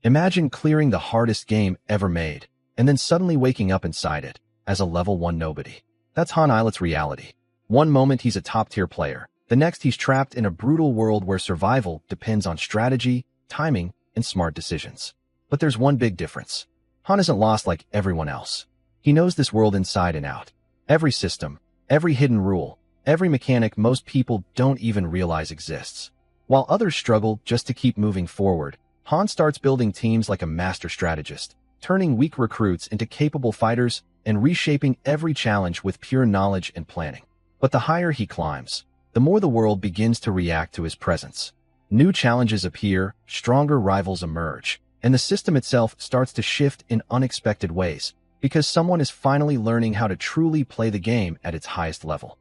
Imagine clearing the hardest game ever made, and then suddenly waking up inside it, as a level 1 nobody. That's Han Islet's reality. One moment he's a top-tier player, the next he's trapped in a brutal world where survival depends on strategy, timing, and smart decisions. But there's one big difference. Han isn't lost like everyone else. He knows this world inside and out. Every system, every hidden rule, every mechanic most people don't even realize exists. While others struggle just to keep moving forward, Han starts building teams like a master strategist, turning weak recruits into capable fighters and reshaping every challenge with pure knowledge and planning. But the higher he climbs, the more the world begins to react to his presence. New challenges appear, stronger rivals emerge, and the system itself starts to shift in unexpected ways, because someone is finally learning how to truly play the game at its highest level.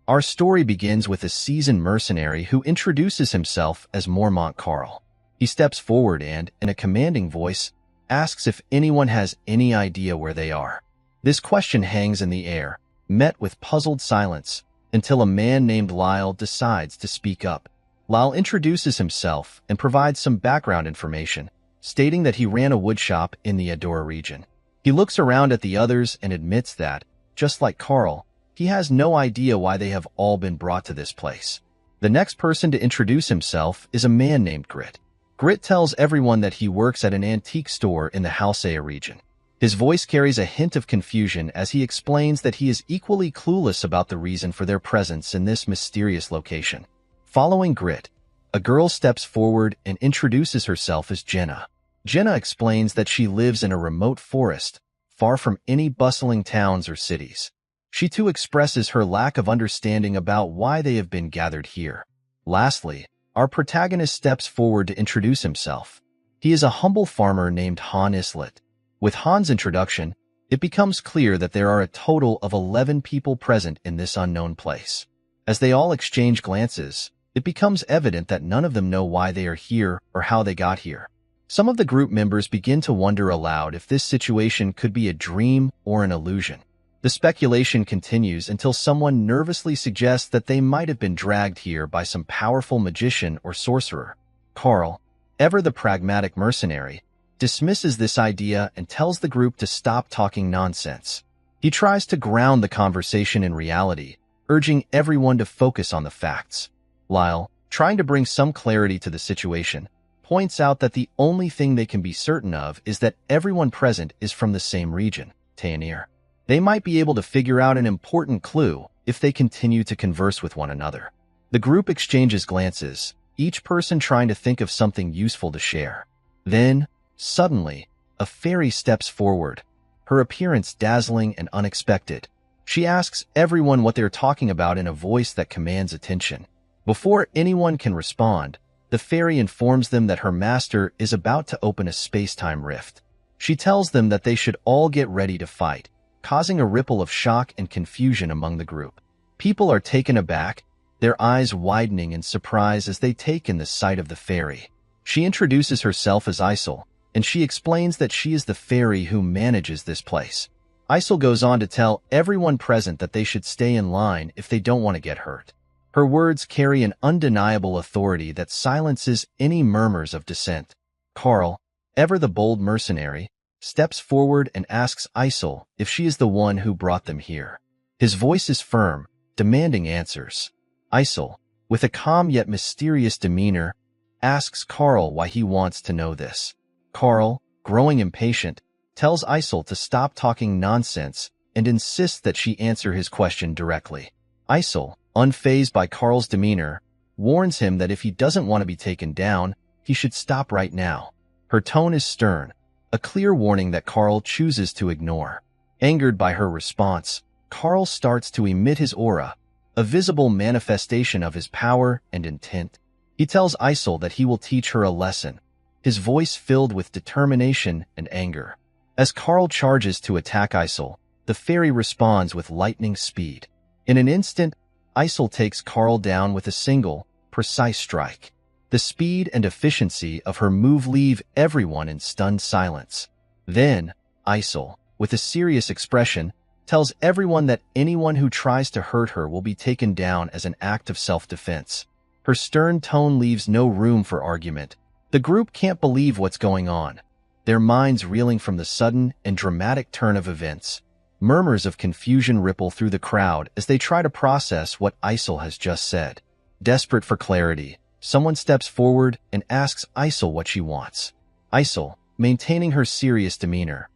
Our story begins with a seasoned mercenary who introduces himself as Mormont Carl. He steps forward and, in a commanding voice, asks if anyone has any idea where they are. This question hangs in the air, met with puzzled silence, until a man named Lyle decides to speak up. Lyle introduces himself and provides some background information, stating that he ran a woodshop in the Adora region. He looks around at the others and admits that, just like Carl, he has no idea why they have all been brought to this place. The next person to introduce himself is a man named Grit. Grit tells everyone that he works at an antique store in the Halsea region. His voice carries a hint of confusion as he explains that he is equally clueless about the reason for their presence in this mysterious location. Following Grit, a girl steps forward and introduces herself as Jenna. Jenna explains that she lives in a remote forest, far from any bustling towns or cities. She too expresses her lack of understanding about why they have been gathered here. Lastly, our protagonist steps forward to introduce himself. He is a humble farmer named Han Islet. With Han's introduction, it becomes clear that there are a total of 11 people present in this unknown place. As they all exchange glances, it becomes evident that none of them know why they are here or how they got here. Some of the group members begin to wonder aloud if this situation could be a dream or an illusion. The speculation continues until someone nervously suggests that they might have been dragged here by some powerful magician or sorcerer. Carl, ever the pragmatic mercenary, dismisses this idea and tells the group to stop talking nonsense. He tries to ground the conversation in reality, urging everyone to focus on the facts. Lyle, trying to bring some clarity to the situation, points out that the only thing they can be certain of is that everyone present is from the same region, Taenir. They might be able to figure out an important clue if they continue to converse with one another. The group exchanges glances, each person trying to think of something useful to share. Then, suddenly, a fairy steps forward, her appearance dazzling and unexpected. She asks everyone what they're talking about in a voice that commands attention. Before anyone can respond, the fairy informs them that her master is about to open a space-time rift. She tells them that they should all get ready to fight, causing a ripple of shock and confusion among the group. People are taken aback, their eyes widening in surprise as they take in the sight of the fairy. She introduces herself as Isel, and she explains that she is the fairy who manages this place. Isel goes on to tell everyone present that they should stay in line if they don't want to get hurt. Her words carry an undeniable authority that silences any murmurs of dissent. Carl, ever the bold mercenary, steps forward and asks Isel if she is the one who brought them here. His voice is firm, demanding answers. Isel, with a calm yet mysterious demeanor, asks Carl why he wants to know this. Carl, growing impatient, tells Isel to stop talking nonsense and insists that she answer his question directly. Isel, unfazed by Carl's demeanor, warns him that if he doesn't want to be taken down, he should stop right now. Her tone is stern, a clear warning that Carl chooses to ignore. Angered by her response, Carl starts to emit his aura, a visible manifestation of his power and intent. He tells Isel that he will teach her a lesson, his voice filled with determination and anger. As Carl charges to attack Isel, the fairy responds with lightning speed. In an instant, Isel takes Carl down with a single, precise strike. The speed and efficiency of her move leave everyone in stunned silence. Then, Isel, with a serious expression, tells everyone that anyone who tries to hurt her will be taken down as an act of self-defense. Her stern tone leaves no room for argument. The group can't believe what's going on. their minds reeling from the sudden and dramatic turn of events. Murmurs of confusion ripple through the crowd as they try to process what Isol has just said. Desperate for clarity, someone steps forward and asks Isol what she wants. Isol, maintaining her serious demeanor,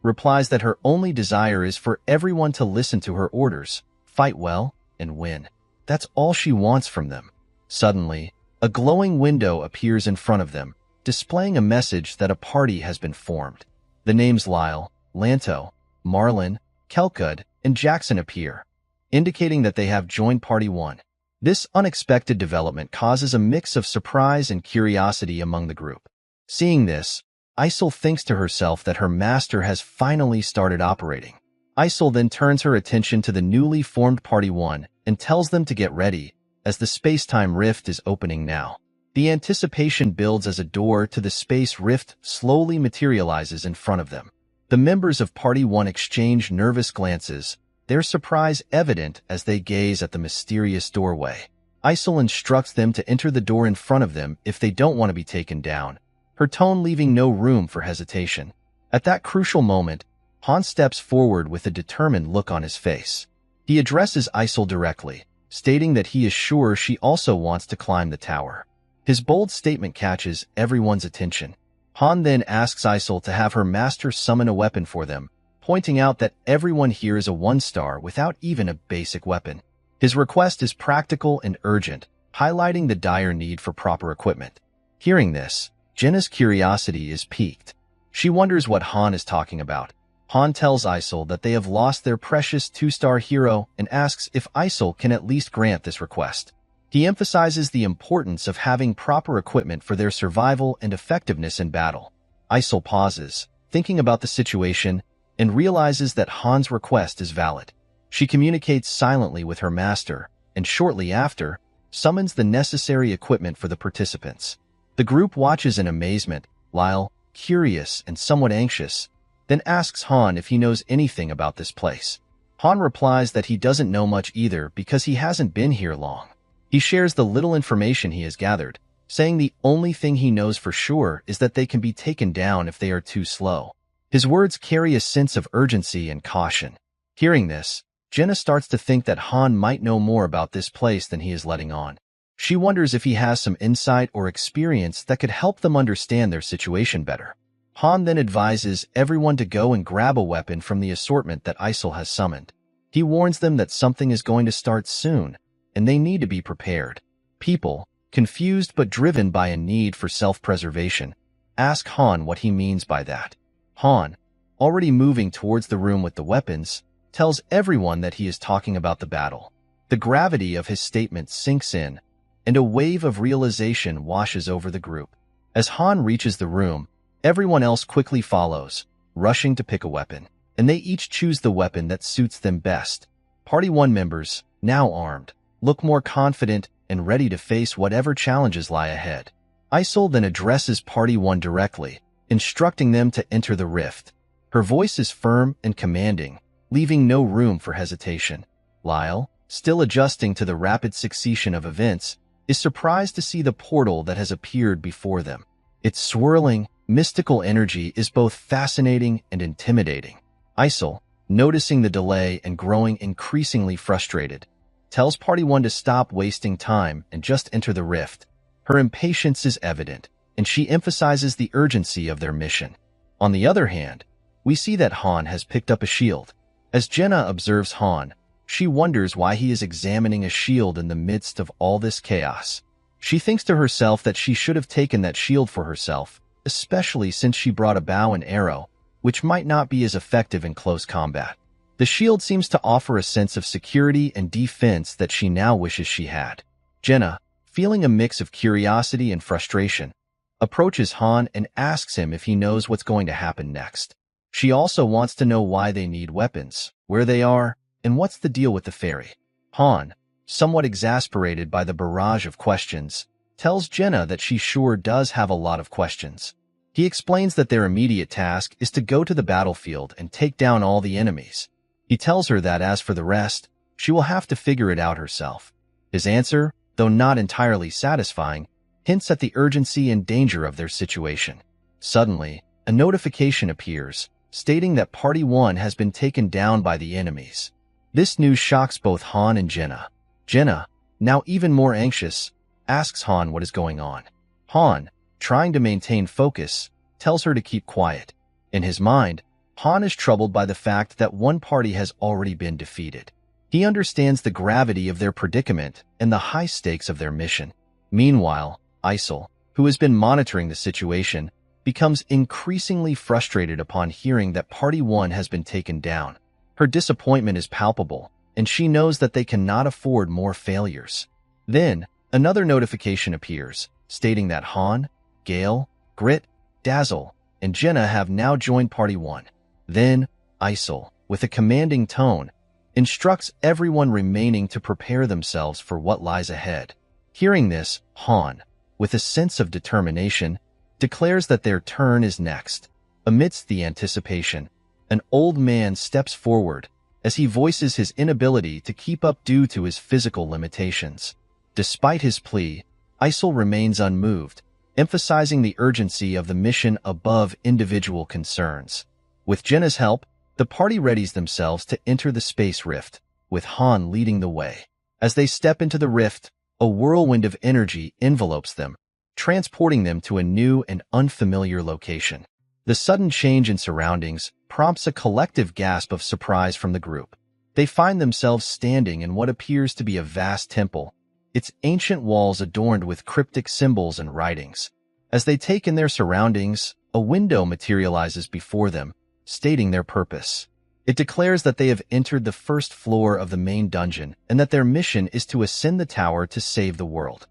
replies that her only desire is for everyone to listen to her orders, fight well, and win. That's all she wants from them. Suddenly, a glowing window appears in front of them, displaying a message that a party has been formed. The names Lyle, Lanto, Marlin, Kelkud, and Jackson appear, indicating that they have joined Party 1. This unexpected development causes a mix of surprise and curiosity among the group. Seeing this, Isol thinks to herself that her master has finally started operating. Isol then turns her attention to the newly formed Party 1 and tells them to get ready, as the space-time rift is opening now. The anticipation builds as a door to the space rift slowly materializes in front of them. The members of Party 1 exchange nervous glances, their surprise evident as they gaze at the mysterious doorway. Isol instructs them to enter the door in front of them if they don't want to be taken down, her tone leaving no room for hesitation. At that crucial moment, Han steps forward with a determined look on his face. He addresses Isol directly, stating that he is sure she also wants to climb the tower. His bold statement catches everyone's attention. Han then asks Isol to have her master summon a weapon for them, pointing out that everyone here is a 1-star without even a basic weapon. His request is practical and urgent, highlighting the dire need for proper equipment. Hearing this, Jenna's curiosity is piqued. She wonders what Han is talking about. Han tells Isol that they have lost their precious 2-star hero and asks if Isol can at least grant this request. He emphasizes the importance of having proper equipment for their survival and effectiveness in battle. Isol pauses, thinking about the situation, and realizes that Han's request is valid. She communicates silently with her master, and shortly after, summons the necessary equipment for the participants. The group watches in amazement, Lyle, curious and somewhat anxious, then asks Han if he knows anything about this place. Han replies that he doesn't know much either because he hasn't been here long. He shares the little information he has gathered, saying the only thing he knows for sure is that they can be taken down if they are too slow. His words carry a sense of urgency and caution. Hearing this, Jenna starts to think that Han might know more about this place than he is letting on. She wonders if he has some insight or experience that could help them understand their situation better. Han then advises everyone to go and grab a weapon from the assortment that Isol has summoned. He warns them that something is going to start soon, and they need to be prepared. People, confused but driven by a need for self-preservation, ask Han what he means by that. Han, already moving towards the room with the weapons, tells everyone that he is talking about the battle. The gravity of his statement sinks in, and a wave of realization washes over the group. As Han reaches the room, everyone else quickly follows, rushing to pick a weapon, and they each choose the weapon that suits them best. Party 1 members, now armed, look more confident and ready to face whatever challenges lie ahead. Isol then addresses Party 1 directly, instructing them to enter the rift. Her voice is firm and commanding, leaving no room for hesitation. Lyle, still adjusting to the rapid succession of events, is surprised to see the portal that has appeared before them. Its swirling, mystical energy is both fascinating and intimidating. Isol, noticing the delay and growing increasingly frustrated, tells Party 1 to stop wasting time and just enter the rift. Her impatience is evident, and she emphasizes the urgency of their mission. On the other hand, we see that Han has picked up a shield. As Jenna observes Han, she wonders why he is examining a shield in the midst of all this chaos. She thinks to herself that she should have taken that shield for herself, especially since she brought a bow and arrow, which might not be as effective in close combat. The shield seems to offer a sense of security and defense that she now wishes she had. Jenna, feeling a mix of curiosity and frustration, approaches Han and asks him if he knows what's going to happen next. She also wants to know why they need weapons, where they are, and what's the deal with the ferry. Han, somewhat exasperated by the barrage of questions, tells Jenna that she sure does have a lot of questions. He explains that their immediate task is to go to the battlefield and take down all the enemies. He tells her that as for the rest, she will have to figure it out herself. His answer, though not entirely satisfying, hints at the urgency and danger of their situation. Suddenly, a notification appears, stating that Party 1 has been taken down by the enemies. This news shocks both Han and Jenna. Jenna, now even more anxious, asks Han what is going on. Han, trying to maintain focus, tells her to keep quiet. In his mind, Han is troubled by the fact that one party has already been defeated. He understands the gravity of their predicament and the high stakes of their mission. Meanwhile, Isol, who has been monitoring the situation, becomes increasingly frustrated upon hearing that Party 1 has been taken down. Her disappointment is palpable, and she knows that they cannot afford more failures. Then, another notification appears, stating that Han, Gale, Grit, Dazzle, and Jenna have now joined Party 1. Then, Isol, with a commanding tone, instructs everyone remaining to prepare themselves for what lies ahead. Hearing this, Han, with a sense of determination, declares that their turn is next. Amidst the anticipation, an old man steps forward as he voices his inability to keep up due to his physical limitations. Despite his plea, Isol remains unmoved, emphasizing the urgency of the mission above individual concerns. With Jenna's help, the party readies themselves to enter the space rift, with Han leading the way. As they step into the rift, a whirlwind of energy envelopes them, transporting them to a new and unfamiliar location. The sudden change in surroundings prompts a collective gasp of surprise from the group. They find themselves standing in what appears to be a vast temple, its ancient walls adorned with cryptic symbols and writings. As they take in their surroundings, a window materializes before them, stating their purpose. It declares that they have entered the first floor of the main dungeon and that their mission is to ascend the tower to save the world.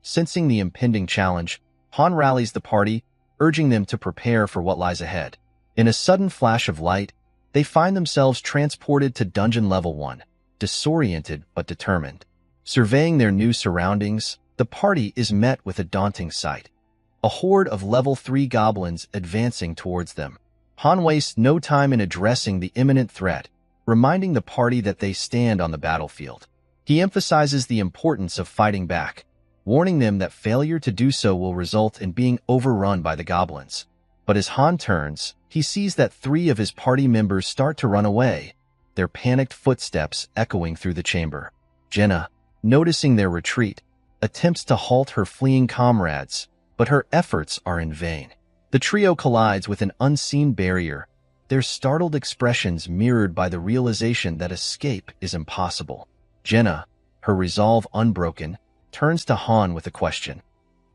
Sensing the impending challenge, Han rallies the party, urging them to prepare for what lies ahead. In a sudden flash of light, they find themselves transported to Dungeon Level 1, disoriented but determined. Surveying their new surroundings, the party is met with a daunting sight. A horde of Level 3 goblins advancing towards them. Han wastes no time in addressing the imminent threat, reminding the party that they stand on the battlefield. He emphasizes the importance of fighting back, warning them that failure to do so will result in being overrun by the goblins. But as Han turns, he sees that 3 of his party members start to run away, their panicked footsteps echoing through the chamber. Jenna, noticing their retreat, attempts to halt her fleeing comrades, but her efforts are in vain. The trio collides with an unseen barrier, their startled expressions mirrored by the realization that escape is impossible. Jenna, her resolve unbroken, turns to Han with a question.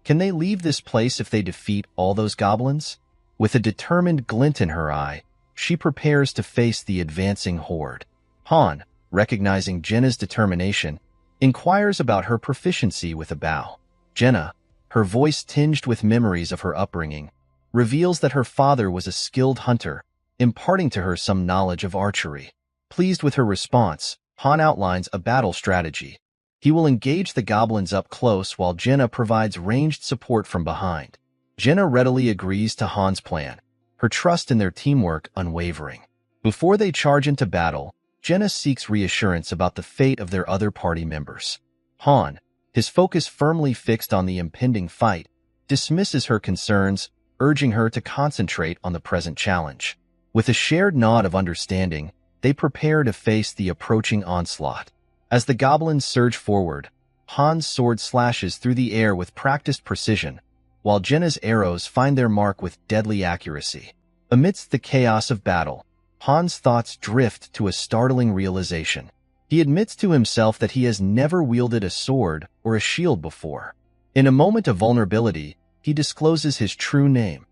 Can they leave this place if they defeat all those goblins? With a determined glint in her eye, she prepares to face the advancing horde. Han, recognizing Jenna's determination, inquires about her proficiency with a bow. Jenna, her voice tinged with memories of her upbringing, reveals that her father was a skilled hunter, imparting to her some knowledge of archery. Pleased with her response, Han outlines a battle strategy. He will engage the goblins up close while Jenna provides ranged support from behind. Jenna readily agrees to Han's plan, her trust in their teamwork unwavering. Before they charge into battle, Jenna seeks reassurance about the fate of their other party members. Han, his focus firmly fixed on the impending fight, dismisses her concerns, urging her to concentrate on the present challenge. With a shared nod of understanding, they prepare to face the approaching onslaught. As the goblins surge forward, Han's sword slashes through the air with practiced precision, while Jenna's arrows find their mark with deadly accuracy. Amidst the chaos of battle, Han's thoughts drift to a startling realization. He admits to himself that he has never wielded a sword or a shield before. In a moment of vulnerability, he discloses his true name,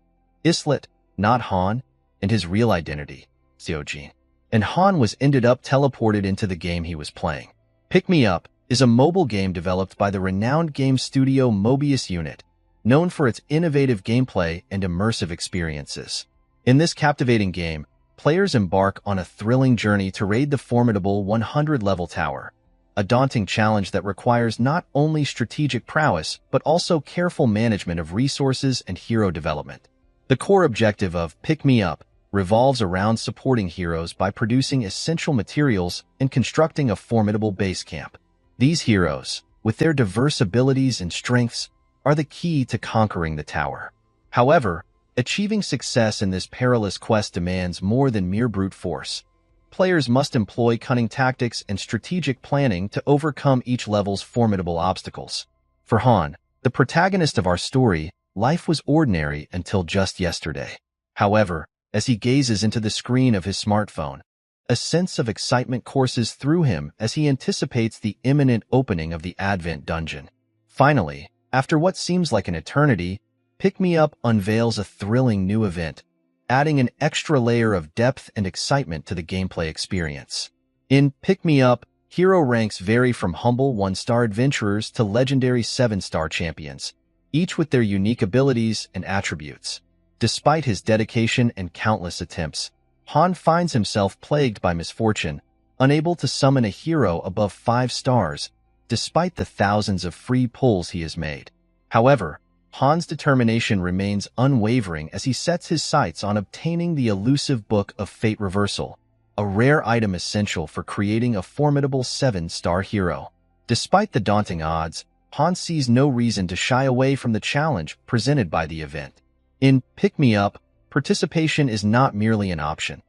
Islet, not Han, and his real identity, Seojin. And Han was ended up teleported into the game he was playing. Pick Me Up is a mobile game developed by the renowned game studio Mobius Unit, known for its innovative gameplay and immersive experiences. In this captivating game, players embark on a thrilling journey to raid the formidable 100-level tower, a daunting challenge that requires not only strategic prowess but also careful management of resources and hero development. The core objective of Pick Me Up revolves around supporting heroes by producing essential materials and constructing a formidable base camp. These heroes, with their diverse abilities and strengths, are the key to conquering the tower. However, Achieving success in this perilous quest demands more than mere brute force. Players must employ cunning tactics and strategic planning to overcome each level's formidable obstacles. For Han, the protagonist of our story, life was ordinary until just yesterday. However, as he gazes into the screen of his smartphone, a sense of excitement courses through him as he anticipates the imminent opening of the Advent Dungeon. Finally, after what seems like an eternity, Pick Me Up unveils a thrilling new event, adding an extra layer of depth and excitement to the gameplay experience. In Pick Me Up, hero ranks vary from humble 1-star adventurers to legendary 7-star champions, each with their unique abilities and attributes. Despite his dedication and countless attempts, Han finds himself plagued by misfortune, unable to summon a hero above 5 stars, despite the thousands of free pulls he has made. However, Han's determination remains unwavering as he sets his sights on obtaining the elusive Book of Fate Reversal, a rare item essential for creating a formidable 7-star hero. Despite the daunting odds, Han sees no reason to shy away from the challenge presented by the event. In Pick Me Up, participation is not merely an option.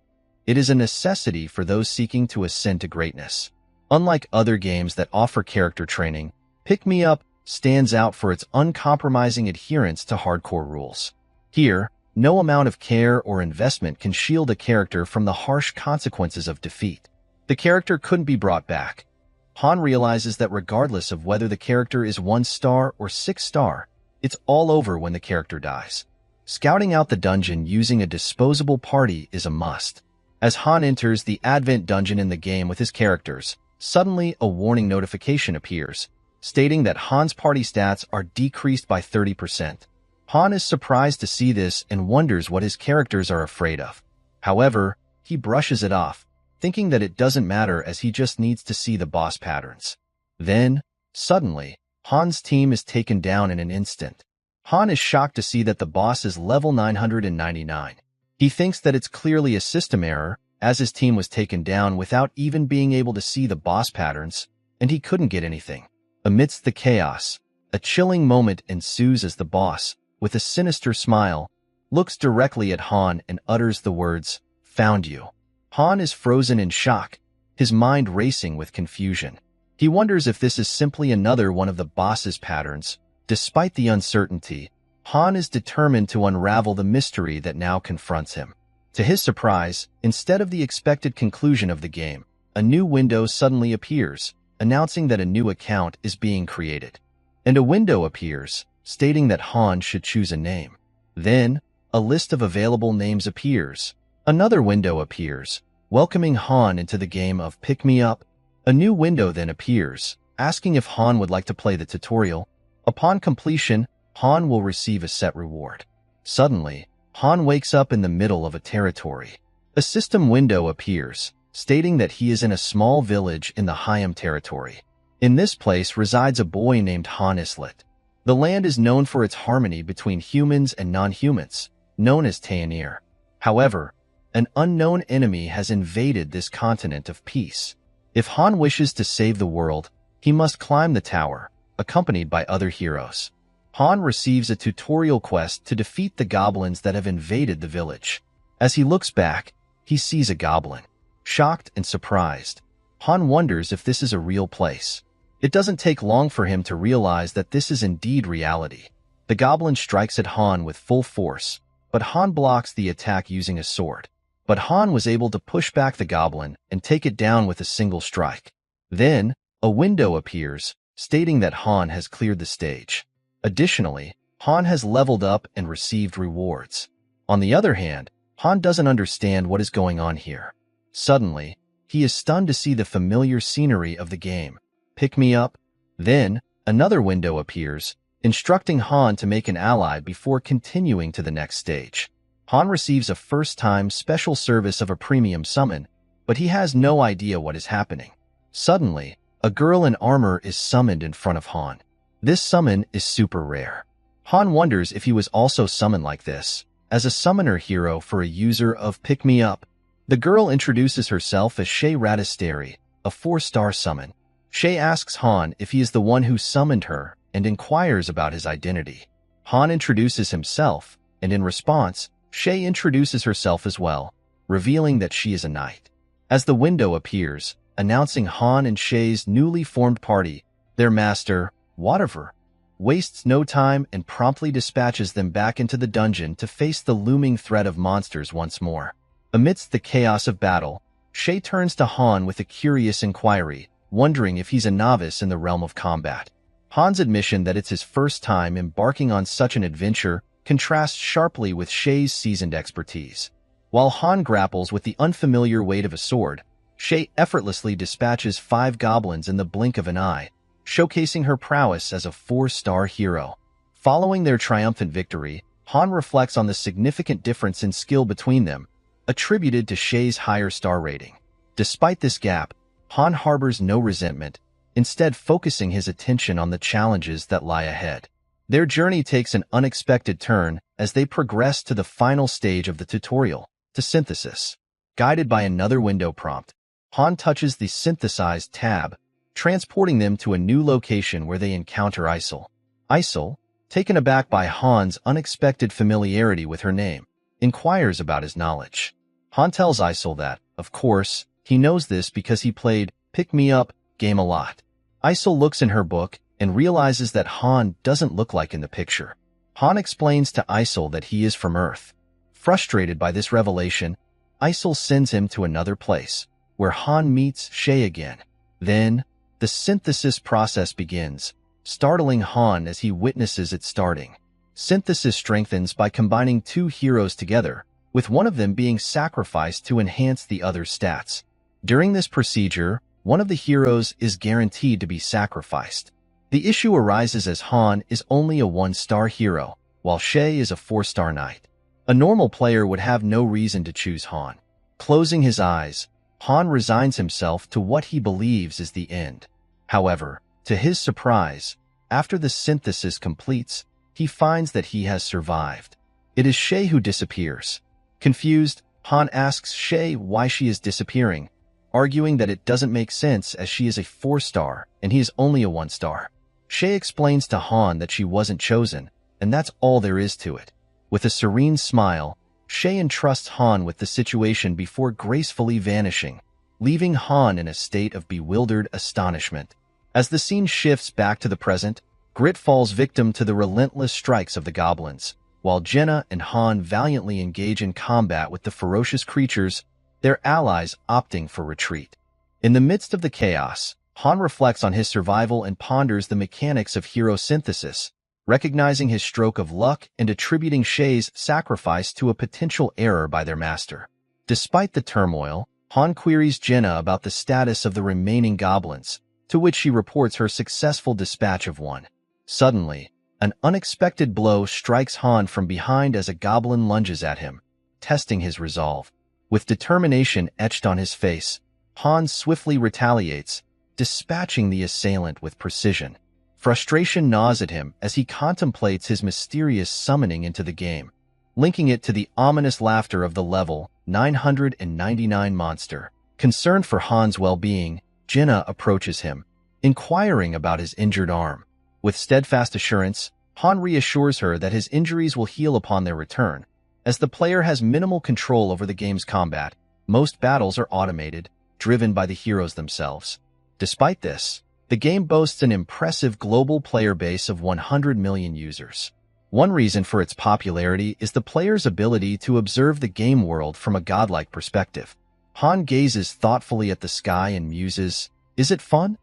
It is a necessity for those seeking to ascend to greatness. Unlike other games that offer character training, Pick Me Up stands out for its uncompromising adherence to hardcore rules. Here, no amount of care or investment can shield a character from the harsh consequences of defeat. The character couldn't be brought back. Han realizes that regardless of whether the character is 1-star or 6-star, it's all over when the character dies. Scouting out the dungeon using a disposable party is a must. As Han enters the Advent Dungeon in the game with his characters, suddenly a warning notification appears, stating that Han's party stats are decreased by 30%. Han is surprised to see this and wonders what his characters are afraid of. However, he brushes it off, thinking that it doesn't matter as he just needs to see the boss patterns. Then, suddenly, Han's team is taken down in an instant. Han is shocked to see that the boss is level 999. He thinks that it's clearly a system error, as his team was taken down without even being able to see the boss patterns, and he couldn't get anything. Amidst the chaos, a chilling moment ensues as the boss, with a sinister smile, looks directly at Han and utters the words, "Found you." Han is frozen in shock, his mind racing with confusion. He wonders if this is simply another one of the boss's patterns. Despite the uncertainty, Han is determined to unravel the mystery that now confronts him. To his surprise, instead of the expected conclusion of the game, a new window suddenly appears, announcing that a new account is being created. And a window appears, stating that Han should choose a name. Then, a list of available names appears. Another window appears, welcoming Han into the game of Pick Me Up. A new window then appears, asking if Han would like to play the tutorial. Upon completion, Han will receive a set reward. Suddenly, Han wakes up in the middle of a territory. A system window appears, stating that he is in a small village in the Hyam territory. In this place resides a boy named Han Islet. The land is known for its harmony between humans and non-humans, known as Taenir. However, an unknown enemy has invaded this continent of peace. If Han wishes to save the world, he must climb the tower, accompanied by other heroes. Han receives a tutorial quest to defeat the goblins that have invaded the village. As he looks back, he sees a goblin. Shocked and surprised, Han wonders if this is a real place. It doesn't take long for him to realize that this is indeed reality. The goblin strikes at Han with full force, but Han blocks the attack using a sword. But Han was able to push back the goblin and take it down with a single strike. Then, a window appears, stating that Han has cleared the stage. Additionally, Han has leveled up and received rewards. On the other hand, Han doesn't understand what is going on here. Suddenly, he is stunned to see the familiar scenery of the game. Pick Me Up. Then, another window appears, instructing Han to make an ally before continuing to the next stage. Han receives a first-time special service of a premium summon, but he has no idea what is happening. Suddenly, a girl in armor is summoned in front of Han. This summon is super rare. Han wonders if he was also summoned like this, as a summoner hero for a user of Pick Me Up. The girl introduces herself as Shay Radisteri, a 4-star summon. Shay asks Han if he is the one who summoned her and inquires about his identity. Han introduces himself, and in response, Shay introduces herself as well, revealing that she is a knight. As the window appears, announcing Han and Shay's newly formed party, their master, whatever, wastes no time and promptly dispatches them back into the dungeon to face the looming threat of monsters once more. Amidst the chaos of battle, Shay turns to Han with a curious inquiry, wondering if he's a novice in the realm of combat. Han's admission that it's his first time embarking on such an adventure contrasts sharply with Shay's seasoned expertise. While Han grapples with the unfamiliar weight of a sword, Shay effortlessly dispatches 5 goblins in the blink of an eye, showcasing her prowess as a 4-star hero. Following their triumphant victory, Han reflects on the significant difference in skill between them, attributed to Shay's higher star rating. Despite this gap, Han harbors no resentment, instead focusing his attention on the challenges that lie ahead. Their journey takes an unexpected turn as they progress to the final stage of the tutorial, to synthesis. Guided by another window prompt, Han touches the synthesized tab, transporting them to a new location where they encounter Isol. Isol, taken aback by Han's unexpected familiarity with her name, inquires about his knowledge. Han tells Isol that, of course, he knows this because he played pick-me-up game a lot. Isol looks in her book and realizes that Han doesn't look like in the picture. Han explains to Isol that he is from Earth. Frustrated by this revelation, Isol sends him to another place, where Han meets Shay again. Then, the synthesis process begins, startling Han as he witnesses it starting. Synthesis strengthens by combining 2 heroes together, with one of them being sacrificed to enhance the other's stats. During this procedure, one of the heroes is guaranteed to be sacrificed. The issue arises as Han is only a 1-star hero, while Shay is a 4-star knight. A normal player would have no reason to choose Han. Closing his eyes, Han resigns himself to what he believes is the end. However, to his surprise, after the synthesis completes, he finds that he has survived. It is Shay who disappears. Confused, Han asks Shay why she is disappearing, arguing that it doesn't make sense as she is a 4-star and he is only a 1-star. Shay explains to Han that she wasn't chosen, and that's all there is to it. With a serene smile, Shay entrusts Han with the situation before gracefully vanishing, leaving Han in a state of bewildered astonishment. As the scene shifts back to the present, Grit falls victim to the relentless strikes of the goblins, while Jenna and Han valiantly engage in combat with the ferocious creatures, their allies opting for retreat. In the midst of the chaos, Han reflects on his survival and ponders the mechanics of hero synthesis, recognizing his stroke of luck and attributing Shay's sacrifice to a potential error by their master. Despite the turmoil, Han queries Jenna about the status of the remaining goblins, to which she reports her successful dispatch of one. Suddenly, an unexpected blow strikes Han from behind as a goblin lunges at him, testing his resolve. With determination etched on his face, Han swiftly retaliates, dispatching the assailant with precision. Frustration gnaws at him as he contemplates his mysterious summoning into the game, linking it to the ominous laughter of the level 999 monster. Concerned for Han's well-being, Jenna approaches him, inquiring about his injured arm. With steadfast assurance, Han reassures her that his injuries will heal upon their return. As the player has minimal control over the game's combat, most battles are automated, driven by the heroes themselves. Despite this, the game boasts an impressive global player base of 100 million users. One reason for its popularity is the player's ability to observe the game world from a godlike perspective. Han gazes thoughtfully at the sky and muses, "Is it fun?"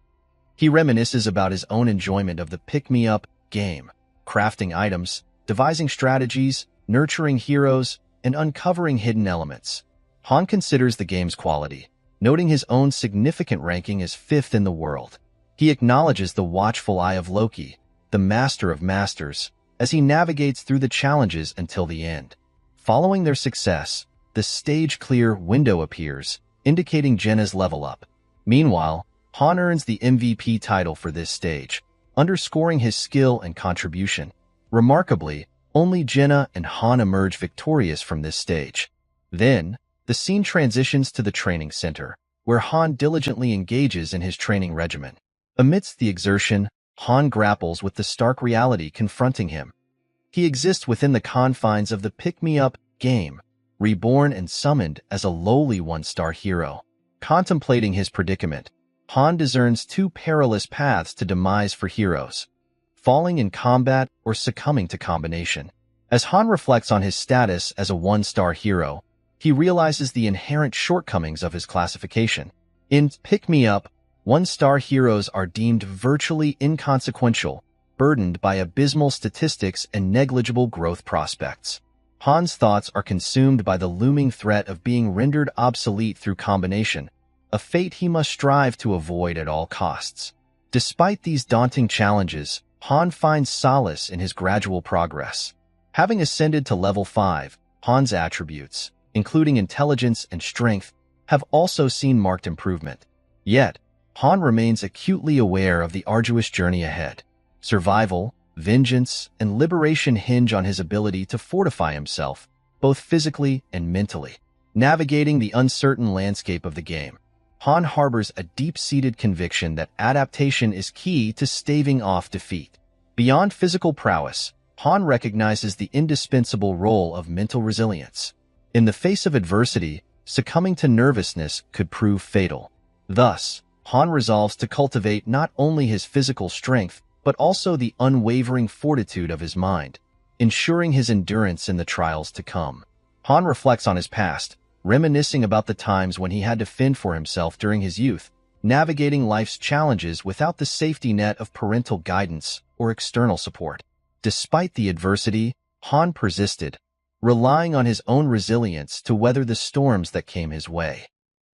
He reminisces about his own enjoyment of the pick-me-up game, crafting items, devising strategies, nurturing heroes, and uncovering hidden elements. Han considers the game's quality, noting his own significant ranking as 5th in the world. He acknowledges the watchful eye of Loki, the master of masters, as he navigates through the challenges until the end. Following their success, the stage clear window appears, indicating Jenna's level up. Meanwhile, Han earns the MVP title for this stage, underscoring his skill and contribution. Remarkably, only Jenna and Han emerge victorious from this stage. Then, the scene transitions to the training center, where Han diligently engages in his training regimen. Amidst the exertion, Han grapples with the stark reality confronting him. He exists within the confines of the pick-me-up game, reborn and summoned as a lowly one-star hero. Contemplating his predicament, Han discerns two perilous paths to demise for heroes: falling in combat or succumbing to combination. As Han reflects on his status as a one-star hero, he realizes the inherent shortcomings of his classification. In pick-me-up, one-star heroes are deemed virtually inconsequential, burdened by abysmal statistics and negligible growth prospects. Han's thoughts are consumed by the looming threat of being rendered obsolete through combination, a fate he must strive to avoid at all costs. Despite these daunting challenges, Han finds solace in his gradual progress. Having ascended to level 5, Han's attributes, including intelligence and strength, have also seen marked improvement. Yet, Han remains acutely aware of the arduous journey ahead. Survival, vengeance, and liberation hinge on his ability to fortify himself, both physically and mentally. Navigating the uncertain landscape of the game, Han harbors a deep-seated conviction that adaptation is key to staving off defeat. Beyond physical prowess, Han recognizes the indispensable role of mental resilience. In the face of adversity, succumbing to nervousness could prove fatal. Thus, Han resolves to cultivate not only his physical strength, but also the unwavering fortitude of his mind, ensuring his endurance in the trials to come. Han reflects on his past, reminiscing about the times when he had to fend for himself during his youth, navigating life's challenges without the safety net of parental guidance or external support. Despite the adversity, Han persisted, relying on his own resilience to weather the storms that came his way.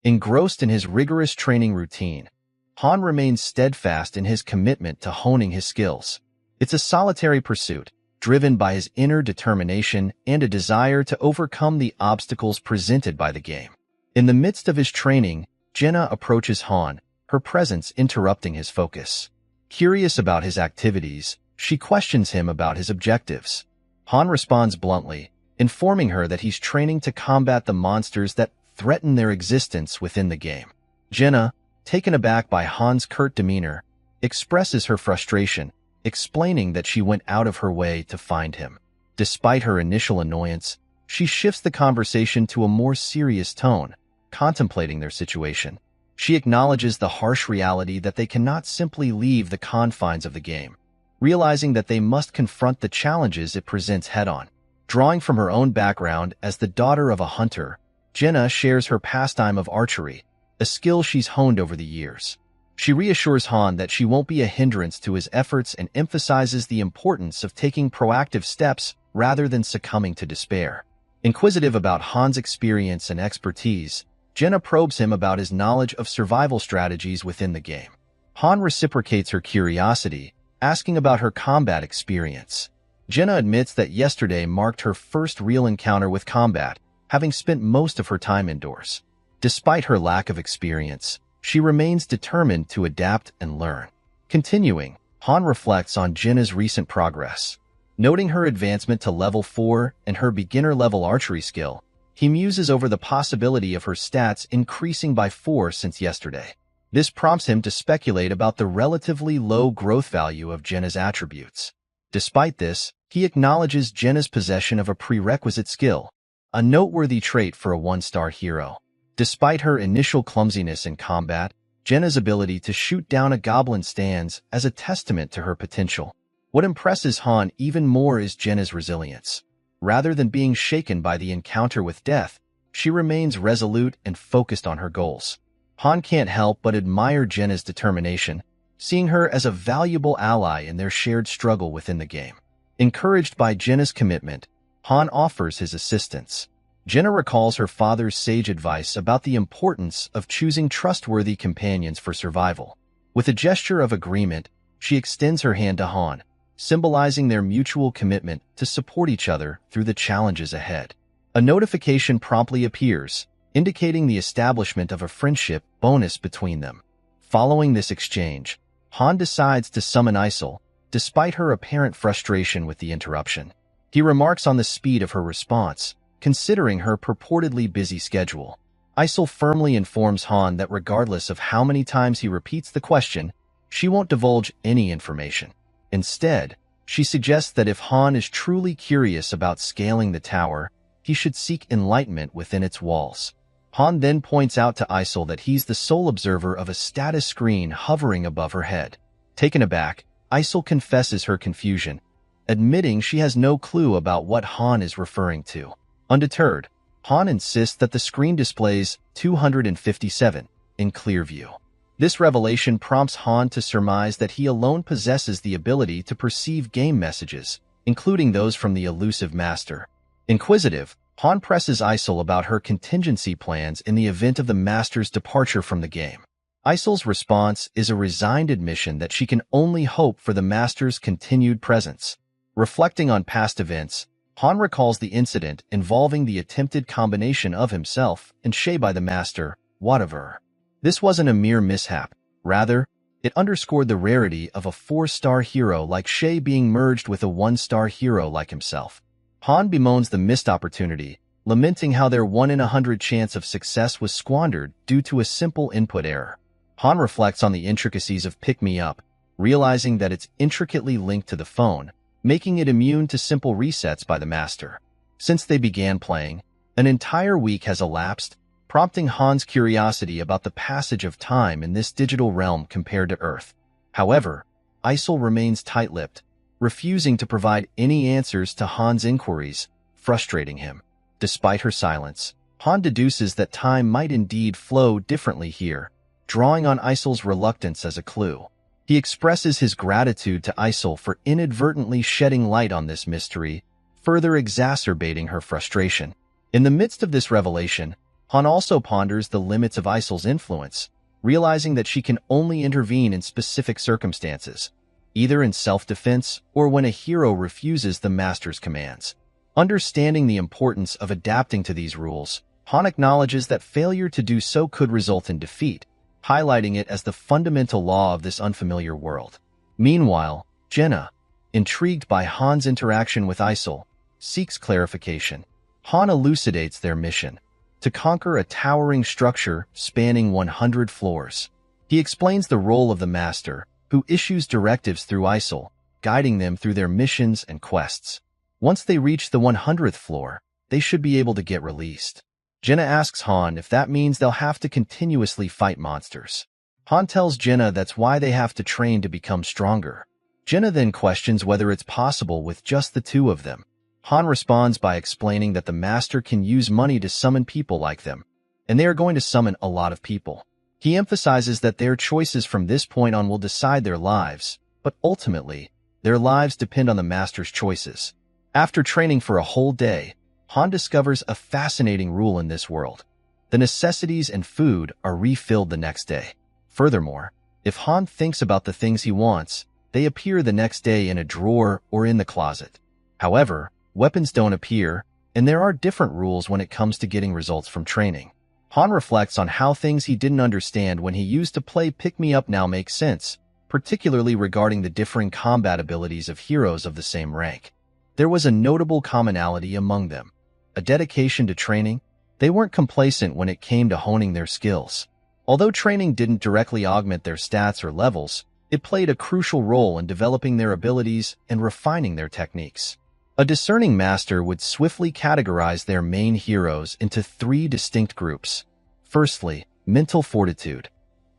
Engrossed in his rigorous training routine, Han remains steadfast in his commitment to honing his skills. It's a solitary pursuit, driven by his inner determination and a desire to overcome the obstacles presented by the game. In the midst of his training, Jenna approaches Han, her presence interrupting his focus. Curious about his activities, she questions him about his objectives. Han responds bluntly, informing her that he's training to combat the monsters that threaten their existence within the game. Jenna, taken aback by Han's curt demeanor, expresses her frustration, explaining that she went out of her way to find him. Despite her initial annoyance, she shifts the conversation to a more serious tone, contemplating their situation. She acknowledges the harsh reality that they cannot simply leave the confines of the game, realizing that they must confront the challenges it presents head-on. Drawing from her own background as the daughter of a hunter, Jenna shares her pastime of archery, a skill she's honed over the years. She reassures Han that she won't be a hindrance to his efforts and emphasizes the importance of taking proactive steps rather than succumbing to despair. Inquisitive about Han's experience and expertise, Jenna probes him about his knowledge of survival strategies within the game. Han reciprocates her curiosity, asking about her combat experience. Jenna admits that yesterday marked her first real encounter with combat, having spent most of her time indoors. Despite her lack of experience, she remains determined to adapt and learn. Continuing, Han reflects on Jenna's recent progress. Noting her advancement to level 4 and her beginner-level archery skill, he muses over the possibility of her stats increasing by 4 since yesterday. This prompts him to speculate about the relatively low growth value of Jenna's attributes. Despite this, he acknowledges Jenna's possession of a prerequisite skill, a noteworthy trait for a one-star hero. Despite her initial clumsiness in combat, Jenna's ability to shoot down a goblin stands as a testament to her potential. What impresses Han even more is Jenna's resilience. Rather than being shaken by the encounter with death, she remains resolute and focused on her goals. Han can't help but admire Jenna's determination, seeing her as a valuable ally in their shared struggle within the game. Encouraged by Jenna's commitment, Han offers his assistance. Jenna recalls her father's sage advice about the importance of choosing trustworthy companions for survival. With a gesture of agreement, she extends her hand to Han, symbolizing their mutual commitment to support each other through the challenges ahead. A notification promptly appears, indicating the establishment of a friendship bonus between them. Following this exchange, Han decides to summon Isol, despite her apparent frustration with the interruption. He remarks on the speed of her response, considering her purportedly busy schedule. Isol firmly informs Han that regardless of how many times he repeats the question, she won't divulge any information. Instead, She suggests that if Han is truly curious about scaling the tower, he should seek enlightenment within its walls. Han then points out to Isol that he's the sole observer of a status screen hovering above her head. Taken aback, Isol confesses her confusion, admitting she has no clue about what Han is referring to. Undeterred, Han insists that the screen displays 257 in clear view. This revelation prompts Han to surmise that he alone possesses the ability to perceive game messages, including those from the elusive master. Inquisitive, Han presses Isol about her contingency plans in the event of the master's departure from the game. Isol's response is a resigned admission that she can only hope for the master's continued presence. Reflecting on past events, Han recalls the incident involving the attempted combination of himself and Shay by the master, whatever. This wasn't a mere mishap. Rather, it underscored the rarity of a 4-star hero like Shay being merged with a 1-star hero like himself. Han bemoans the missed opportunity, lamenting how their 1 in 100 chance of success was squandered due to a simple input error. Han reflects on the intricacies of Pick Me Up, realizing that it's intricately linked to the phone, making it immune to simple resets by the master. Since they began playing, an entire week has elapsed, prompting Han's curiosity about the passage of time in this digital realm compared to Earth. However, Isol remains tight-lipped, refusing to provide any answers to Han's inquiries, frustrating him. Despite her silence, Han deduces that time might indeed flow differently here, drawing on Isol's reluctance as a clue. He expresses his gratitude to Isol for inadvertently shedding light on this mystery, further exacerbating her frustration. In the midst of this revelation, Han also ponders the limits of Isol's influence, realizing that she can only intervene in specific circumstances, either in self-defense or when a hero refuses the master's commands. Understanding the importance of adapting to these rules, Han acknowledges that failure to do so could result in defeat, highlighting it as the fundamental law of this unfamiliar world. Meanwhile, Jenna, intrigued by Han's interaction with Isol, seeks clarification. Han elucidates their mission: to conquer a towering structure spanning 100 floors. He explains the role of the master, who issues directives through Isol, guiding them through their missions and quests. Once they reach the 100th floor, they should be able to get released. Jenna asks Han if that means they'll have to continuously fight monsters. Han tells Jenna that's why they have to train to become stronger. Jenna then questions whether it's possible with just the two of them. Han responds by explaining that the master can use money to summon people like them, and they are going to summon a lot of people. He emphasizes that their choices from this point on will decide their lives, but ultimately, their lives depend on the master's choices. After training for a whole day, Han discovers a fascinating rule in this world. The necessities and food are refilled the next day. Furthermore, if Han thinks about the things he wants, they appear the next day in a drawer or in the closet. However, weapons don't appear, and there are different rules when it comes to getting results from training. Han reflects on how things he didn't understand when he used to play Pick Me Up now make sense, particularly regarding the differing combat abilities of heroes of the same rank. There was a notable commonality among them: a dedication to training. They weren't complacent when it came to honing their skills. Although training didn't directly augment their stats or levels, it played a crucial role in developing their abilities and refining their techniques. A discerning master would swiftly categorize their main heroes into 3 distinct groups. Firstly, mental fortitude.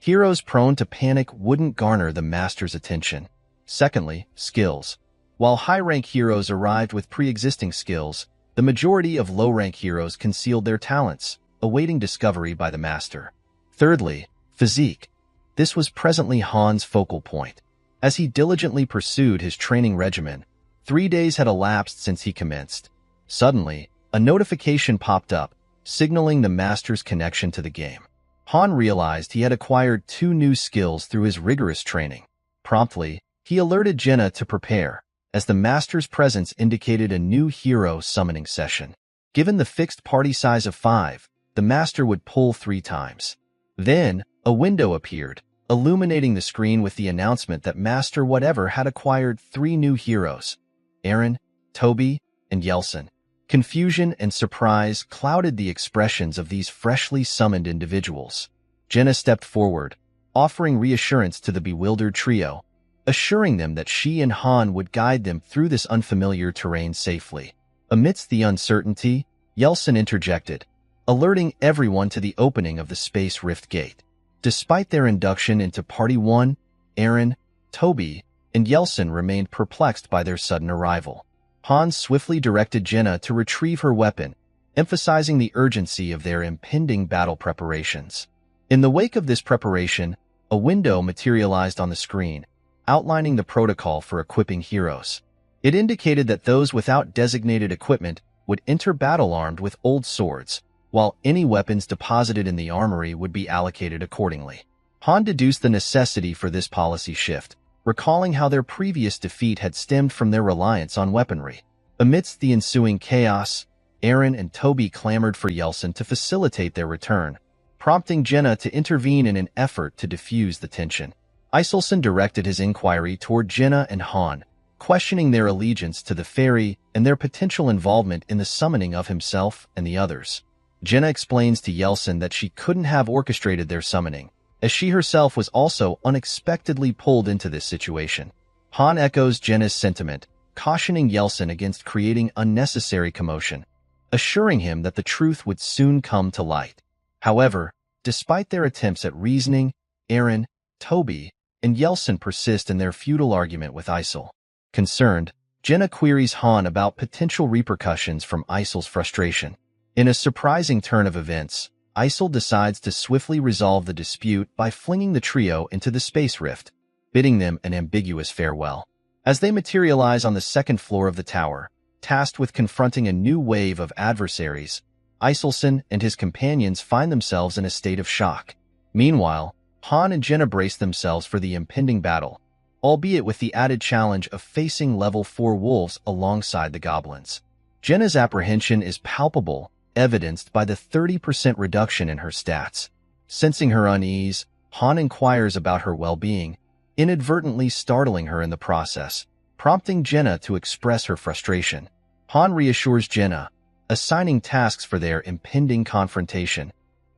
Heroes prone to panic wouldn't garner the master's attention. Secondly, skills. While high-rank heroes arrived with pre-existing skills, the majority of low-rank heroes concealed their talents, awaiting discovery by the master. Thirdly, physique. This was presently Han's focal point. As he diligently pursued his training regimen, 3 days had elapsed since he commenced. Suddenly, a notification popped up, signaling the master's connection to the game. Han realized he had acquired 2 new skills through his rigorous training. Promptly, he alerted Jenna to prepare, as the master's presence indicated a new hero summoning session. Given the fixed party size of 5, the master would pull 3 times. Then, a window appeared, illuminating the screen with the announcement that Master Whatever had acquired 3 new heroes: Aaron, Toby, and Yelson. Confusion and surprise clouded the expressions of these freshly summoned individuals. Jenna stepped forward, offering reassurance to the bewildered trio. assuring them that she and Han would guide them through this unfamiliar terrain safely. Amidst the uncertainty, Yeltsin interjected, alerting everyone to the opening of the Space Rift Gate. Despite their induction into Party 1, Eren, Toby, and Yeltsin remained perplexed by their sudden arrival. Han swiftly directed Jenna to retrieve her weapon, emphasizing the urgency of their impending battle preparations. In the wake of this preparation, a window materialized on the screen, outlining the protocol for equipping heroes. It indicated that those without designated equipment would enter battle armed with old swords, while any weapons deposited in the armory would be allocated accordingly. Han deduced the necessity for this policy shift, recalling how their previous defeat had stemmed from their reliance on weaponry. Amidst the ensuing chaos, Eren and Toby clamored for Yeltsin to facilitate their return, prompting Jenna to intervene in an effort to defuse the tension. Isolson directed his inquiry toward Jenna and Han, questioning their allegiance to the fairy and their potential involvement in the summoning of himself and the others. Jenna explains to Yeltsin that she couldn't have orchestrated their summoning, as she herself was also unexpectedly pulled into this situation. Han echoes Jenna's sentiment, cautioning Yeltsin against creating unnecessary commotion, assuring him that the truth would soon come to light. However, despite their attempts at reasoning, Eren, Toby, and Yeltsin persist in their futile argument with Isol. Concerned, Jenna queries Han about potential repercussions from Isol's frustration. In a surprising turn of events, Isol decides to swiftly resolve the dispute by flinging the trio into the space rift, bidding them an ambiguous farewell. As they materialize on the second floor of the tower, tasked with confronting a new wave of adversaries, Isolson and his companions find themselves in a state of shock. Meanwhile, Han and Jenna brace themselves for the impending battle, albeit with the added challenge of facing level 4 wolves alongside the goblins. Jenna's apprehension is palpable, evidenced by the 30% reduction in her stats. Sensing her unease, Han inquires about her well-being, inadvertently startling her in the process, prompting Jenna to express her frustration. Han reassures Jenna, assigning tasks for their impending confrontation.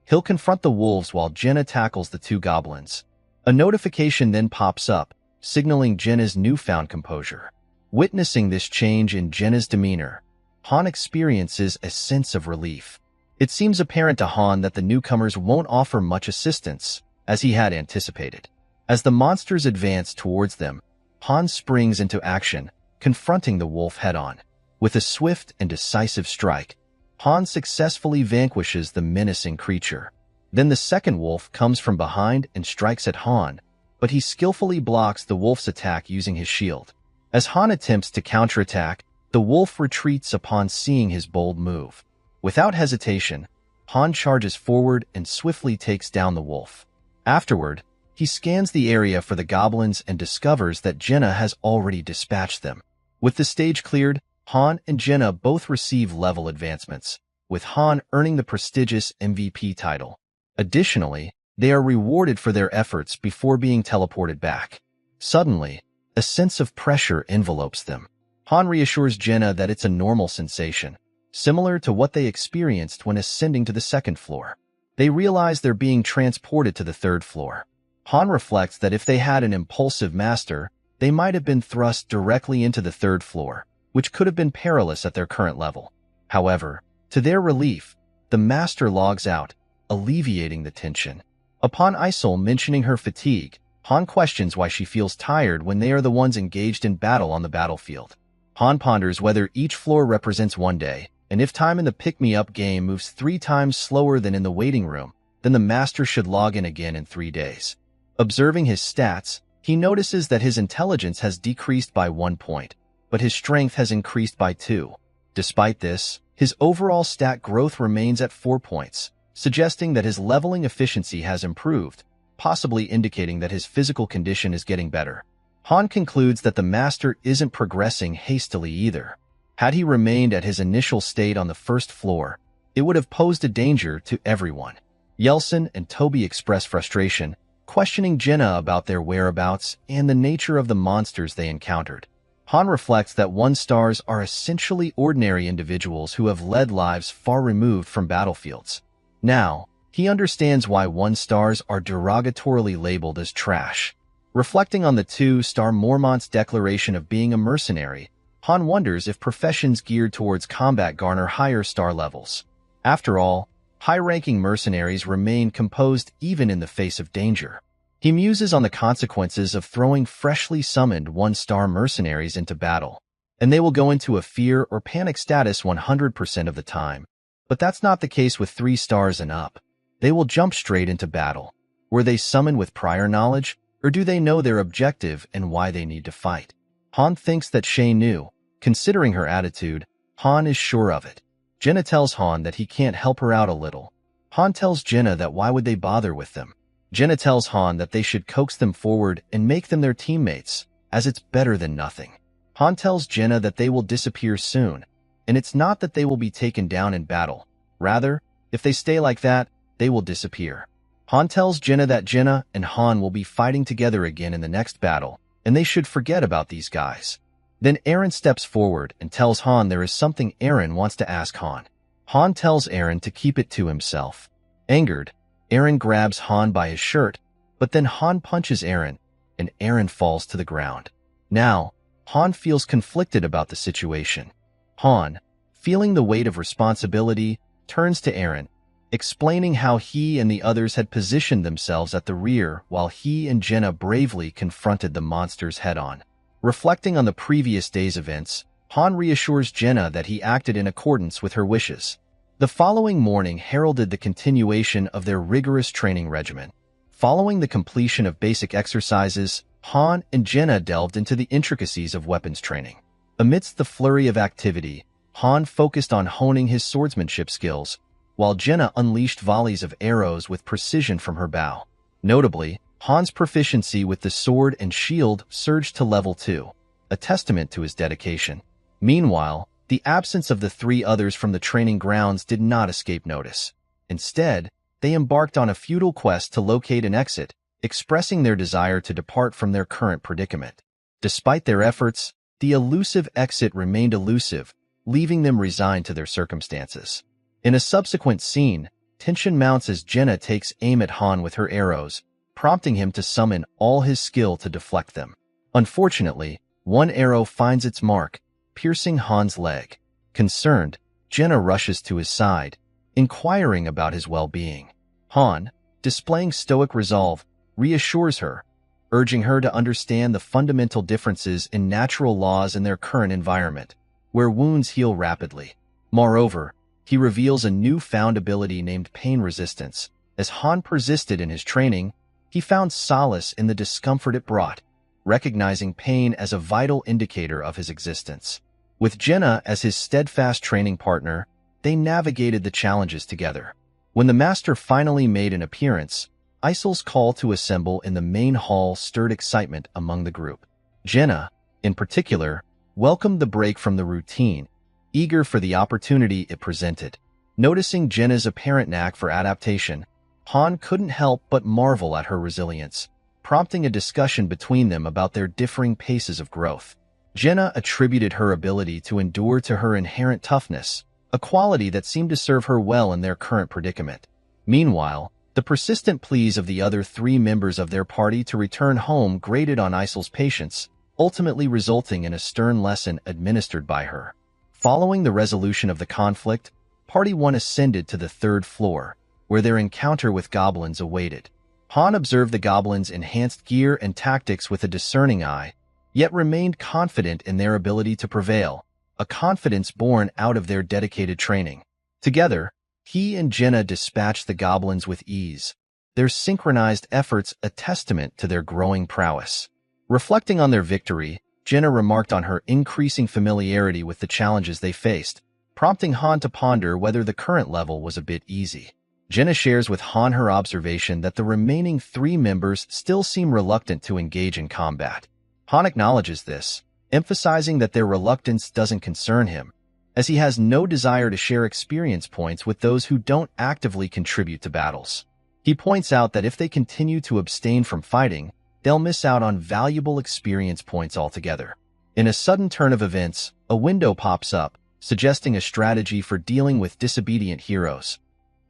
He'll confront the wolves while Jenna tackles the two goblins. A notification then pops up, signaling Jenna's newfound composure. Witnessing this change in Jenna's demeanor, Han experiences a sense of relief. It seems apparent to Han that the newcomers won't offer much assistance, as he had anticipated. As the monsters advance towards them, Han springs into action, confronting the wolf head-on. With a swift and decisive strike, Han successfully vanquishes the menacing creature. Then the second wolf comes from behind and strikes at Han, but he skillfully blocks the wolf's attack using his shield. As Han attempts to counterattack, the wolf retreats upon seeing his bold move. Without hesitation, Han charges forward and swiftly takes down the wolf. Afterward, he scans the area for the goblins and discovers that Jenna has already dispatched them. With the stage cleared, Han and Jenna both receive level advancements, with Han earning the prestigious MVP title. Additionally, they are rewarded for their efforts before being teleported back. Suddenly, a sense of pressure envelopes them. Han reassures Jenna that it's a normal sensation, similar to what they experienced when ascending to the second floor. They realize they're being transported to the third floor. Han reflects that if they had an impulsive master, they might have been thrust directly into the third floor, which could have been perilous at their current level. However, to their relief, the master logs out, alleviating the tension. Upon Isol mentioning her fatigue, Han questions why she feels tired when they are the ones engaged in battle on the battlefield. Han ponders whether each floor represents one day, and if time in the pick-me-up game moves 3 times slower than in the waiting room, then the master should log in again in 3 days. Observing his stats, he notices that his intelligence has decreased by 1 point, but his strength has increased by 2. Despite this, his overall stat growth remains at 4 points, suggesting that his leveling efficiency has improved, possibly indicating that his physical condition is getting better. Han concludes that the master isn't progressing hastily either. Had he remained at his initial state on the first floor, it would have posed a danger to everyone. Yeltsin and Toby express frustration, questioning Jenna about their whereabouts and the nature of the monsters they encountered. Han reflects that 1-stars are essentially ordinary individuals who have led lives far removed from battlefields. Now, he understands why 1-stars are derogatorily labeled as trash. Reflecting on the 2-star Mormont's declaration of being a mercenary, Han wonders if professions geared towards combat garner higher star levels. After all, high-ranking mercenaries remain composed even in the face of danger. He muses on the consequences of throwing freshly summoned 1-star mercenaries into battle, and they will go into a fear or panic status 100% of the time. But that's not the case with 3 stars and up. They will jump straight into battle. Were they summoned with prior knowledge, or do they know their objective and why they need to fight? Han thinks that Shay knew. Considering her attitude, Han is sure of it. Jenna tells Han that he can't help her out a little. Han tells Jenna that why would they bother with them? Jenna tells Han that they should coax them forward and make them their teammates, as it's better than nothing. Han tells Jenna that they will disappear soon, and it's not that they will be taken down in battle. Rather, if they stay like that, they will disappear. Han tells Jenna that Jenna and Han will be fighting together again in the next battle, and they should forget about these guys. Then Eren steps forward and tells Han there is something Eren wants to ask Han. Han tells Eren to keep it to himself. Angered, Eren grabs Han by his shirt, but then Han punches Eren, and Eren falls to the ground. Now, Han feels conflicted about the situation. Han, feeling the weight of responsibility, turns to Eren, explaining how he and the others had positioned themselves at the rear while he and Jenna bravely confronted the monsters head-on. Reflecting on the previous day's events, Han reassures Jenna that he acted in accordance with her wishes. The following morning heralded the continuation of their rigorous training regimen. Following the completion of basic exercises, Han and Jenna delved into the intricacies of weapons training. Amidst the flurry of activity, Han focused on honing his swordsmanship skills, while Jenna unleashed volleys of arrows with precision from her bow. Notably, Han's proficiency with the sword and shield surged to level 2, a testament to his dedication. Meanwhile, the absence of the 3 others from the training grounds did not escape notice. Instead, they embarked on a futile quest to locate an exit, expressing their desire to depart from their current predicament. Despite their efforts, the elusive exit remained elusive, leaving them resigned to their circumstances. In a subsequent scene, tension mounts as Jenna takes aim at Han with her arrows, prompting him to summon all his skill to deflect them. Unfortunately, one arrow finds its mark, piercing Han's leg. Concerned, Jenna rushes to his side, inquiring about his well-being. Han, displaying stoic resolve, reassures her, urging her to understand the fundamental differences in natural laws in their current environment, where wounds heal rapidly. Moreover, he reveals a newfound ability named pain resistance. As Han persisted in his training, he found solace in the discomfort it brought, recognizing pain as a vital indicator of his existence. With Jenna as his steadfast training partner, they navigated the challenges together. When the master finally made an appearance, Isil's call to assemble in the main hall stirred excitement among the group. Jenna, in particular, welcomed the break from the routine, eager for the opportunity it presented. Noticing Jenna's apparent knack for adaptation, Han couldn't help but marvel at her resilience, prompting a discussion between them about their differing paces of growth. Jenna attributed her ability to endure to her inherent toughness, a quality that seemed to serve her well in their current predicament. Meanwhile, the persistent pleas of the other 3 members of their party to return home grated on Isil's patience, ultimately resulting in a stern lesson administered by her. Following the resolution of the conflict, Party 1 ascended to the 3rd floor, where their encounter with goblins awaited. Han observed the goblins' enhanced gear and tactics with a discerning eye, yet remained confident in their ability to prevail, a confidence born out of their dedicated training. Together, he and Jenna dispatched the goblins with ease, their synchronized efforts a testament to their growing prowess. Reflecting on their victory, Jenna remarked on her increasing familiarity with the challenges they faced, prompting Han to ponder whether the current level was a bit easy. Jenna shares with Han her observation that the remaining 3 members still seem reluctant to engage in combat. Han acknowledges this, emphasizing that their reluctance doesn't concern him, as he has no desire to share experience points with those who don't actively contribute to battles. He points out that if they continue to abstain from fighting, they'll miss out on valuable experience points altogether. In a sudden turn of events, a window pops up, suggesting a strategy for dealing with disobedient heroes.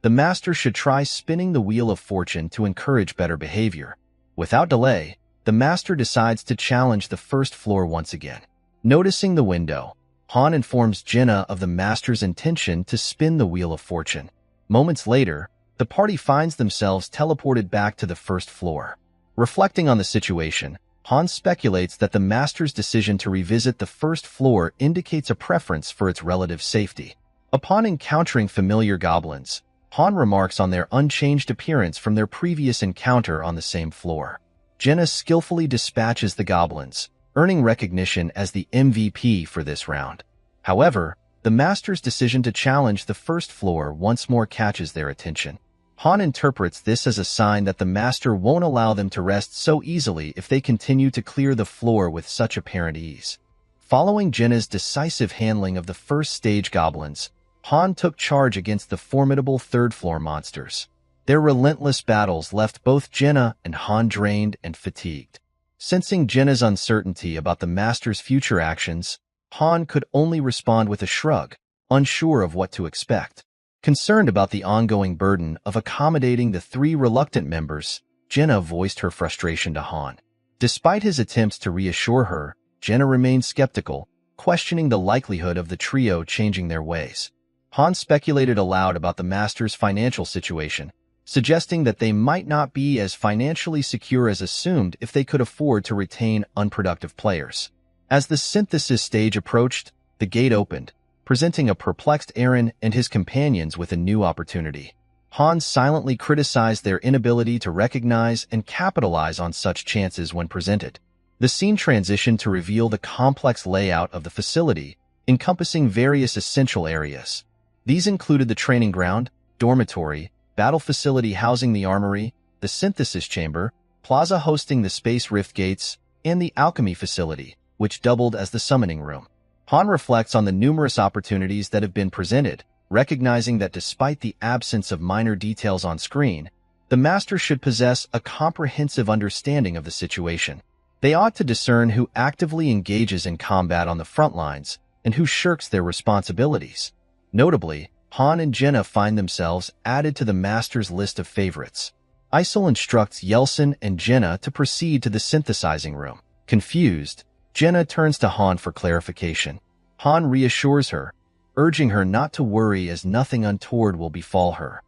The master should try spinning the wheel of fortune to encourage better behavior. Without delay, the master decides to challenge the first floor once again. Noticing the window, Han informs Jinna of the master's intention to spin the Wheel of Fortune. Moments later, the party finds themselves teleported back to the first floor. Reflecting on the situation, Han speculates that the master's decision to revisit the first floor indicates a preference for its relative safety. Upon encountering familiar goblins, Han remarks on their unchanged appearance from their previous encounter on the same floor. Jinna skillfully dispatches the goblins, earning recognition as the MVP for this round. However, the master's decision to challenge the first floor once more catches their attention. Han interprets this as a sign that the master won't allow them to rest so easily if they continue to clear the floor with such apparent ease. Following Jinna's decisive handling of the first stage goblins, Han took charge against the formidable third-floor monsters. Their relentless battles left both Jinna and Han drained and fatigued. Sensing Jinna's uncertainty about the master's future actions, Han could only respond with a shrug, unsure of what to expect. Concerned about the ongoing burden of accommodating the three reluctant members, Jinna voiced her frustration to Han. Despite his attempts to reassure her, Jinna remained skeptical, questioning the likelihood of the trio changing their ways. Han speculated aloud about the master's financial situation, suggesting that they might not be as financially secure as assumed if they could afford to retain unproductive players. As the synthesis stage approached, the gate opened, presenting a perplexed Eren and his companions with a new opportunity. Han silently criticized their inability to recognize and capitalize on such chances when presented. The scene transitioned to reveal the complex layout of the facility, encompassing various essential areas. These included the training ground, dormitory, battle facility housing the armory, the synthesis chamber, plaza hosting the space rift gates, and the alchemy facility, which doubled as the summoning room. Han reflects on the numerous opportunities that have been presented, recognizing that despite the absence of minor details on screen, the master should possess a comprehensive understanding of the situation. They ought to discern who actively engages in combat on the front lines and who shirks their responsibilities. Notably, Han and Jinna find themselves added to the master's list of favorites. Isol instructs Yeltsin and Jinna to proceed to the synthesizing room. Confused, Jinna turns to Han for clarification. Han reassures her, urging her not to worry as nothing untoward will befall her.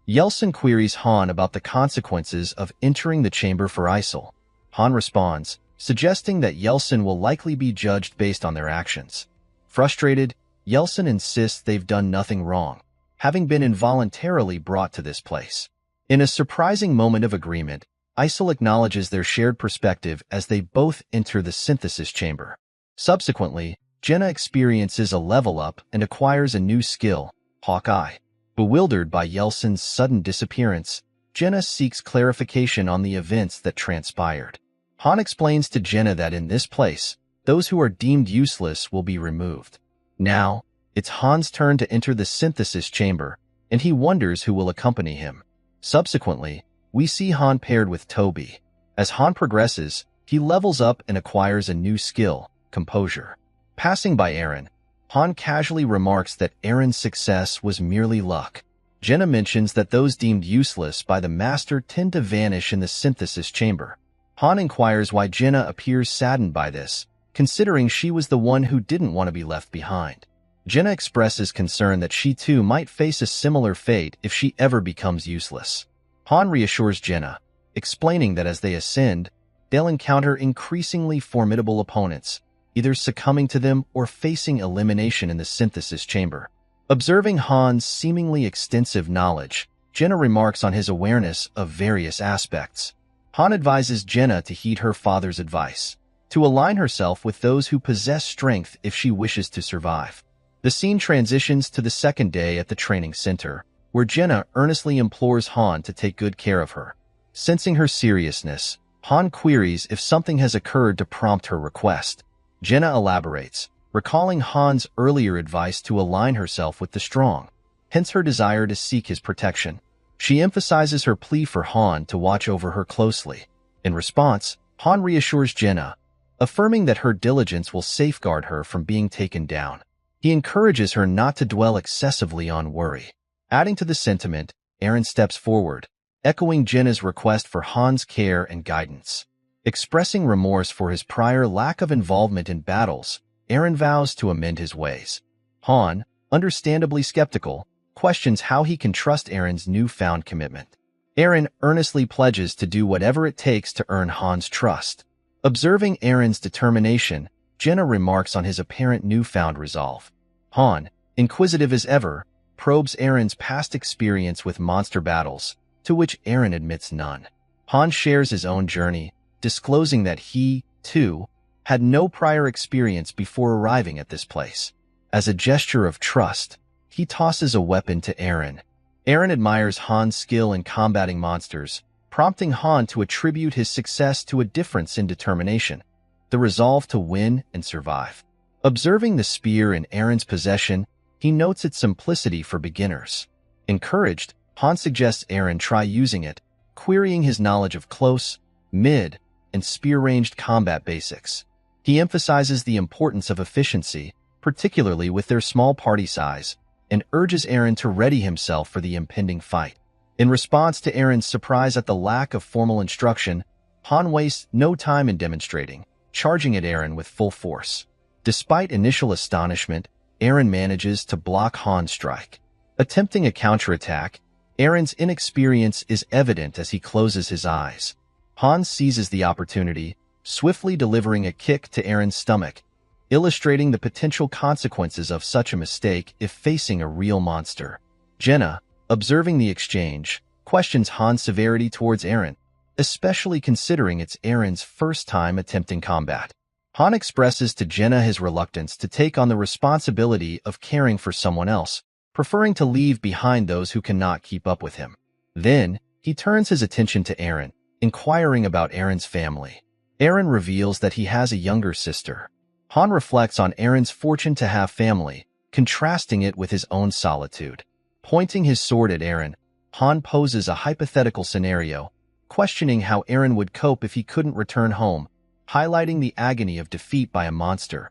Yeltsin queries Han about the consequences of entering the chamber for Isol. Han responds, suggesting that Yeltsin will likely be judged based on their actions. Frustrated, Yeltsin insists they've done nothing wrong, having been involuntarily brought to this place. In a surprising moment of agreement, Isol acknowledges their shared perspective as they both enter the synthesis chamber. Subsequently, Jinna experiences a level up and acquires a new skill, Hawkeye. Bewildered by Yeltsin's sudden disappearance, Jinna seeks clarification on the events that transpired. Han explains to Jinna that in this place, those who are deemed useless will be removed. Now, it's Han's turn to enter the synthesis chamber, and he wonders who will accompany him. Subsequently, we see Han paired with Toby. As Han progresses, he levels up and acquires a new skill, Composure. Passing by Eren, Han casually remarks that Eren's success was merely luck. Jinna mentions that those deemed useless by the master tend to vanish in the synthesis chamber. Han inquires why Jinna appears saddened by this, considering she was the one who didn't want to be left behind. Jinna expresses concern that she too might face a similar fate if she ever becomes useless. Han reassures Jinna, explaining that as they ascend, they'll encounter increasingly formidable opponents, either succumbing to them or facing elimination in the synthesis chamber. Observing Han's seemingly extensive knowledge, Jinna remarks on his awareness of various aspects. Han advises Jinna to heed her father's advice, to align herself with those who possess strength if she wishes to survive. The scene transitions to the second day at the training center, where Jinna earnestly implores Han to take good care of her. Sensing her seriousness, Han queries if something has occurred to prompt her request. Jinna elaborates, recalling Han's earlier advice to align herself with the strong, hence her desire to seek his protection. She emphasizes her plea for Han to watch over her closely. In response, Han reassures Jinna, affirming that her diligence will safeguard her from being taken down. He encourages her not to dwell excessively on worry. Adding to the sentiment, Eren steps forward, echoing Jinna's request for Han's care and guidance. Expressing remorse for his prior lack of involvement in battles, Eren vows to amend his ways. Han, understandably skeptical, questions how he can trust Eren's newfound commitment. Eren earnestly pledges to do whatever it takes to earn Han's trust. Observing Eren's determination, Jenna remarks on his apparent newfound resolve. Han, inquisitive as ever, probes Eren's past experience with monster battles, to which Eren admits none. Han shares his own journey, disclosing that he, too, had no prior experience before arriving at this place. As a gesture of trust, he tosses a weapon to Eren. Eren admires Han's skill in combating monsters, prompting Han to attribute his success to a difference in determination, the resolve to win and survive. Observing the spear in Eren's possession, he notes its simplicity for beginners. Encouraged, Han suggests Eren try using it, querying his knowledge of close, mid, and spear-ranged combat basics. He emphasizes the importance of efficiency, particularly with their small party size, and urges Eren to ready himself for the impending fight. In response to Eren's surprise at the lack of formal instruction, Han wastes no time in demonstrating, charging at Eren with full force. Despite initial astonishment, Eren manages to block Han's strike. Attempting a counterattack, Eren's inexperience is evident as he closes his eyes. Han seizes the opportunity, swiftly delivering a kick to Eren's stomach, illustrating the potential consequences of such a mistake if facing a real monster. Jenna, observing the exchange, questions Han's severity towards Eren, especially considering it's Eren's first time attempting combat. Han expresses to Jenna his reluctance to take on the responsibility of caring for someone else, preferring to leave behind those who cannot keep up with him. Then, he turns his attention to Eren, inquiring about Eren's family. Eren reveals that he has a younger sister. Han reflects on Eren's fortune to have family, contrasting it with his own solitude. Pointing his sword at Eren, Han poses a hypothetical scenario, questioning how Eren would cope if he couldn't return home, highlighting the agony of defeat by a monster,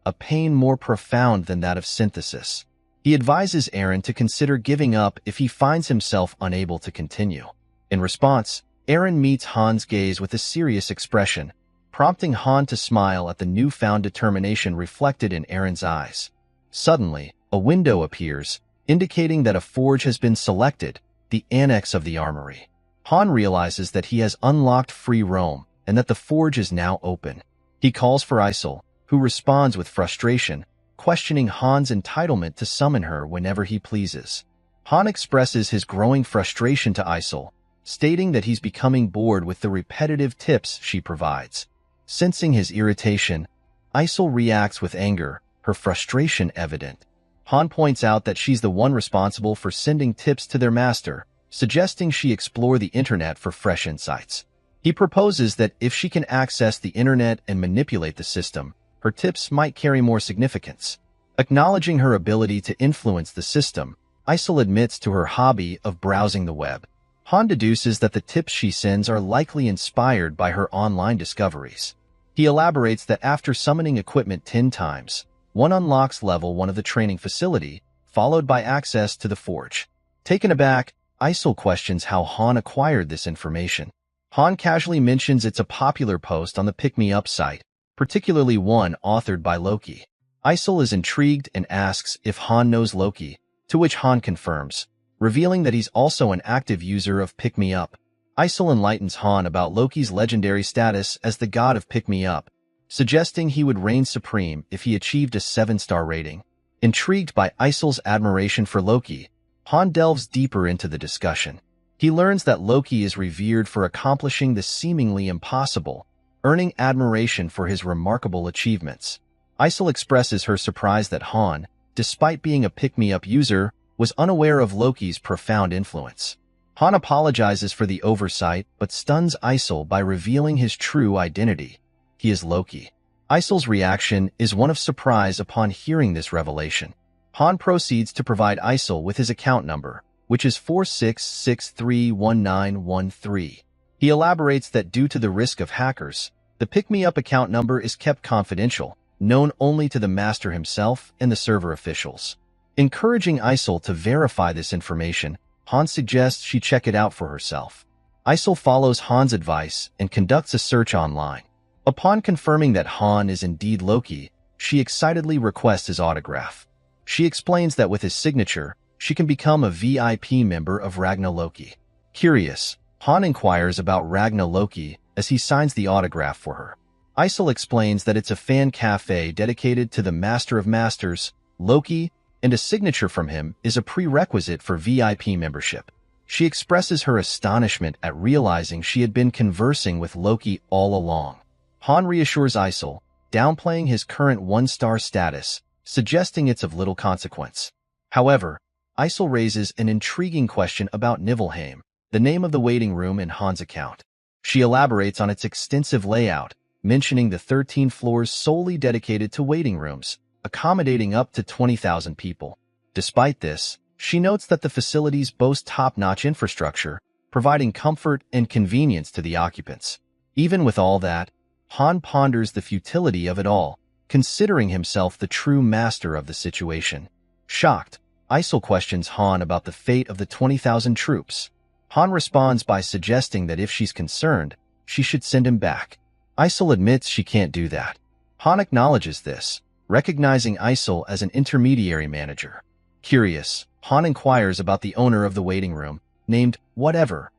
a pain more profound than that of synthesis. He advises Eren to consider giving up if he finds himself unable to continue. In response, Eren meets Han's gaze with a serious expression, prompting Han to smile at the newfound determination reflected in Eren's eyes. Suddenly, a window appears, indicating that a forge has been selected, the annex of the armory. Han realizes that he has unlocked free roam, and that the forge is now open. He calls for Isol, who responds with frustration, questioning Han's entitlement to summon her whenever he pleases. Han expresses his growing frustration to Isol, stating that he's becoming bored with the repetitive tips she provides. Sensing his irritation, Isol reacts with anger, her frustration evident. Han points out that she's the one responsible for sending tips to their master, suggesting she explore the internet for fresh insights. He proposes that if she can access the internet and manipulate the system, her tips might carry more significance. Acknowledging her ability to influence the system, Isol admits to her hobby of browsing the web. Han deduces that the tips she sends are likely inspired by her online discoveries. He elaborates that after summoning equipment 10 times, one unlocks level 1 of the training facility, followed by access to the forge. Taken aback, Isol questions how Han acquired this information. Han casually mentions it's a popular post on the Pick Me Up site, particularly one authored by Loki. Isol is intrigued and asks if Han knows Loki, to which Han confirms, revealing that he's also an active user of Pick Me Up. Isol enlightens Han about Loki's legendary status as the god of Pick Me Up, suggesting he would reign supreme if he achieved a 7-star rating. Intrigued by Isol's admiration for Loki, Han delves deeper into the discussion. He learns that Loki is revered for accomplishing the seemingly impossible, earning admiration for his remarkable achievements. Isol expresses her surprise that Han, despite being a pick-me-up user, was unaware of Loki's profound influence. Han apologizes for the oversight but stuns Isol by revealing his true identity. He is Loki. Isol's reaction is one of surprise upon hearing this revelation. Han proceeds to provide Isol with his account number, which is 46631913. He elaborates that due to the risk of hackers, the pick-me-up account number is kept confidential, known only to the master himself and the server officials. Encouraging Isol to verify this information, Han suggests she check it out for herself. Isol follows Han's advice and conducts a search online. Upon confirming that Han is indeed Loki, she excitedly requests his autograph. She explains that with his signature, she can become a VIP member of Ragna Loki. Curious, Han inquires about Ragna Loki as he signs the autograph for her. Isol explains that it's a fan cafe dedicated to the Master of Masters, Loki, and a signature from him is a prerequisite for VIP membership. She expresses her astonishment at realizing she had been conversing with Loki all along. Han reassures Isol, downplaying his current one-star status, suggesting it's of little consequence. However, Isol raises an intriguing question about Niflheim, the name of the waiting room in Han's account. She elaborates on its extensive layout, mentioning the 13 floors solely dedicated to waiting rooms, accommodating up to 20,000 people. Despite this, she notes that the facilities boast top-notch infrastructure, providing comfort and convenience to the occupants. Even with all that, Han ponders the futility of it all, considering himself the true master of the situation. Shocked, Isol questions Han about the fate of the 20,000 troops. Han responds by suggesting that if she's concerned, she should send him back. Isol admits she can't do that. Han acknowledges this, recognizing Isol as an intermediary manager. Curious, Han inquires about the owner of the waiting room, named Whatever,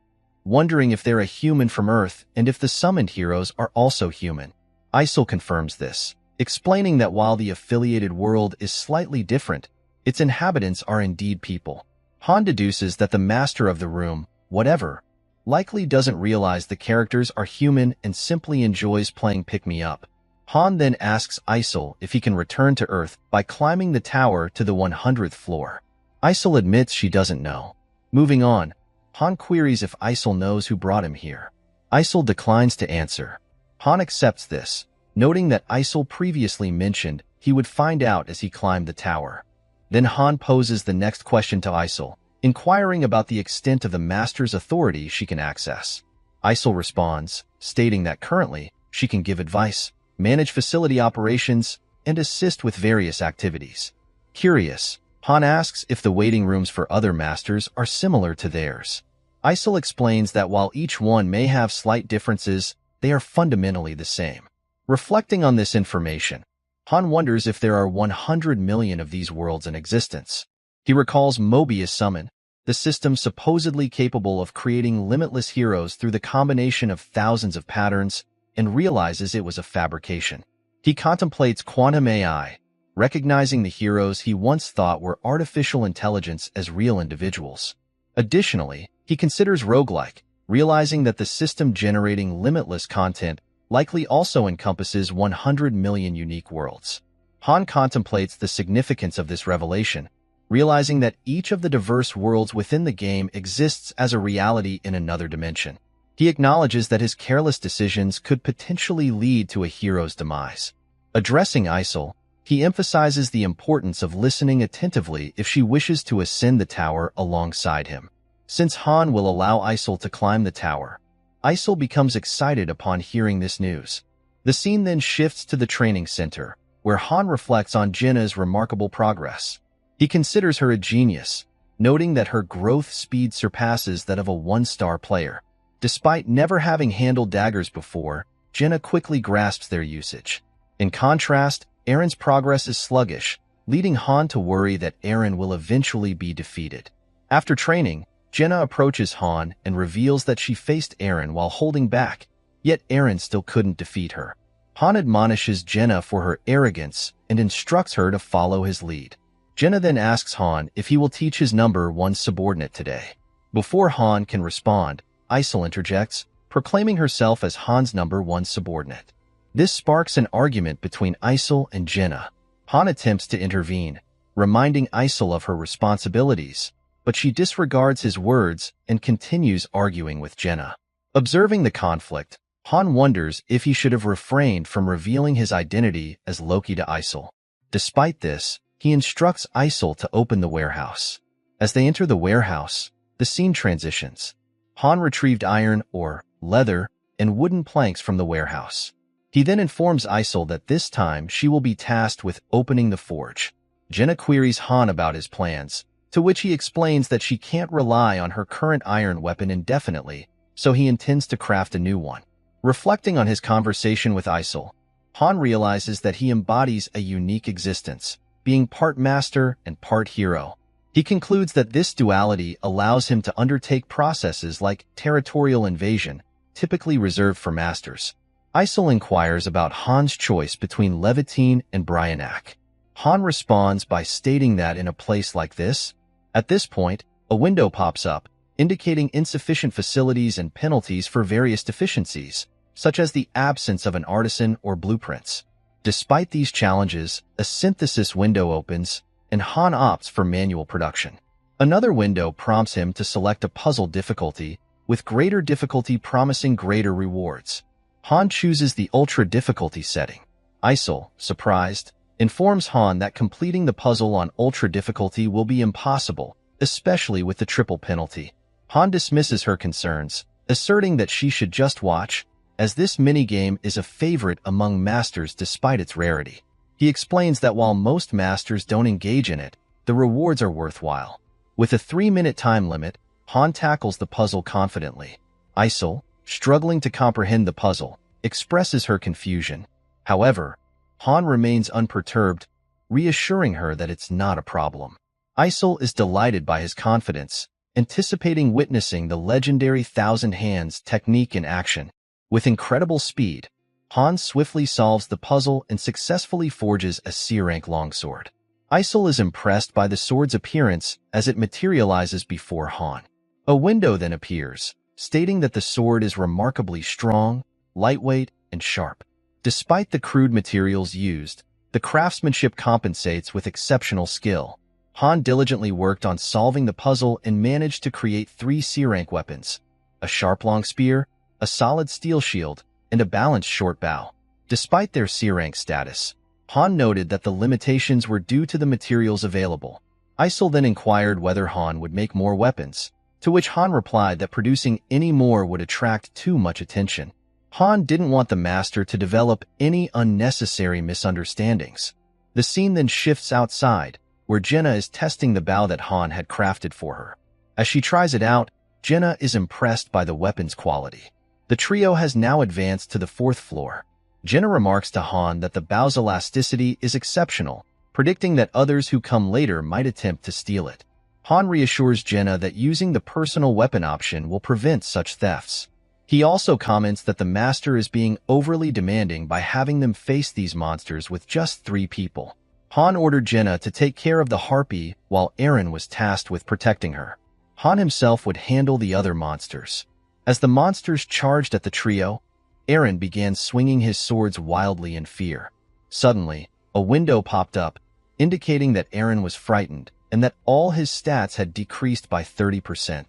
wondering if they're a human from Earth and if the summoned heroes are also human. Isol confirms this, explaining that while the affiliated world is slightly different, its inhabitants are indeed people. Han deduces that the master of the room, Whatever, likely doesn't realize the characters are human and simply enjoys playing pick-me-up. Han then asks Isol if he can return to Earth by climbing the tower to the 100th floor. Isol admits she doesn't know. Moving on, Han queries if Isol knows who brought him here. Isol declines to answer. Han accepts this, noting that Isol previously mentioned he would find out as he climbed the tower. Then Han poses the next question to Isol, inquiring about the extent of the Master's authority she can access. Isol responds, stating that currently she can give advice, manage facility operations, and assist with various activities. Curious, Han asks if the waiting rooms for other masters are similar to theirs. Isol explains that while each one may have slight differences, they are fundamentally the same. Reflecting on this information, Han wonders if there are 100 million of these worlds in existence. He recalls Mobius Summon, the system supposedly capable of creating limitless heroes through the combination of thousands of patterns, and realizes it was a fabrication. He contemplates quantum AI, recognizing the heroes he once thought were artificial intelligence as real individuals. Additionally, he considers roguelike, realizing that the system generating limitless content likely also encompasses 100 million unique worlds. Han contemplates the significance of this revelation, realizing that each of the diverse worlds within the game exists as a reality in another dimension. He acknowledges that his careless decisions could potentially lead to a hero's demise. Addressing Isol, he emphasizes the importance of listening attentively if she wishes to ascend the tower alongside him. Since Han will allow Isol to climb the tower, Isol becomes excited upon hearing this news. The scene then shifts to the training center, where Han reflects on Jenna's remarkable progress. He considers her a genius, noting that her growth speed surpasses that of a one-star player. Despite never having handled daggers before, Jenna quickly grasps their usage. In contrast, Aaron's progress is sluggish, leading Han to worry that Aaron will eventually be defeated. After training, Jenna approaches Han and reveals that she faced Aaron while holding back, yet Aaron still couldn't defeat her. Han admonishes Jenna for her arrogance and instructs her to follow his lead. Jenna then asks Han if he will teach his number 1 subordinate today. Before Han can respond, Isol interjects, proclaiming herself as Han's number 1 subordinate. This sparks an argument between Isol and Jenna. Han attempts to intervene, reminding Isol of her responsibilities, but she disregards his words and continues arguing with Jenna. Observing the conflict, Han wonders if he should have refrained from revealing his identity as Loki to Isol. Despite this, he instructs Isol to open the warehouse. As they enter the warehouse, the scene transitions. Han retrieved iron, or leather, and wooden planks from the warehouse. He then informs Isol that this time she will be tasked with opening the forge. Jenna queries Han about his plans, to which he explains that she can't rely on her current iron weapon indefinitely, so he intends to craft a new one. Reflecting on his conversation with Isol, Han realizes that he embodies a unique existence, being part master and part hero. He concludes that this duality allows him to undertake processes like territorial invasion, typically reserved for masters. Isol inquires about Han's choice between Levitine and Bryanak. Han responds by stating that in a place like this, at this point, a window pops up, indicating insufficient facilities and penalties for various deficiencies, such as the absence of an artisan or blueprints. Despite these challenges, a synthesis window opens, and Han opts for manual production. Another window prompts him to select a puzzle difficulty, with greater difficulty promising greater rewards. Han chooses the ultra difficulty setting. Isol, surprised, informs Han that completing the puzzle on ultra difficulty will be impossible, especially with the triple penalty. Han dismisses her concerns, asserting that she should just watch, as this minigame is a favorite among masters despite its rarity. He explains that while most masters don't engage in it, the rewards are worthwhile. With a 3-minute time limit, Han tackles the puzzle confidently. Isol, struggling to comprehend the puzzle, expresses her confusion. However, Han remains unperturbed, reassuring her that it's not a problem. Isol is delighted by his confidence, anticipating witnessing the legendary Thousand Hands technique in action. With incredible speed, Han swiftly solves the puzzle and successfully forges a C-rank longsword. Isol is impressed by the sword's appearance as it materializes before Han. A window then appears, stating that the sword is remarkably strong, lightweight, and sharp. Despite the crude materials used, the craftsmanship compensates with exceptional skill. Han diligently worked on solving the puzzle and managed to create 3 C-rank weapons: a sharp long spear, a solid steel shield, and a balanced short bow. Despite their C-rank status, Han noted that the limitations were due to the materials available. Isol then inquired whether Han would make more weapons, to which Han replied that producing any more would attract too much attention. Han didn't want the master to develop any unnecessary misunderstandings. The scene then shifts outside, where Jenna is testing the bow that Han had crafted for her. As she tries it out, Jenna is impressed by the weapon's quality. The trio has now advanced to the 4th floor. Jenna remarks to Han that the bow's elasticity is exceptional, predicting that others who come later might attempt to steal it. Han reassures Jenna that using the personal weapon option will prevent such thefts. He also comments that the master is being overly demanding by having them face these monsters with just 3 people. Han ordered Jenna to take care of the harpy while Eren was tasked with protecting her. Han himself would handle the other monsters. As the monsters charged at the trio, Eren began swinging his swords wildly in fear. Suddenly, a window popped up, indicating that Eren was frightened and that all his stats had decreased by 30%.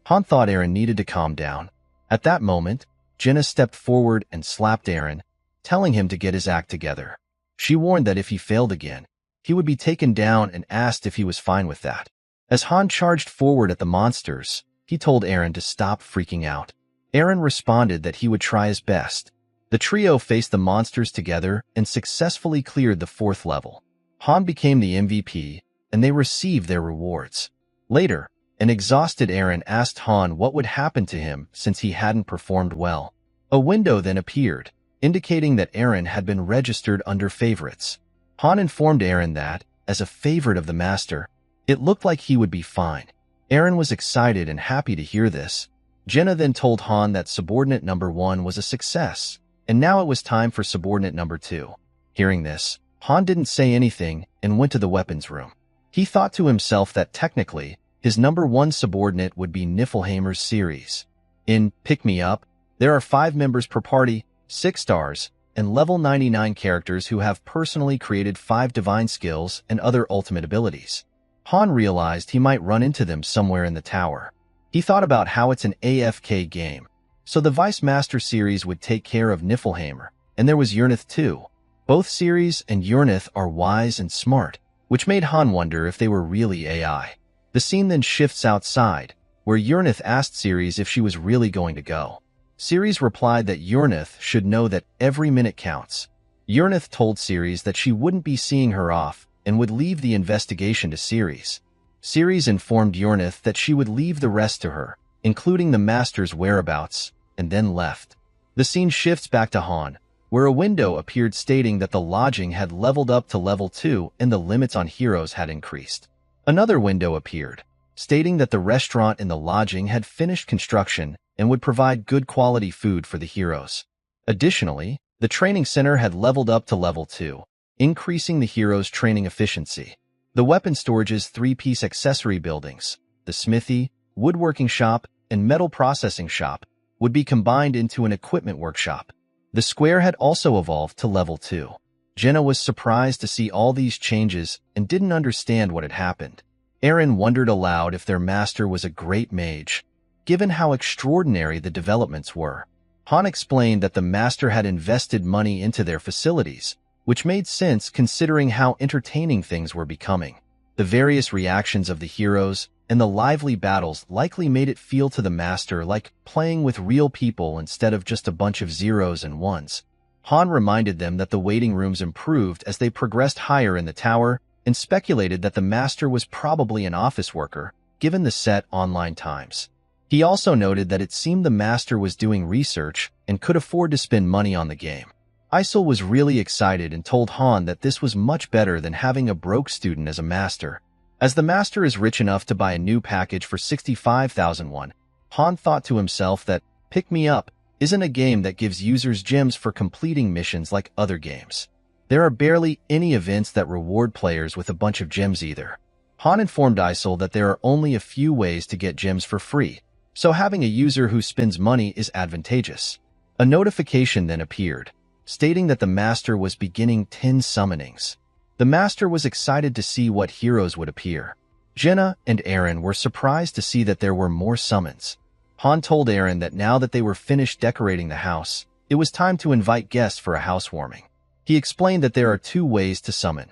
Han thought Eren needed to calm down. At that moment, Jenna stepped forward and slapped Eren, telling him to get his act together. She warned that if he failed again, he would be taken down and asked if he was fine with that. As Han charged forward at the monsters, he told Eren to stop freaking out. Eren responded that he would try his best. The trio faced the monsters together and successfully cleared the 4th level. Han became the MVP, and they received their rewards. Later, an exhausted Eren asked Han what would happen to him since he hadn't performed well. A window then appeared, indicating that Eren had been registered under favorites. Han informed Eren that, as a favorite of the master, it looked like he would be fine. Eren was excited and happy to hear this. Jenna then told Han that subordinate number 1 was a success, and now it was time for subordinate number 2. Hearing this, Han didn't say anything and went to the weapons room. He thought to himself that technically, his number 1 subordinate would be Niflheimer's series. In Pick Me Up, there are 5 members per party, 6 stars, and level 99 characters who have personally created 5 divine skills and other ultimate abilities. Han realized he might run into them somewhere in the tower. He thought about how it's an AFK game, so the Vice Master series would take care of Niflheimer, and there was Yurnith too. Both Ceres and Yurnith are wise and smart, which made Han wonder if they were really AI. The scene then shifts outside, where Yurnith asked Ceres if she was really going to go. Ceres replied that Yurnith should know that every minute counts. Yurnith told Ceres that she wouldn't be seeing her off and would leave the investigation to Ceres. Ceres informed Yurnith that she would leave the rest to her, including the master's whereabouts, and then left. The scene shifts back to Han, where a window appeared stating that the lodging had leveled up to level 2 and the limits on heroes had increased. Another window appeared, stating that the restaurant in the lodging had finished construction and would provide good quality food for the heroes. Additionally, the training center had leveled up to level 2, increasing the heroes' training efficiency. The weapon storage's 3-piece accessory buildings, the smithy, woodworking shop, and metal processing shop, would be combined into an equipment workshop. The square had also evolved to level 2. Jenna was surprised to see all these changes and didn't understand what had happened. Eren wondered aloud if their master was a great mage, given how extraordinary the developments were. Han explained that the master had invested money into their facilities, which made sense considering how entertaining things were becoming. The various reactions of the heroes and the lively battles likely made it feel to the master like playing with real people instead of just a bunch of zeros and ones. Han reminded them that the waiting rooms improved as they progressed higher in the tower and speculated that the master was probably an office worker, given the set online times. He also noted that it seemed the master was doing research and could afford to spend money on the game. Isol was really excited and told Han that this was much better than having a broke student as a master. As the master is rich enough to buy a new package for 65,000 won, Han thought to himself that Pick Me Up isn't a game that gives users gems for completing missions like other games. There are barely any events that reward players with a bunch of gems either. Han informed Isol that there are only a few ways to get gems for free, so having a user who spends money is advantageous. A notification then appeared, stating that the master was beginning 10 summonings. The master was excited to see what heroes would appear. Jenna and Eren were surprised to see that there were more summons. Han told Eren that now that they were finished decorating the house, it was time to invite guests for a housewarming. He explained that there are 2 ways to summon: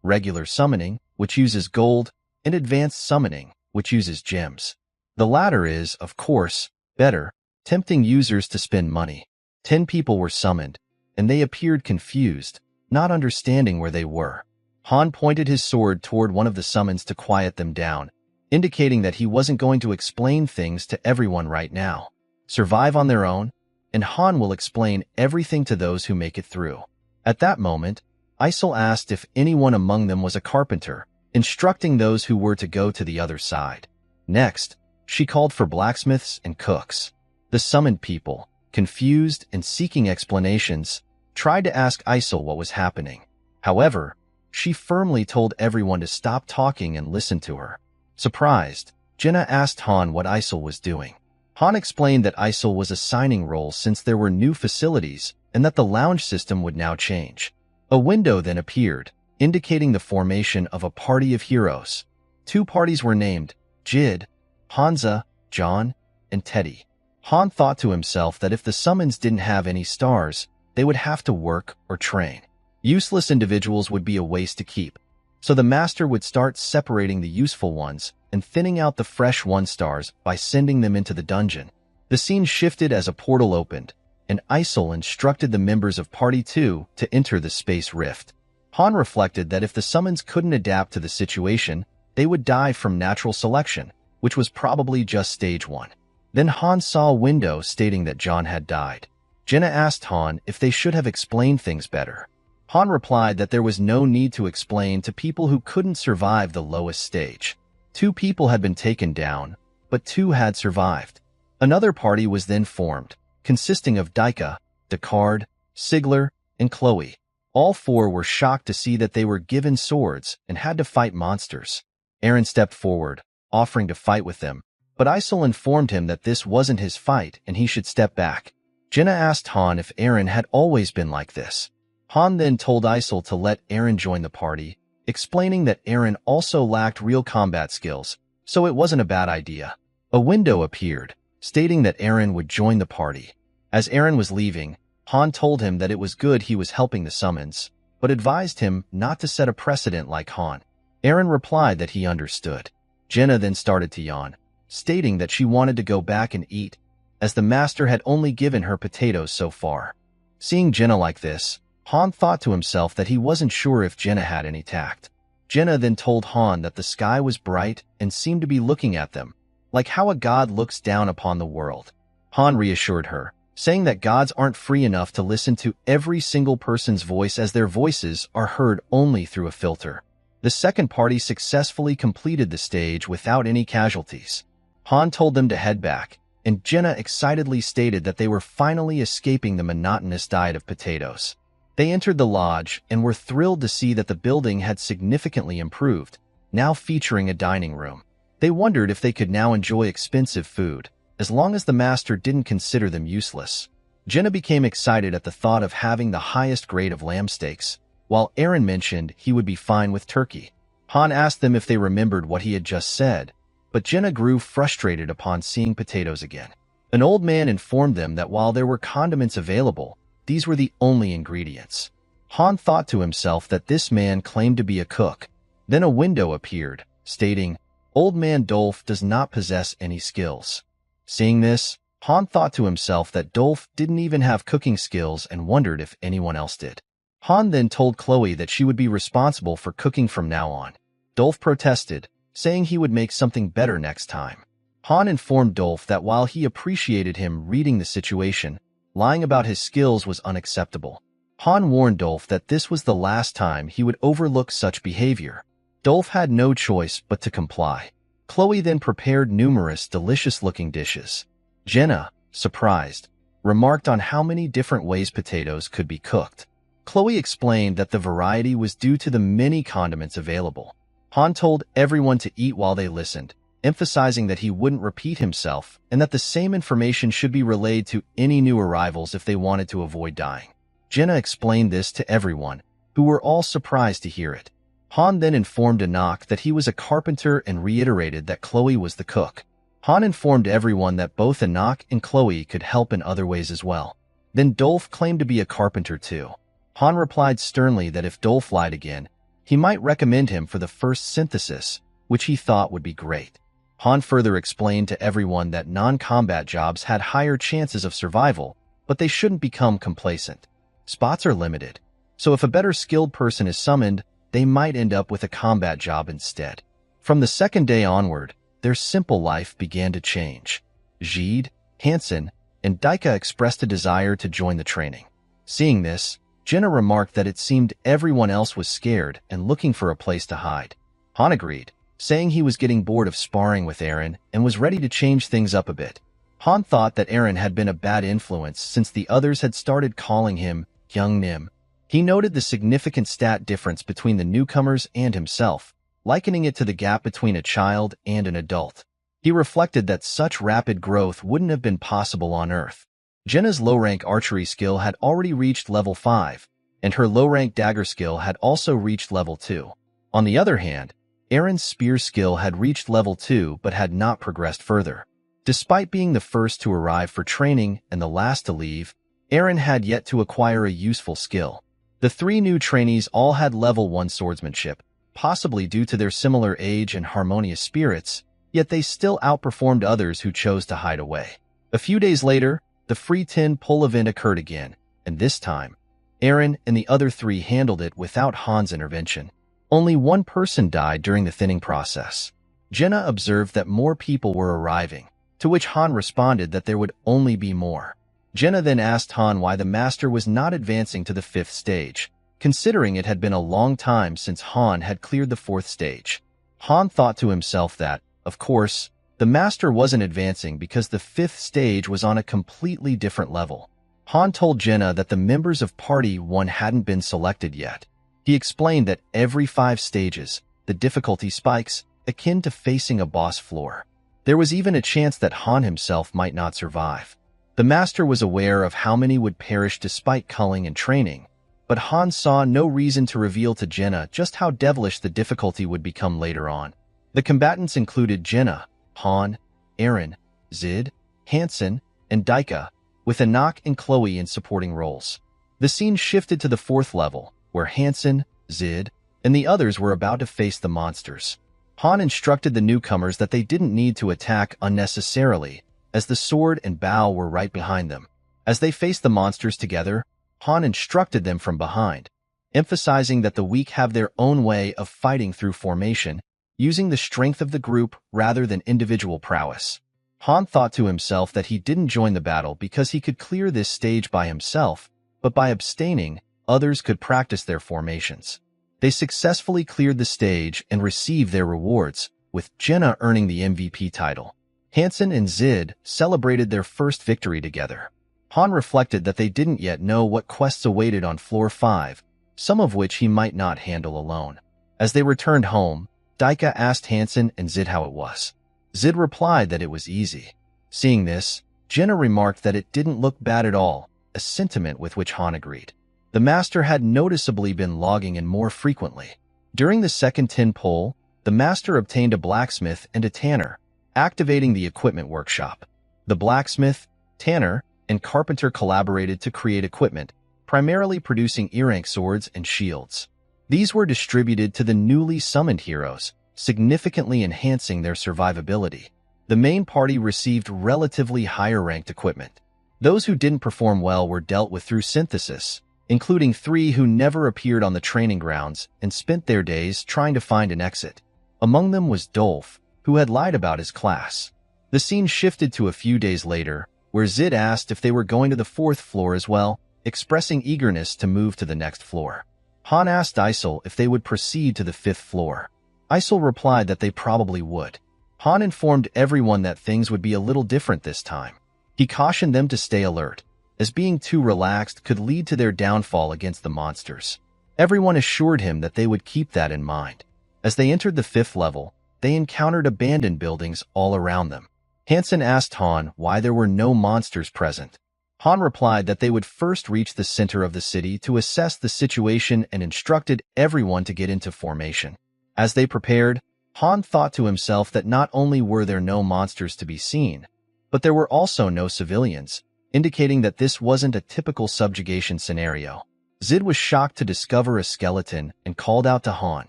regular summoning, which uses gold, and advanced summoning, which uses gems. The latter is, of course, better, tempting users to spend money. 10 people were summoned, and they appeared confused, not understanding where they were. Han pointed his sword toward one of the summons to quiet them down, indicating that he wasn't going to explain things to everyone right now. Survive on their own, and Han will explain everything to those who make it through. At that moment, Isol asked if anyone among them was a carpenter, instructing those who were to go to the other side. Next, she called for blacksmiths and cooks. The summoned people, confused and seeking explanations, tried to ask Isol what was happening. However, she firmly told everyone to stop talking and listen to her. Surprised, Jenna asked Han what Isol was doing. Han explained that Isol was assigning roles since there were new facilities and that the lounge system would now change. A window then appeared, indicating the formation of a party of heroes. 2 parties were named: Jid, Hansa, John, and Teddy. Han thought to himself that if the summons didn't have any stars, they would have to work or train. Useless individuals would be a waste to keep, so the master would start separating the useful ones and thinning out the fresh 1-stars by sending them into the dungeon. The scene shifted as a portal opened, and Isol instructed the members of Party 2 to enter the space rift. Han reflected that if the summons couldn't adapt to the situation, they would die from natural selection, which was probably just stage 1. Then Han saw a window stating that John had died. Jenna asked Han if they should have explained things better. Han replied that there was no need to explain to people who couldn't survive the lowest stage. 2 people had been taken down, but 2 had survived. Another party was then formed, consisting of Daika, Descartes, Sigler, and Chloe. All 4 were shocked to see that they were given swords and had to fight monsters. Eren stepped forward, offering to fight with them, but Isol informed him that this wasn't his fight and he should step back. Jenna asked Han if Eren had always been like this. Han then told Isol to let Eren join the party, explaining that Eren also lacked real combat skills, so it wasn't a bad idea. A window appeared, stating that Eren would join the party. As Eren was leaving, Han told him that it was good he was helping the summons, but advised him not to set a precedent like Han. Eren replied that he understood. Jenna then started to yawn, stating that she wanted to go back and eat, as the master had only given her potatoes so far. Seeing Jenna like this, Han thought to himself that he wasn't sure if Jenna had any tact. Jenna then told Han that the sky was bright and seemed to be looking at them, like how a god looks down upon the world. Han reassured her, saying that gods aren't free enough to listen to every single person's voice, as their voices are heard only through a filter. The second party successfully completed the stage without any casualties. Han told them to head back, and Jenna excitedly stated that they were finally escaping the monotonous diet of potatoes. They entered the lodge and were thrilled to see that the building had significantly improved, now featuring a dining room. They wondered if they could now enjoy expensive food, as long as the master didn't consider them useless. Jenna became excited at the thought of having the highest grade of lamb steaks, while Aaron mentioned he would be fine with turkey. Han asked them if they remembered what he had just said, but Jenna grew frustrated upon seeing potatoes again. An old man informed them that while there were condiments available, these were the only ingredients. Han thought to himself that this man claimed to be a cook. Then a window appeared, stating, "Old man Dolph does not possess any skills." Seeing this, Han thought to himself that Dolph didn't even have cooking skills and wondered if anyone else did. Han then told Chloe that she would be responsible for cooking from now on. Dolph protested, saying he would make something better next time. Han informed Dolph that while he appreciated him reading the situation, lying about his skills was unacceptable. Han warned Dolph that this was the last time he would overlook such behavior. Dolph had no choice but to comply. Chloe then prepared numerous delicious-looking dishes. Jenna, surprised, remarked on how many different ways potatoes could be cooked. Chloe explained that the variety was due to the many condiments available. Han told everyone to eat while they listened, emphasizing that he wouldn't repeat himself and that the same information should be relayed to any new arrivals if they wanted to avoid dying. Jenna explained this to everyone, who were all surprised to hear it. Han then informed Anak that he was a carpenter and reiterated that Chloe was the cook. Han informed everyone that both Anak and Chloe could help in other ways as well. Then Dolph claimed to be a carpenter too. Han replied sternly that if Dolph lied again, he might recommend him for the first synthesis, which he thought would be great. Han further explained to everyone that non-combat jobs had higher chances of survival, but they shouldn't become complacent. Spots are limited, so if a better skilled person is summoned, they might end up with a combat job instead. From the second day onward, their simple life began to change. Jide, Hansen, and Daika expressed a desire to join the training. Seeing this, Jenna remarked that it seemed everyone else was scared and looking for a place to hide. Han agreed, saying he was getting bored of sparring with Aaron and was ready to change things up a bit. Han thought that Aaron had been a bad influence since the others had started calling him Young Nim. He noted the significant stat difference between the newcomers and himself, likening it to the gap between a child and an adult. He reflected that such rapid growth wouldn't have been possible on Earth. Jenna's low-rank archery skill had already reached level 5, and her low-rank dagger skill had also reached level 2. On the other hand, Aaron's spear skill had reached level 2 but had not progressed further. Despite being the first to arrive for training and the last to leave, Aaron had yet to acquire a useful skill. The 3 new trainees all had level 1 swordsmanship, possibly due to their similar age and harmonious spirits, yet they still outperformed others who chose to hide away. A few days later, the free 10 pull event occurred again, and this time, Aaron and the other 3 handled it without Han's intervention. Only 1 person died during the thinning process. Jenna observed that more people were arriving, to which Han responded that there would only be more. Jenna then asked Han why the master was not advancing to the 5th stage, considering it had been a long time since Han had cleared the 4th stage. Han thought to himself that, of course, the master wasn't advancing because the 5th stage was on a completely different level. Han told Jenna that the members of Party 1 hadn't been selected yet. He explained that every 5 stages, the difficulty spikes, akin to facing a boss floor. There was even a chance that Han himself might not survive. The master was aware of how many would perish despite culling and training, but Han saw no reason to reveal to Jenna just how devilish the difficulty would become later on. The combatants included Jenna, Han, Aaron, Zid, Hansen, and Daika, with Anak and Chloe in supporting roles. The scene shifted to the 4th level, where Hansen, Zid, and the others were about to face the monsters. Han instructed the newcomers that they didn't need to attack unnecessarily, as the sword and bow were right behind them. As they faced the monsters together, Han instructed them from behind, emphasizing that the weak have their own way of fighting through formation, using the strength of the group rather than individual prowess. Han thought to himself that he didn't join the battle because he could clear this stage by himself, but by abstaining, others could practice their formations. They successfully cleared the stage and received their rewards, with Jenna earning the MVP title. Hansen and Zid celebrated their first victory together. Han reflected that they didn't yet know what quests awaited on Floor 5, some of which he might not handle alone. As they returned home, Daika asked Hansen and Zid how it was. Zid replied that it was easy. Seeing this, Jenna remarked that it didn't look bad at all, a sentiment with which Han agreed. The master had noticeably been logging in more frequently. During the second tin pull, the master obtained a blacksmith and a tanner, activating the equipment workshop. The blacksmith, tanner, and carpenter collaborated to create equipment, primarily producing E-rank swords and shields. These were distributed to the newly summoned heroes, significantly enhancing their survivability. The main party received relatively higher-ranked equipment. Those who didn't perform well were dealt with through synthesis, including 3 who never appeared on the training grounds and spent their days trying to find an exit. Among them was Dolph, who had lied about his class. The scene shifted to a few days later, where Zid asked if they were going to the 4th floor as well, expressing eagerness to move to the next floor. Han asked Isol if they would proceed to the 5th floor. Isol replied that they probably would. Han informed everyone that things would be a little different this time. He cautioned them to stay alert, as being too relaxed could lead to their downfall against the monsters. Everyone assured him that they would keep that in mind. As they entered the 5th level, they encountered abandoned buildings all around them. Hansen asked Han why there were no monsters present. Han replied that they would first reach the center of the city to assess the situation and instructed everyone to get into formation. As they prepared, Han thought to himself that not only were there no monsters to be seen, but there were also no civilians, indicating that this wasn't a typical subjugation scenario. Zid was shocked to discover a skeleton and called out to Han.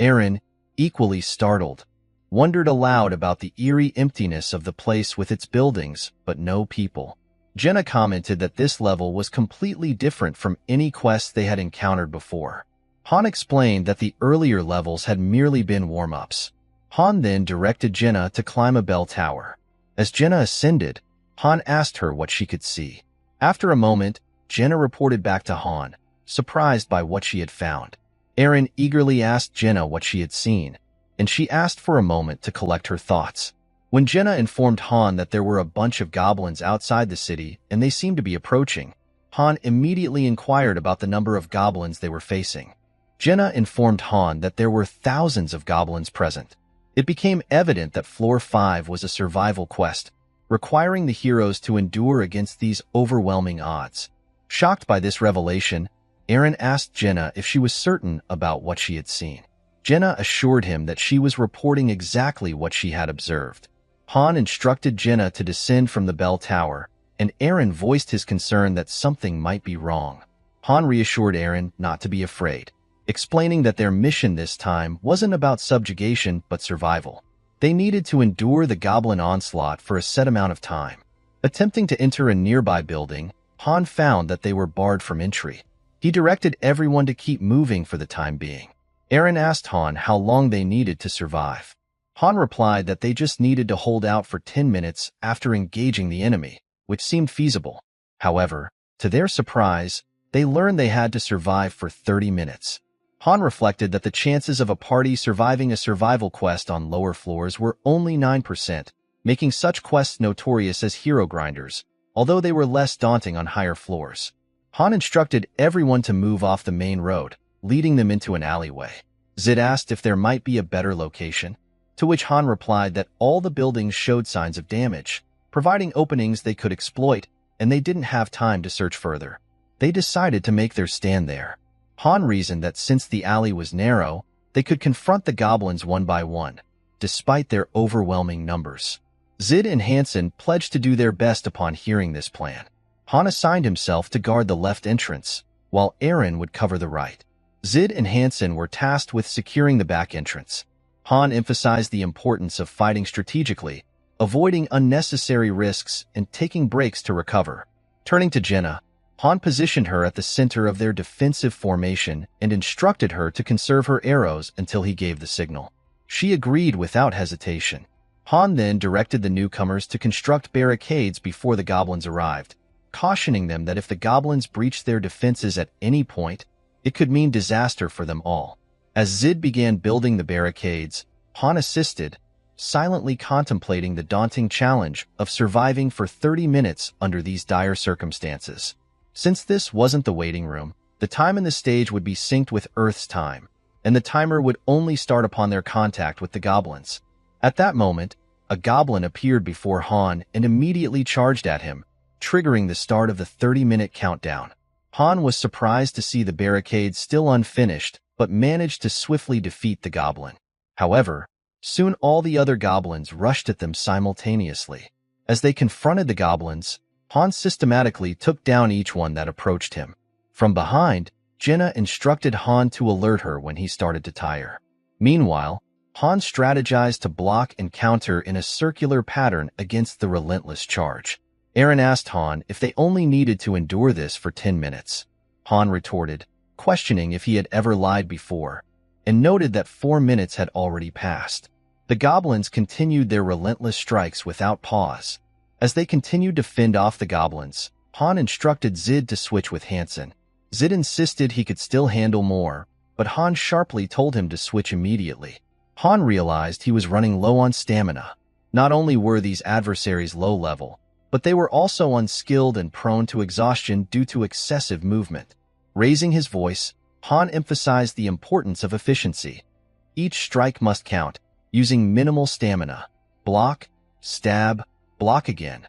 Eren, equally startled, wondered aloud about the eerie emptiness of the place with its buildings, but no people. Jenna commented that this level was completely different from any quests they had encountered before. Han explained that the earlier levels had merely been warm-ups. Han then directed Jenna to climb a bell tower. As Jenna ascended, Han asked her what she could see. After a moment, Jenna reported back to Han, surprised by what she had found. Eren eagerly asked Jenna what she had seen, and she asked for a moment to collect her thoughts. When Jenna informed Han that there were a bunch of goblins outside the city and they seemed to be approaching, Han immediately inquired about the number of goblins they were facing. Jenna informed Han that there were thousands of goblins present. It became evident that Floor 5 was a survival quest, requiring the heroes to endure against these overwhelming odds. Shocked by this revelation, Eren asked Jenna if she was certain about what she had seen. Jenna assured him that she was reporting exactly what she had observed. Han instructed Jenna to descend from the bell tower, and Eren voiced his concern that something might be wrong. Han reassured Eren not to be afraid, explaining that their mission this time wasn't about subjugation but survival. They needed to endure the goblin onslaught for a set amount of time. Attempting to enter a nearby building, Han found that they were barred from entry. He directed everyone to keep moving for the time being. Eren asked Han how long they needed to survive. Han replied that they just needed to hold out for 10 minutes after engaging the enemy, which seemed feasible. However, to their surprise, they learned they had to survive for 30 minutes. Han reflected that the chances of a party surviving a survival quest on lower floors were only 9%, making such quests notorious as hero grinders, although they were less daunting on higher floors. Han instructed everyone to move off the main road, leading them into an alleyway. Zid asked if there might be a better location, to which Han replied that all the buildings showed signs of damage, providing openings they could exploit, and they didn't have time to search further. They decided to make their stand there. Han reasoned that since the alley was narrow, they could confront the goblins one by one, despite their overwhelming numbers. Zid and Hansen pledged to do their best upon hearing this plan. Han assigned himself to guard the left entrance, while Eren would cover the right. Zid and Hansen were tasked with securing the back entrance. Han emphasized the importance of fighting strategically, avoiding unnecessary risks and taking breaks to recover. Turning to Jenna, Han positioned her at the center of their defensive formation and instructed her to conserve her arrows until he gave the signal. She agreed without hesitation. Han then directed the newcomers to construct barricades before the goblins arrived, cautioning them that if the goblins breached their defenses at any point, it could mean disaster for them all. As Zid began building the barricades, Han assisted, silently contemplating the daunting challenge of surviving for 30 minutes under these dire circumstances. Since this wasn't the waiting room, the time in the stage would be synced with Earth's time, and the timer would only start upon their contact with the goblins. At that moment, a goblin appeared before Han and immediately charged at him, triggering the start of the 30-minute countdown. Han was surprised to see the barricades still unfinished, but managed to swiftly defeat the goblin. However, soon all the other goblins rushed at them simultaneously. As they confronted the goblins, Han systematically took down each one that approached him. From behind, Jenna instructed Han to alert her when he started to tire. Meanwhile, Han strategized to block and counter in a circular pattern against the relentless charge. Eren asked Han if they only needed to endure this for 10 minutes. Han retorted, questioning if he had ever lied before, and noted that 4 minutes had already passed. The goblins continued their relentless strikes without pause. As they continued to fend off the goblins, Han instructed Zid to switch with Hansen. Zid insisted he could still handle more, but Han sharply told him to switch immediately. Han realized he was running low on stamina. Not only were these adversaries low level, but they were also unskilled and prone to exhaustion due to excessive movement. Raising his voice, Han emphasized the importance of efficiency. Each strike must count, using minimal stamina. Block, stab, block again.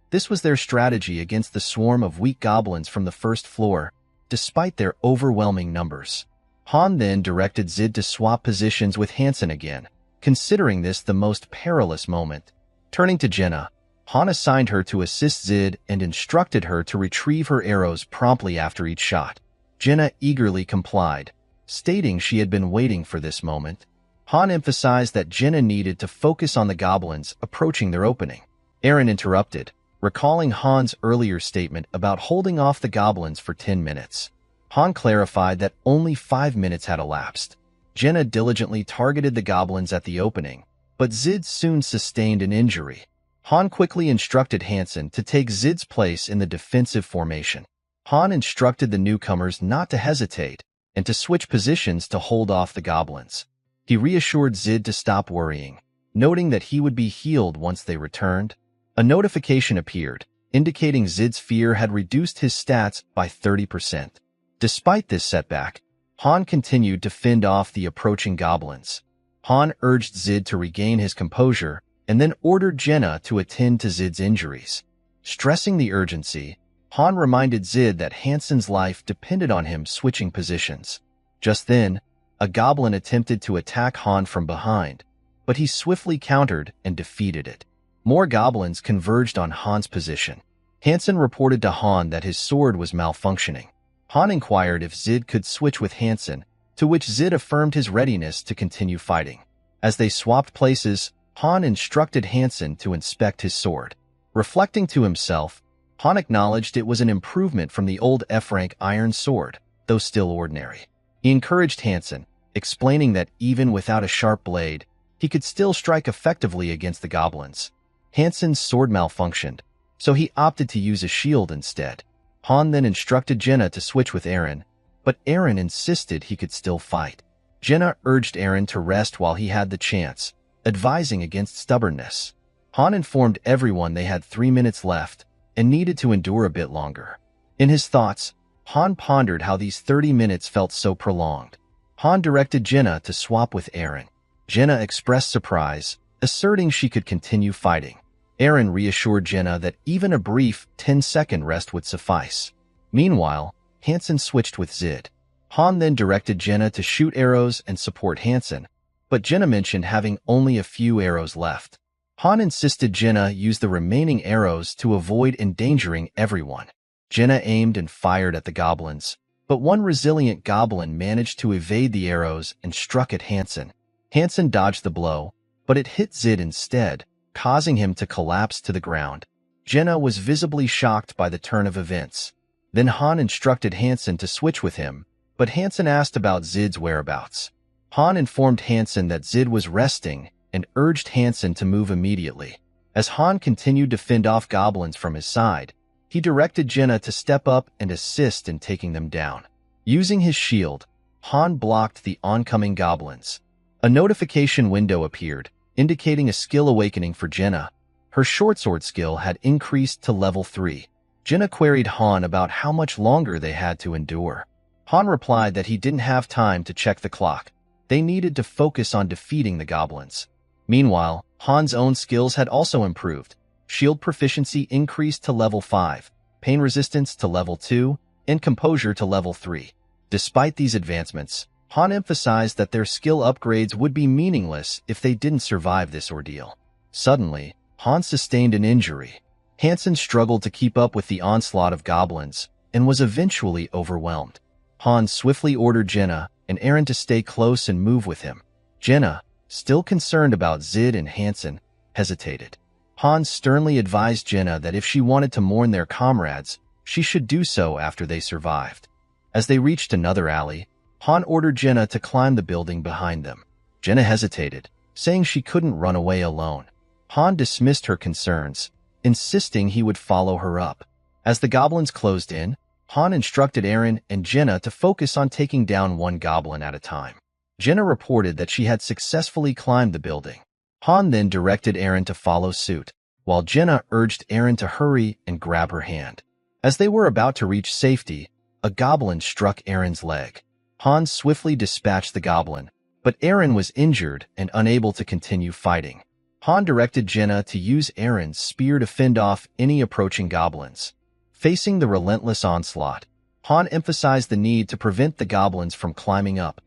This was their strategy against the swarm of weak goblins from the first floor, despite their overwhelming numbers. Han then directed Zid to swap positions with Hansen again, considering this the most perilous moment. Turning to Jenna, Han assigned her to assist Zid and instructed her to retrieve her arrows promptly after each shot. Jenna eagerly complied, stating she had been waiting for this moment. Han emphasized that Jenna needed to focus on the goblins approaching their opening. Eren interrupted, recalling Han's earlier statement about holding off the goblins for 10 minutes. Han clarified that only 5 minutes had elapsed. Jenna diligently targeted the goblins at the opening, but Zid soon sustained an injury. Han quickly instructed Hansen to take Zid's place in the defensive formation. Han instructed the newcomers not to hesitate and to switch positions to hold off the goblins. He reassured Zid to stop worrying, noting that he would be healed once they returned. A notification appeared, indicating Zid's fear had reduced his stats by 30%. Despite this setback, Han continued to fend off the approaching goblins. Han urged Zid to regain his composure and then ordered Jenna to attend to Zid's injuries. Stressing the urgency, Han reminded Zid that Hansen's life depended on him switching positions. Just then, a goblin attempted to attack Han from behind, but he swiftly countered and defeated it. More goblins converged on Han's position. Hansen reported to Han that his sword was malfunctioning. Han inquired if Zid could switch with Hansen, to which Zid affirmed his readiness to continue fighting. As they swapped places, Han instructed Hansen to inspect his sword. Reflecting to himself, Han acknowledged it was an improvement from the old F-rank iron sword, though still ordinary. He encouraged Hansen, explaining that even without a sharp blade, he could still strike effectively against the goblins. Hansen's sword malfunctioned, so he opted to use a shield instead. Han then instructed Jenna to switch with Eren, but Eren insisted he could still fight. Jenna urged Eren to rest while he had the chance, advising against stubbornness. Han informed everyone they had 3 minutes left and needed to endure a bit longer. In his thoughts, Han pondered how these 30 minutes felt so prolonged. Han directed Jenna to swap with Eren. Jenna expressed surprise, asserting she could continue fighting. Eren reassured Jenna that even a brief 10-second rest would suffice. Meanwhile, Hansen switched with Zid. Han then directed Jenna to shoot arrows and support Hansen, but Jenna mentioned having only a few arrows left. Han insisted Jenna use the remaining arrows to avoid endangering everyone. Jenna aimed and fired at the goblins, but one resilient goblin managed to evade the arrows and struck at Hansen. Hansen dodged the blow, but it hit Zid instead, causing him to collapse to the ground. Jenna was visibly shocked by the turn of events. Then Han instructed Hansen to switch with him, but Hansen asked about Zid's whereabouts. Han informed Hansen that Zid was resting and urged Hansen to move immediately. As Han continued to fend off goblins from his side, he directed Jenna to step up and assist in taking them down. Using his shield, Han blocked the oncoming goblins. A notification window appeared, indicating a skill awakening for Jenna. Her short sword skill had increased to level 3. Jenna queried Han about how much longer they had to endure. Han replied that he didn't have time to check the clock. They needed to focus on defeating the goblins. Meanwhile, Han's own skills had also improved. Shield proficiency increased to level 5, pain resistance to level 2, and composure to level 3. Despite these advancements, Han emphasized that their skill upgrades would be meaningless if they didn't survive this ordeal. Suddenly, Han sustained an injury. Hansen struggled to keep up with the onslaught of goblins and was eventually overwhelmed. Han swiftly ordered Jenna and Eren to stay close and move with him. Jenna, still concerned about Zid and Hansen, hesitated. Han sternly advised Jenna that if she wanted to mourn their comrades, she should do so after they survived. As they reached another alley, Han ordered Jenna to climb the building behind them. Jenna hesitated, saying she couldn't run away alone. Han dismissed her concerns, insisting he would follow her up. As the goblins closed in, Han instructed Eren and Jenna to focus on taking down one goblin at a time. Jenna reported that she had successfully climbed the building. Han then directed Eren to follow suit, while Jenna urged Eren to hurry and grab her hand. As they were about to reach safety, a goblin struck Eren's leg. Han swiftly dispatched the goblin, but Eren was injured and unable to continue fighting. Han directed Jenna to use Eren's spear to fend off any approaching goblins. Facing the relentless onslaught, Han emphasized the need to prevent the goblins from climbing up.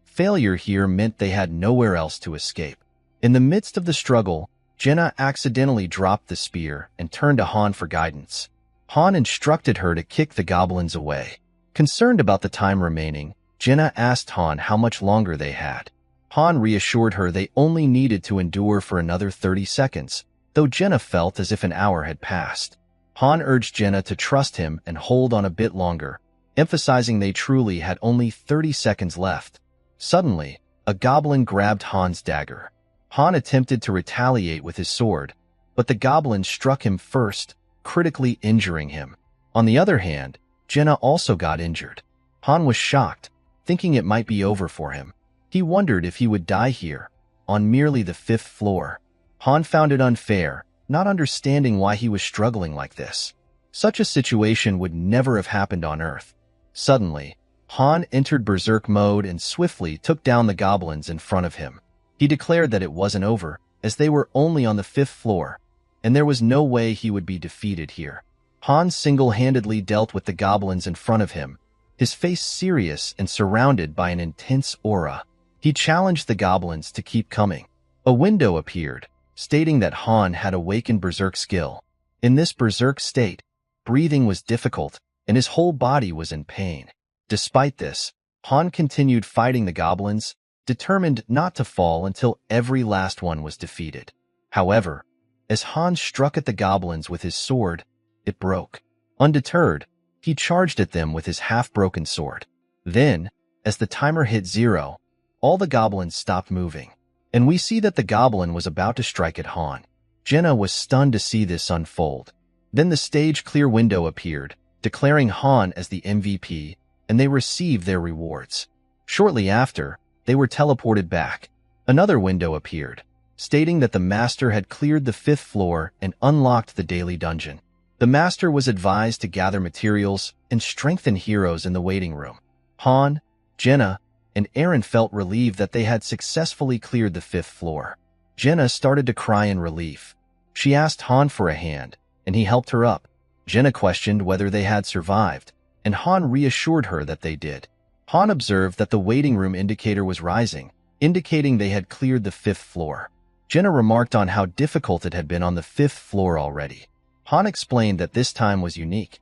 Failure here meant they had nowhere else to escape. In the midst of the struggle, Jenna accidentally dropped the spear and turned to Han for guidance. Han instructed her to kick the goblins away. Concerned about the time remaining, Jenna asked Han how much longer they had. Han reassured her they only needed to endure for another 30 seconds, though Jenna felt as if an hour had passed. Han urged Jenna to trust him and hold on a bit longer, emphasizing they truly had only 30 seconds left. Suddenly, a goblin grabbed Han's dagger. Han attempted to retaliate with his sword, but the goblin struck him first, critically injuring him. On the other hand, Jenna also got injured. Han was shocked, thinking it might be over for him. He wondered if he would die here, on merely the 5th floor. Han found it unfair, not understanding why he was struggling like this. Such a situation would never have happened on Earth. Suddenly, Han entered berserk mode and swiftly took down the goblins in front of him. He declared that it wasn't over, as they were only on the 5th floor, and there was no way he would be defeated here. Han single-handedly dealt with the goblins in front of him, his face serious and surrounded by an intense aura. He challenged the goblins to keep coming. A window appeared, stating that Han had awakened berserk skill. In this berserk state, breathing was difficult, and his whole body was in pain. Despite this, Han continued fighting the goblins, determined not to fall until every last one was defeated. However, as Han struck at the goblins with his sword, it broke. Undeterred, he charged at them with his half-broken sword. Then, as the timer hit 0, all the goblins stopped moving, and we see that the goblin was about to strike at Han. Jenna was stunned to see this unfold. Then the stage-clear window appeared, declaring Han as the MVP, and they received their rewards. Shortly after, they were teleported back. Another window appeared, stating that the Master had cleared the 5th floor and unlocked the daily dungeon. The Master was advised to gather materials and strengthen heroes in the waiting room. Han, Jenna, and Eren felt relieved that they had successfully cleared the 5th floor. Jenna started to cry in relief. She asked Han for a hand, and he helped her up. Jenna questioned whether they had survived, and Han reassured her that they did. Han observed that the waiting room indicator was rising, indicating they had cleared the 5th floor. Jenna remarked on how difficult it had been on the 5th floor already. Han explained that this time was unique.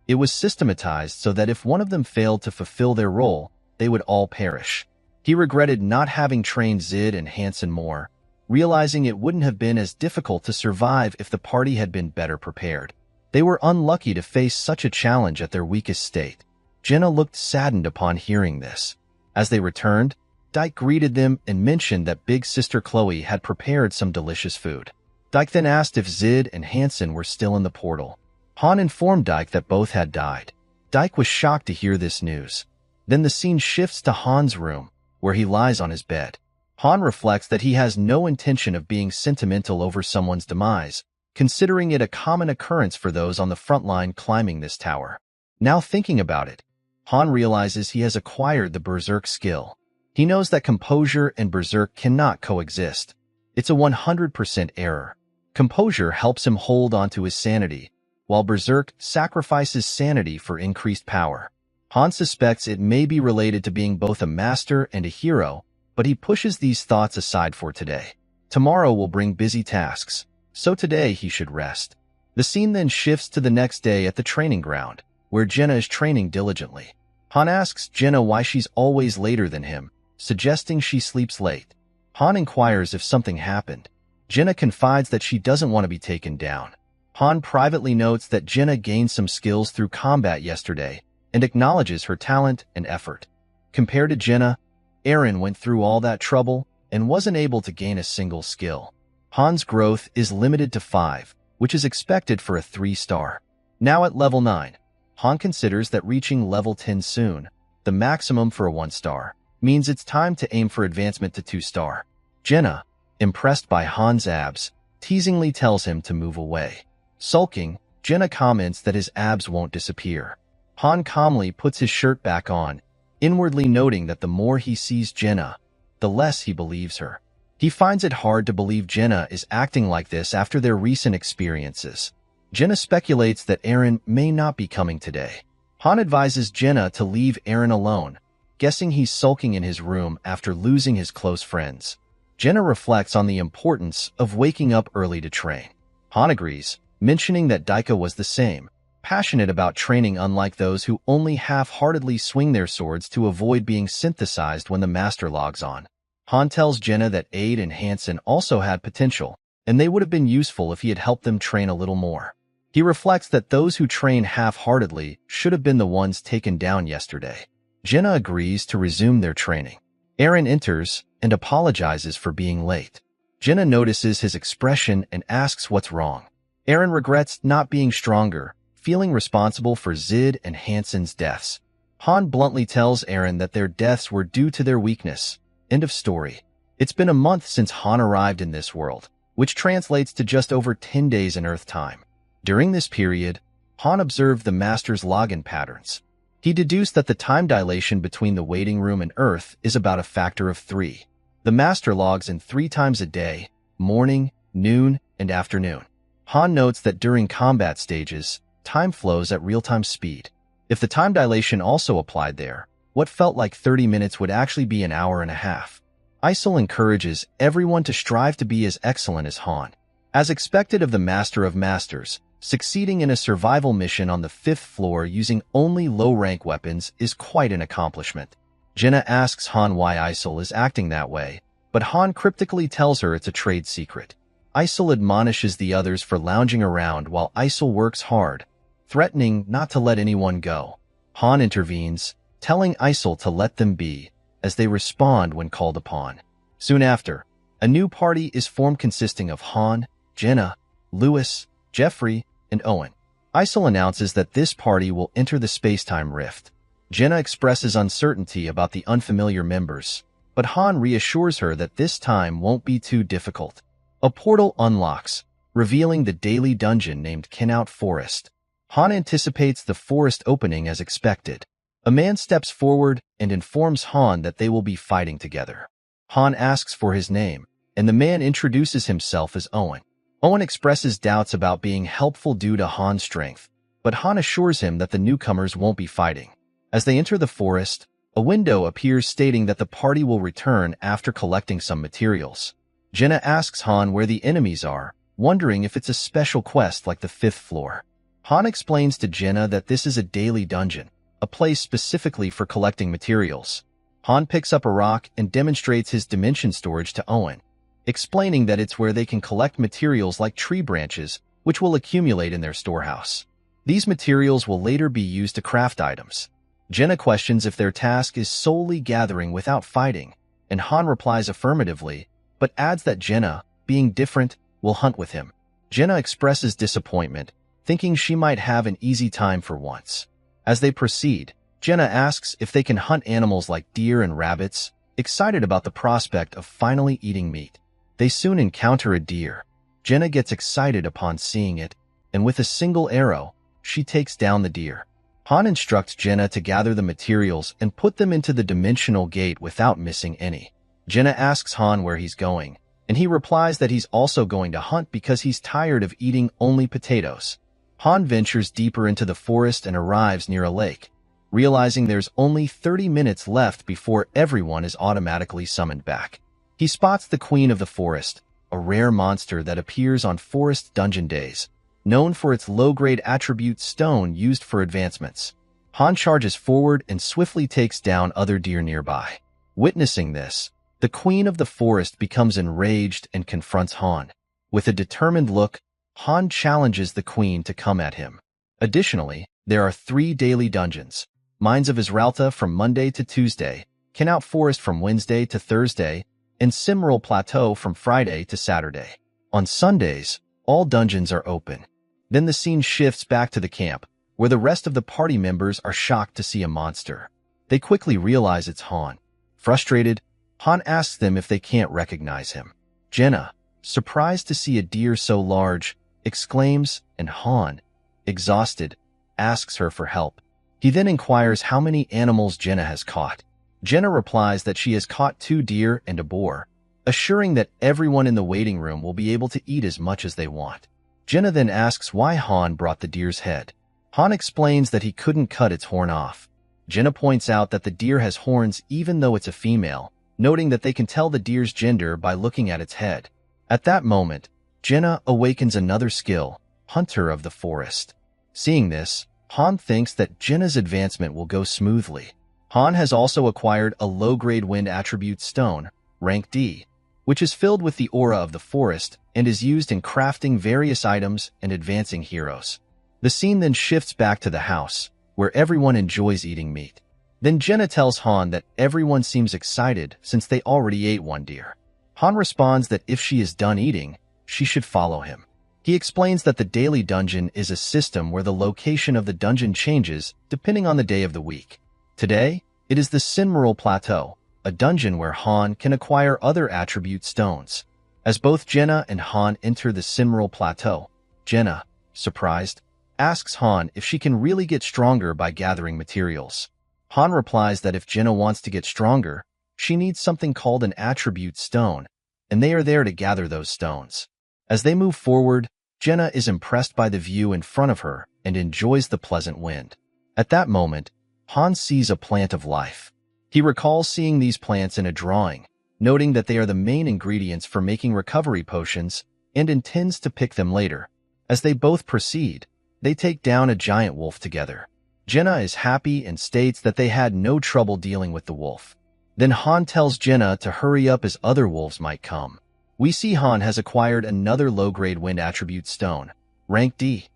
It was systematized so that if one of them failed to fulfill their role, they would all perish. He regretted not having trained Zid and Hansen more, realizing it wouldn't have been as difficult to survive if the party had been better prepared. They were unlucky to face such a challenge at their weakest state. Jenna looked saddened upon hearing this. As they returned, Dike greeted them and mentioned that big sister Chloe had prepared some delicious food. Dike then asked if Zid and Hansen were still in the portal. Han informed Dike that both had died. Dike was shocked to hear this news. Then the scene shifts to Han's room, where he lies on his bed. Han reflects that he has no intention of being sentimental over someone's demise, considering it a common occurrence for those on the front line climbing this tower. Now thinking about it, Han realizes he has acquired the Berserk skill. He knows that composure and Berserk cannot coexist. It's a 100% error. Composure helps him hold onto his sanity, while Berserk sacrifices sanity for increased power. Han suspects it may be related to being both a master and a hero, but he pushes these thoughts aside for today. Tomorrow will bring busy tasks, so today he should rest. The scene then shifts to the next day at the training ground, where Jenna is training diligently. Han asks Jenna why she's always later than him, suggesting she sleeps late. Han inquires if something happened. Jenna confides that she doesn't want to be taken down. Han privately notes that Jenna gained some skills through combat yesterday and acknowledges her talent and effort. Compared to Jenna, Eren went through all that trouble and wasn't able to gain a single skill. Han's growth is limited to 5, which is expected for a 3-star. Now at level 9, Han considers that reaching level 10 soon, the maximum for a 1-star, means it's time to aim for advancement to 2-star. Jenna, impressed by Han's abs, teasingly tells him to move away. Sulking, Jenna comments that his abs won't disappear. Han calmly puts his shirt back on, inwardly noting that the more he sees Jenna, the less he believes her. He finds it hard to believe Jenna is acting like this after their recent experiences. Jenna speculates that Eren may not be coming today. Han advises Jenna to leave Eren alone, guessing he's sulking in his room after losing his close friends. Jenna reflects on the importance of waking up early to train. Han agrees, mentioning that Daika was the same, passionate about training unlike those who only half-heartedly swing their swords to avoid being synthesized when the master logs on. Han tells Jenna that Aide and Hansen also had potential, and they would have been useful if he had helped them train a little more. He reflects that those who train half-heartedly should have been the ones taken down yesterday. Jenna agrees to resume their training. Eren enters and apologizes for being late. Jenna notices his expression and asks what's wrong. Eren regrets not being stronger, feeling responsible for Zid and Hansen's deaths. Han bluntly tells Eren that their deaths were due to their weakness. End of story. It's been a month since Han arrived in this world, which translates to just over 10 days in Earth time. During this period, Han observed the Master's login patterns. He deduced that the time dilation between the waiting room and Earth is about a factor of 3. The Master logs in 3 times a day, morning, noon, and afternoon. Han notes that during combat stages, time flows at real-time speed. If the time dilation also applied there, what felt like 30 minutes would actually be an hour and a half. Isol encourages everyone to strive to be as excellent as Han. As expected of the Master of Masters, succeeding in a survival mission on the 5th floor using only low-rank weapons is quite an accomplishment. Jenna asks Han why Isol is acting that way, but Han cryptically tells her it's a trade secret. Isol admonishes the others for lounging around while Isol works hard, threatening not to let anyone go. Han intervenes, telling Isol to let them be, as they respond when called upon. Soon after, a new party is formed consisting of Han, Jenna, Lewis, Jeffrey, and Owen. Isol announces that this party will enter the space-time rift. Jenna expresses uncertainty about the unfamiliar members, but Han reassures her that this time won't be too difficult. A portal unlocks, revealing the daily dungeon named Kenout Forest. Han anticipates the forest opening as expected. A man steps forward and informs Han that they will be fighting together. Han asks for his name, and the man introduces himself as Owen. Owen expresses doubts about being helpful due to Han's strength, but Han assures him that the newcomers won't be fighting. As they enter the forest, a window appears stating that the party will return after collecting some materials. Jenna asks Han where the enemies are, wondering if it's a special quest like the 5th floor. Han explains to Jenna that this is a daily dungeon, a place specifically for collecting materials. Han picks up a rock and demonstrates his dimension storage to Owen, explaining that it's where they can collect materials like tree branches, which will accumulate in their storehouse. These materials will later be used to craft items. Jenna questions if their task is solely gathering without fighting, and Han replies affirmatively, but adds that Jenna, being different, will hunt with him. Jenna expresses disappointment, thinking she might have an easy time for once. As they proceed, Jenna asks if they can hunt animals like deer and rabbits, excited about the prospect of finally eating meat. They soon encounter a deer. Jenna gets excited upon seeing it, and with a single arrow, she takes down the deer. Han instructs Jenna to gather the materials and put them into the dimensional gate without missing any. Jenna asks Han where he's going, and he replies that he's also going to hunt because he's tired of eating only potatoes. Han ventures deeper into the forest and arrives near a lake, realizing there's only 30 minutes left before everyone is automatically summoned back. He spots the Queen of the Forest, a rare monster that appears on Forest Dungeon Days, known for its low-grade attribute stone used for advancements. Han charges forward and swiftly takes down other deer nearby. Witnessing this, the Queen of the Forest becomes enraged and confronts Han. With a determined look, Han challenges the Queen to come at him. Additionally, there are 3 daily dungeons: Mines of Israelta from Monday to Tuesday, Kenout Forest from Wednesday to Thursday, and Cimmeral Plateau from Friday to Saturday. On Sundays, all dungeons are open. Then the scene shifts back to the camp, where the rest of the party members are shocked to see a monster. They quickly realize it's Han. Frustrated, Han asks them if they can't recognize him. Jenna, surprised to see a deer so large, exclaims, and Han, exhausted, asks her for help. He then inquires how many animals Jenna has caught. Jenna replies that she has caught 2 deer and a boar, assuring that everyone in the waiting room will be able to eat as much as they want. Jenna then asks why Han brought the deer's head. Han explains that he couldn't cut its horn off. Jenna points out that the deer has horns even though it's a female, noting that they can tell the deer's gender by looking at its head. At that moment, Jenna awakens another skill, Hunter of the Forest. Seeing this, Han thinks that Jenna's advancement will go smoothly. Han has also acquired a low-grade wind attribute stone, rank D, which is filled with the aura of the forest and is used in crafting various items and advancing heroes. The scene then shifts back to the house, where everyone enjoys eating meat. Then Jenna tells Han that everyone seems excited since they already ate 1 deer. Han responds that if she is done eating, she should follow him. He explains that the daily dungeon is a system where the location of the dungeon changes depending on the day of the week. Today, it is the Cimmeral Plateau, a dungeon where Han can acquire other attribute stones. As both Jenna and Han enter the Cimmeral Plateau, Jenna, surprised, asks Han if she can really get stronger by gathering materials. Han replies that if Jenna wants to get stronger, she needs something called an attribute stone, and they are there to gather those stones. As they move forward, Jenna is impressed by the view in front of her and enjoys the pleasant wind. At that moment, Han sees a plant of life. He recalls seeing these plants in a drawing, noting that they are the main ingredients for making recovery potions, and intends to pick them later. As they both proceed, they take down a giant wolf together. Jenna is happy and states that they had no trouble dealing with the wolf. Then Han tells Jenna to hurry up as other wolves might come. We see Han has acquired another low-grade wind attribute stone, rank D.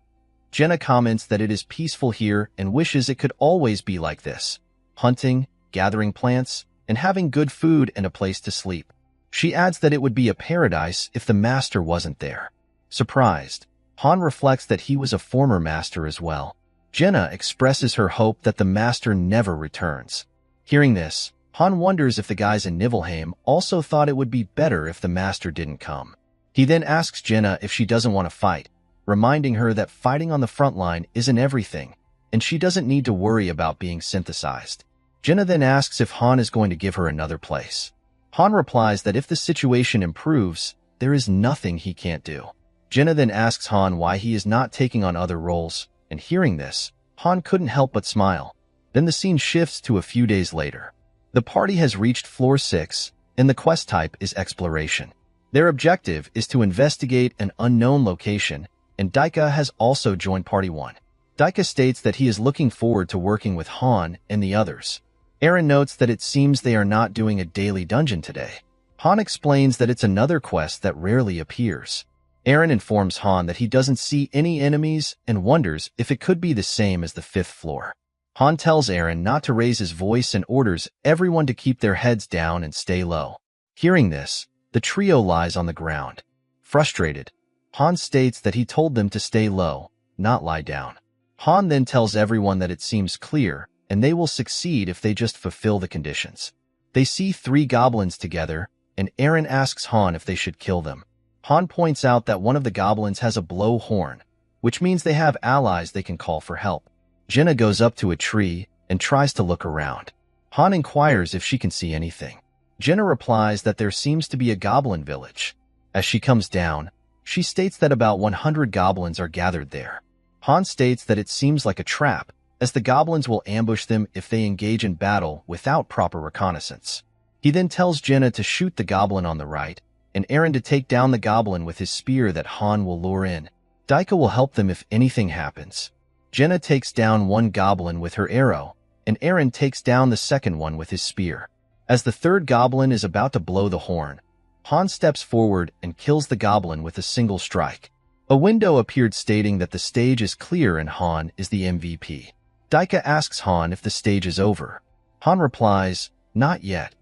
Jenna comments that it is peaceful here and wishes it could always be like this, hunting, gathering plants, and having good food and a place to sleep. She adds that it would be a paradise if the master wasn't there. Surprised, Han reflects that he was a former master as well. Jenna expresses her hope that the master never returns. Hearing this, Han wonders if the guys in Nibelheim also thought it would be better if the master didn't come. He then asks Jenna if she doesn't want to fight, reminding her that fighting on the front line isn't everything, and she doesn't need to worry about being synthesized. Jenna then asks if Han is going to give her another place. Han replies that if the situation improves, there is nothing he can't do. Jenna then asks Han why he is not taking on other roles, and hearing this, Han couldn't help but smile. Then the scene shifts to a few days later. The party has reached floor 6, and the quest type is exploration. Their objective is to investigate an unknown location, and Daika has also joined Party 1. Daika states that he is looking forward to working with Han and the others. Aaron notes that it seems they are not doing a daily dungeon today. Han explains that it's another quest that rarely appears. Aaron informs Han that he doesn't see any enemies and wonders if it could be the same as the 5th floor. Han tells Eren not to raise his voice and orders everyone to keep their heads down and stay low. Hearing this, the trio lies on the ground. Frustrated, Han states that he told them to stay low, not lie down. Han then tells everyone that it seems clear, and they will succeed if they just fulfill the conditions. They see 3 goblins together, and Eren asks Han if they should kill them. Han points out that one of the goblins has a blow horn, which means they have allies they can call for help. Jenna goes up to a tree and tries to look around. Han inquires if she can see anything. Jenna replies that there seems to be a goblin village. As she comes down, she states that about 100 goblins are gathered there. Han states that it seems like a trap, as the goblins will ambush them if they engage in battle without proper reconnaissance. He then tells Jenna to shoot the goblin on the right, and Eren to take down the goblin with his spear that Han will lure in. Daika will help them if anything happens. Jenna takes down one goblin with her arrow, and Eren takes down the second one with his spear. As the third goblin is about to blow the horn, Han steps forward and kills the goblin with a single strike. A window appeared stating that the stage is clear and Han is the MVP. Daika asks Han if the stage is over. Han replies, "Not yet."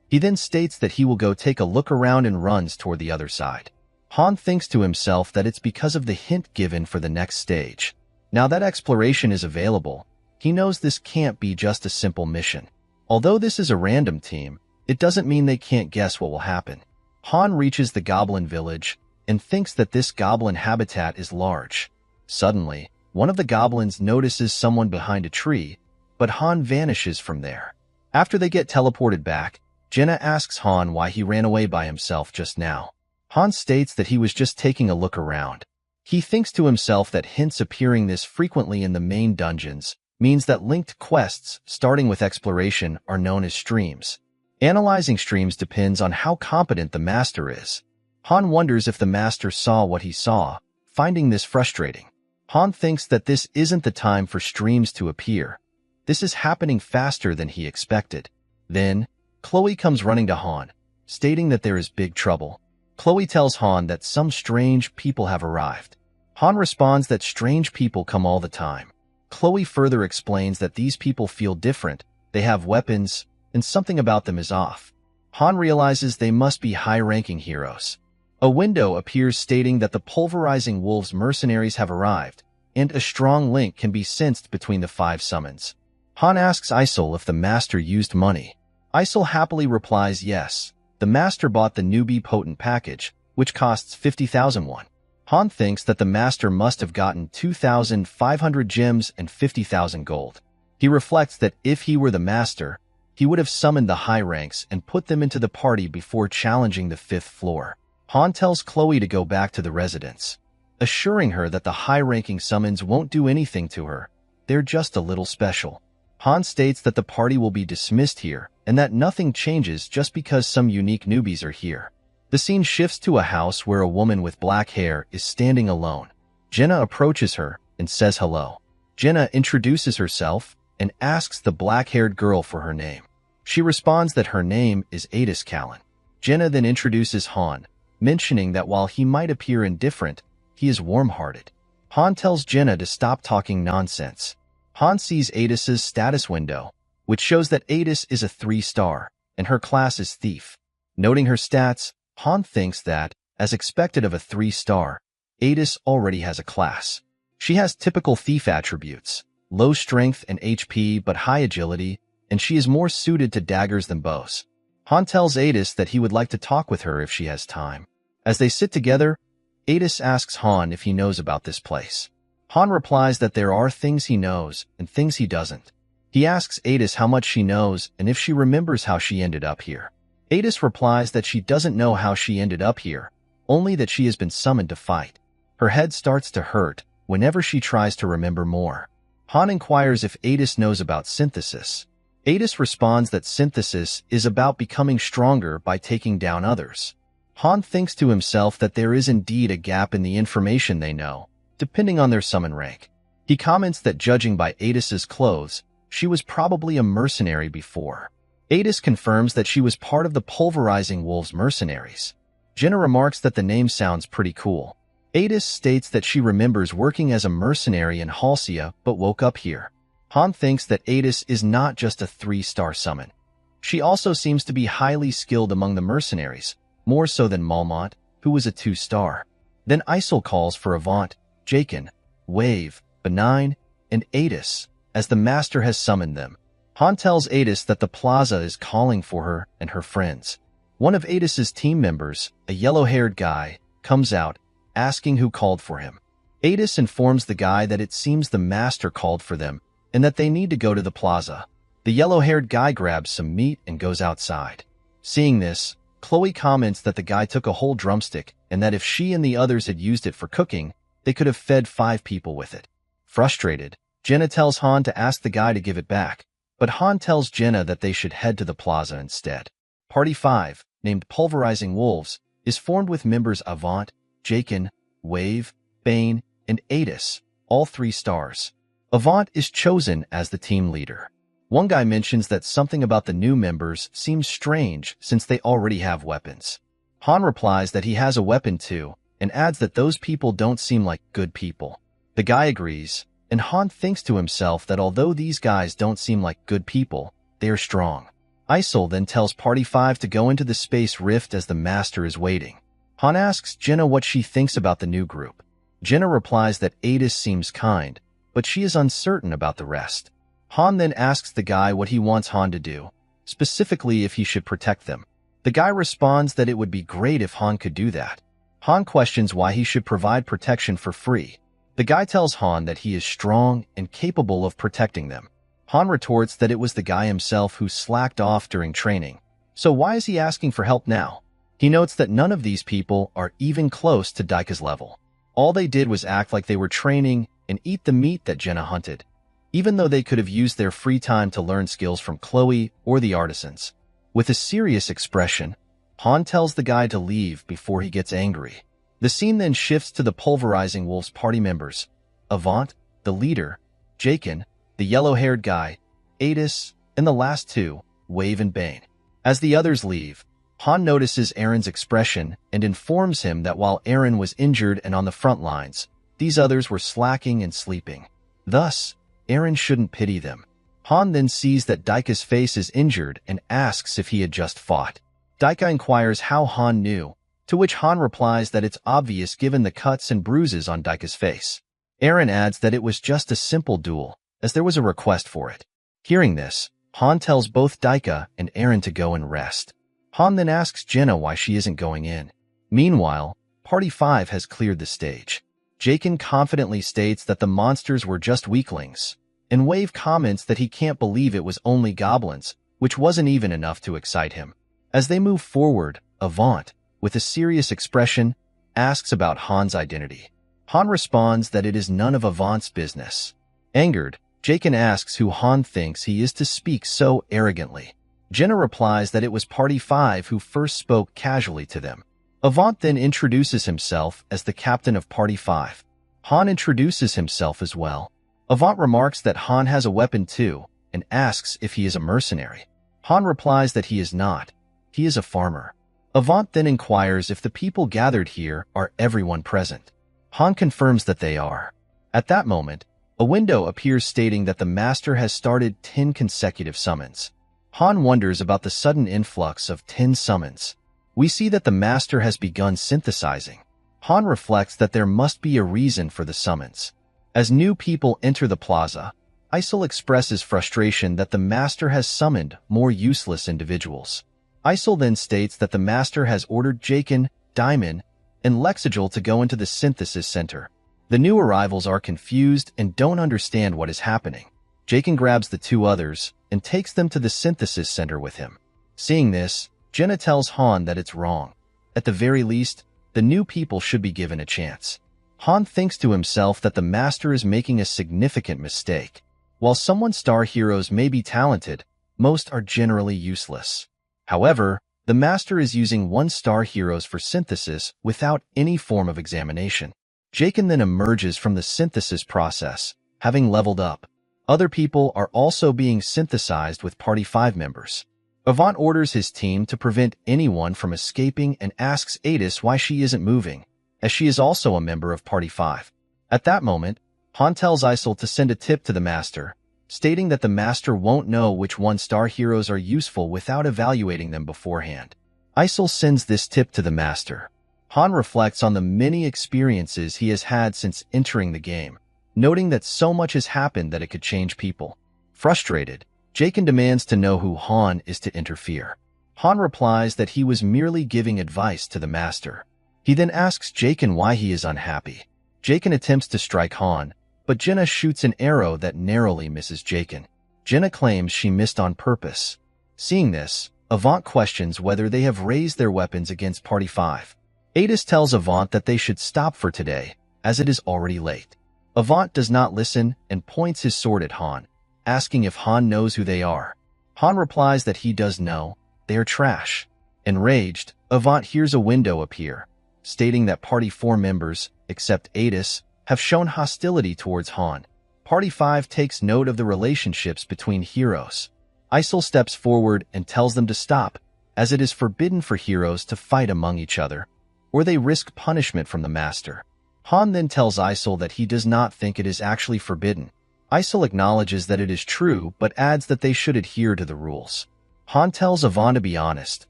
He then states that he will go take a look around and runs toward the other side. Han thinks to himself that it's because of the hint given for the next stage. Now that exploration is available, he knows this can't be just a simple mission. Although this is a random team, it doesn't mean they can't guess what will happen. Han reaches the goblin village and thinks that this goblin habitat is large. Suddenly, one of the goblins notices someone behind a tree, but Han vanishes from there. After they get teleported back, Jenna asks Han why he ran away by himself just now. Han states that he was just taking a look around. He thinks to himself that hints appearing this frequently in the main dungeons means that linked quests, starting with exploration, are known as streams. Analyzing streams depends on how competent the master is. Han wonders if the master saw what he saw, finding this frustrating. Han thinks that this isn't the time for streams to appear. This is happening faster than he expected. Then, Chloe comes running to Han, stating that there is big trouble. Chloe tells Han that some strange people have arrived. Han responds that strange people come all the time. Chloe further explains that these people feel different, they have weapons, and something about them is off. Han realizes they must be high-ranking heroes. A window appears stating that the pulverizing wolves mercenaries have arrived, and a strong link can be sensed between the 5 summons. Han asks Isol if the master used money. Isol happily replies yes. The master bought the newbie potent package, which costs 50,000 won. Han thinks that the master must have gotten 2,500 gems and 50,000 gold. He reflects that if he were the master, he would have summoned the high ranks and put them into the party before challenging the 5th floor. Han tells Chloe to go back to the residence, assuring her that the high-ranking summons won't do anything to her. They're just a little special. Han states that the party will be dismissed here and that nothing changes just because some unique newbies are here. The scene shifts to a house where a woman with black hair is standing alone. Jenna approaches her and says hello. Jenna introduces herself and asks the black-haired girl for her name. She responds that her name is Adis Callan. Jenna then introduces Han, mentioning that while he might appear indifferent, he is warm-hearted. Han tells Jenna to stop talking nonsense. Han sees Adis's status window, which shows that Adis is a 3-star, and her class is Thief. Noting her stats, Han thinks that, as expected of a 3-star, Adis already has a class. She has typical Thief attributes, low strength and HP but high agility, and she is more suited to daggers than bows. Han tells Adis that he would like to talk with her if she has time. As they sit together, Adis asks Han if he knows about this place. Han replies that there are things he knows and things he doesn't. He asks Adis how much she knows and if she remembers how she ended up here. Adis replies that she doesn't know how she ended up here, only that she has been summoned to fight. Her head starts to hurt whenever she tries to remember more. Han inquires if Adis knows about synthesis. Adis responds that synthesis is about becoming stronger by taking down others. Han thinks to himself that there is indeed a gap in the information they know, depending on their summon rank. He comments that judging by Adis's clothes, she was probably a mercenary before. Adis confirms that she was part of the Pulverizing Wolves mercenaries. Jenna remarks that the name sounds pretty cool. Adis states that she remembers working as a mercenary in Halcia but woke up here. Han thinks that Adis is not just a 3-star summon. She also seems to be highly skilled among the mercenaries, more so than Malmont, who was a 2-star. Then Isol calls for Avant, Jaken, Wave, Benign, and Adis, as the master has summoned them. Han tells Adis that the plaza is calling for her and her friends. One of Adis's team members, a yellow-haired guy, comes out, asking who called for him. Adis informs the guy that it seems the master called for them and that they need to go to the plaza. The yellow-haired guy grabs some meat and goes outside. Seeing this, Chloe comments that the guy took a whole drumstick and that if she and the others had used it for cooking, they could have fed 5 people with it. Frustrated, Jenna tells Han to ask the guy to give it back, but Han tells Jenna that they should head to the plaza instead. Party 5, named Pulverizing Wolves, is formed with members Avant, Jaken, Wave, Bane, and Adis, all 3 stars. Avant is chosen as the team leader. One guy mentions that something about the new members seems strange since they already have weapons. Han replies that he has a weapon too, and adds that those people don't seem like good people. The guy agrees, and Han thinks to himself that although these guys don't seem like good people, they are strong. Isol then tells Party 5 to go into the space rift as the master is waiting. Han asks Jenna what she thinks about the new group. Jenna replies that Adis seems kind, but she is uncertain about the rest. Han then asks the guy what he wants Han to do, specifically if he should protect them. The guy responds that it would be great if Han could do that. Han questions why he should provide protection for free. The guy tells Han that he is strong and capable of protecting them. Han retorts that it was the guy himself who slacked off during training. So why is he asking for help now? He notes that none of these people are even close to Daika's level. All they did was act like they were training and eat the meat that Jenna hunted, even though they could have used their free time to learn skills from Chloe or the artisans. With a serious expression, Han tells the guy to leave before he gets angry. The scene then shifts to the Pulverizing Wolves party members: Avant, the leader, Jaken, the yellow-haired guy, Adis, and the last 2, Wave and Bane. As the others leave, Han notices Aaron's expression and informs him that while Aaron was injured and on the front lines, these others were slacking and sleeping. Thus, Aaron shouldn't pity them. Han then sees that Daika's face is injured and asks if he had just fought. Daika inquires how Han knew, to which Han replies that it's obvious given the cuts and bruises on Daika's face. Aaron adds that it was just a simple duel, as there was a request for it. Hearing this, Han tells both Daika and Aaron to go and rest. Han then asks Jenna why she isn't going in. Meanwhile, Party 5 has cleared the stage. Jaken confidently states that the monsters were just weaklings, and Wave comments that he can't believe it was only goblins, which wasn't even enough to excite him. As they move forward, Avant, with a serious expression, asks about Han's identity. Han responds that it is none of Avant's business. Angered, Jaken asks who Han thinks he is to speak so arrogantly. Jenna replies that it was Party 5 who first spoke casually to them. Avant then introduces himself as the captain of Party 5. Han introduces himself as well. Avant remarks that Han has a weapon too, and asks if he is a mercenary. Han replies that he is not. He is a farmer. Avant then inquires if the people gathered here are everyone present. Han confirms that they are. At that moment, a window appears stating that the master has started 10 consecutive summons. Han wonders about the sudden influx of 10 summons. We see that the master has begun synthesizing. Han reflects that there must be a reason for the summons. As new people enter the plaza, Isol expresses frustration that the master has summoned more useless individuals. Isol then states that the master has ordered Jaken, Diamond, and Lexigil to go into the synthesis center. The new arrivals are confused and don't understand what is happening. Jaken grabs the 2 others and takes them to the synthesis center with him. Seeing this, Jenna tells Han that it's wrong. At the very least, the new people should be given a chance. Han thinks to himself that the master is making a significant mistake. While someone's star heroes may be talented, most are generally useless. However, the master is using 1-star heroes for synthesis without any form of examination. Jaken then emerges from the synthesis process, having leveled up. Other people are also being synthesized with Party 5 members. Avant orders his team to prevent anyone from escaping and asks Adis why she isn't moving, as she is also a member of Party 5. At that moment, Han tells Isol to send a tip to the master, stating that the master won't know which one-star heroes are useful without evaluating them beforehand. Isol sends this tip to the master. Han reflects on the many experiences he has had since entering the game, noting that so much has happened that it could change people. Frustrated, Jaken demands to know who Han is to interfere. Han replies that he was merely giving advice to the master. He then asks Jaken why he is unhappy. Jaken attempts to strike Han, but Jenna shoots an arrow that narrowly misses Jaken. Jenna claims she missed on purpose. Seeing this, Avant questions whether they have raised their weapons against Party 5. Adis tells Avant that they should stop for today, as it is already late. Avant does not listen and points his sword at Han, asking if Han knows who they are. Han replies that he does know. They are trash. Enraged, Avant hears a window appear, stating that Party 4 members, except Adis, have shown hostility towards Han. Party 5 takes note of the relationships between heroes. Isol steps forward and tells them to stop, as it is forbidden for heroes to fight among each other, or they risk punishment from the master. Han then tells Isol that he does not think it is actually forbidden. Isol acknowledges that it is true, but adds that they should adhere to the rules. Han tells Avant to be honest.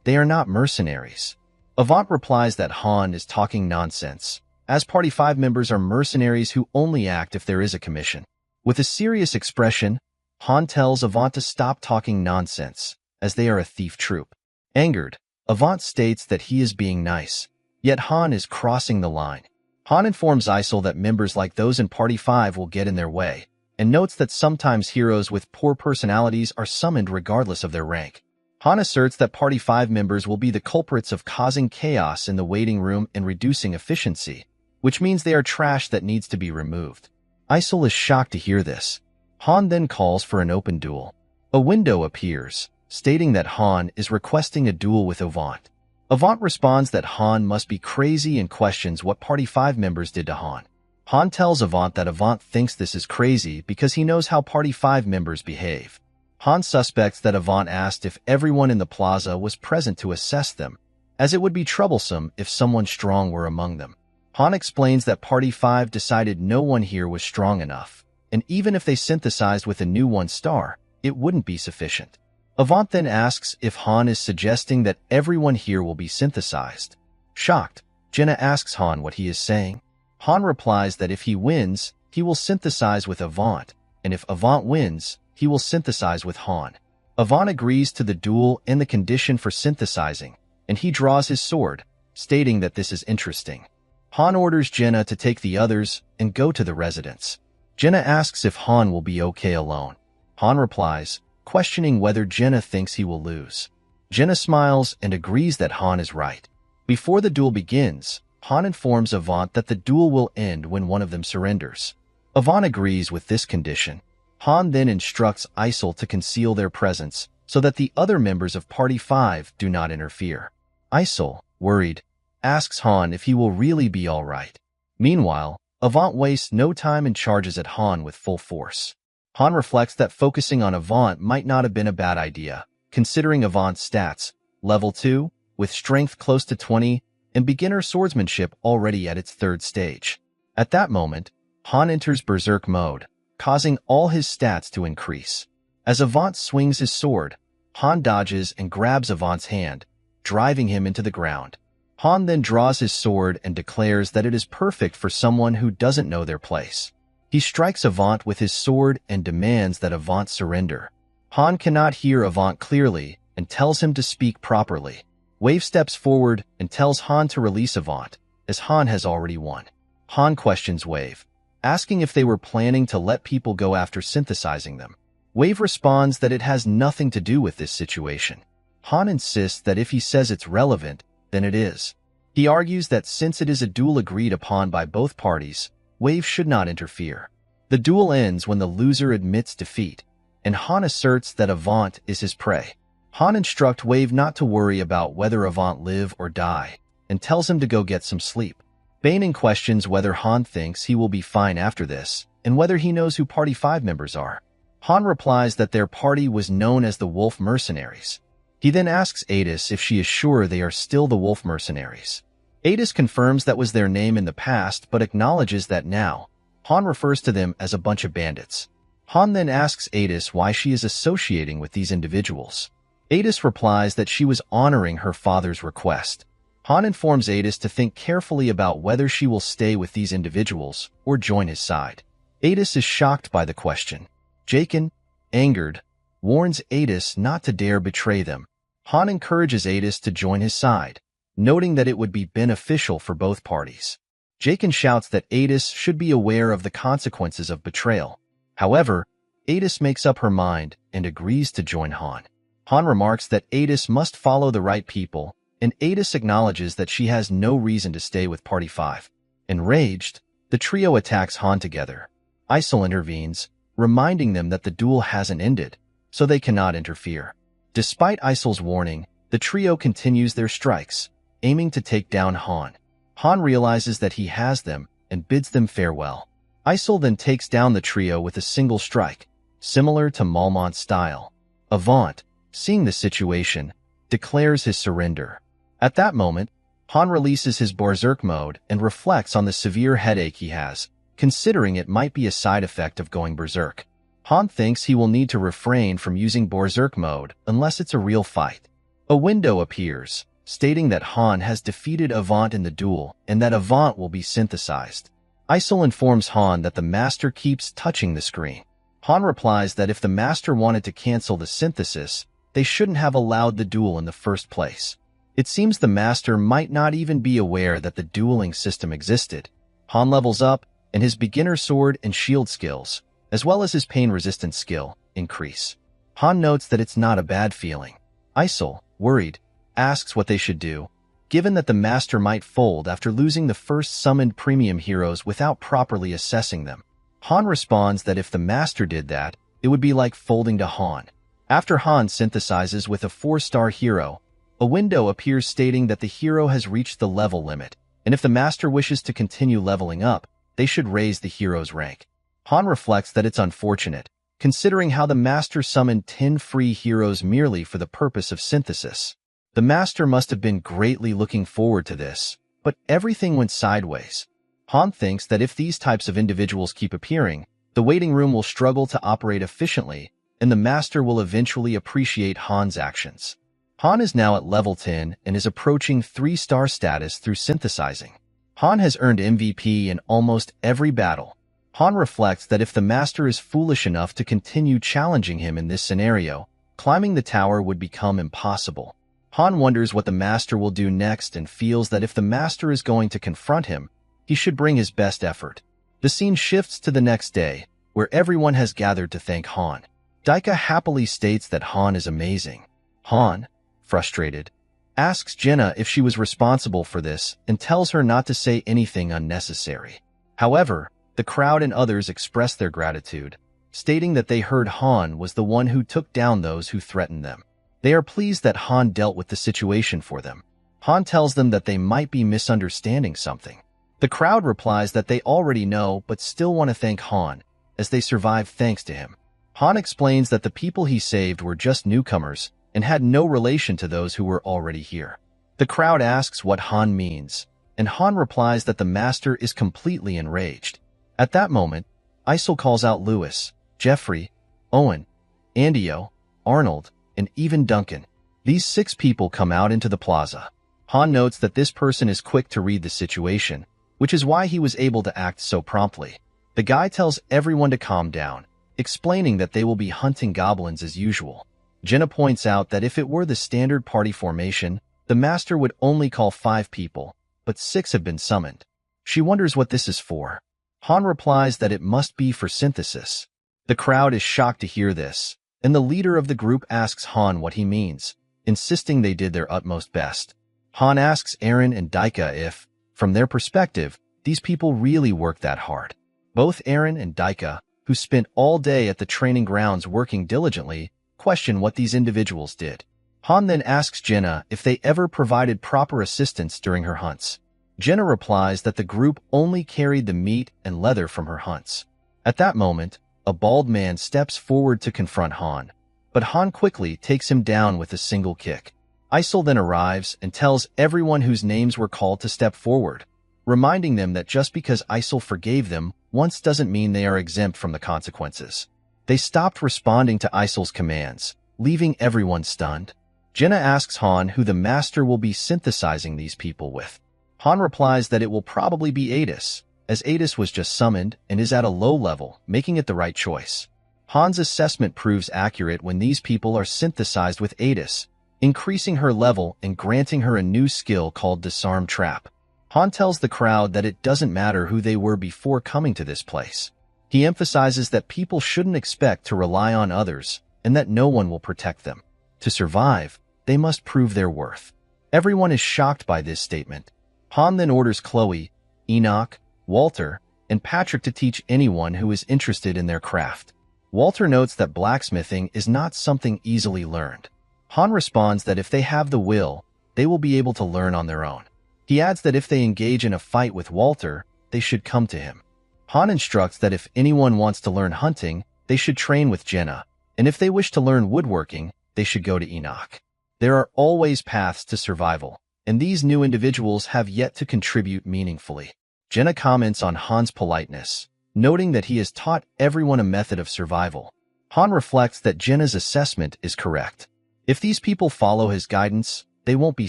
They are not mercenaries. Avant replies that Han is talking nonsense, as Party 5 members are mercenaries who only act if there is a commission. With a serious expression, Han tells Avant to stop talking nonsense, as they are a thief troop. Angered, Avant states that he is being nice, yet Han is crossing the line. Han informs Isol that members like those in Party 5 will get in their way, and notes that sometimes heroes with poor personalities are summoned regardless of their rank. Han asserts that Party 5 members will be the culprits of causing chaos in the waiting room and reducing efficiency, which means they are trash that needs to be removed. Isol is shocked to hear this. Han then calls for an open duel. A window appears, stating that Han is requesting a duel with Avant. Avant responds that Han must be crazy and questions what Party 5 members did to Han. Han tells Avant that Avant thinks this is crazy because he knows how Party 5 members behave. Han suspects that Avant asked if everyone in the plaza was present to assess them, as it would be troublesome if someone strong were among them. Han explains that Party 5 decided no one here was strong enough, and even if they synthesized with a new 1-star, it wouldn't be sufficient. Avant then asks if Han is suggesting that everyone here will be synthesized. Shocked, Jenna asks Han what he is saying. Han replies that if he wins, he will synthesize with Avant, and if Avant wins, he will synthesize with Han. Avant agrees to the duel and the condition for synthesizing, and he draws his sword, stating that this is interesting. Han orders Jenna to take the others and go to the residence. Jenna asks if Han will be okay alone. Han replies, questioning whether Jenna thinks he will lose. Jenna smiles and agrees that Han is right. Before the duel begins, Han informs Avant that the duel will end when one of them surrenders. Avant agrees with this condition. Han then instructs Isol to conceal their presence so that the other members of Party 5 do not interfere. Isol, worried, asks Han if he will really be all right. Meanwhile, Avant wastes no time and charges at Han with full force. Han reflects that focusing on Avant might not have been a bad idea, considering Avant's stats, level 2, with strength close to 20, and beginner swordsmanship already at its 3rd stage. At that moment, Han enters Berserk mode, causing all his stats to increase. As Avant swings his sword, Han dodges and grabs Avant's hand, driving him into the ground. Han then draws his sword and declares that it is perfect for someone who doesn't know their place. He strikes Avant with his sword and demands that Avant surrender. Han cannot hear Avant clearly and tells him to speak properly. Wave steps forward and tells Han to release Avant, as Han has already won. Han questions Wave, asking if they were planning to let people go after synthesizing them. Wave responds that it has nothing to do with this situation. Han insists that if he says it's relevant, then it is. He argues that since it is a duel agreed upon by both parties, Wave should not interfere. The duel ends when the loser admits defeat, and Han asserts that Avant is his prey. Han instructs Wave not to worry about whether Avant live or die, and tells him to go get some sleep. Bainin questions whether Han thinks he will be fine after this, and whether he knows who Party 5 members are. Han replies that their party was known as the Wolf Mercenaries. He then asks Adis if she is sure they are still the Wolf Mercenaries. Adis confirms that was their name in the past, but acknowledges that now, Han refers to them as a bunch of bandits. Han then asks Adis why she is associating with these individuals. Adis replies that she was honoring her father's request. Han informs Adis to think carefully about whether she will stay with these individuals or join his side. Adis is shocked by the question. Jaken, angered, warns Adis not to dare betray them. Han encourages Adis to join his side, noting that it would be beneficial for both parties. Jaken shouts that Adis should be aware of the consequences of betrayal. However, Adis makes up her mind and agrees to join Han. Han remarks that Adis must follow the right people, and Adis acknowledges that she has no reason to stay with Party 5. Enraged, the trio attacks Han together. Isol intervenes, reminding them that the duel hasn't ended, so they cannot interfere. Despite Isol's warning, the trio continues their strikes, aiming to take down Han. Han realizes that he has them and bids them farewell. Isol then takes down the trio with a single strike, similar to Malmont's style. Avant, seeing the situation, declares his surrender. At that moment, Han releases his berserk mode and reflects on the severe headache he has, considering it might be a side effect of going berserk. Han thinks he will need to refrain from using berserk mode unless it's a real fight. A window appears, stating that Han has defeated Avant in the duel and that Avant will be synthesized. Isol informs Han that the Master keeps touching the screen. Han replies that if the Master wanted to cancel the synthesis, they shouldn't have allowed the duel in the first place. It seems the Master might not even be aware that the dueling system existed. Han levels up, and his beginner sword and shield skills, as well as his pain-resistant skill, increase. Han notes that it's not a bad feeling. Isol, worried, asks what they should do, given that the Master might fold after losing the first summoned premium heroes without properly assessing them. Han responds that if the Master did that, it would be like folding to Han. After Han synthesizes with a 4-star hero, a window appears stating that the hero has reached the level limit, and if the Master wishes to continue leveling up, they should raise the hero's rank. Han reflects that it's unfortunate, considering how the Master summoned 10 free heroes merely for the purpose of synthesis. The Master must have been greatly looking forward to this, but everything went sideways. Han thinks that if these types of individuals keep appearing, the waiting room will struggle to operate efficiently, and the Master will eventually appreciate Han's actions. Han is now at level 10 and is approaching 3-star status through synthesizing. Han has earned MVP in almost every battle. Han reflects that if the Master is foolish enough to continue challenging him in this scenario, climbing the tower would become impossible. Han wonders what the Master will do next and feels that if the Master is going to confront him, he should bring his best effort. The scene shifts to the next day, where everyone has gathered to thank Han. Daika happily states that Han is amazing. Han, frustrated, asks Jenna if she was responsible for this and tells her not to say anything unnecessary. However, the crowd and others express their gratitude, stating that they heard Han was the one who took down those who threatened them. They are pleased that Han dealt with the situation for them. Han tells them that they might be misunderstanding something. The crowd replies that they already know but still want to thank Han, as they survived thanks to him. Han explains that the people he saved were just newcomers and had no relation to those who were already here. The crowd asks what Han means, and Han replies that the Master is completely enraged. At that moment, Isol calls out Lewis, Jeffrey, Owen, Andio, Arnold, and even Duncan. These 6 people come out into the plaza. Han notes that this person is quick to read the situation, which is why he was able to act so promptly. The guy tells everyone to calm down, explaining that they will be hunting goblins as usual. Jenna points out that if it were the standard party formation, the Master would only call 5 people, but 6 have been summoned. She wonders what this is for. Han replies that it must be for synthesis. The crowd is shocked to hear this, and the leader of the group asks Han what he means, insisting they did their utmost best. Han asks Eren and Daika if, from their perspective, these people really worked that hard. Both Eren and Daika, who spent all day at the training grounds working diligently, question what these individuals did. Han then asks Jenna if they ever provided proper assistance during her hunts. Jenna replies that the group only carried the meat and leather from her hunts. At that moment, a bald man steps forward to confront Han, but Han quickly takes him down with a single kick. Isol then arrives and tells everyone whose names were called to step forward, reminding them that just because Isol forgave them once doesn't mean they are exempt from the consequences. They stopped responding to Isil's commands, leaving everyone stunned. Jenna asks Han who the master will be synthesizing these people with. Han replies that it will probably be Adis, as Adis was just summoned and is at a low level, making it the right choice. Han's assessment proves accurate when these people are synthesized with Adis, increasing her level and granting her a new skill called Disarm Trap. Han tells the crowd that it doesn't matter who they were before coming to this place. He emphasizes that people shouldn't expect to rely on others and that no one will protect them. To survive, they must prove their worth. Everyone is shocked by this statement. Han then orders Chloe, Enoch, Walter, and Patrick to teach anyone who is interested in their craft. Walter notes that blacksmithing is not something easily learned. Han responds that if they have the will, they will be able to learn on their own. He adds that if they engage in a fight with Walter, they should come to him. Han instructs that if anyone wants to learn hunting, they should train with Jenna, and if they wish to learn woodworking, they should go to Enoch. There are always paths to survival, and these new individuals have yet to contribute meaningfully. Jenna comments on Han's politeness, noting that he has taught everyone a method of survival. Han reflects that Jenna's assessment is correct. If these people follow his guidance, they won't be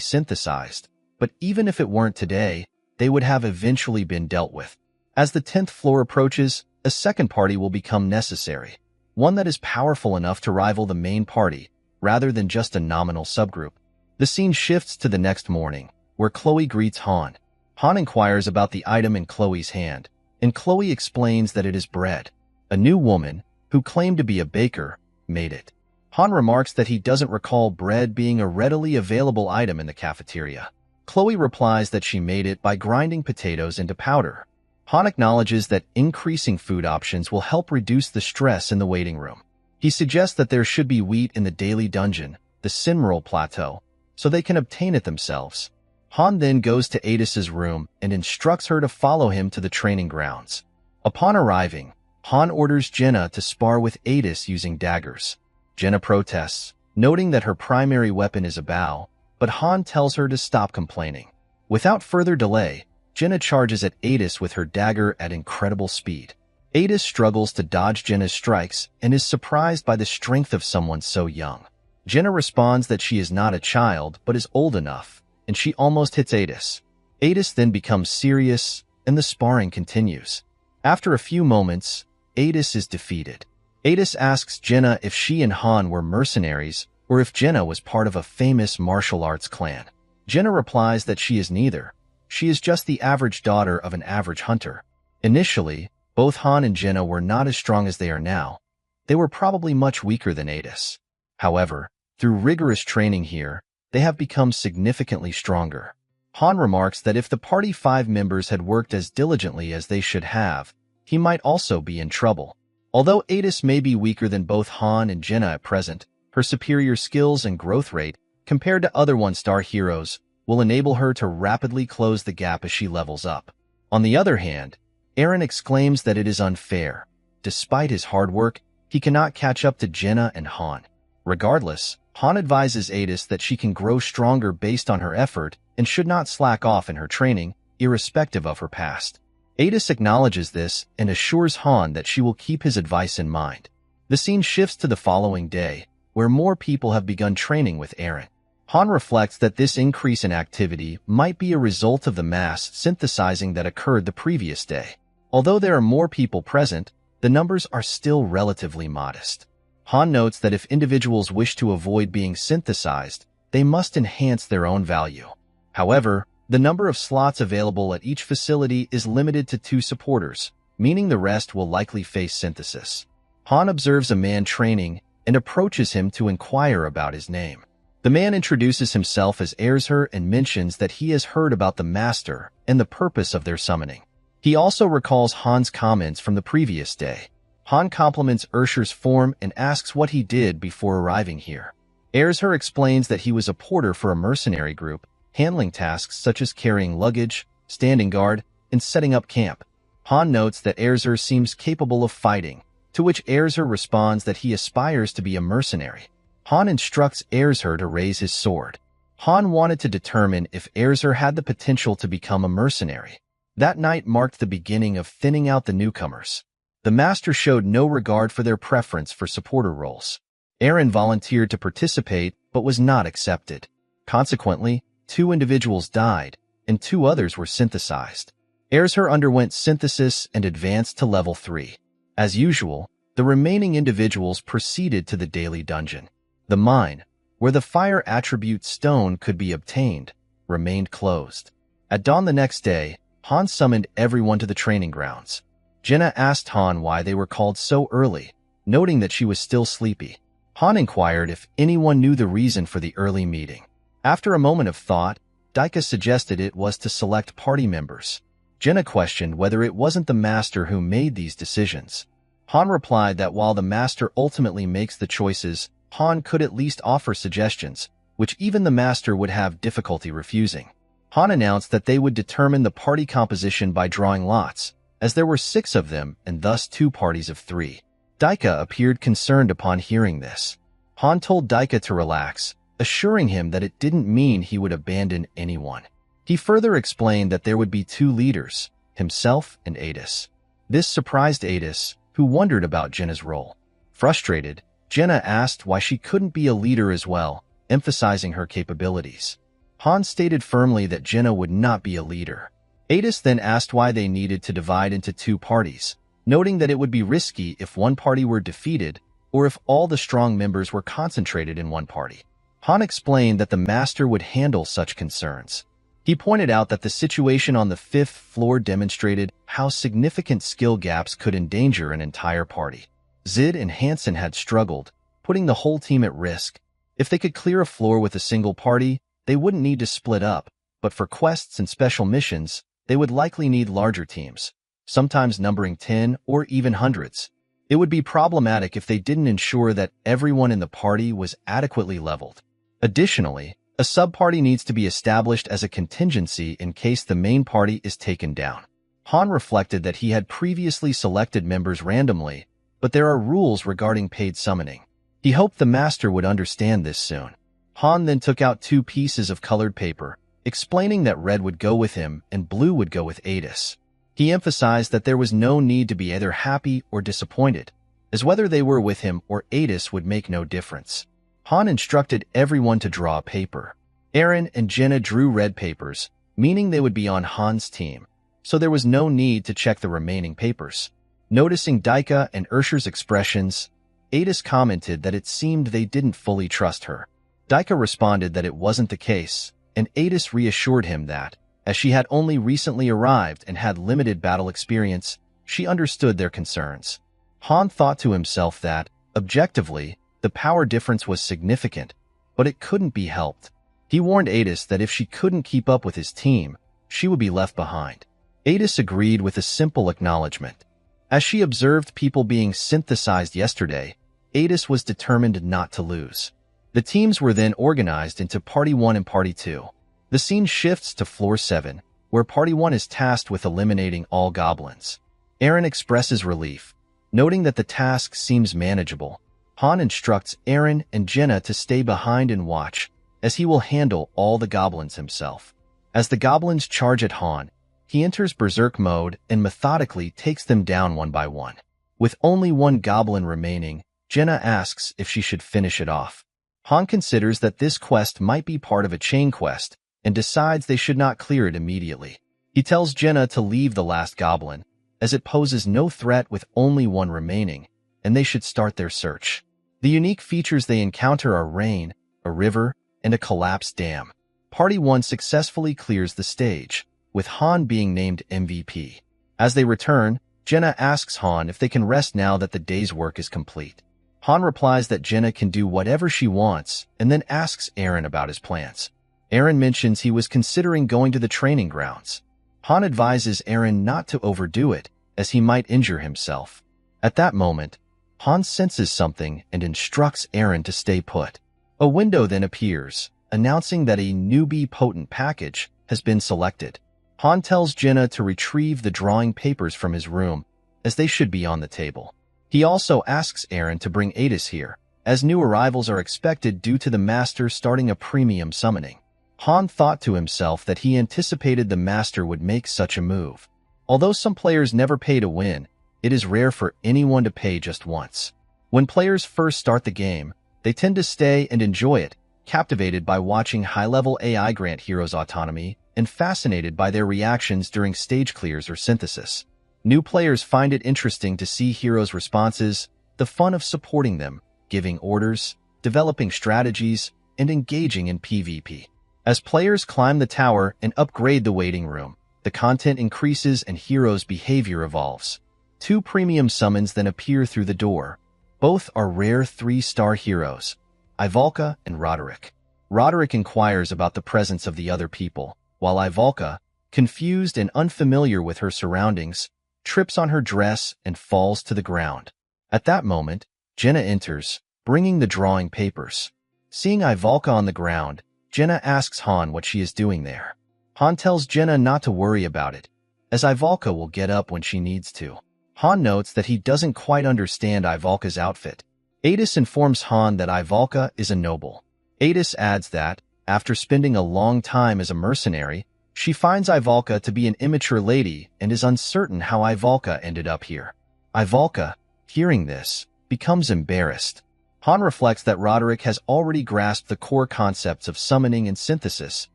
synthesized, but even if it weren't today, they would have eventually been dealt with. As the 10th floor approaches, a second party will become necessary, one that is powerful enough to rival the main party, rather than just a nominal subgroup. The scene shifts to the next morning, where Chloe greets Han. Han inquires about the item in Chloe's hand, and Chloe explains that it is bread. A new woman, who claimed to be a baker, made it. Han remarks that he doesn't recall bread being a readily available item in the cafeteria. Chloe replies that she made it by grinding potatoes into powder. Han acknowledges that increasing food options will help reduce the stress in the waiting room. He suggests that there should be wheat in the daily dungeon, the Sinmeral Plateau, so they can obtain it themselves. Han then goes to Adis's room and instructs her to follow him to the training grounds. Upon arriving, Han orders Jenna to spar with Adis using daggers. Jenna protests, noting that her primary weapon is a bow, but Han tells her to stop complaining. Without further delay, Jenna charges at Adis with her dagger at incredible speed. Adis struggles to dodge Jenna's strikes and is surprised by the strength of someone so young. Jenna responds that she is not a child but is old enough, and she almost hits Adis. Adis then becomes serious, and the sparring continues. After a few moments, Adis is defeated. Adis asks Jenna if she and Han were mercenaries or if Jenna was part of a famous martial arts clan. Jenna replies that she is neither. She is just the average daughter of an average hunter. Initially, both Han and Jenna were not as strong as they are now. They were probably much weaker than Adis. However, through rigorous training here, they have become significantly stronger. Han remarks that if the party 5 members had worked as diligently as they should have, he might also be in trouble. Although Adis may be weaker than both Han and Jenna at present, her superior skills and growth rate, compared to other one-star heroes, will enable her to rapidly close the gap as she levels up. On the other hand, Eren exclaims that it is unfair. Despite his hard work, he cannot catch up to Jenna and Han. Regardless, Han advises Adis that she can grow stronger based on her effort and should not slack off in her training, irrespective of her past. Adis acknowledges this and assures Han that she will keep his advice in mind. The scene shifts to the following day, where more people have begun training with Eren. Han reflects that this increase in activity might be a result of the mass synthesizing that occurred the previous day. Although there are more people present, the numbers are still relatively modest. Han notes that if individuals wish to avoid being synthesized, they must enhance their own value. However, the number of slots available at each facility is limited to 2 supporters, meaning the rest will likely face synthesis. Han observes a man training and approaches him to inquire about his name. The man introduces himself as Erzher and mentions that he has heard about the Master and the purpose of their summoning. He also recalls Han's comments from the previous day. Han compliments Erzher's form and asks what he did before arriving here. Erzher explains that he was a porter for a mercenary group, handling tasks such as carrying luggage, standing guard, and setting up camp. Han notes that Erzher seems capable of fighting, to which Erzher responds that he aspires to be a mercenary. Han instructs Erzher to raise his sword. Han wanted to determine if Erzher had the potential to become a mercenary. That night marked the beginning of thinning out the newcomers. The master showed no regard for their preference for supporter roles. Aaron volunteered to participate but was not accepted. Consequently, 2 individuals died, and 2 others were synthesized. Ershur underwent synthesis and advanced to level 3. As usual, the remaining individuals proceeded to the daily dungeon. The mine, where the fire attribute stone could be obtained, remained closed. At dawn the next day, Han summoned everyone to the training grounds. Jenna asked Han why they were called so early, noting that she was still sleepy. Han inquired if anyone knew the reason for the early meeting. After a moment of thought, Daika suggested it was to select party members. Jenna questioned whether it wasn't the master who made these decisions. Han replied that while the master ultimately makes the choices, Han could at least offer suggestions, which even the master would have difficulty refusing. Han announced that they would determine the party composition by drawing lots, as there were 6 of them and thus 2 parties of 3. Daika appeared concerned upon hearing this. Han told Daika to relax, assuring him that it didn't mean he would abandon anyone. He further explained that there would be 2 leaders, himself and Adis. This surprised Adis, who wondered about Jenna's role. Frustrated, Jenna asked why she couldn't be a leader as well, emphasizing her capabilities. Han stated firmly that Jenna would not be a leader. Adis then asked why they needed to divide into 2 parties, noting that it would be risky if one party were defeated or if all the strong members were concentrated in one party. Han explained that the master would handle such concerns. He pointed out that the situation on the 5th floor demonstrated how significant skill gaps could endanger an entire party. Zid and Hansen had struggled, putting the whole team at risk. If they could clear a floor with a single party, they wouldn't need to split up, but for quests and special missions, they would likely need larger teams, sometimes numbering 10 or even hundreds. It would be problematic if they didn't ensure that everyone in the party was adequately leveled. Additionally, a sub-party needs to be established as a contingency in case the main party is taken down. Han reflected that he had previously selected members randomly, but there are rules regarding paid summoning. He hoped the master would understand this soon. Han then took out 2 pieces of colored paper, explaining that red would go with him and blue would go with Adis. He emphasized that there was no need to be either happy or disappointed, as whether they were with him or Adis would make no difference. Han instructed everyone to draw a paper. Aaron and Jenna drew red papers, meaning they would be on Han's team, so there was no need to check the remaining papers. Noticing Daika and Ershur's expressions, Adis commented that it seemed they didn't fully trust her. Daika responded that it wasn't the case, and Adis reassured him that, as she had only recently arrived and had limited battle experience, she understood their concerns. Han thought to himself that, objectively, the power difference was significant, but it couldn't be helped. He warned Adis that if she couldn't keep up with his team, she would be left behind. Adis agreed with a simple acknowledgement. As she observed people being synthesized yesterday, Adis was determined not to lose. The teams were then organized into Party 1 and Party 2. The scene shifts to Floor 7, where Party 1 is tasked with eliminating all goblins. Aaron expresses relief, noting that the task seems manageable. Han instructs Aaron and Jenna to stay behind and watch, as he will handle all the goblins himself. As the goblins charge at Han, he enters berserk mode and methodically takes them down one by one. With only 1 goblin remaining, Jenna asks if she should finish it off. Han considers that this quest might be part of a chain quest and decides they should not clear it immediately. He tells Jenna to leave the last goblin, as it poses no threat with only 1 remaining, and they should start their search. The unique features they encounter are rain, a river, and a collapsed dam. Party 1 successfully clears the stage, with Han being named MVP. As they return, Jenna asks Han if they can rest now that the day's work is complete. Han replies that Jenna can do whatever she wants, and then asks Aaron about his plans. Aaron mentions he was considering going to the training grounds. Han advises Aaron not to overdo it, as he might injure himself. At that moment, Han senses something and instructs Aaron to stay put. A window then appears, announcing that a newbie potent package has been selected. Han tells Jenna to retrieve the drawing papers from his room, as they should be on the table. He also asks Aaron to bring Adis here, as new arrivals are expected due to the master starting a premium summoning. Han thought to himself that he anticipated the master would make such a move. Although some players never pay to win, it is rare for anyone to pay just once. When players first start the game, they tend to stay and enjoy it, captivated by watching high-level AI grant heroes autonomy and fascinated by their reactions during stage clears or synthesis. New players find it interesting to see heroes' responses, the fun of supporting them, giving orders, developing strategies, and engaging in PvP. As players climb the tower and upgrade the waiting room, the content increases and heroes' behavior evolves. 2 premium summons then appear through the door. Both are rare 3-star heroes, Ivalka and Roderick. Roderick inquires about the presence of the other people, while Ivalka, confused and unfamiliar with her surroundings, trips on her dress and falls to the ground. At that moment, Jenna enters, bringing the drawing papers. Seeing Ivalka on the ground, Jenna asks Han what she is doing there. Han tells Jenna not to worry about it, as Ivalka will get up when she needs to. Han notes that he doesn't quite understand Ivalka's outfit. Adis informs Han that Ivalka is a noble. Adis adds that, after spending a long time as a mercenary, she finds Ivalka to be an immature lady and is uncertain how Ivalka ended up here. Ivalka, hearing this, becomes embarrassed. Han reflects that Roderick has already grasped the core concepts of summoning and synthesis,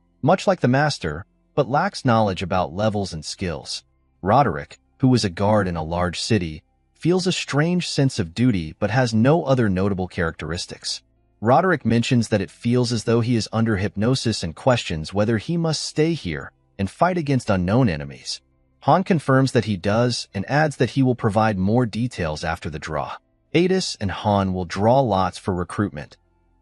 much like the Master, but lacks knowledge about levels and skills. Roderick, who was a guard in a large city, feels a strange sense of duty but has no other notable characteristics. Roderick mentions that it feels as though he is under hypnosis and questions whether he must stay here and fight against unknown enemies. Han confirms that he does and adds that he will provide more details after the draw. Adis and Han will draw lots for recruitment.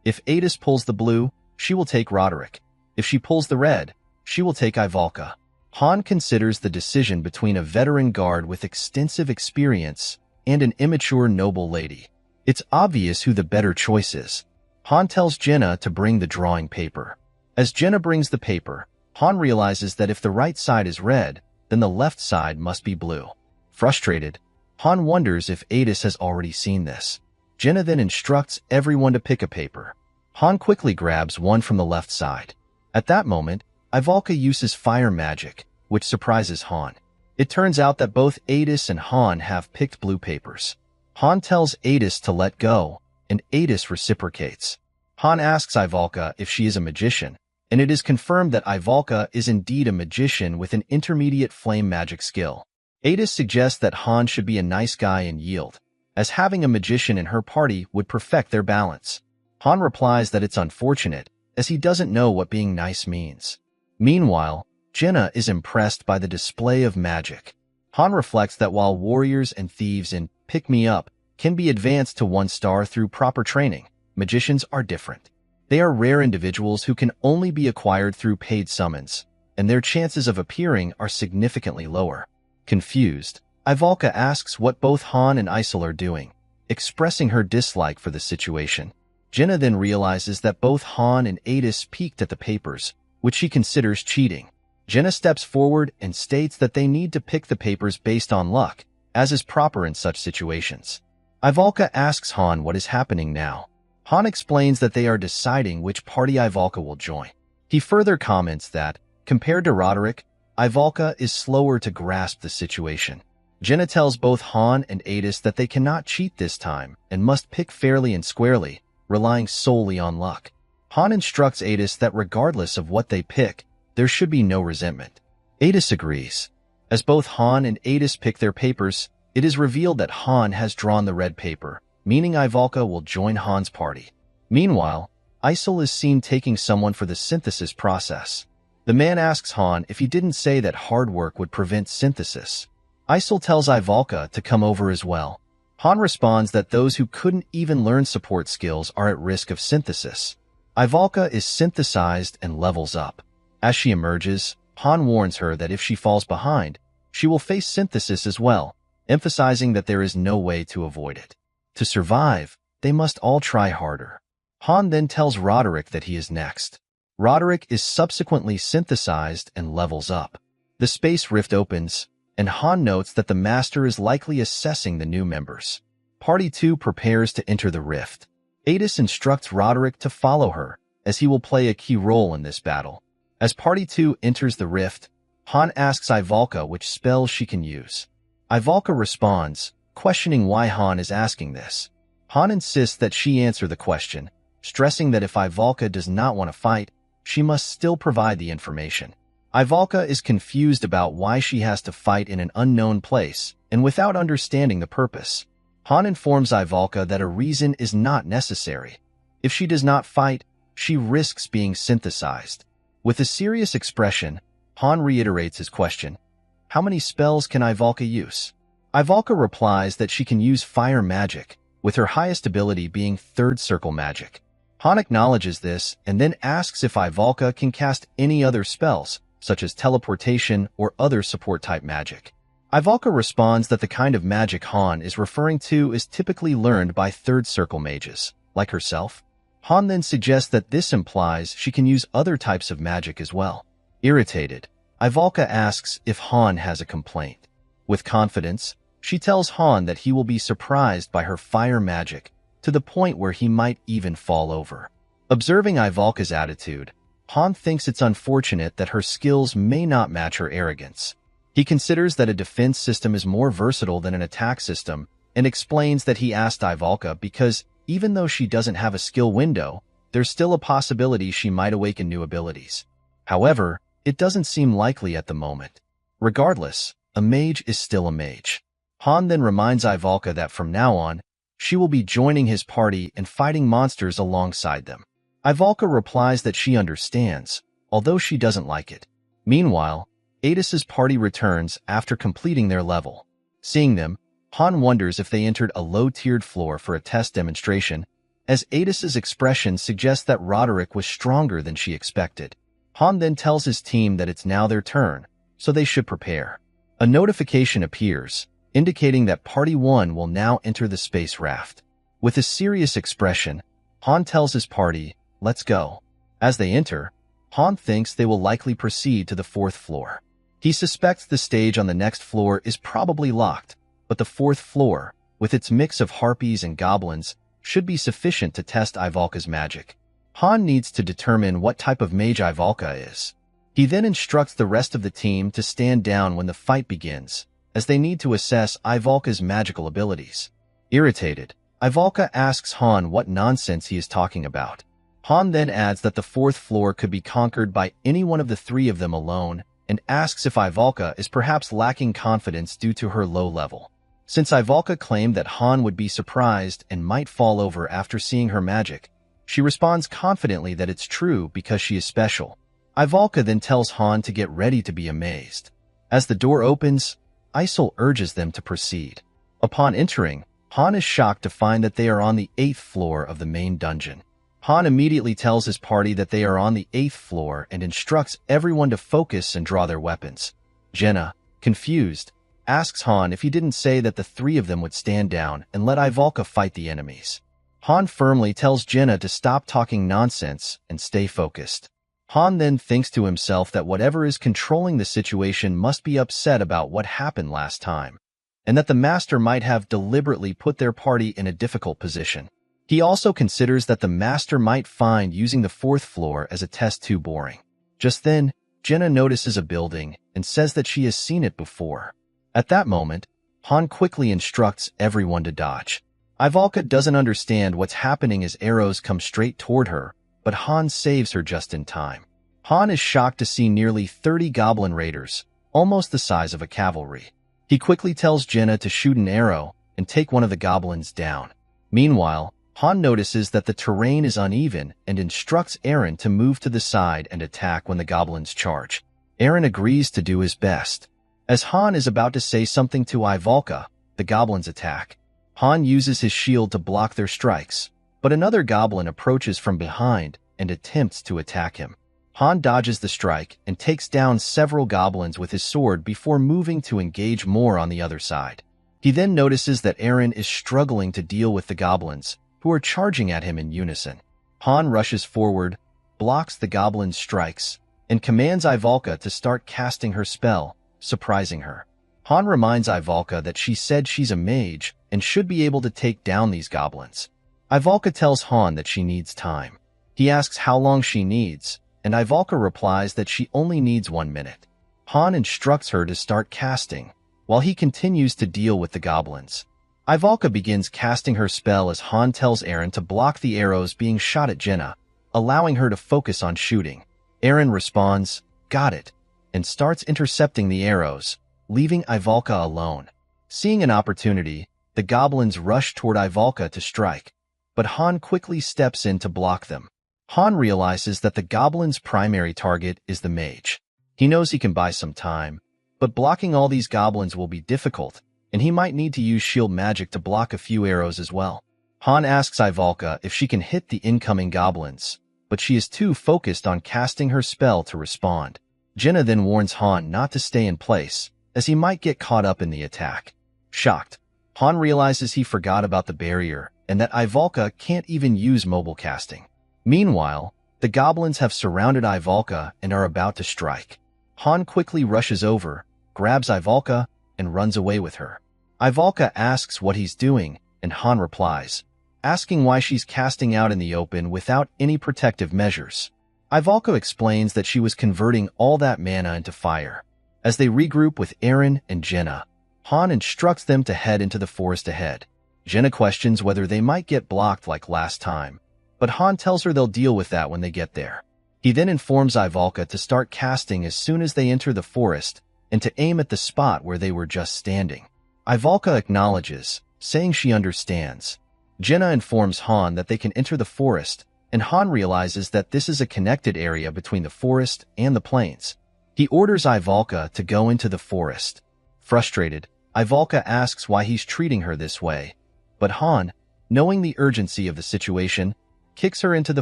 If Adis pulls the blue, she will take Roderick. If she pulls the red, she will take Ivalka. Han considers the decision between a veteran guard with extensive experience and an immature noble lady. It's obvious who the better choice is. Han tells Jenna to bring the drawing paper. As Jenna brings the paper, Han realizes that if the right side is red, then the left side must be blue. Frustrated, Han wonders if Adis has already seen this. Jenna then instructs everyone to pick a paper. Han quickly grabs one from the left side. At that moment, Ivalka uses fire magic, which surprises Han. It turns out that both Adis and Han have picked blue papers. Han tells Adis to let go, and Adis reciprocates. Han asks Ivalka if she is a magician, and it is confirmed that Ivalka is indeed a magician with an intermediate flame magic skill. Adis suggests that Han should be a nice guy and yield, as having a magician in her party would perfect their balance. Han replies that it's unfortunate, as he doesn't know what being nice means. Meanwhile, Jenna is impressed by the display of magic. Han reflects that while warriors and thieves in Pick Me Up can be advanced to 1 star through proper training, magicians are different. They are rare individuals who can only be acquired through paid summons, and their chances of appearing are significantly lower. Confused, Ivalka asks what both Han and Isel are doing, expressing her dislike for the situation. Jenna then realizes that both Han and Adis peeked at the papers, which she considers cheating. Jenna steps forward and states that they need to pick the papers based on luck, as is proper in such situations. Ivalka asks Han what is happening now. Han explains that they are deciding which party Ivalka will join. He further comments that, compared to Roderick, Ivalka is slower to grasp the situation. Jenna tells both Han and Adis that they cannot cheat this time and must pick fairly and squarely, relying solely on luck. Han instructs Adis that regardless of what they pick, there should be no resentment. Adis agrees. As both Han and Adis pick their papers, it is revealed that Han has drawn the red paper, meaning Ivalka will join Han's party. Meanwhile, Isel is seen taking someone for the synthesis process. The man asks Han if he didn't say that hard work would prevent synthesis. Isel tells Ivalka to come over as well. Han responds that those who couldn't even learn support skills are at risk of synthesis. Ivalka is synthesized and levels up. As she emerges, Han warns her that if she falls behind, she will face synthesis as well, emphasizing that there is no way to avoid it. To survive, they must all try harder. Han then tells Roderick that he is next. Roderick is subsequently synthesized and levels up. The space rift opens, and Han notes that the Master is likely assessing the new members. Party 2 prepares to enter the rift. Adis instructs Roderick to follow her, as he will play a key role in this battle. As Party 2 enters the rift, Han asks Ivalka which spells she can use. Ivalka responds, questioning why Han is asking this. Han insists that she answer the question, stressing that if Ivalka does not want to fight, she must still provide the information. Ivalka is confused about why she has to fight in an unknown place, and without understanding the purpose. Han informs Ivalka that a reason is not necessary. If she does not fight, she risks being synthesized. With a serious expression, Han reiterates his question. How many spells can Ivalka use? Ivalka replies that she can use fire magic, with her highest ability being third circle magic. Han acknowledges this and then asks if Ivalka can cast any other spells, such as teleportation or other support-type magic. Ivalka responds that the kind of magic Han is referring to is typically learned by third circle mages, like herself. Han then suggests that this implies she can use other types of magic as well. Irritated, Ivalka asks if Han has a complaint. With confidence, she tells Han that he will be surprised by her fire magic, to the point where he might even fall over. Observing Ivalka's attitude, Han thinks it's unfortunate that her skills may not match her arrogance. He considers that a defense system is more versatile than an attack system, and explains that he asked Ivalka because even though she doesn't have a skill window, there's still a possibility she might awaken new abilities. However, it doesn't seem likely at the moment. Regardless, a mage is still a mage. Han then reminds Ivalka that from now on, she will be joining his party and fighting monsters alongside them. Ivalka replies that she understands, although she doesn't like it. Meanwhile, Adis's party returns after completing their level. Seeing them, Han wonders if they entered a low-tiered floor for a test demonstration, as Adis's expression suggests that Roderick was stronger than she expected. Han then tells his team that it's now their turn, so they should prepare. A notification appears, indicating that Party 1 will now enter the space raft. With a serious expression, Han tells his party, "Let's go." As they enter, Han thinks they will likely proceed to the 4th floor. He suspects the stage on the next floor is probably locked, but the 4th floor, with its mix of harpies and goblins, should be sufficient to test Ivalka's magic. Han needs to determine what type of mage Ivalka is. He then instructs the rest of the team to stand down when the fight begins, as they need to assess Ivalka's magical abilities. Irritated, Ivalka asks Han what nonsense he is talking about. Han then adds that the 4th floor could be conquered by any one of the 3 of them alone, and asks if Ivalka is perhaps lacking confidence due to her low level. Since Ivalka claimed that Han would be surprised and might fall over after seeing her magic, she responds confidently that it's true because she is special. Ivalka then tells Han to get ready to be amazed. As the door opens, Isol urges them to proceed. Upon entering, Han is shocked to find that they are on the 8th floor of the main dungeon. Han immediately tells his party that they are on the 8th floor and instructs everyone to focus and draw their weapons. Jenna, confused, asks Han if he didn't say that the 3 of them would stand down and let Ivalka fight the enemies. Han firmly tells Jenna to stop talking nonsense and stay focused. Han then thinks to himself that whatever is controlling the situation must be upset about what happened last time, and that the master might have deliberately put their party in a difficult position. He also considers that the master might find using the 4th floor as a test too boring. Just then, Jenna notices a building and says that she has seen it before. At that moment, Han quickly instructs everyone to dodge. Ivalka doesn't understand what's happening as arrows come straight toward her, but Han saves her just in time. Han is shocked to see nearly 30 goblin raiders, almost the size of a cavalry. He quickly tells Jenna to shoot an arrow and take one of the goblins down. Meanwhile, Han notices that the terrain is uneven and instructs Eren to move to the side and attack when the goblins charge. Eren agrees to do his best. As Han is about to say something to Ivalka, the goblins attack. Han uses his shield to block their strikes, but another goblin approaches from behind and attempts to attack him. Han dodges the strike and takes down several goblins with his sword before moving to engage more on the other side. He then notices that Eren is struggling to deal with the goblins, who are charging at him in unison. Han rushes forward, blocks the goblin's strikes, and commands Ivalka to start casting her spell, surprising her. Han reminds Ivalka that she said she's a mage and should be able to take down these goblins. Ivalka tells Han that she needs time. He asks how long she needs, and Ivalka replies that she only needs 1 minute. Han instructs her to start casting, while he continues to deal with the goblins. Ivalka begins casting her spell as Han tells Eren to block the arrows being shot at Jenna, allowing her to focus on shooting. Eren responds, "Got it," and starts intercepting the arrows, leaving Ivalka alone. Seeing an opportunity, the goblins rush toward Ivalka to strike, but Han quickly steps in to block them. Han realizes that the goblin's primary target is the mage. He knows he can buy some time, but blocking all these goblins will be difficult, and he might need to use shield magic to block a few arrows as well. Han asks Ivalka if she can hit the incoming goblins, but she is too focused on casting her spell to respond. Jenna then warns Han not to stay in place, as he might get caught up in the attack. Shocked, Han realizes he forgot about the barrier and that Ivalka can't even use mobile casting. Meanwhile, the goblins have surrounded Ivalka and are about to strike. Han quickly rushes over, grabs Ivalka, and runs away with her. Ivalka asks what he's doing, and Han replies, asking why she's casting out in the open without any protective measures. Ivalka explains that she was converting all that mana into fire. As they regroup with Eren and Jenna, Han instructs them to head into the forest ahead. Jenna questions whether they might get blocked like last time, but Han tells her they'll deal with that when they get there. He then informs Ivalka to start casting as soon as they enter the forest and to aim at the spot where they were just standing. Ivalka acknowledges, saying she understands. Jenna informs Han that they can enter the forest, and Han realizes that this is a connected area between the forest and the plains. He orders Ivalka to go into the forest. Frustrated, Ivalka asks why he's treating her this way, but Han, knowing the urgency of the situation, kicks her into the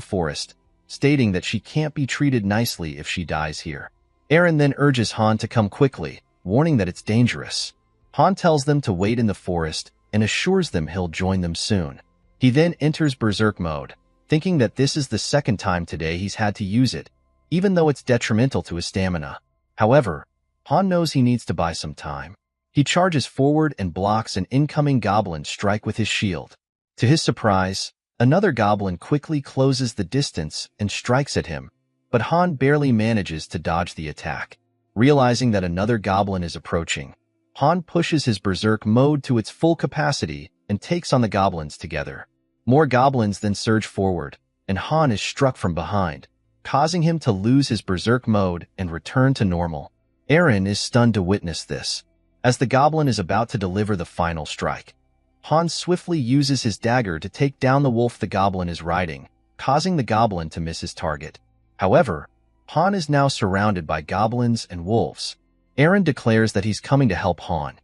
forest, stating that she can't be treated nicely if she dies here. Eren then urges Han to come quickly, warning that it's dangerous. Han tells them to wait in the forest and assures them he'll join them soon. He then enters Berserk mode, thinking that this is the second time today he's had to use it, even though it's detrimental to his stamina. However, Han knows he needs to buy some time. He charges forward and blocks an incoming goblin strike with his shield. To his surprise, another goblin quickly closes the distance and strikes at him, but Han barely manages to dodge the attack. Realizing that another goblin is approaching, Han pushes his Berserk mode to its full capacity and takes on the goblins together. More goblins then surge forward, and Han is struck from behind, causing him to lose his Berserk mode and return to normal. Eren is stunned to witness this. As the goblin is about to deliver the final strike, Han swiftly uses his dagger to take down the wolf the goblin is riding, causing the goblin to miss his target. However, Han is now surrounded by goblins and wolves. Eren declares that he's coming to help Han.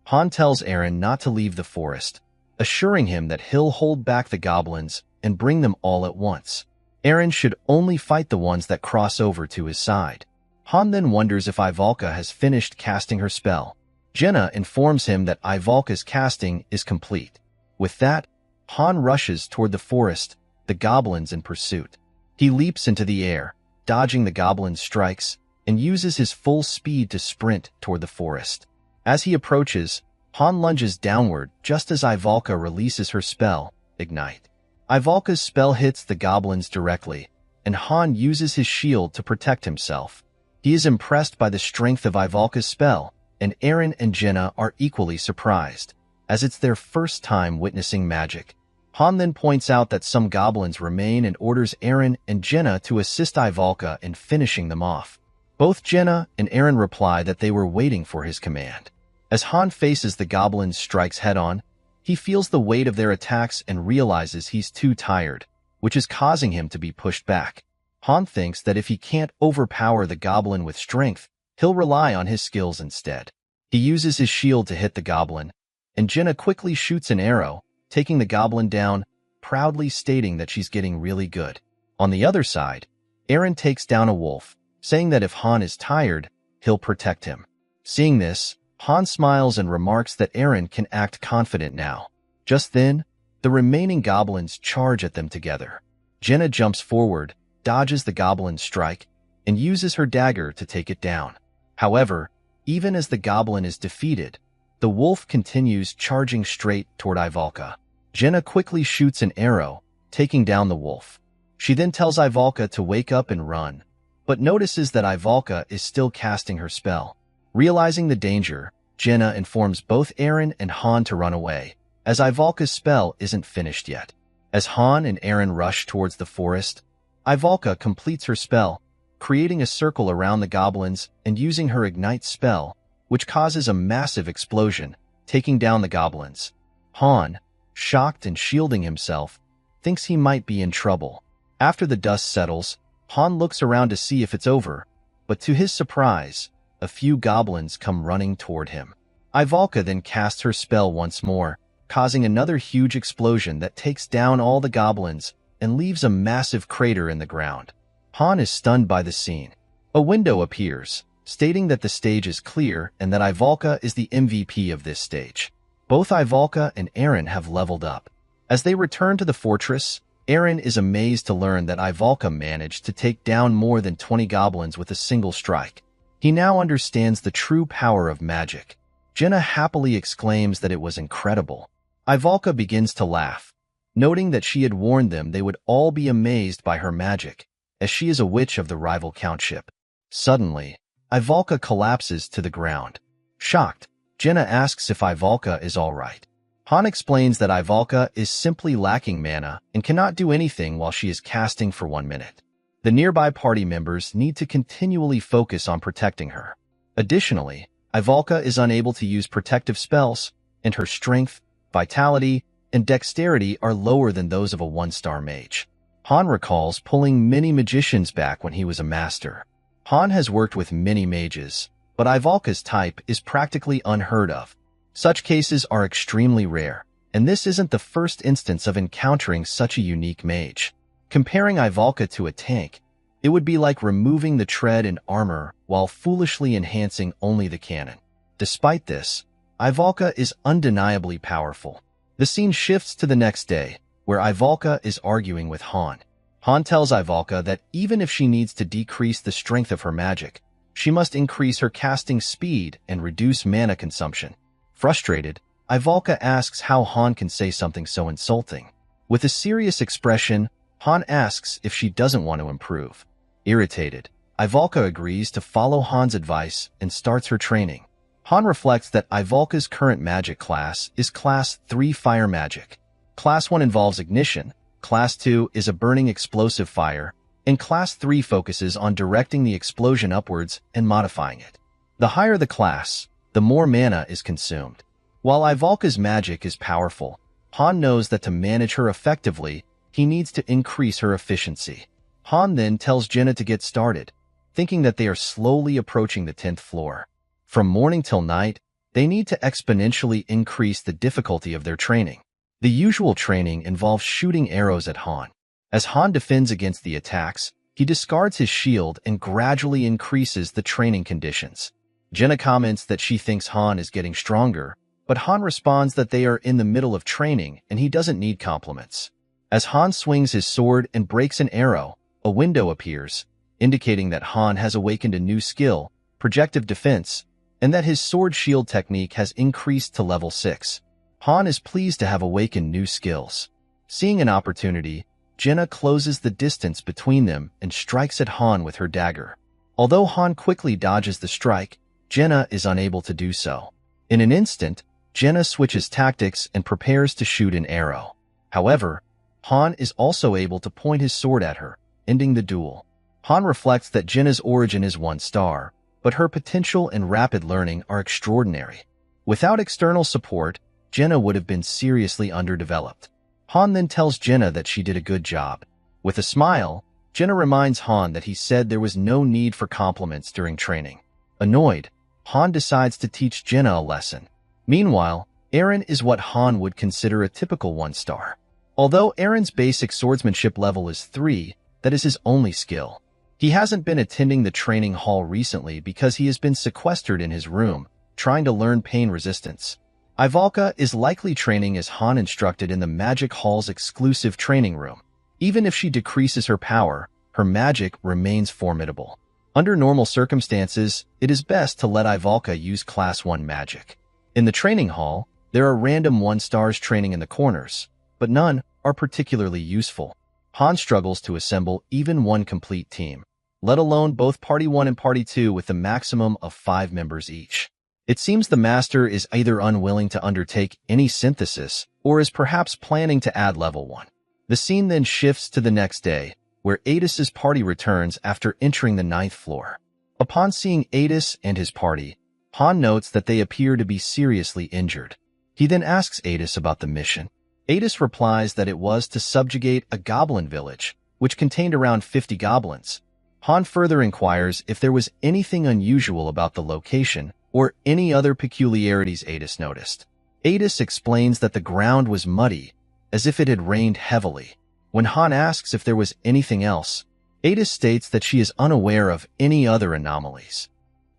Han tells Eren not to leave the forest, assuring him that he'll hold back the goblins and bring them all at once. Eren should only fight the ones that cross over to his side. Han then wonders if Ivalka has finished casting her spell. Jenna informs him that Ivalka's casting is complete. With that, Han rushes toward the forest, the goblins in pursuit. He leaps into the air, dodging the goblins' strikes, and uses his full speed to sprint toward the forest. As he approaches, Han lunges downward just as Ivalka releases her spell, Ignite. Ivalka's spell hits the goblins directly, and Han uses his shield to protect himself. He is impressed by the strength of Ivalka's spell, and Eren and Jenna are equally surprised, as it's their first time witnessing magic. Han then points out that some goblins remain and orders Eren and Jenna to assist Ivalka in finishing them off. Both Jenna and Eren reply that they were waiting for his command. As Han faces the goblins' strikes head-on, he feels the weight of their attacks and realizes he's too tired, which is causing him to be pushed back. Han thinks that if he can't overpower the goblin with strength, he'll rely on his skills instead. He uses his shield to hit the goblin, and Jenna quickly shoots an arrow, taking the goblin down, proudly stating that she's getting really good. On the other side, Eren takes down a wolf, saying that if Han is tired, he'll protect him. Seeing this, Han smiles and remarks that Eren can act confident now. Just then, the remaining goblins charge at them together. Jenna jumps forward, dodges the goblin's strike, and uses her dagger to take it down. However, even as the goblin is defeated, the wolf continues charging straight toward Ivalka. Jenna quickly shoots an arrow, taking down the wolf. She then tells Ivalka to wake up and run, but notices that Ivalka is still casting her spell. Realizing the danger, Jenna informs both Eren and Han to run away, as Ivalka's spell isn't finished yet. As Han and Eren rush towards the forest, Ivalka completes her spell, creating a circle around the goblins and using her ignite spell, which causes a massive explosion, taking down the goblins. Han, shocked and shielding himself, thinks he might be in trouble. After the dust settles, Han looks around to see if it's over, but to his surprise, a few goblins come running toward him. Ivalka then casts her spell once more, causing another huge explosion that takes down all the goblins and leaves a massive crater in the ground. Han is stunned by the scene. A window appears, stating that the stage is clear and that Ivalka is the MVP of this stage. Both Ivalka and Eren have leveled up. As they return to the fortress, Eren is amazed to learn that Ivalka managed to take down more than 20 goblins with a single strike. He now understands the true power of magic. Jenna happily exclaims that it was incredible. Ivalka begins to laugh, noting that she had warned them they would all be amazed by her magic, as she is a witch of the rival countship. Suddenly, Ivalka collapses to the ground. Shocked, Jenna asks if Ivalka is all right. Han explains that Ivalka is simply lacking mana and cannot do anything while she is casting for 1 minute. The nearby party members need to continually focus on protecting her. Additionally, Ivalka is unable to use protective spells, and her strength, vitality, and dexterity are lower than those of a 1-star mage. Han recalls pulling many magicians back when he was a master. Han has worked with many mages, but Ivalka's type is practically unheard of. Such cases are extremely rare, and this isn't the first instance of encountering such a unique mage. Comparing Ivalka to a tank, it would be like removing the tread and armor while foolishly enhancing only the cannon. Despite this, Ivalka is undeniably powerful. The scene shifts to the next day, where Ivalka is arguing with Han. Han tells Ivalka that even if she needs to decrease the strength of her magic, she must increase her casting speed and reduce mana consumption. Frustrated, Ivalka asks how Han can say something so insulting. With a serious expression, Han asks if she doesn't want to improve. Irritated, Ivalka agrees to follow Han's advice and starts her training. Han reflects that Ivalka's current magic class is Class 3 Fire Magic. Class 1 involves ignition, Class 2 is a burning explosive fire, and Class 3 focuses on directing the explosion upwards and modifying it. The higher the class, the more mana is consumed. While Ivalka's magic is powerful, Han knows that to manage her effectively, he needs to increase her efficiency. Han then tells Jenna to get started, thinking that they are slowly approaching the 10th floor. From morning till night, they need to exponentially increase the difficulty of their training. The usual training involves shooting arrows at Han. As Han defends against the attacks, he discards his shield and gradually increases the training conditions. Jenna comments that she thinks Han is getting stronger, but Han responds that they are in the middle of training and he doesn't need compliments. As Han swings his sword and breaks an arrow, a window appears, indicating that Han has awakened a new skill, projective defense, and that his sword shield technique has increased to level 6. Han is pleased to have awakened new skills. Seeing an opportunity, Jenna closes the distance between them and strikes at Han with her dagger. Although Han quickly dodges the strike, Jenna is unable to do so. In an instant, Jenna switches tactics and prepares to shoot an arrow. However, Han is also able to point his sword at her, ending the duel. Han reflects that Jenna's origin is 1 star, but her potential and rapid learning are extraordinary. Without external support, Jenna would have been seriously underdeveloped. Han then tells Jenna that she did a good job. With a smile, Jenna reminds Han that he said there was no need for compliments during training. Annoyed, Han decides to teach Jenna a lesson. Meanwhile, Eren is what Han would consider a typical 1-star. Although Eren's basic swordsmanship level is 3, that is his only skill. He hasn't been attending the training hall recently because he has been sequestered in his room, trying to learn pain resistance. Ivalka is likely training as Han instructed in the Magic Hall's exclusive training room. Even if she decreases her power, her magic remains formidable. Under normal circumstances, it is best to let Ivalka use Class 1 magic. In the training hall, there are random 1-stars training in the corners, but none are particularly useful. Han struggles to assemble even one complete team, let alone both Party 1 and Party 2 with a maximum of 5 members each. It seems the master is either unwilling to undertake any synthesis or is perhaps planning to add level 1. The scene then shifts to the next day, where Adis's party returns after entering the 9th floor. Upon seeing Adis and his party, Han notes that they appear to be seriously injured. He then asks Adis about the mission. Adis replies that it was to subjugate a goblin village, which contained around 50 goblins. Han further inquires if there was anything unusual about the location or any other peculiarities Adis noticed. Adis explains that the ground was muddy, as if it had rained heavily. When Han asks if there was anything else, Adis states that she is unaware of any other anomalies.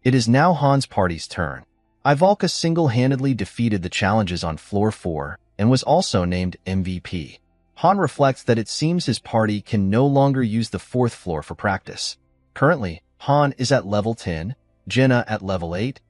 It is now Han's party's turn. Ivalka single-handedly defeated the challenges on Floor 4 and was also named MVP. Han reflects that it seems his party can no longer use the 4th floor for practice. Currently, Han is at level 10, Jenna at level 8,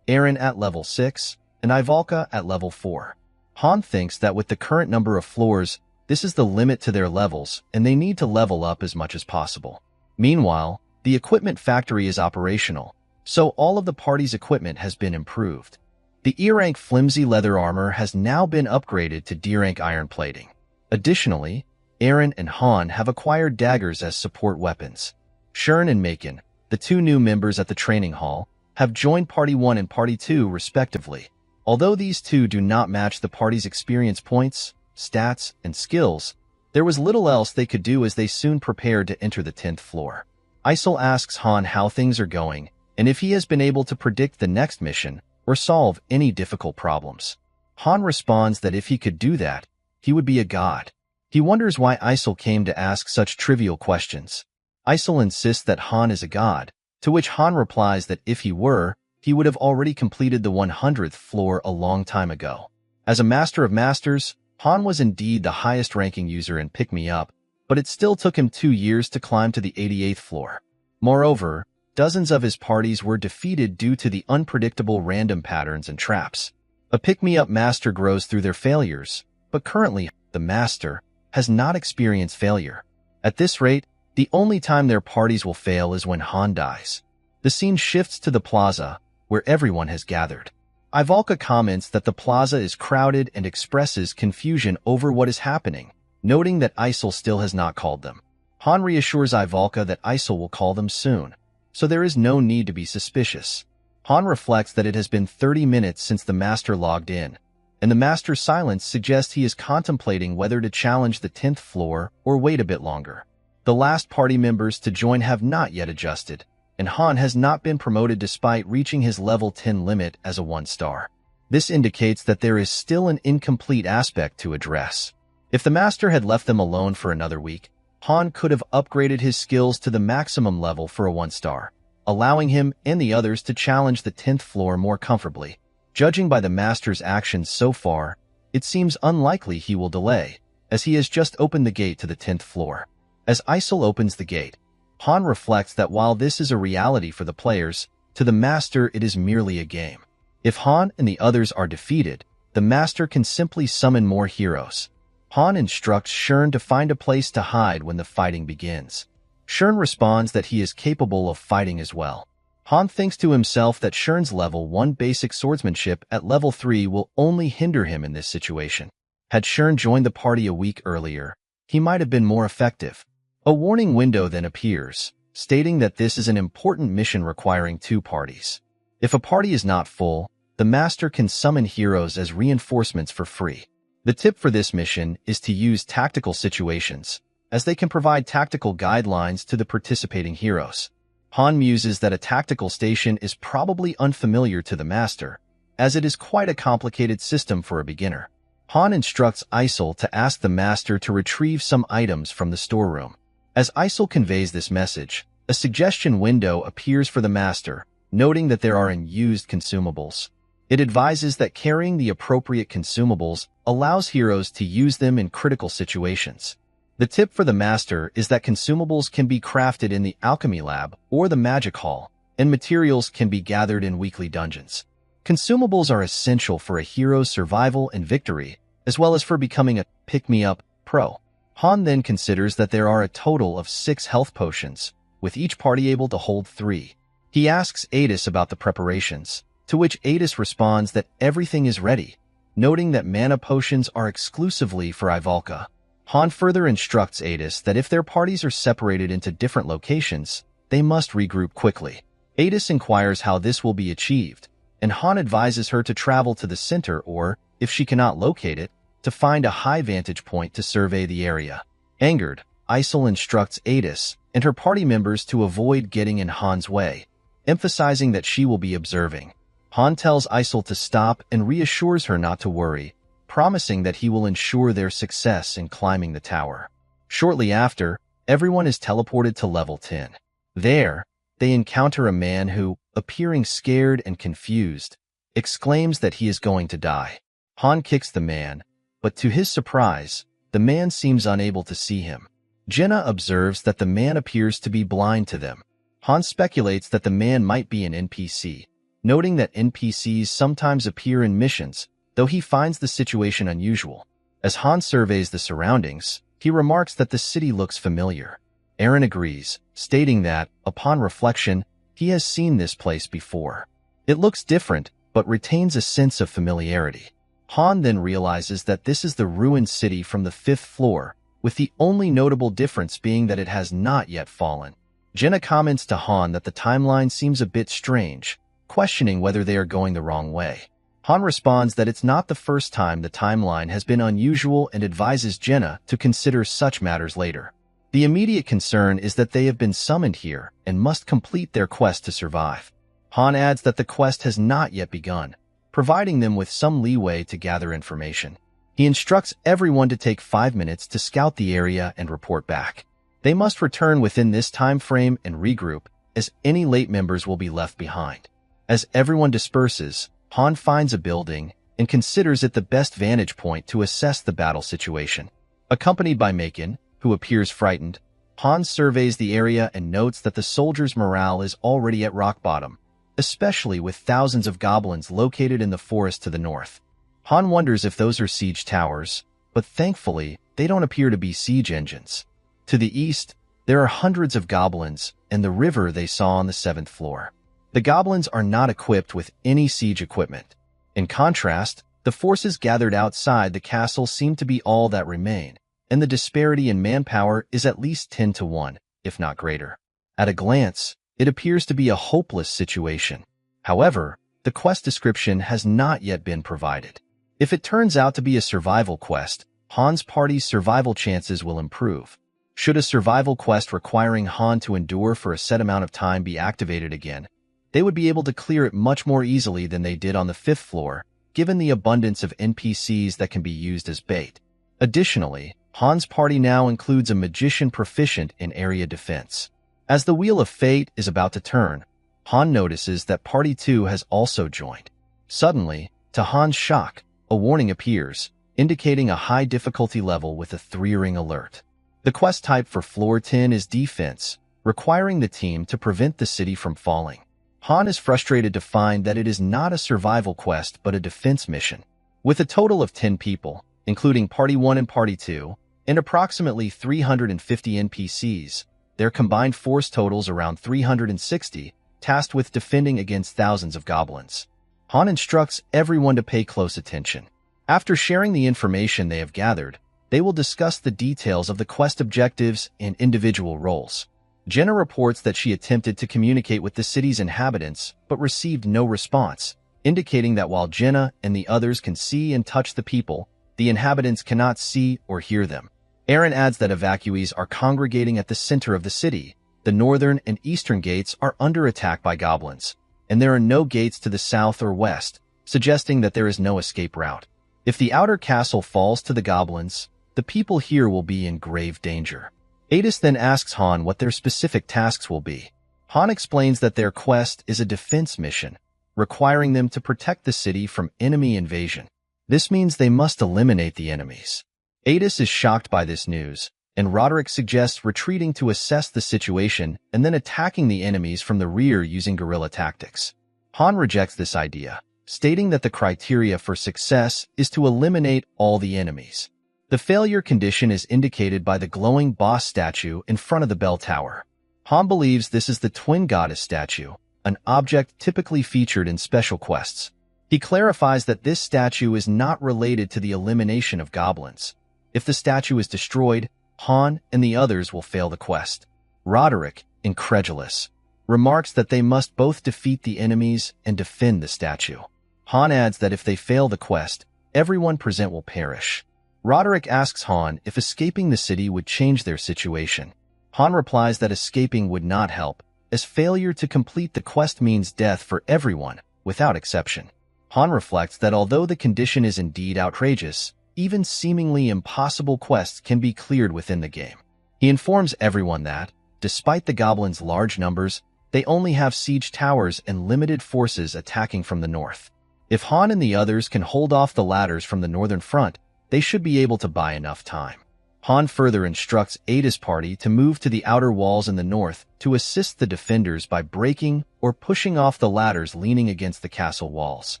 Eren at level 6, and Ivalka at level 4. Han thinks that with the current number of floors, this is the limit to their levels, and they need to level up as much as possible. Meanwhile, the equipment factory is operational, so all of the party's equipment has been improved. The E-rank flimsy leather armor has now been upgraded to D-rank iron plating. Additionally, Eren and Han have acquired daggers as support weapons. Shern and Macon, the 2 new members at the training hall, have joined Party 1 and Party 2 respectively. Although these 2 do not match the party's experience points, stats, and skills, there was little else they could do as they soon prepared to enter the 10th floor. Isol asks Han how things are going and if he has been able to predict the next mission or solve any difficult problems. Han responds that if he could do that, he would be a god. He wonders why Isol came to ask such trivial questions. Isol insists that Han is a god, to which Han replies that if he were, he would have already completed the 100th floor a long time ago. As a master of masters, Han was indeed the highest-ranking user in Pick Me Up, but it still took him 2 years to climb to the 88th floor. Moreover, dozens of his parties were defeated due to the unpredictable random patterns and traps. A Pick Me Up master grows through their failures, but currently, the master has not experienced failure. At this rate, the only time their parties will fail is when Han dies. The scene shifts to the plaza, where everyone has gathered. Ivalka comments that the plaza is crowded and expresses confusion over what is happening, noting that Isol still has not called them. Han reassures Ivalka that Isol will call them soon, so there is no need to be suspicious. Han reflects that it has been 30 minutes since the master logged in, and the master's silence suggests he is contemplating whether to challenge the 10th floor or wait a bit longer. The last party members to join have not yet adjusted, and Han has not been promoted despite reaching his level 10 limit as a 1-star. This indicates that there is still an incomplete aspect to address. If the master had left them alone for another week, Han could have upgraded his skills to the maximum level for a 1-star, allowing him and the others to challenge the 10th floor more comfortably. Judging by the master's actions so far, it seems unlikely he will delay, as he has just opened the gate to the 10th floor. As Isol opens the gate, Han reflects that while this is a reality for the players, to the master it is merely a game. If Han and the others are defeated, the master can simply summon more heroes. Han instructs Shern to find a place to hide when the fighting begins. Shern responds that he is capable of fighting as well. Han thinks to himself that Shern's level 1 basic swordsmanship at level 3 will only hinder him in this situation. Had Shern joined the party a week earlier, he might have been more effective. A warning window then appears, stating that this is an important mission requiring 2 parties. If a party is not full, the master can summon heroes as reinforcements for free. The tip for this mission is to use tactical situations, as they can provide tactical guidelines to the participating heroes. Han muses that a tactical station is probably unfamiliar to the master, as it is quite a complicated system for a beginner. Han instructs Isol to ask the master to retrieve some items from the storeroom. As Isol conveys this message, a suggestion window appears for the master, noting that there are unused consumables. It advises that carrying the appropriate consumables allows heroes to use them in critical situations. The tip for the master is that consumables can be crafted in the alchemy lab or the magic hall, and materials can be gathered in weekly dungeons. Consumables are essential for a hero's survival and victory, as well as for becoming a pick-me-up pro. Han then considers that there are a total of 6 health potions, with each party able to hold 3. He asks Adis about the preparations, to which Adis responds that everything is ready, noting that mana potions are exclusively for Ivalka. Han further instructs Adis that if their parties are separated into different locations, they must regroup quickly. Adis inquires how this will be achieved, and Han advises her to travel to the center or, if she cannot locate it, to find a high vantage point to survey the area. Angered, Isol instructs Adis and her party members to avoid getting in Han's way, emphasizing that she will be observing. Han tells Isol to stop and reassures her not to worry, promising that he will ensure their success in climbing the tower. Shortly after, everyone is teleported to level 10. There, they encounter a man who, appearing scared and confused, exclaims that he is going to die. Han kicks the man, but to his surprise, the man seems unable to see him. Jenna observes that the man appears to be blind to them. Han speculates that the man might be an NPC, noting that NPCs sometimes appear in missions, though he finds the situation unusual. As Han surveys the surroundings, he remarks that the city looks familiar. Eren agrees, stating that, upon reflection, he has seen this place before. It looks different, but retains a sense of familiarity. Han then realizes that this is the ruined city from the 5th floor, with the only notable difference being that it has not yet fallen. Jenna comments to Han that the timeline seems a bit strange, questioning whether they are going the wrong way. Han responds that it's not the first time the timeline has been unusual and advises Jenna to consider such matters later. The immediate concern is that they have been summoned here and must complete their quest to survive. Han adds that the quest has not yet begun, providing them with some leeway to gather information. He instructs everyone to take 5 minutes to scout the area and report back. They must return within this time frame and regroup, as any late members will be left behind. As everyone disperses, Han finds a building and considers it the best vantage point to assess the battle situation. Accompanied by Macon, who appears frightened, Han surveys the area and notes that the soldiers' morale is already at rock bottom, especially with thousands of goblins located in the forest to the north. Han wonders if those are siege towers, but thankfully, they don't appear to be siege engines. To the east, there are hundreds of goblins and the river they saw on the 7th floor. The goblins are not equipped with any siege equipment. In contrast, the forces gathered outside the castle seem to be all that remain, and the disparity in manpower is at least 10 to 1, if not greater. At a glance, it appears to be a hopeless situation. However, the quest description has not yet been provided. If it turns out to be a survival quest, Han's party's survival chances will improve. Should a survival quest requiring Han to endure for a set amount of time be activated again, they would be able to clear it much more easily than they did on the 5th floor, given the abundance of NPCs that can be used as bait. Additionally, Han's party now includes a magician proficient in area defense. As the Wheel of Fate is about to turn, Han notices that Party 2 has also joined. Suddenly, to Han's shock, a warning appears, indicating a high difficulty level with a 3-ring alert. The quest type for Floor 10 is Defense, requiring the team to prevent the city from falling. Han is frustrated to find that it is not a survival quest but a defense mission. With a total of 10 people, including Party 1 and Party 2, and approximately 350 NPCs, their combined force totals around 360, tasked with defending against thousands of goblins. Han instructs everyone to pay close attention. After sharing the information they have gathered, they will discuss the details of the quest objectives and individual roles. Jenna reports that she attempted to communicate with the city's inhabitants but received no response, indicating that while Jenna and the others can see and touch the people, the inhabitants cannot see or hear them. Eren adds that evacuees are congregating at the center of the city. The northern and eastern gates are under attack by goblins, and there are no gates to the south or west, suggesting that there is no escape route. If the outer castle falls to the goblins, the people here will be in grave danger. Adis then asks Han what their specific tasks will be. Han explains that their quest is a defense mission, requiring them to protect the city from enemy invasion. This means they must eliminate the enemies. Adis is shocked by this news, and Roderick suggests retreating to assess the situation and then attacking the enemies from the rear using guerrilla tactics. Han rejects this idea, stating that the criteria for success is to eliminate all the enemies. The failure condition is indicated by the glowing boss statue in front of the bell tower. Han believes this is the twin goddess statue, an object typically featured in special quests. He clarifies that this statue is not related to the elimination of goblins. If the statue is destroyed, Han and the others will fail the quest. Roderick, incredulous, remarks that they must both defeat the enemies and defend the statue. Han adds that if they fail the quest, everyone present will perish. Roderick asks Han if escaping the city would change their situation. Han replies that escaping would not help, as failure to complete the quest means death for everyone, without exception. Han reflects that although the condition is indeed outrageous, even seemingly impossible quests can be cleared within the game. He informs everyone that, despite the goblins' large numbers, they only have siege towers and limited forces attacking from the north. If Han and the others can hold off the ladders from the northern front, they should be able to buy enough time. Han further instructs Ada's party to move to the outer walls in the north to assist the defenders by breaking or pushing off the ladders leaning against the castle walls.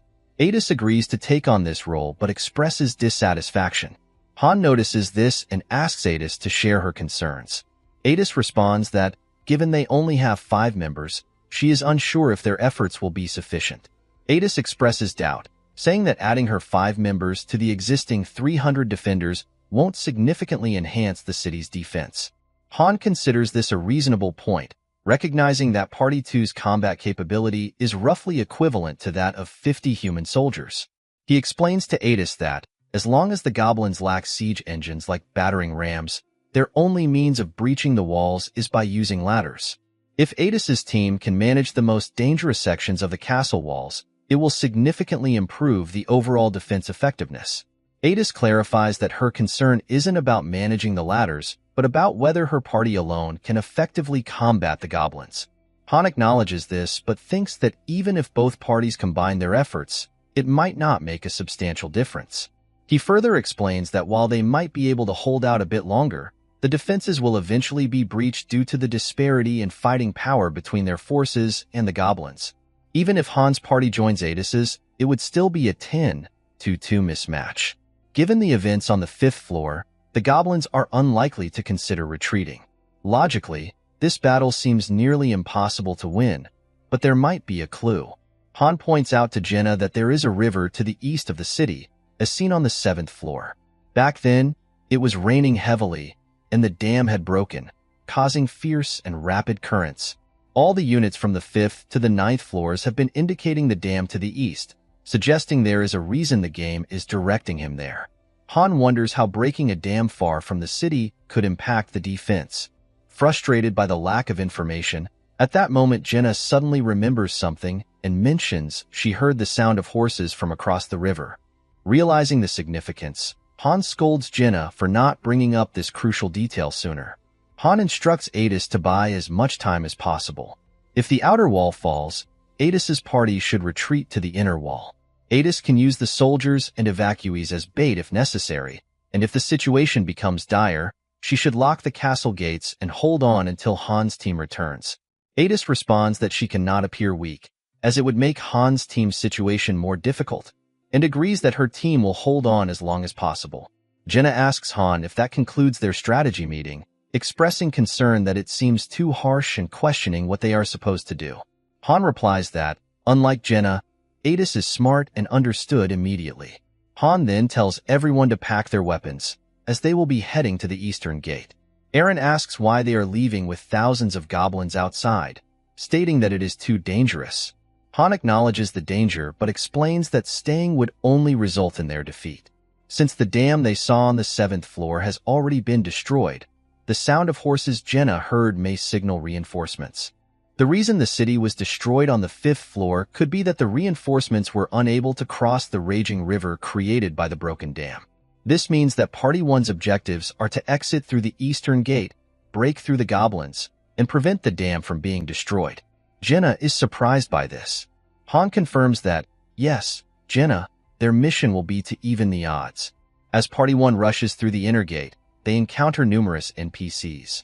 Adis agrees to take on this role but expresses dissatisfaction. Han notices this and asks Adis to share her concerns. Adis responds that, given they only have 5 members, she is unsure if their efforts will be sufficient. Adis expresses doubt, saying that adding her 5 members to the existing 300 defenders won't significantly enhance the city's defense. Han considers this a reasonable point, recognizing that Party 2's combat capability is roughly equivalent to that of 50 human soldiers. He explains to Adis that, as long as the goblins lack siege engines like battering rams, their only means of breaching the walls is by using ladders. If Adis's team can manage the most dangerous sections of the castle walls, it will significantly improve the overall defense effectiveness. Adis clarifies that her concern isn't about managing the ladders, but about whether her party alone can effectively combat the goblins. Han acknowledges this, but thinks that even if both parties combine their efforts, it might not make a substantial difference. He further explains that while they might be able to hold out a bit longer, the defenses will eventually be breached due to the disparity in fighting power between their forces and the goblins. Even if Han's party joins Adis's, it would still be a 10-2 mismatch. Given the events on the 5th floor, the goblins are unlikely to consider retreating. Logically, this battle seems nearly impossible to win, but there might be a clue. Han points out to Jenna that there is a river to the east of the city, as seen on the 7th floor. Back then, it was raining heavily, and the dam had broken, causing fierce and rapid currents. All the units from the 5th to the 9th floors have been indicating the dam to the east, suggesting there is a reason the game is directing him there. Han wonders how breaking a dam far from the city could impact the defense. Frustrated by the lack of information, at that moment Jenna suddenly remembers something and mentions she heard the sound of horses from across the river. Realizing the significance, Han scolds Jenna for not bringing up this crucial detail sooner. Han instructs Adis to buy as much time as possible. If the outer wall falls, Adis's party should retreat to the inner wall. Adis can use the soldiers and evacuees as bait if necessary, and if the situation becomes dire, she should lock the castle gates and hold on until Han's team returns. Adis responds that she cannot appear weak, as it would make Han's team's situation more difficult, and agrees that her team will hold on as long as possible. Jenna asks Han if that concludes their strategy meeting, expressing concern that it seems too harsh and questioning what they are supposed to do. Han replies that, unlike Jenna, Adis is smart and understood immediately. Han then tells everyone to pack their weapons, as they will be heading to the eastern gate. Eren asks why they are leaving with thousands of goblins outside, stating that it is too dangerous. Han acknowledges the danger but explains that staying would only result in their defeat. Since the dam they saw on the 7th floor has already been destroyed, the sound of horses Jenna heard may signal reinforcements. The reason the city was destroyed on the 5th floor could be that the reinforcements were unable to cross the raging river created by the broken dam. This means that Party 1's objectives are to exit through the eastern gate, break through the goblins, and prevent the dam from being destroyed. Jenna is surprised by this. Han confirms that, yes, Jenna, their mission will be to even the odds. As Party 1 rushes through the inner gate, they encounter numerous NPCs.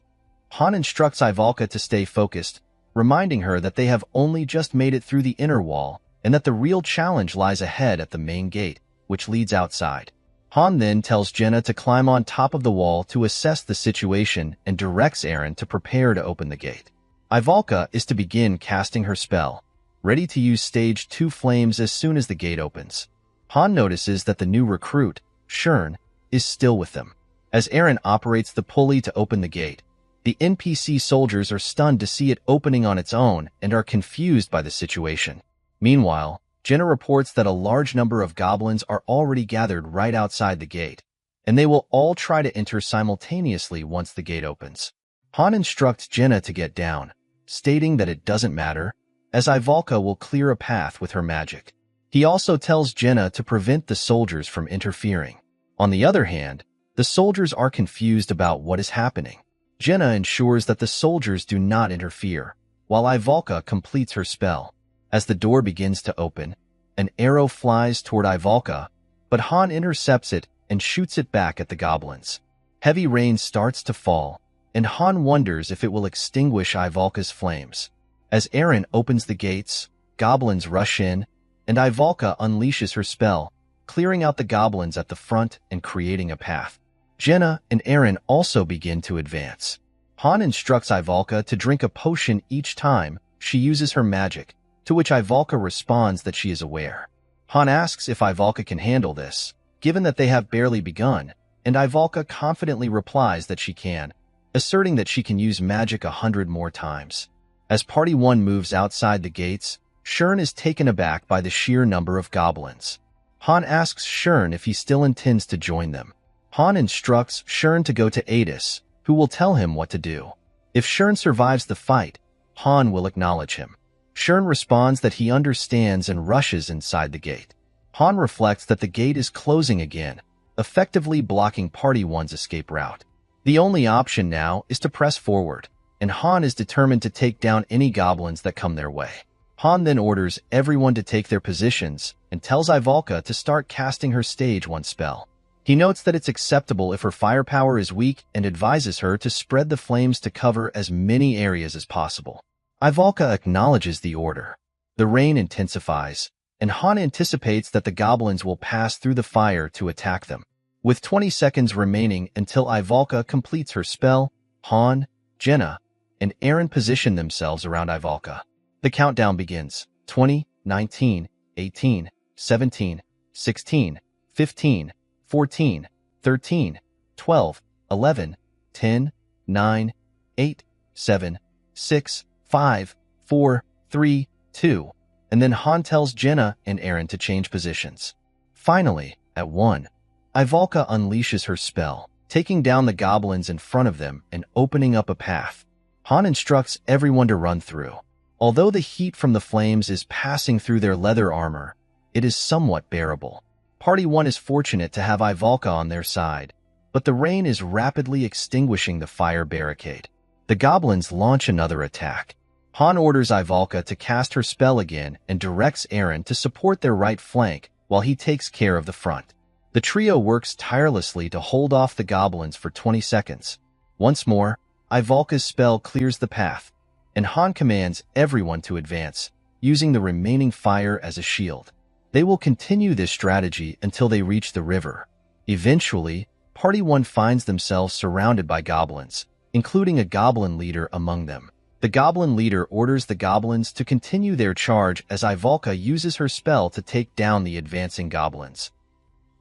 Han instructs Ivalka to stay focused, reminding her that they have only just made it through the inner wall and that the real challenge lies ahead at the main gate, which leads outside. Han then tells Jenna to climb on top of the wall to assess the situation and directs Eren to prepare to open the gate. Ivalka is to begin casting her spell, ready to use stage 2 flames as soon as the gate opens. Han notices that the new recruit, Shern, is still with them. As Eren operates the pulley to open the gate, the NPC soldiers are stunned to see it opening on its own and are confused by the situation. Meanwhile, Jenna reports that a large number of goblins are already gathered right outside the gate, and they will all try to enter simultaneously once the gate opens. Han instructs Jenna to get down, stating that it doesn't matter, as Ivalka will clear a path with her magic. He also tells Jenna to prevent the soldiers from interfering. On the other hand, the soldiers are confused about what is happening. Jenna ensures that the soldiers do not interfere, while Ivalka completes her spell. As the door begins to open, an arrow flies toward Ivalka, but Han intercepts it and shoots it back at the goblins. Heavy rain starts to fall, and Han wonders if it will extinguish Ivalka's flames. As Eren opens the gates, goblins rush in, and Ivalka unleashes her spell, clearing out the goblins at the front and creating a path. Jenna and Eren also begin to advance. Han instructs Ivalka to drink a potion each time she uses her magic, to which Ivalka responds that she is aware. Han asks if Ivalka can handle this, given that they have barely begun, and Ivalka confidently replies that she can, asserting that she can use magic 100 more times. As Party 1 moves outside the gates, Shern is taken aback by the sheer number of goblins. Han asks Shern if he still intends to join them. Han instructs Shern to go to Adis, who will tell him what to do. If Shern survives the fight, Han will acknowledge him. Shern responds that he understands and rushes inside the gate. Han reflects that the gate is closing again, effectively blocking Party 1's escape route. The only option now is to press forward, and Han is determined to take down any goblins that come their way. Han then orders everyone to take their positions and tells Ivalka to start casting her stage 1 spell. He notes that it's acceptable if her firepower is weak and advises her to spread the flames to cover as many areas as possible. Ivalka acknowledges the order. The rain intensifies, and Han anticipates that the goblins will pass through the fire to attack them. With 20 seconds remaining until Ivalka completes her spell, Han, Jenna, and Eren position themselves around Ivalka. The countdown begins. 20, 19, 18, 17, 16, 15, 14, 13, 12, 11, 10, 9, 8, 7, 6, 5, 4, 3, 2, and then Han tells Jenna and Eren to change positions. Finally, at 1, Ivalka unleashes her spell, taking down the goblins in front of them and opening up a path. Han instructs everyone to run through. Although the heat from the flames is passing through their leather armor, it is somewhat bearable. Party 1 is fortunate to have Ivalka on their side, but the rain is rapidly extinguishing the fire barricade. The goblins launch another attack. Han orders Ivalka to cast her spell again and directs Eren to support their right flank while he takes care of the front. The trio works tirelessly to hold off the goblins for 20 seconds. Once more, Ivalka's spell clears the path, and Han commands everyone to advance, using the remaining fire as a shield. They will continue this strategy until they reach the river. Eventually, Party 1 finds themselves surrounded by goblins, including a goblin leader among them. The goblin leader orders the goblins to continue their charge as Ivalka uses her spell to take down the advancing goblins.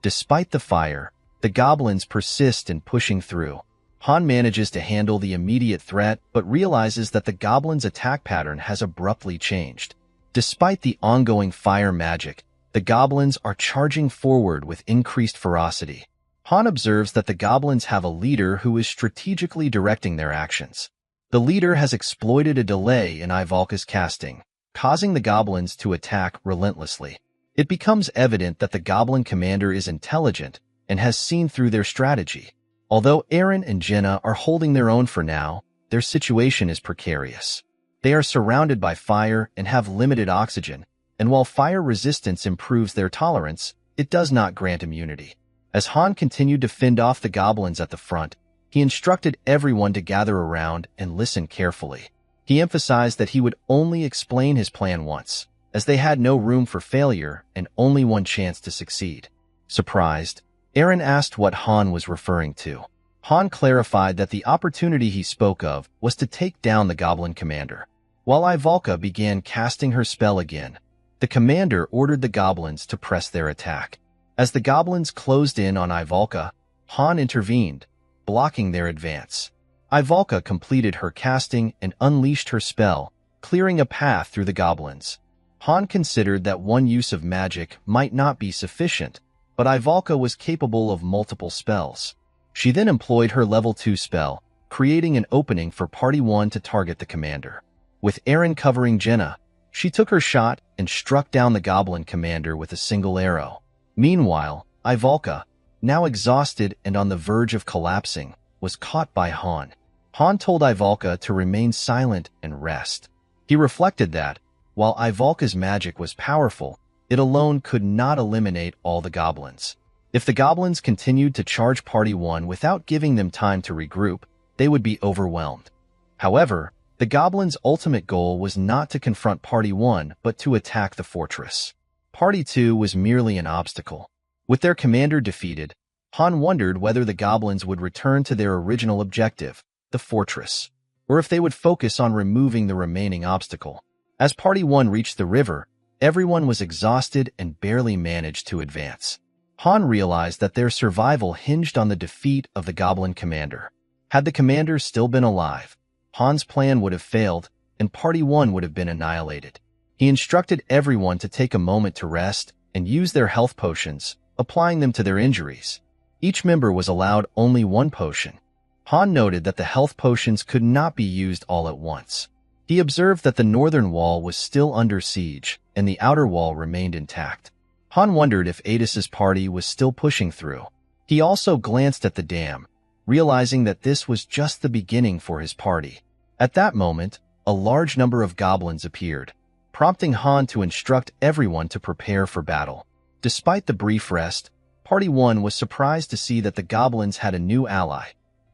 Despite the fire, the goblins persist in pushing through. Han manages to handle the immediate threat but realizes that the goblins' attack pattern has abruptly changed. Despite the ongoing fire magic, the goblins are charging forward with increased ferocity. Han observes that the goblins have a leader who is strategically directing their actions. The leader has exploited a delay in Ivalka's casting, causing the goblins to attack relentlessly. It becomes evident that the goblin commander is intelligent and has seen through their strategy. Although Eren and Jenna are holding their own for now, their situation is precarious. They are surrounded by fire and have limited oxygen, and while fire resistance improves their tolerance, it does not grant immunity. As Han continued to fend off the goblins at the front, he instructed everyone to gather around and listen carefully. He emphasized that he would only explain his plan once, as they had no room for failure and only one chance to succeed. Surprised, Eren asked what Han was referring to. Han clarified that the opportunity he spoke of was to take down the goblin commander. While Ivalka began casting her spell again, the commander ordered the goblins to press their attack. As the goblins closed in on Ivalka, Han intervened, blocking their advance. Ivalka completed her casting and unleashed her spell, clearing a path through the goblins. Han considered that one use of magic might not be sufficient, but Ivalka was capable of multiple spells. She then employed her level 2 spell, creating an opening for Party 1 to target the commander. With Eren covering Jenna, she took her shot and struck down the goblin commander with a single arrow. Meanwhile, Ivalka, now exhausted and on the verge of collapsing, was caught by Han. Han told Ivalka to remain silent and rest. He reflected that, while Ivalka's magic was powerful, it alone could not eliminate all the goblins. If the goblins continued to charge Party 1 without giving them time to regroup, they would be overwhelmed. However, the goblins' ultimate goal was not to confront Party 1 but to attack the fortress. Party 2 was merely an obstacle. With their commander defeated, Han wondered whether the goblins would return to their original objective, the fortress, or if they would focus on removing the remaining obstacle. As Party 1 reached the river, everyone was exhausted and barely managed to advance. Han realized that their survival hinged on the defeat of the goblin commander. Had the commander still been alive, Han's plan would have failed and Party 1 would have been annihilated. He instructed everyone to take a moment to rest and use their health potions, applying them to their injuries. Each member was allowed only one potion. Han noted that the health potions could not be used all at once. He observed that the northern wall was still under siege and the outer wall remained intact. Han wondered if Adis's party was still pushing through. He also glanced at the dam, realizing that this was just the beginning for his party. At that moment, a large number of goblins appeared, prompting Han to instruct everyone to prepare for battle. Despite the brief rest, Party 1 was surprised to see that the goblins had a new ally,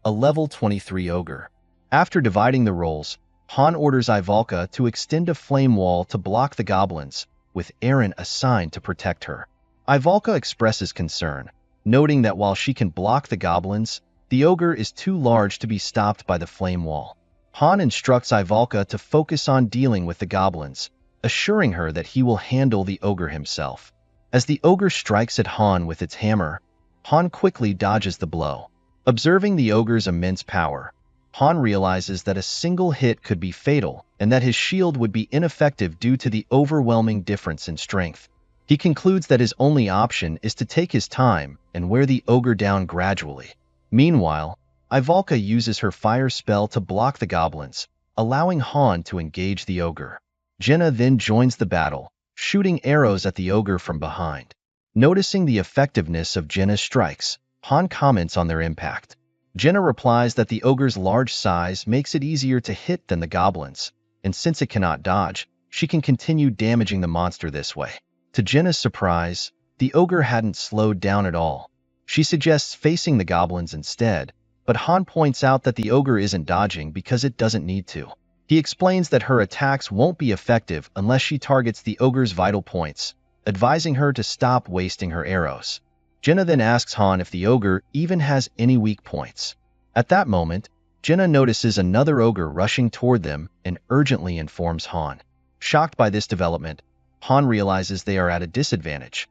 a level 23 ogre. After dividing the roles, Han orders Ivalka to extend a flame wall to block the goblins, with Eren assigned to protect her. Ivalka expresses concern, noting that while she can block the goblins, the ogre is too large to be stopped by the flame wall. Han instructs Ivalka to focus on dealing with the goblins, assuring her that he will handle the ogre himself. As the ogre strikes at Han with its hammer, Han quickly dodges the blow. Observing the ogre's immense power, Han realizes that a single hit could be fatal and that his shield would be ineffective due to the overwhelming difference in strength. He concludes that his only option is to take his time and wear the ogre down gradually. Meanwhile, Ivalka uses her fire spell to block the goblins, allowing Han to engage the ogre. Jenna then joins the battle, shooting arrows at the ogre from behind. Noticing the effectiveness of Jenna's strikes, Han comments on their impact. Jenna replies that the ogre's large size makes it easier to hit than the goblins, and since it cannot dodge, she can continue damaging the monster this way. To Jenna's surprise, the ogre hadn't slowed down at all. She suggests facing the goblins instead, but Han points out that the ogre isn't dodging because it doesn't need to. He explains that her attacks won't be effective unless she targets the ogre's vital points, advising her to stop wasting her arrows. Jenna then asks Han if the ogre even has any weak points. At that moment, Jenna notices another ogre rushing toward them and urgently informs Han. Shocked by this development, Han realizes they are at a disadvantage.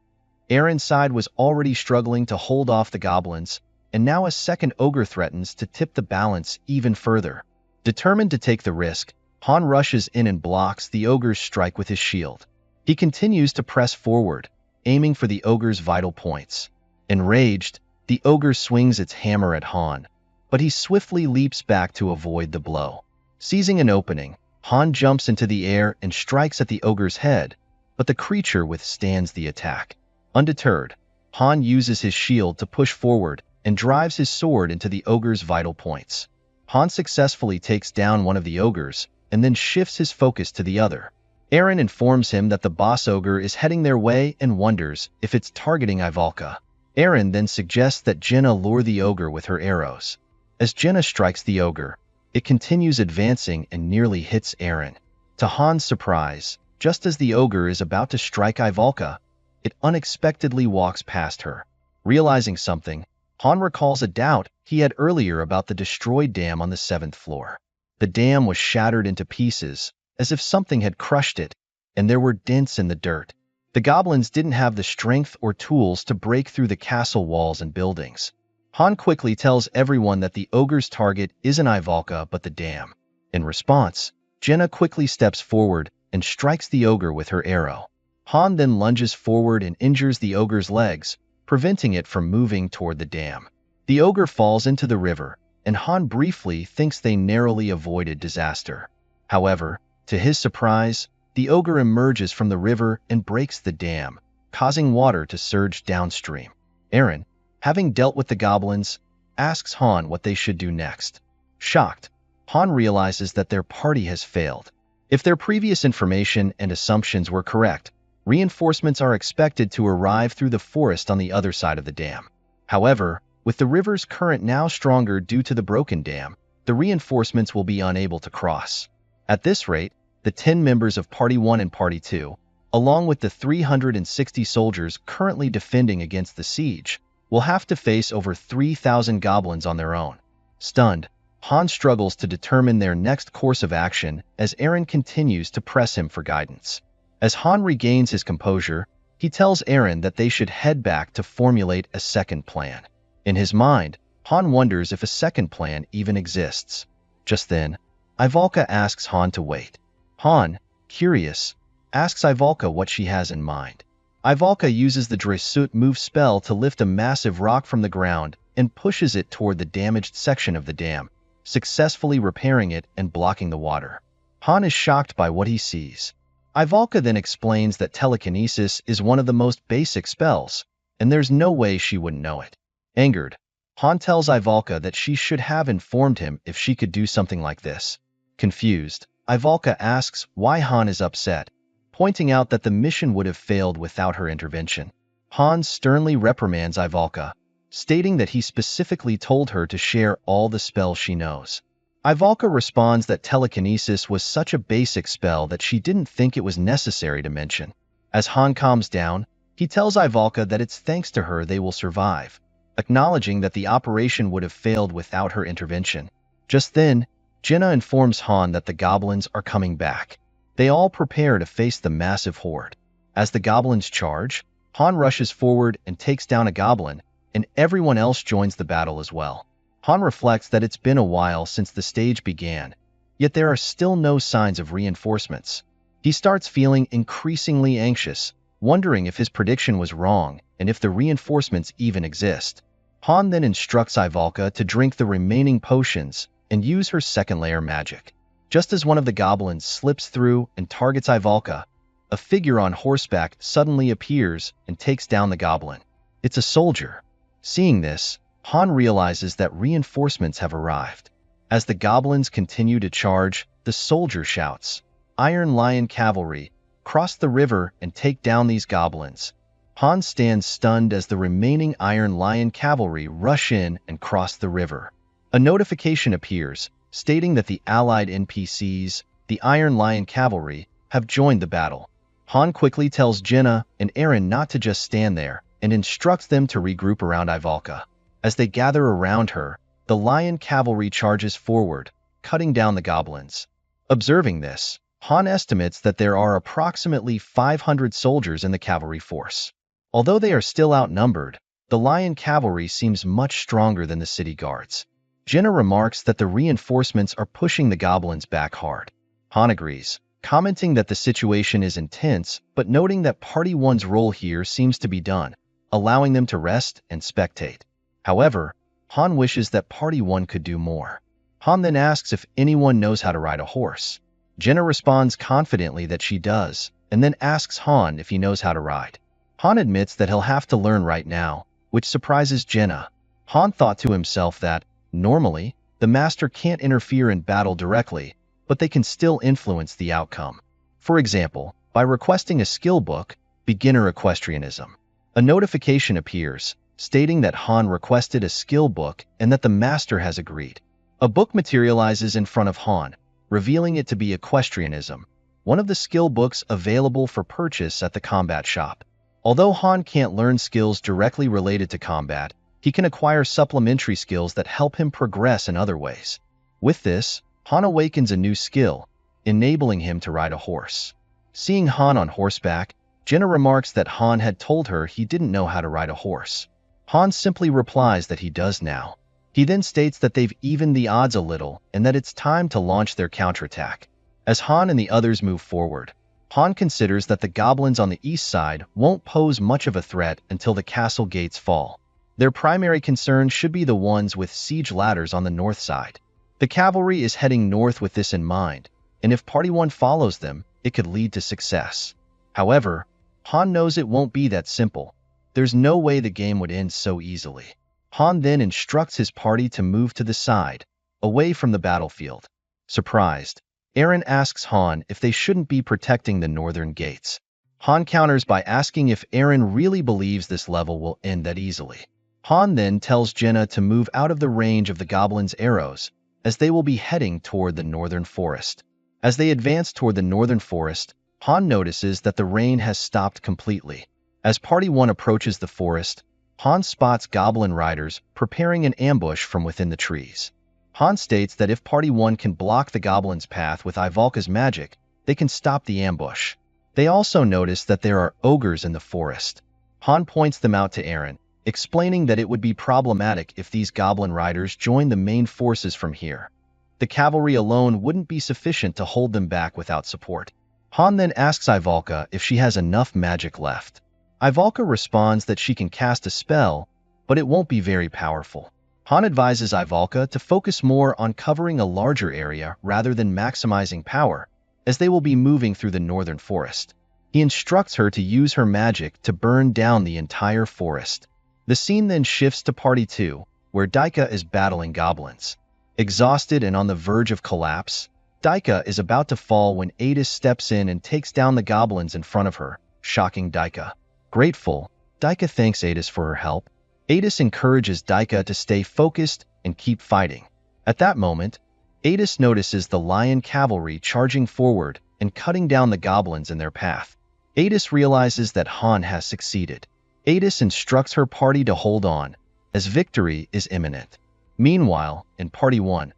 Eren's side was already struggling to hold off the goblins, and now a second ogre threatens to tip the balance even further. Determined to take the risk, Han rushes in and blocks the ogre's strike with his shield. He continues to press forward, aiming for the ogre's vital points. Enraged, the ogre swings its hammer at Han, but he swiftly leaps back to avoid the blow. Seizing an opening, Han jumps into the air and strikes at the ogre's head, but the creature withstands the attack. Undeterred, Han uses his shield to push forward and drives his sword into the ogre's vital points. Han successfully takes down one of the ogres and then shifts his focus to the other. Eren informs him that the boss ogre is heading their way and wonders if it's targeting Ivalka. Eren then suggests that Jenna lure the ogre with her arrows. As Jenna strikes the ogre, it continues advancing and nearly hits Eren. To Han's surprise, just as the ogre is about to strike Ivalka, it unexpectedly walks past her. Realizing something, Han recalls a doubt he had earlier about the destroyed dam on the 7th floor. The dam was shattered into pieces, as if something had crushed it, and there were dents in the dirt. The goblins didn't have the strength or tools to break through the castle walls and buildings. Han quickly tells everyone that the ogre's target isn't Ivalka but the dam. In response, Jenna quickly steps forward and strikes the ogre with her arrow. Han then lunges forward and injures the ogre's legs, preventing it from moving toward the dam. The ogre falls into the river, and Han briefly thinks they narrowly avoided disaster. However, to his surprise, the ogre emerges from the river and breaks the dam, causing water to surge downstream. Eren, having dealt with the goblins, asks Han what they should do next. Shocked, Han realizes that their party has failed. If their previous information and assumptions were correct, reinforcements are expected to arrive through the forest on the other side of the dam. However, with the river's current now stronger due to the broken dam, the reinforcements will be unable to cross. At this rate, the 10 members of Party 1 and Party 2, along with the 360 soldiers currently defending against the siege, will have to face over 3,000 goblins on their own. Stunned, Han struggles to determine their next course of action as Eren continues to press him for guidance. As Han regains his composure, he tells Eren that they should head back to formulate a second plan. In his mind, Han wonders if a second plan even exists. Just then, Ivalka asks Han to wait. Han, curious, asks Ivalka what she has in mind. Ivalka uses the Dresut move spell to lift a massive rock from the ground and pushes it toward the damaged section of the dam, successfully repairing it and blocking the water. Han is shocked by what he sees. Ivalka then explains that telekinesis is one of the most basic spells, and there's no way she wouldn't know it. Angered, Han tells Ivalka that she should have informed him if she could do something like this. Confused, Ivalka asks why Han is upset, pointing out that the mission would have failed without her intervention. Han sternly reprimands Ivalka, stating that he specifically told her to share all the spells she knows. Ivalka responds that telekinesis was such a basic spell that she didn't think it was necessary to mention. As Han calms down, he tells Ivalka that it's thanks to her they will survive, acknowledging that the operation would have failed without her intervention. Just then, Jenna informs Han that the goblins are coming back. They all prepare to face the massive horde. As the goblins charge, Han rushes forward and takes down a goblin, and everyone else joins the battle as well. Han reflects that it's been a while since the stage began, yet there are still no signs of reinforcements. He starts feeling increasingly anxious, wondering if his prediction was wrong and if the reinforcements even exist. Han then instructs Ivalka to drink the remaining potions and use her second layer magic. Just as one of the goblins slips through and targets Ivalka, a figure on horseback suddenly appears and takes down the goblin. It's a soldier. Seeing this, Han realizes that reinforcements have arrived. As the goblins continue to charge, the soldier shouts, "Iron Lion Cavalry, cross the river and take down these goblins." Han stands stunned as the remaining Iron Lion Cavalry rush in and cross the river. A notification appears, stating that the allied NPCs, the Iron Lion Cavalry, have joined the battle. Han quickly tells Jenna and Eren not to just stand there, and instructs them to regroup around Ivalka. As they gather around her, the Lion Cavalry charges forward, cutting down the goblins. Observing this, Han estimates that there are approximately 500 soldiers in the cavalry force. Although they are still outnumbered, the Lion Cavalry seems much stronger than the city guards. Jenna remarks that the reinforcements are pushing the goblins back hard. Han agrees, commenting that the situation is intense, but noting that Party 1's role here seems to be done, allowing them to rest and spectate. However, Han wishes that Party 1 could do more. Han then asks if anyone knows how to ride a horse. Jenna responds confidently that she does, and then asks Han if he knows how to ride. Han admits that he'll have to learn right now, which surprises Jenna. Han thought to himself that, normally, the master can't interfere in battle directly, but they can still influence the outcome. For example, by requesting a skill book, Beginner Equestrianism. A notification appears, stating that Han requested a skill book and that the master has agreed. A book materializes in front of Han, revealing it to be Equestrianism, one of the skill books available for purchase at the combat shop. Although Han can't learn skills directly related to combat, he can acquire supplementary skills that help him progress in other ways. With this, Han awakens a new skill, enabling him to ride a horse. Seeing Han on horseback, Jenna remarks that Han had told her he didn't know how to ride a horse. Han simply replies that he does now. He then states that they've evened the odds a little and that it's time to launch their counterattack. As Han and the others move forward, Han considers that the goblins on the east side won't pose much of a threat until the castle gates fall. Their primary concern should be the ones with siege ladders on the north side. The cavalry is heading north with this in mind, and if Party 1 follows them, it could lead to success. However, Han knows it won't be that simple. There's no way the game would end so easily. Han then instructs his party to move to the side, away from the battlefield. Surprised, Eren asks Han if they shouldn't be protecting the northern gates. Han counters by asking if Eren really believes this level will end that easily. Han then tells Jenna to move out of the range of the goblins' arrows, as they will be heading toward the northern forest. As they advance toward the northern forest, Han notices that the rain has stopped completely. As Party 1 approaches the forest, Han spots goblin riders preparing an ambush from within the trees. Han states that if Party 1 can block the goblins' path with Ivalka's magic, they can stop the ambush. They also notice that there are ogres in the forest. Han points them out to Eren, explaining that it would be problematic if these goblin riders joined the main forces from here. The cavalry alone wouldn't be sufficient to hold them back without support. Han then asks Ivalka if she has enough magic left. Ivalka responds that she can cast a spell, but it won't be very powerful. Han advises Ivalka to focus more on covering a larger area rather than maximizing power, as they will be moving through the northern forest. He instructs her to use her magic to burn down the entire forest. The scene then shifts to Party 2, where Daika is battling goblins. Exhausted and on the verge of collapse, Daika is about to fall when Adis steps in and takes down the goblins in front of her, shocking Daika. Grateful, Daika thanks Adis for her help. Adis encourages Daika to stay focused and keep fighting. At that moment, Adis notices the lion cavalry charging forward and cutting down the goblins in their path. Adis realizes that Han has succeeded. Adis instructs her party to hold on, as victory is imminent. Meanwhile, in Party 1,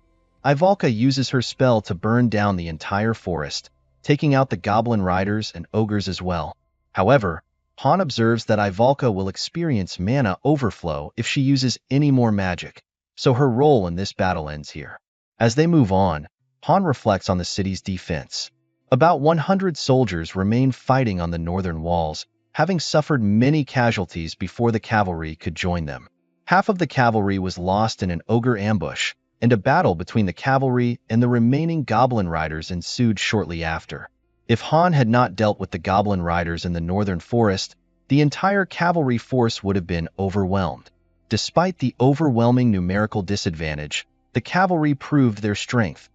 Ivalka uses her spell to burn down the entire forest, taking out the goblin riders and ogres as well. However, Han observes that Ivalka will experience mana overflow if she uses any more magic, so her role in this battle ends here. As they move on, Han reflects on the city's defense. About 100 soldiers remain fighting on the northern walls, having suffered many casualties before the cavalry could join them. Half of the cavalry was lost in an ogre ambush, and a battle between the cavalry and the remaining goblin riders ensued shortly after. If Han had not dealt with the goblin riders in the northern forest, the entire cavalry force would have been overwhelmed. Despite the overwhelming numerical disadvantage, the cavalry proved their strength.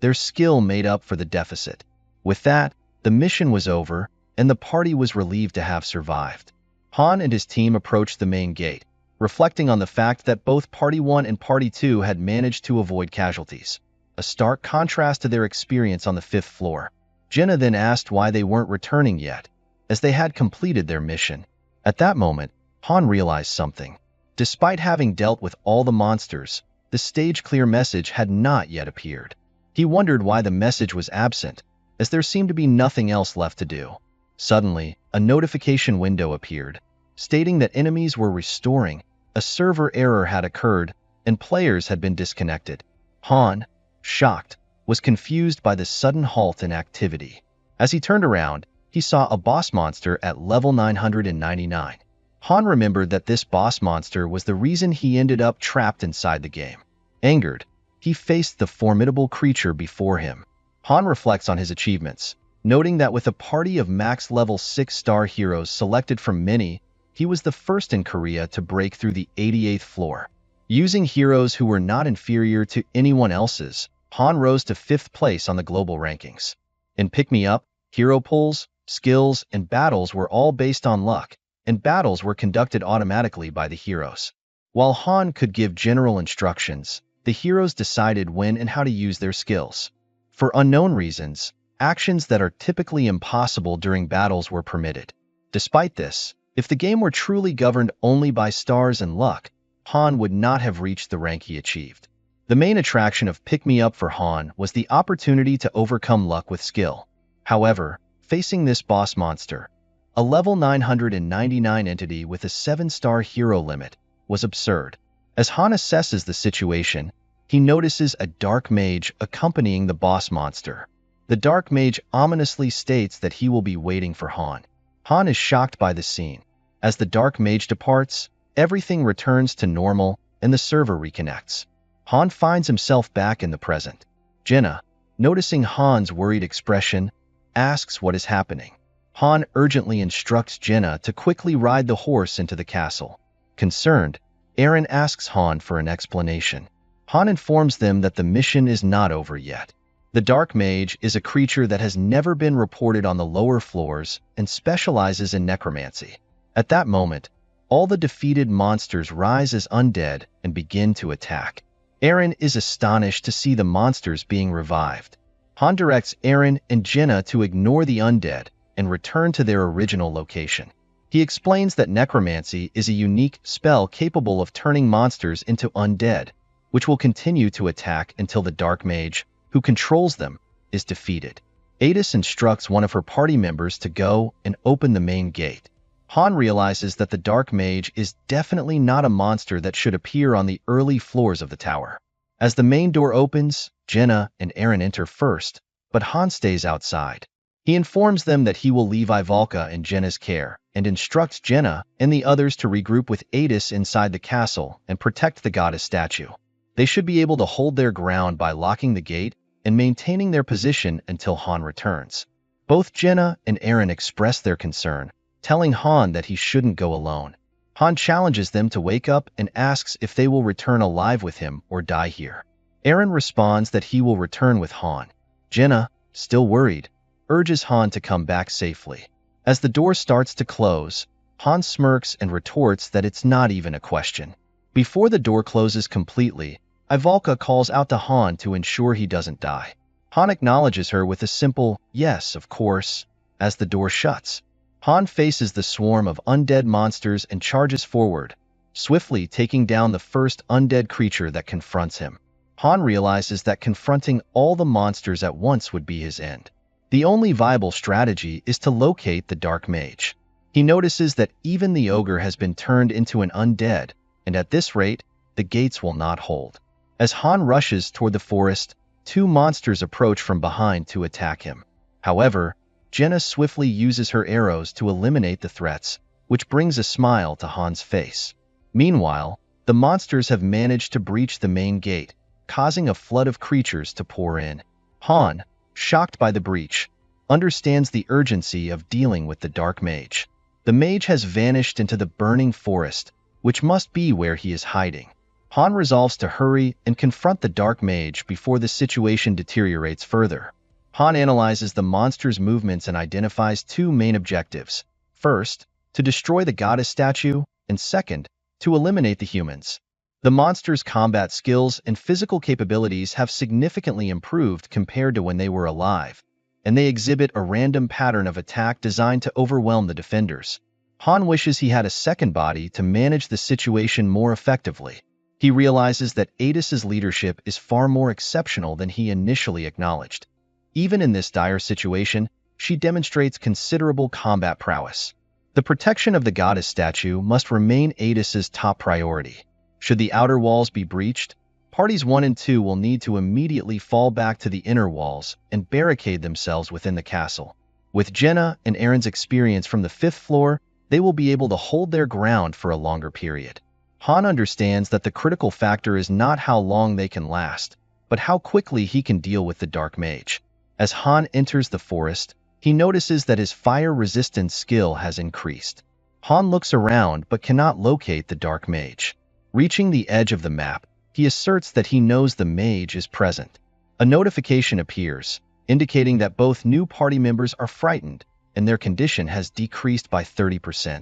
Their skill made up for the deficit. With that, the mission was over, and the party was relieved to have survived. Han and his team approached the main gate, reflecting on the fact that both Party 1 and Party 2 had managed to avoid casualties, a stark contrast to their experience on the 5th floor. Jenna then asked why they weren't returning yet, as they had completed their mission. At that moment, Han realized something. Despite having dealt with all the monsters, the stage-clear message had not yet appeared. He wondered why the message was absent, as there seemed to be nothing else left to do. Suddenly, a notification window appeared, stating that enemies were restoring, a server error had occurred, and players had been disconnected. Han, shocked, was confused by the sudden halt in activity. As he turned around, he saw a boss monster at level 999. Han remembered that this boss monster was the reason he ended up trapped inside the game. Angered, he faced the formidable creature before him. Han reflects on his achievements, noting that with a party of max level 6-star heroes selected from many, he was the first in Korea to break through the 88th floor. Using heroes who were not inferior to anyone else's, Han rose to 5th place on the global rankings. In Pick Me Up, hero pulls, skills, and battles were all based on luck, and battles were conducted automatically by the heroes. While Han could give general instructions, the heroes decided when and how to use their skills. For unknown reasons, actions that are typically impossible during battles were permitted. Despite this, if the game were truly governed only by stars and luck, Han would not have reached the rank he achieved. The main attraction of Pick Me Up for Han was the opportunity to overcome luck with skill. However, facing this boss monster, a level 999 entity with a 7-star hero limit, was absurd. As Han assesses the situation, he notices a dark mage accompanying the boss monster. The dark mage ominously states that he will be waiting for Han. Han is shocked by the scene. As the dark mage departs, everything returns to normal and the server reconnects. Han finds himself back in the present. Jenna, noticing Han's worried expression, asks what is happening. Han urgently instructs Jenna to quickly ride the horse into the castle. Concerned, Eren asks Han for an explanation. Han informs them that the mission is not over yet. The Dark Mage is a creature that has never been reported on the lower floors and specializes in necromancy. At that moment, all the defeated monsters rise as undead and begin to attack. Eren is astonished to see the monsters being revived. Han directs Eren and Jenna to ignore the undead and return to their original location. He explains that necromancy is a unique spell capable of turning monsters into undead, which will continue to attack until the Dark Mage, who controls them, is defeated. Adis instructs one of her party members to go and open the main gate. Han realizes that the Dark Mage is definitely not a monster that should appear on the early floors of the tower. As the main door opens, Jenna and Eren enter first, but Han stays outside. He informs them that he will leave Ivalka in Jenna's care and instructs Jenna and the others to regroup with Adis inside the castle and protect the goddess statue. They should be able to hold their ground by locking the gate and maintaining their position until Han returns. Both Jenna and Eren express their concern, telling Han that he shouldn't go alone. Han challenges them to wake up and asks if they will return alive with him or die here. Eren responds that he will return with Han. Jenna, still worried, urges Han to come back safely. As the door starts to close, Han smirks and retorts that it's not even a question. Before the door closes completely, Ivalka calls out to Han to ensure he doesn't die. Han acknowledges her with a simple, "Yes, of course," as the door shuts. Han faces the swarm of undead monsters and charges forward, swiftly taking down the first undead creature that confronts him. Han realizes that confronting all the monsters at once would be his end. The only viable strategy is to locate the Dark Mage. He notices that even the ogre has been turned into an undead, and at this rate, the gates will not hold. As Han rushes toward the forest, two monsters approach from behind to attack him. However, Jenna swiftly uses her arrows to eliminate the threats, which brings a smile to Han's face. Meanwhile, the monsters have managed to breach the main gate, causing a flood of creatures to pour in. Han, shocked by the breach, understands the urgency of dealing with the Dark Mage. The mage has vanished into the burning forest, which must be where he is hiding. Han resolves to hurry and confront the Dark Mage before the situation deteriorates further. Han analyzes the monster's movements and identifies two main objectives. First, to destroy the goddess statue, and second, to eliminate the humans. The monster's combat skills and physical capabilities have significantly improved compared to when they were alive, and they exhibit a random pattern of attack designed to overwhelm the defenders. Han wishes he had a second body to manage the situation more effectively. He realizes that Adis's leadership is far more exceptional than he initially acknowledged. Even in this dire situation, she demonstrates considerable combat prowess. The protection of the goddess statue must remain Adis's top priority. Should the outer walls be breached, parties 1 and 2 will need to immediately fall back to the inner walls and barricade themselves within the castle. With Jenna and Eren's experience from the 5th floor, they will be able to hold their ground for a longer period. Han understands that the critical factor is not how long they can last, but how quickly he can deal with the Dark Mage. As Han enters the forest, he notices that his fire resistance skill has increased. Han looks around but cannot locate the Dark Mage. Reaching the edge of the map, he asserts that he knows the mage is present. A notification appears, indicating that both new party members are frightened and their condition has decreased by 30%.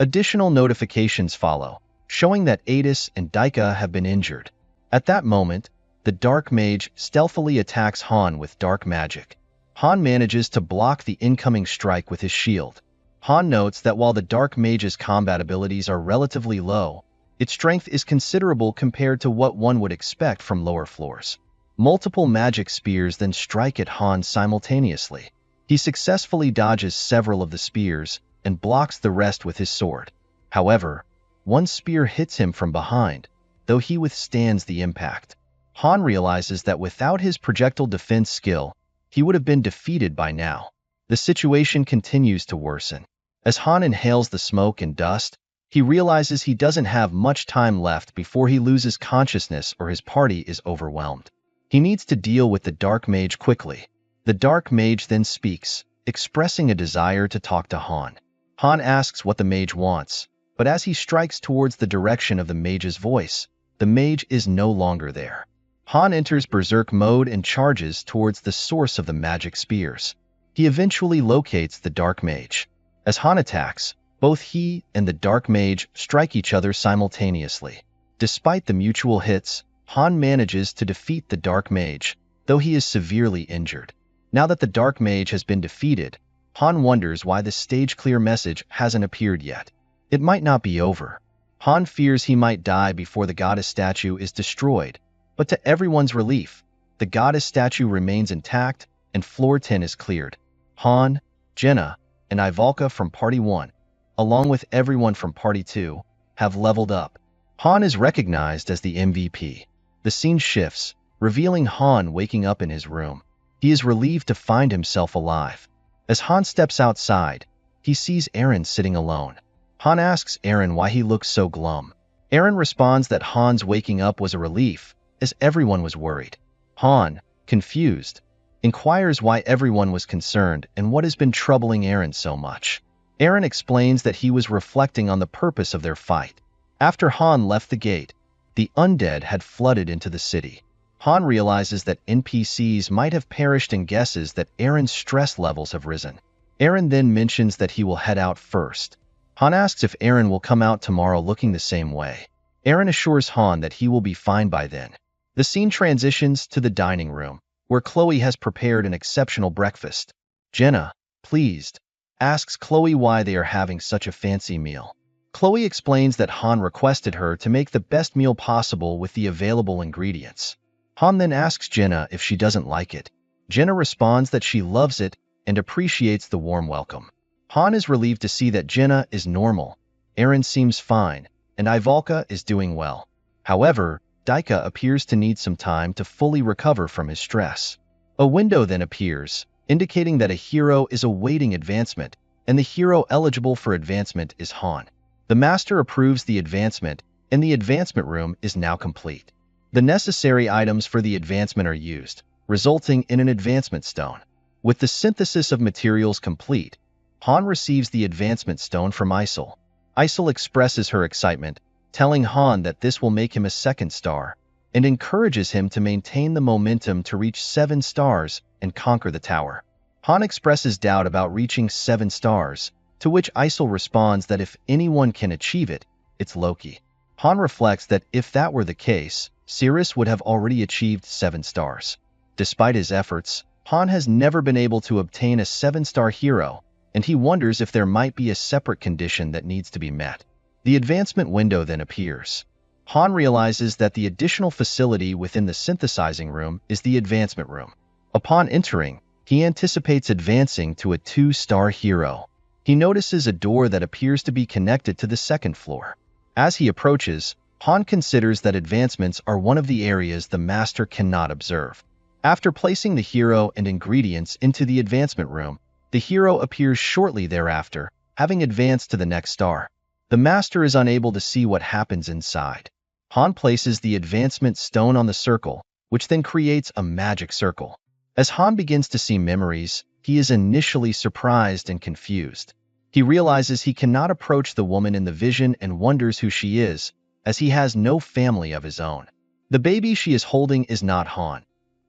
Additional notifications follow, showing that Adis and Daika have been injured. At that moment, the Dark Mage stealthily attacks Han with dark magic. Han manages to block the incoming strike with his shield. Han notes that while the Dark Mage's combat abilities are relatively low, Its strength is considerable compared to what one would expect from lower floors. Multiple magic spears then strike at Han simultaneously. He successfully dodges several of the spears and blocks the rest with his sword. However, one spear hits him from behind, though he withstands the impact. Han realizes that without his projectile defense skill, he would have been defeated by now. The situation continues to worsen. As Han inhales the smoke and dust, he realizes he doesn't have much time left before he loses consciousness or his party is overwhelmed. He needs to deal with the Dark Mage quickly. The Dark Mage then speaks, expressing a desire to talk to Han. Han asks what the mage wants, but as he strikes towards the direction of the mage's voice, the mage is no longer there. Han enters berserk mode and charges towards the source of the magic spears. He eventually locates the Dark Mage. As Han attacks, both he and the Dark Mage strike each other simultaneously. Despite the mutual hits, Han manages to defeat the Dark Mage, though he is severely injured. Now that the Dark Mage has been defeated, Han wonders why the stage clear message hasn't appeared yet. It might not be over. Han fears he might die before the goddess statue is destroyed, but to everyone's relief, the goddess statue remains intact and floor 10 is cleared. Han, Jenna, and Ivalka from Party 1, along with everyone from Party 2, have leveled up. Han is recognized as the MVP. The scene shifts, revealing Han waking up in his room. He is relieved to find himself alive. As Han steps outside, he sees Eren sitting alone. Han asks Eren why he looks so glum. Eren responds that Han's waking up was a relief, as everyone was worried. Han, confused, inquires why everyone was concerned and what has been troubling Eren so much. Eren explains that he was reflecting on the purpose of their fight. After Han left the gate, the undead had flooded into the city. Han realizes that NPCs might have perished and guesses that Eren's stress levels have risen. Eren then mentions that he will head out first. Han asks if Eren will come out tomorrow looking the same way. Eren assures Han that he will be fine by then. The scene transitions to the dining room, where Chloe has prepared an exceptional breakfast. Jenna, pleased, asks Chloe why they are having such a fancy meal. Chloe explains that Han requested her to make the best meal possible with the available ingredients. Han then asks Jenna if she doesn't like it. Jenna responds that she loves it and appreciates the warm welcome. Han is relieved to see that Jenna is normal, Eren seems fine, and Ivalka is doing well. However, Daika appears to need some time to fully recover from his stress. A window then appears, indicating that a hero is awaiting advancement, and the hero eligible for advancement is Han. The master approves the advancement, and the advancement room is now complete. The necessary items for the advancement are used, resulting in an advancement stone. With the synthesis of materials complete, Han receives the advancement stone from Isol. Isol expresses her excitement, telling Han that this will make him a 2nd star, and encourages him to maintain the momentum to reach 7 stars and conquer the tower. Han expresses doubt about reaching 7 stars, to which Isol responds that if anyone can achieve it, it's Loki. Han reflects that if that were the case, Sirius would have already achieved 7 stars. Despite his efforts, Han has never been able to obtain a 7-star hero, and he wonders if there might be a separate condition that needs to be met. The advancement window then appears. Han realizes that the additional facility within the synthesizing room is the advancement room. Upon entering, he anticipates advancing to a 2-star hero. He notices a door that appears to be connected to the 2nd floor. As he approaches, Han considers that advancements are one of the areas the master cannot observe. After placing the hero and ingredients into the advancement room, the hero appears shortly thereafter, having advanced to the next star. The master is unable to see what happens inside. Han places the advancement stone on the circle, which then creates a magic circle. As Han begins to see memories, he is initially surprised and confused. He realizes he cannot approach the woman in the vision and wonders who she is, as he has no family of his own. The baby she is holding is not Han.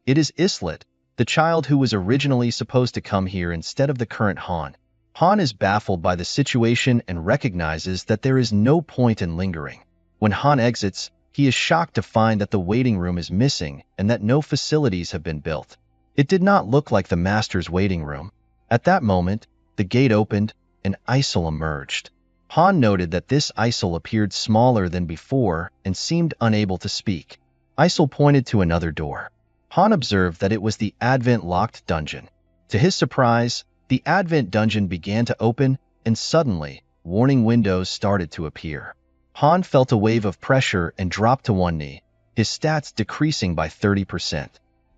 It is Islet, the child who was originally supposed to come here instead of the current Han. Han is baffled by the situation and recognizes that there is no point in lingering. When Han exits, he is shocked to find that the waiting room is missing and that no facilities have been built. It did not look like the master's waiting room. At that moment, the gate opened and Isol emerged. Han noted that this Isol appeared smaller than before and seemed unable to speak. Isol pointed to another door. Han observed that it was the Advent locked dungeon. To his surprise, the Advent dungeon began to open, and suddenly, warning windows started to appear. Han felt a wave of pressure and dropped to one knee, his stats decreasing by 30%.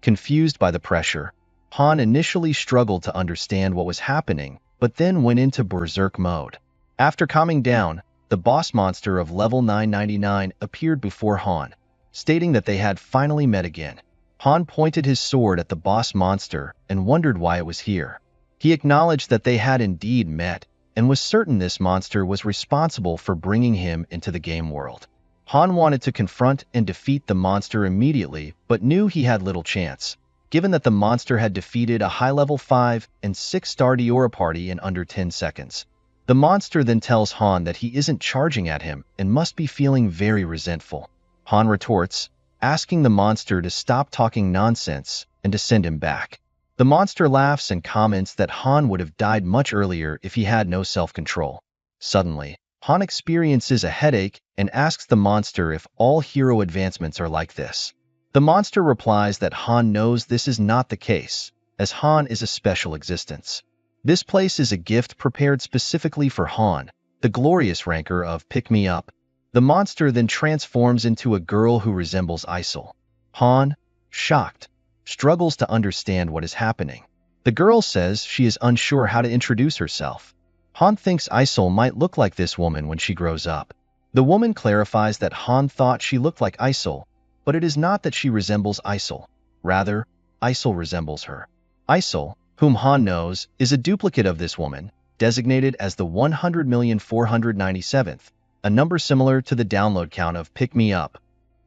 Confused by the pressure, Han initially struggled to understand what was happening, but then went into berserk mode. After calming down, the boss monster of level 999 appeared before Han, stating that they had finally met again. Han pointed his sword at the boss monster and wondered why it was here. He acknowledged that they had indeed met, and was certain this monster was responsible for bringing him into the game world. Han wanted to confront and defeat the monster immediately, but knew he had little chance, given that the monster had defeated a high-level 5 and 6-star Diora party in under 10 seconds. The monster then tells Han that he isn't charging at him and must be feeling very resentful. Han retorts, asking the monster to stop talking nonsense and to send him back. The monster laughs and comments that Han would have died much earlier if he had no self-control. Suddenly, Han experiences a headache and asks the monster if all hero advancements are like this. The monster replies that Han knows this is not the case, as Han is a special existence. This place is a gift prepared specifically for Han, the glorious ranker of Pick Me Up. The monster then transforms into a girl who resembles Isol. Han, shocked, struggles to understand what is happening. The girl says she is unsure how to introduce herself. Han thinks Isol might look like this woman when she grows up. The woman clarifies that Han thought she looked like Isol, but it is not that she resembles Isol. Rather, Isol resembles her. Isol, whom Han knows, is a duplicate of this woman, designated as the 100,497th, a number similar to the download count of Pick Me Up.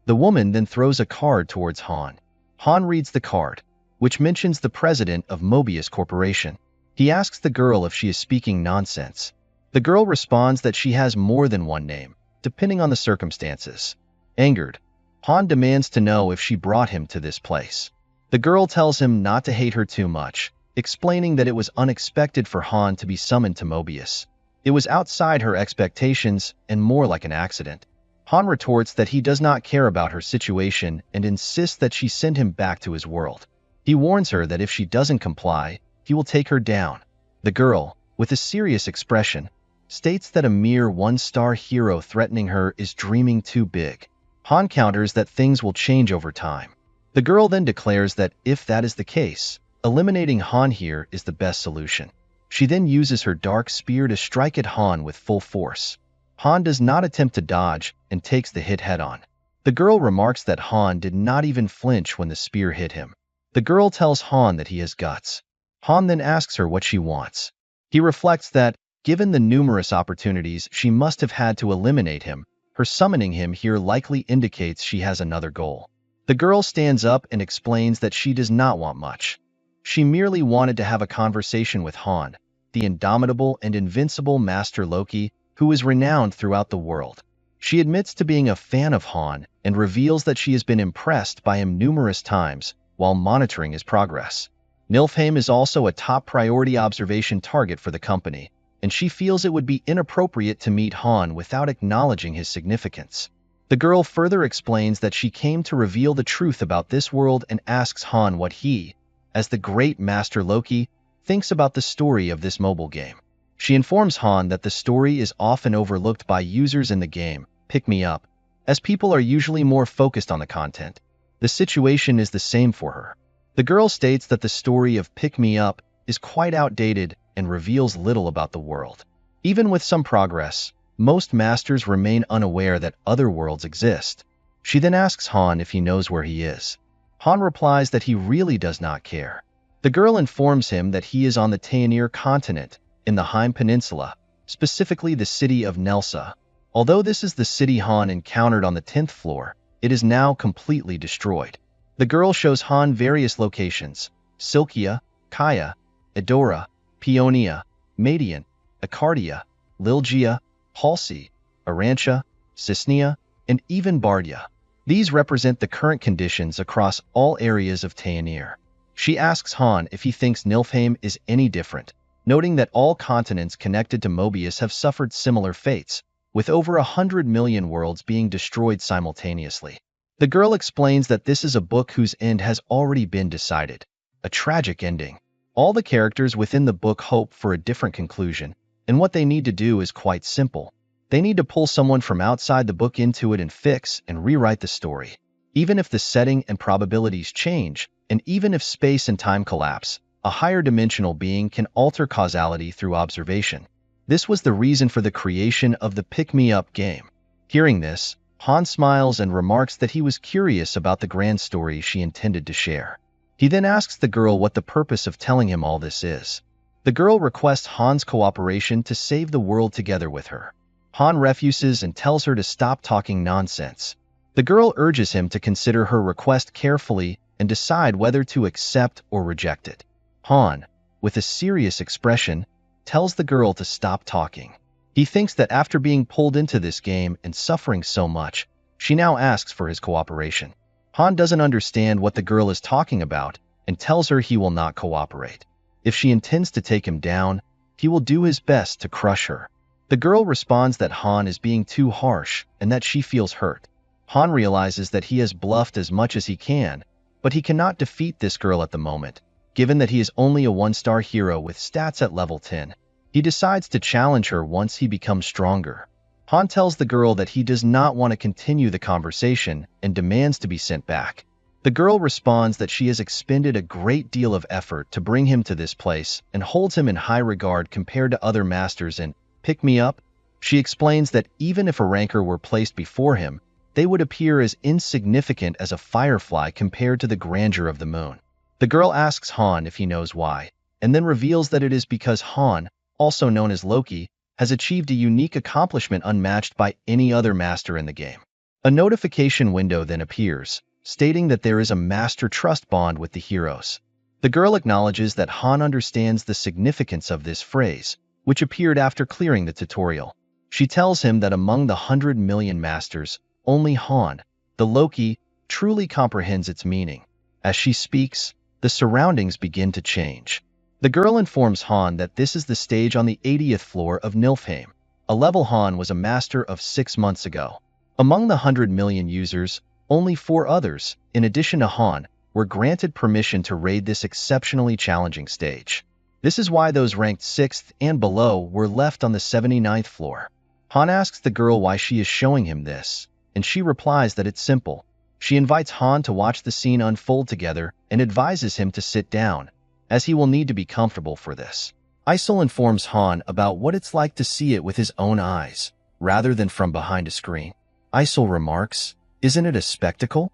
The woman then throws a card towards Han. Han reads the card, which mentions the president of Mobius Corporation. He asks the girl if she is speaking nonsense. The girl responds that she has more than one name, depending on the circumstances. Angered, Han demands to know if she brought him to this place. The girl tells him not to hate her too much, explaining that it was unexpected for Han to be summoned to Mobius. It was outside her expectations and more like an accident. Han retorts that he does not care about her situation and insists that she send him back to his world. He warns her that if she doesn't comply, he will take her down. The girl, with a serious expression, states that a mere one-star hero threatening her is dreaming too big. Han counters that things will change over time. The girl then declares that if that is the case, eliminating Han here is the best solution. She then uses her dark spear to strike at Han with full force. Han does not attempt to dodge and takes the hit head-on. The girl remarks that Han did not even flinch when the spear hit him. The girl tells Han that he has guts. Han then asks her what she wants. He reflects that, given the numerous opportunities she must have had to eliminate him, her summoning him here likely indicates she has another goal. The girl stands up and explains that she does not want much. She merely wanted to have a conversation with Han, the indomitable and invincible Master Loki, who is renowned throughout the world. She admits to being a fan of Han and reveals that she has been impressed by him numerous times while monitoring his progress. Nilfheim is also a top priority observation target for the company, and she feels it would be inappropriate to meet Han without acknowledging his significance. The girl further explains that she came to reveal the truth about this world and asks Han what he, as the great Master Loki, thinks about the story of this mobile game. She informs Han that the story is often overlooked by users in the game, Pick Me Up, as people are usually more focused on the content. The situation is the same for her. The girl states that the story of Pick Me Up is quite outdated and reveals little about the world. Even with some progress, most masters remain unaware that other worlds exist. She then asks Han if he knows where he is. Han replies that he really does not care. The girl informs him that he is on the Taenir continent, in the Heim Peninsula, specifically the city of Nelsa. Although this is the city Han encountered on the 10th floor, it is now completely destroyed. The girl shows Han various locations: Silkia, Kaya, Edora, Peonia, Madian, Acardia, Lilgia, Halsey, Arantia, Cisnea, and even Bardia. These represent the current conditions across all areas of Taenir. She asks Han if he thinks Nilfheim is any different. noting that all continents connected to Mobius have suffered similar fates, with over 100 million worlds being destroyed simultaneously. The girl explains that this is a book whose end has already been decided, a tragic ending. All the characters within the book hope for a different conclusion, and what they need to do is quite simple. They need to pull someone from outside the book into it and fix and rewrite the story. Even if the setting and probabilities change, and even if space and time collapse, a higher dimensional being can alter causality through observation. This was the reason for the creation of the Pick-Me-Up game. Hearing this, Han smiles and remarks that he was curious about the grand story she intended to share. He then asks the girl what the purpose of telling him all this is. The girl requests Han's cooperation to save the world together with her. Han refuses and tells her to stop talking nonsense. The girl urges him to consider her request carefully and decide whether to accept or reject it. Han, with a serious expression, tells the girl to stop talking. He thinks that after being pulled into this game and suffering so much, she now asks for his cooperation. Han doesn't understand what the girl is talking about and tells her he will not cooperate. If she intends to take him down, he will do his best to crush her. The girl responds that Han is being too harsh and that she feels hurt. Han realizes that he has bluffed as much as he can, but he cannot defeat this girl at the moment, given that he is only a one-star hero with stats at level 10. He decides to challenge her once he becomes stronger. Han tells the girl that he does not want to continue the conversation and demands to be sent back. The girl responds that she has expended a great deal of effort to bring him to this place and holds him in high regard compared to other masters in Pick-Me-Up. She explains that even if a ranker were placed before him, they would appear as insignificant as a firefly compared to the grandeur of the moon. The girl asks Han if he knows why, and then reveals that it is because Han, also known as Loki, has achieved a unique accomplishment unmatched by any other master in the game. A notification window then appears, stating that there is a master trust bond with the heroes. The girl acknowledges that Han understands the significance of this phrase, which appeared after clearing the tutorial. She tells him that among the 100 million masters, only Han, the Loki, truly comprehends its meaning. As she speaks, the surroundings begin to change. The girl informs Han that this is the stage on the 80th floor of Niflheim, a level Han was a master of 6 months ago. Among the 100 million users, only 4 others, in addition to Han, were granted permission to raid this exceptionally challenging stage. This is why those ranked 6th and below were left on the 79th floor. Han asks the girl why she is showing him this, and she replies that it's simple. She invites Han to watch the scene unfold together and advises him to sit down, as he will need to be comfortable for this. Isol informs Han about what it's like to see it with his own eyes, rather than from behind a screen. Isol remarks, "Isn't it a spectacle?"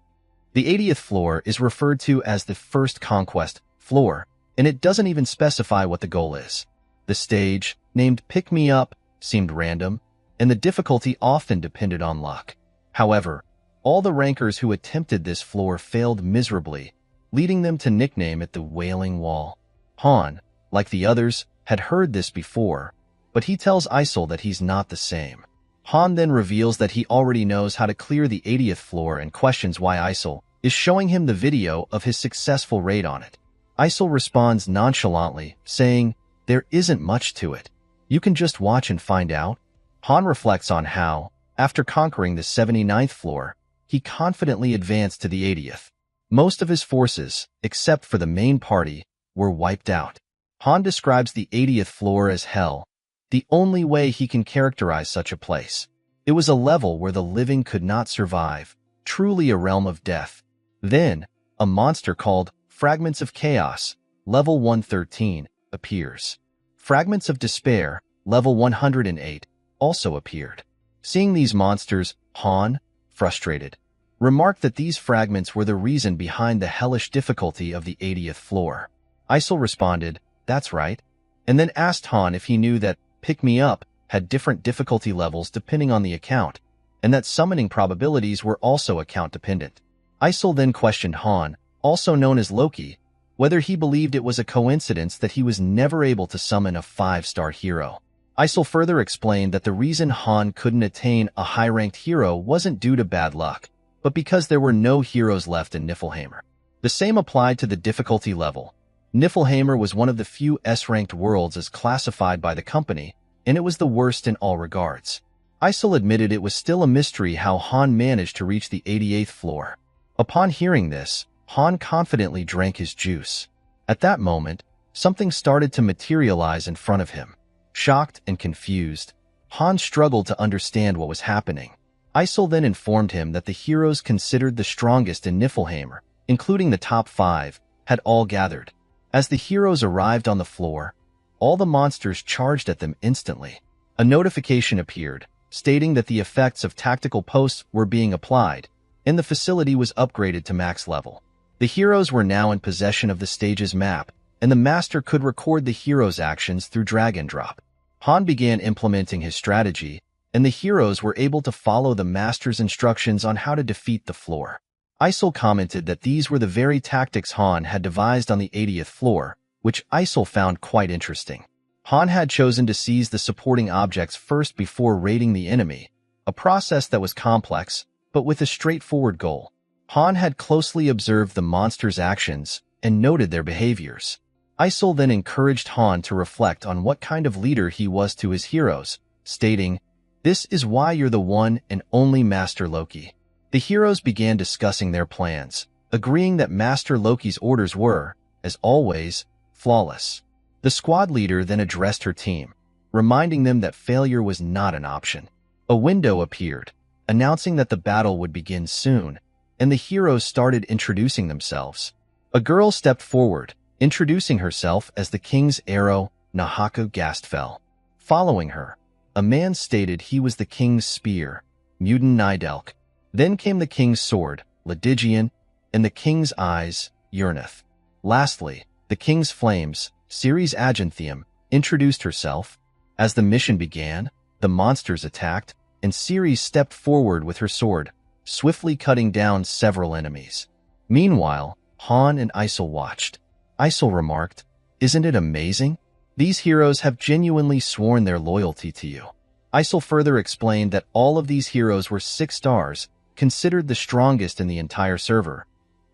The 80th floor is referred to as the first conquest floor, and it doesn't even specify what the goal is. The stage, named Pick Me Up, seemed random, and the difficulty often depended on luck. However, all the rankers who attempted this floor failed miserably, leading them to nickname it the Wailing Wall. Han, like the others, had heard this before, but he tells Isol that he's not the same. Han then reveals that he already knows how to clear the 80th floor and questions why Isol is showing him the video of his successful raid on it. Isol responds nonchalantly, saying, "There isn't much to it. You can just watch and find out." Han reflects on how, after conquering the 79th floor, he confidently advanced to the 80th. Most of his forces, except for the main party, were wiped out. Han describes the 80th floor as hell, the only way he can characterize such a place. It was a level where the living could not survive, truly a realm of death. Then, a monster called Fragments of Chaos, level 113, appears. Fragments of Despair, level 108, also appeared. Seeing these monsters, Han, frustrated, remarked that these fragments were the reason behind the hellish difficulty of the 80th floor. Isol responded, "That's right," and then asked Han if he knew that Pick Me Up had different difficulty levels depending on the account, and that summoning probabilities were also account-dependent. Isol then questioned Han, also known as Loki, whether he believed it was a coincidence that he was never able to summon a 5-star hero. Isol further explained that the reason Han couldn't attain a high-ranked hero wasn't due to bad luck, but because there were no heroes left in Niflheim. The same applied to the difficulty level. Niflheimr was one of the few S-ranked worlds as classified by the company, and it was the worst in all regards. Isol admitted it was still a mystery how Han managed to reach the 88th floor. Upon hearing this, Han confidently drank his juice. At that moment, something started to materialize in front of him. Shocked and confused, Han struggled to understand what was happening. Isol then informed him that the heroes considered the strongest in Niflheimr, including the top 5, had all gathered. As the heroes arrived on the floor, all the monsters charged at them instantly. A notification appeared, stating that the effects of tactical posts were being applied, and the facility was upgraded to max level. The heroes were now in possession of the stage's map, and the master could record the heroes' actions through drag and drop. Han began implementing his strategy, and the heroes were able to follow the master's instructions on how to defeat the floor. Isol commented that these were the very tactics Han had devised on the 80th floor, which Isol found quite interesting. Han had chosen to seize the supporting objects first before raiding the enemy, a process that was complex, but with a straightforward goal. Han had closely observed the monsters' actions and noted their behaviors. Isol then encouraged Han to reflect on what kind of leader he was to his heroes, stating, "This is why you're the one and only Master Loki." The heroes began discussing their plans, agreeing that Master Loki's orders were, as always, flawless. The squad leader then addressed her team, reminding them that failure was not an option. A window appeared, announcing that the battle would begin soon, and the heroes started introducing themselves. A girl stepped forward, introducing herself as the king's arrow, Nahaku Gastfell. Following her, a man stated he was the king's spear, Muden Nidelk. Then came the king's sword, Ledigian, and the king's eyes, Urnith. Lastly, the king's flames, Ceres Aganthium, introduced herself. As the mission began, the monsters attacked, and Ceres stepped forward with her sword, swiftly cutting down several enemies. Meanwhile, Han and Isol watched. Isol remarked, "Isn't it amazing? These heroes have genuinely sworn their loyalty to you." Isol further explained that all of these heroes were 6 stars, considered the strongest in the entire server.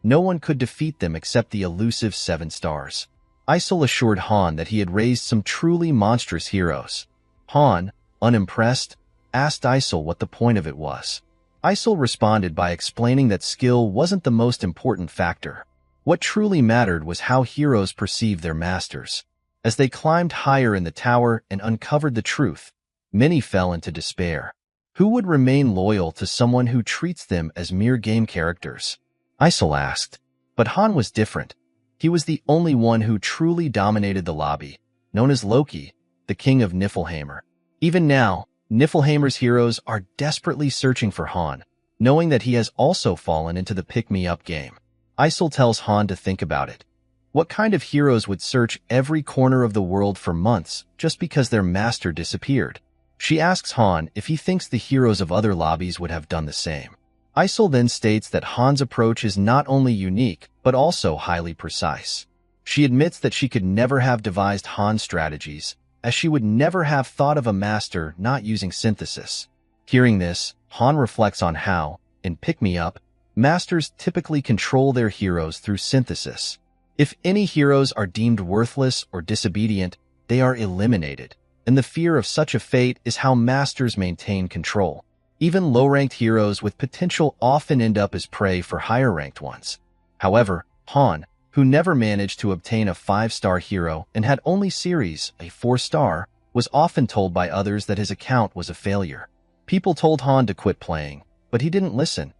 No one could defeat them except the elusive 7 stars. Isol assured Han that he had raised some truly monstrous heroes. Han, unimpressed, asked Isol what the point of it was. Isol responded by explaining that skill wasn't the most important factor. What truly mattered was how heroes perceived their masters. As they climbed higher in the tower and uncovered the truth, many fell into despair. Who would remain loyal to someone who treats them as mere game characters? Isol asked. But Han was different. He was the only one who truly dominated the lobby, known as Loki, the king of Niflheimr. Even now, Niflheimr's heroes are desperately searching for Han, knowing that he has also fallen into the pick-me-up game. Isol tells Han to think about it. What kind of heroes would search every corner of the world for months just because their master disappeared? She asks Han if he thinks the heroes of other lobbies would have done the same. Isol then states that Han's approach is not only unique, but also highly precise. She admits that she could never have devised Han's strategies, as she would never have thought of a master not using synthesis. Hearing this, Han reflects on how, in Pick Me Up, masters typically control their heroes through synthesis. If any heroes are deemed worthless or disobedient, they are eliminated, and the fear of such a fate is how masters maintain control. Even low-ranked heroes with potential often end up as prey for higher-ranked ones. However, Han, who never managed to obtain a 5-star hero and had only Ceres, a 4-star, was often told by others that his account was a failure. People told Han to quit playing, but he didn't listen.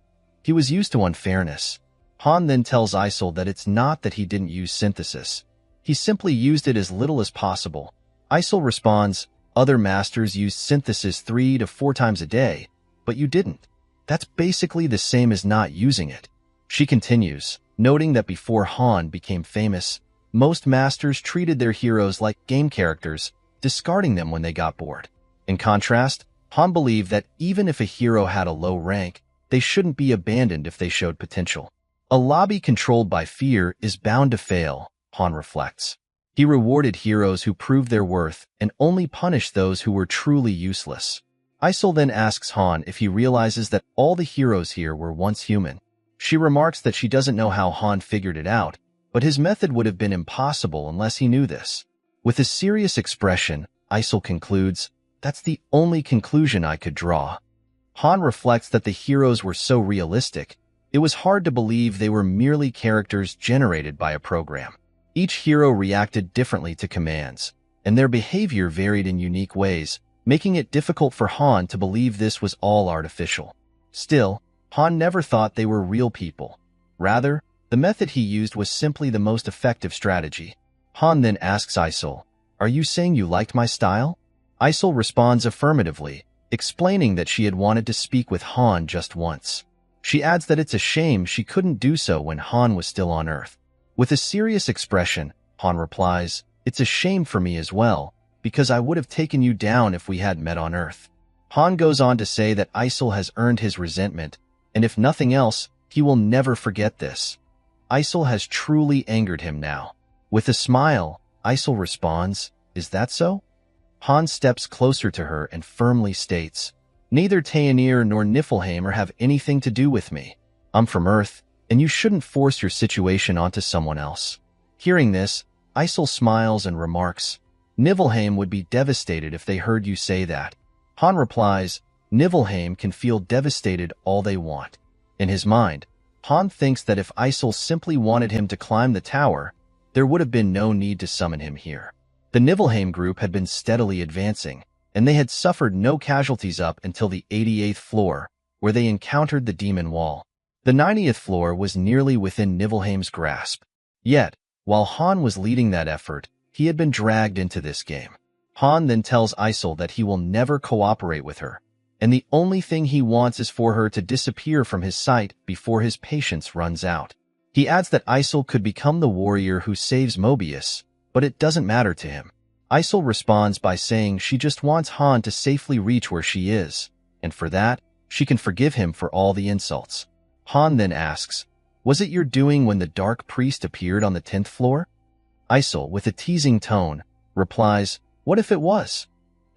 He was used to unfairness. Han then tells Isol that it's not that he didn't use synthesis. He simply used it as little as possible. Isol responds, "Other masters used synthesis 3 to 4 times a day, but you didn't. That's basically the same as not using it." She continues, noting that before Han became famous, most masters treated their heroes like game characters, discarding them when they got bored. In contrast, Han believed that even if a hero had a low rank, they shouldn't be abandoned if they showed potential. A lobby controlled by fear is bound to fail, Han reflects. He rewarded heroes who proved their worth and only punished those who were truly useless. Isol then asks Han if he realizes that all the heroes here were once human. She remarks that she doesn't know how Han figured it out, But his method would have been impossible unless he knew this. With a serious expression, Isol concludes, "That's the only conclusion I could draw." Han reflects that the heroes were so realistic, it was hard to believe they were merely characters generated by a program. Each hero reacted differently to commands, and their behavior varied in unique ways, making it difficult for Han to believe this was all artificial. Still, Han never thought they were real people. Rather, the method he used was simply the most effective strategy. Han then asks Isol, "Are you saying you liked my style?" Isol responds affirmatively, explaining that she had wanted to speak with Han just once. She adds that it's a shame she couldn't do so when Han was still on Earth. With a serious expression, Han replies, "It's a shame for me as well, because I would have taken you down if we had met on Earth." Han goes on to say that Isol has earned his resentment, and if nothing else, he will never forget this. Isol has truly angered him now. With a smile, Isol responds, "Is that so?" Han steps closer to her and firmly states, "Neither Tayanir nor Niflheim have anything to do with me. I'm from Earth, and you shouldn't force your situation onto someone else." Hearing this, Isol smiles and remarks, "Niflheim would be devastated if they heard you say that." Han replies, "Niflheim can feel devastated all they want." In his mind, Han thinks that if Isol simply wanted him to climb the tower, there would have been no need to summon him here. The Niflheim group had been steadily advancing, and they had suffered no casualties up until the 88th floor, where they encountered the demon wall. The 90th floor was nearly within Niflheim's grasp. Yet, while Han was leading that effort, he had been dragged into this game. Han then tells Isol that he will never cooperate with her, and the only thing he wants is for her to disappear from his sight before his patience runs out. He adds that Isol could become the warrior who saves Mobius, but it doesn't matter to him. Isol responds by saying she just wants Han to safely reach where she is, and for that, she can forgive him for all the insults. Han then asks, "Was it your doing when the Dark Priest appeared on the 10th floor?" Isol, with a teasing tone, replies, "What if it was?"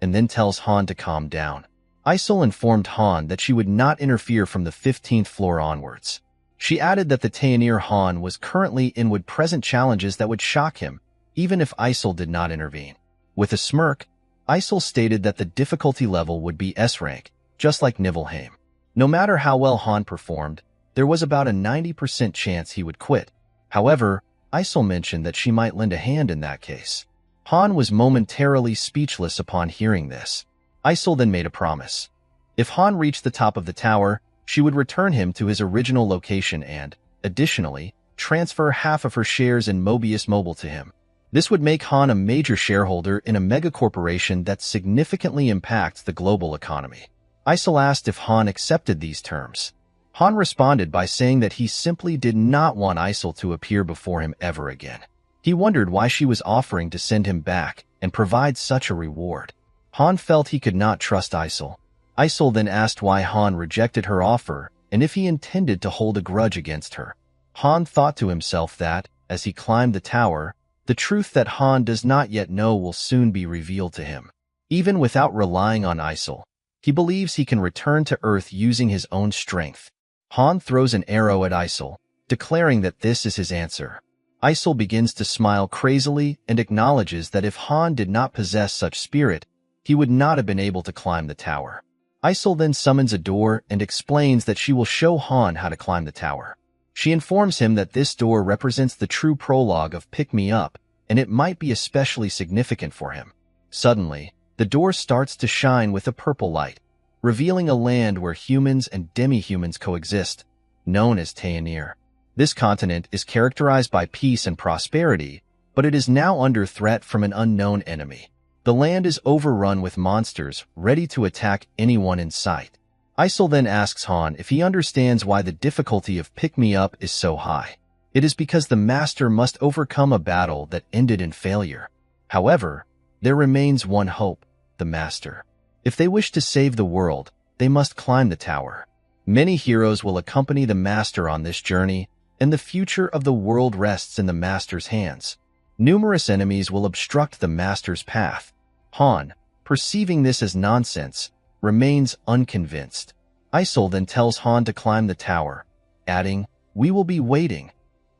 and then tells Han to calm down. Isol informed Han that she would not interfere from the 15th floor onwards. She added that the Tayanir Han was currently in would present challenges that would shock him, even if Isol did not intervene. With a smirk, Isol stated that the difficulty level would be S rank, just like Niflheim. No matter how well Han performed, there was about a 90% chance he would quit. However, Isol mentioned that she might lend a hand in that case. Han was momentarily speechless upon hearing this. Isol then made a promise. If Han reached the top of the tower, she would return him to his original location and, additionally, transfer half of her shares in Mobius Mobile to him. This would make Han a major shareholder in a megacorporation that significantly impacts the global economy. Isol asked if Han accepted these terms. Han responded by saying that he simply did not want Isol to appear before him ever again. He wondered why she was offering to send him back and provide such a reward. Han felt he could not trust Isol. Isol then asked why Han rejected her offer and if he intended to hold a grudge against her. Han thought to himself that, as he climbed the tower, the truth that Han does not yet know will soon be revealed to him. Even without relying on Isol, he believes he can return to Earth using his own strength. Han throws an arrow at Isol, declaring that this is his answer. Isol begins to smile crazily and acknowledges that if Han did not possess such spirit, he would not have been able to climb the tower. Isol then summons a door and explains that she will show Han how to climb the tower. She informs him that this door represents the true prologue of Pick Me Up, and it might be especially significant for him. Suddenly, the door starts to shine with a purple light, revealing a land where humans and demi-humans coexist, known as Tayanir. This continent is characterized by peace and prosperity, but it is now under threat from an unknown enemy. The land is overrun with monsters ready to attack anyone in sight. Isol then asks Han if he understands why the difficulty of Pick Me Up is so high. It is because the Master must overcome a battle that ended in failure. However, there remains one hope, the Master. If they wish to save the world, they must climb the tower. Many heroes will accompany the Master on this journey, and the future of the world rests in the Master's hands. Numerous enemies will obstruct the Master's path. Han, perceiving this as nonsense, remains unconvinced. Isol then tells Han to climb the tower, adding, "We will be waiting."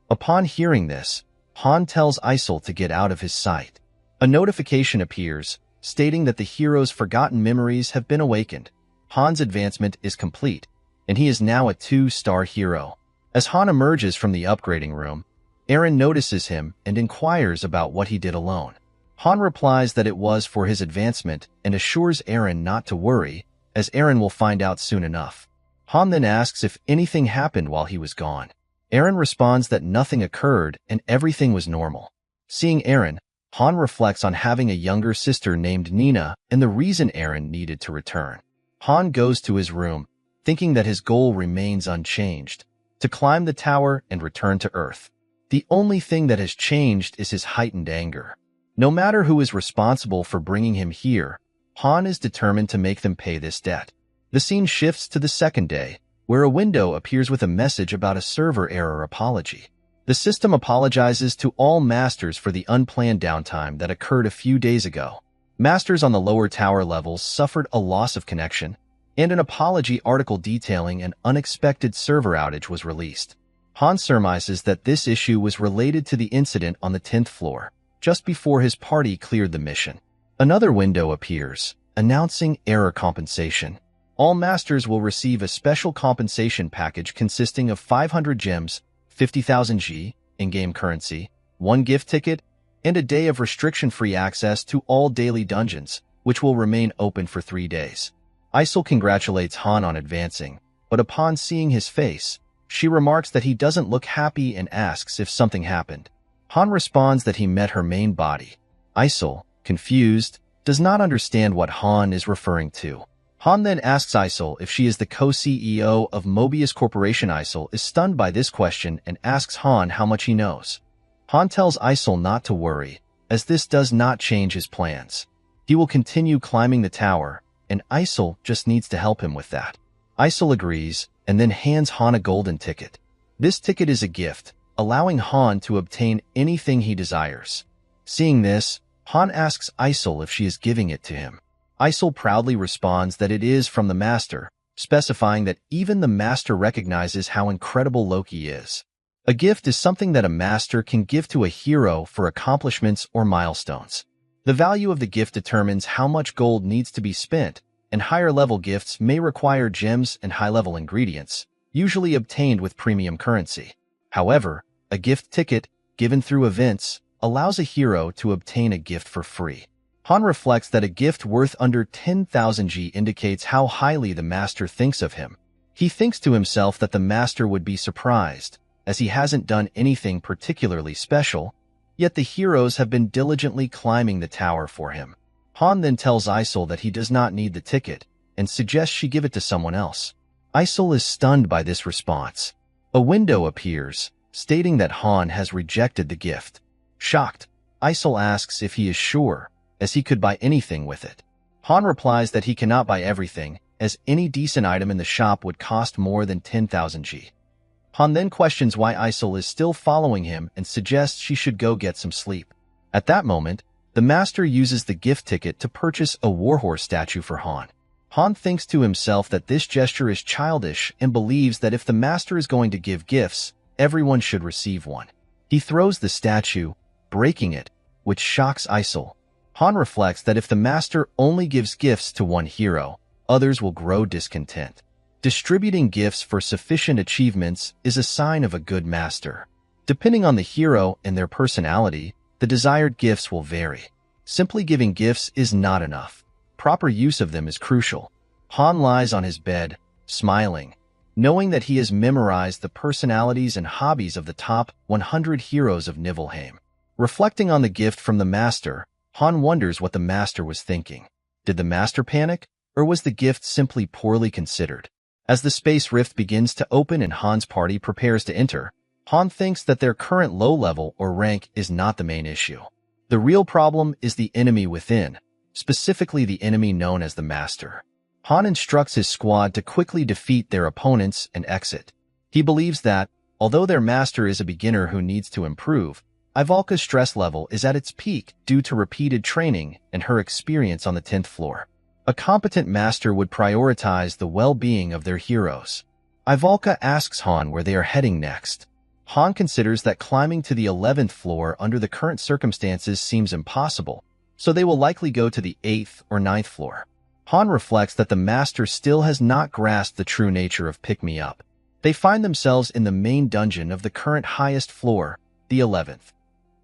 Upon hearing this, Han tells Isol to get out of his sight. A notification appears, stating that the hero's forgotten memories have been awakened. Han's advancement is complete, and he is now a 2-star hero. As Han emerges from the upgrading room, Eren notices him and inquires about what he did alone. Han replies that it was for his advancement and assures Eren not to worry, as Eren will find out soon enough. Han then asks if anything happened while he was gone. Eren responds that nothing occurred and everything was normal. Seeing Eren, Han reflects on having a younger sister named Nina and the reason Eren needed to return. Han goes to his room, thinking that his goal remains unchanged, to climb the tower and return to Earth. The only thing that has changed is his heightened anger. No matter who is responsible for bringing him here, Han is determined to make them pay this debt. The scene shifts to the second day, where a window appears with a message about a server error apology. The system apologizes to all masters for the unplanned downtime that occurred a few days ago. Masters on the lower tower levels suffered a loss of connection, and an apology article detailing an unexpected server outage was released. Han surmises that this issue was related to the incident on the 10th floor, just before his party cleared the mission. Another window appears, announcing error compensation. All masters will receive a special compensation package consisting of 500 gems, 50,000 G, in-game currency, 1 gift ticket, and a day of restriction-free access to all daily dungeons, which will remain open for 3 days. Isol congratulates Han on advancing, but upon seeing his face, she remarks that he doesn't look happy and asks if something happened. Han responds that he met her main body. Isol, confused, does not understand what Han is referring to. Han then asks Isol if she is the co-CEO of Mobius Corporation. Isol is stunned by this question and asks Han how much he knows. Han tells Isol not to worry, as this does not change his plans. He will continue climbing the tower, and Isol just needs to help him with that. Isol agrees, and then hands Han a golden ticket. This ticket is a gift, allowing Han to obtain anything he desires. Seeing this, Han asks Isol if she is giving it to him. Isol proudly responds that it is from the Master, specifying that even the Master recognizes how incredible Loki is. A gift is something that a Master can give to a hero for accomplishments or milestones. The value of the gift determines how much gold needs to be spent, and higher-level gifts may require gems and high-level ingredients, usually obtained with premium currency. However, a gift ticket, given through events, allows a hero to obtain a gift for free. Han reflects that a gift worth under 10,000 G indicates how highly the Master thinks of him. He thinks to himself that the Master would be surprised, as he hasn't done anything particularly special, yet the heroes have been diligently climbing the tower for him. Han then tells Isol that he does not need the ticket, and suggests she give it to someone else. Isol is stunned by this response. A window appears, stating that Han has rejected the gift. Shocked, Isol asks if he is sure, as he could buy anything with it. Han replies that he cannot buy everything, as any decent item in the shop would cost more than 10,000 G. Han then questions why Isol is still following him and suggests she should go get some sleep. At that moment, the Master uses the gift ticket to purchase a warhorse statue for Han. Han thinks to himself that this gesture is childish and believes that if the Master is going to give gifts, everyone should receive one. He throws the statue, breaking it, which shocks Isol. Han reflects that if the Master only gives gifts to one hero, others will grow discontent. Distributing gifts for sufficient achievements is a sign of a good Master. Depending on the hero and their personality, the desired gifts will vary. Simply giving gifts is not enough. Proper use of them is crucial. Han lies on his bed, smiling, knowing that he has memorized the personalities and hobbies of the top 100 heroes of Niflheim. Reflecting on the gift from the Master, Han wonders what the Master was thinking. Did the Master panic, or was the gift simply poorly considered? As the space rift begins to open and Han's party prepares to enter, Han thinks that their current low level or rank is not the main issue. The real problem is the enemy within, specifically the enemy known as the Master. Han instructs his squad to quickly defeat their opponents and exit. He believes that, although their Master is a beginner who needs to improve, Ivalka's stress level is at its peak due to repeated training and her experience on the 10th floor. A competent Master would prioritize the well-being of their heroes. Ivalka asks Han where they are heading next. Han considers that climbing to the 11th floor under the current circumstances seems impossible, so they will likely go to the 8th or 9th floor. Han reflects that the master still has not grasped the true nature of pick-me-up. They find themselves in the main dungeon of the current highest floor, the 11th.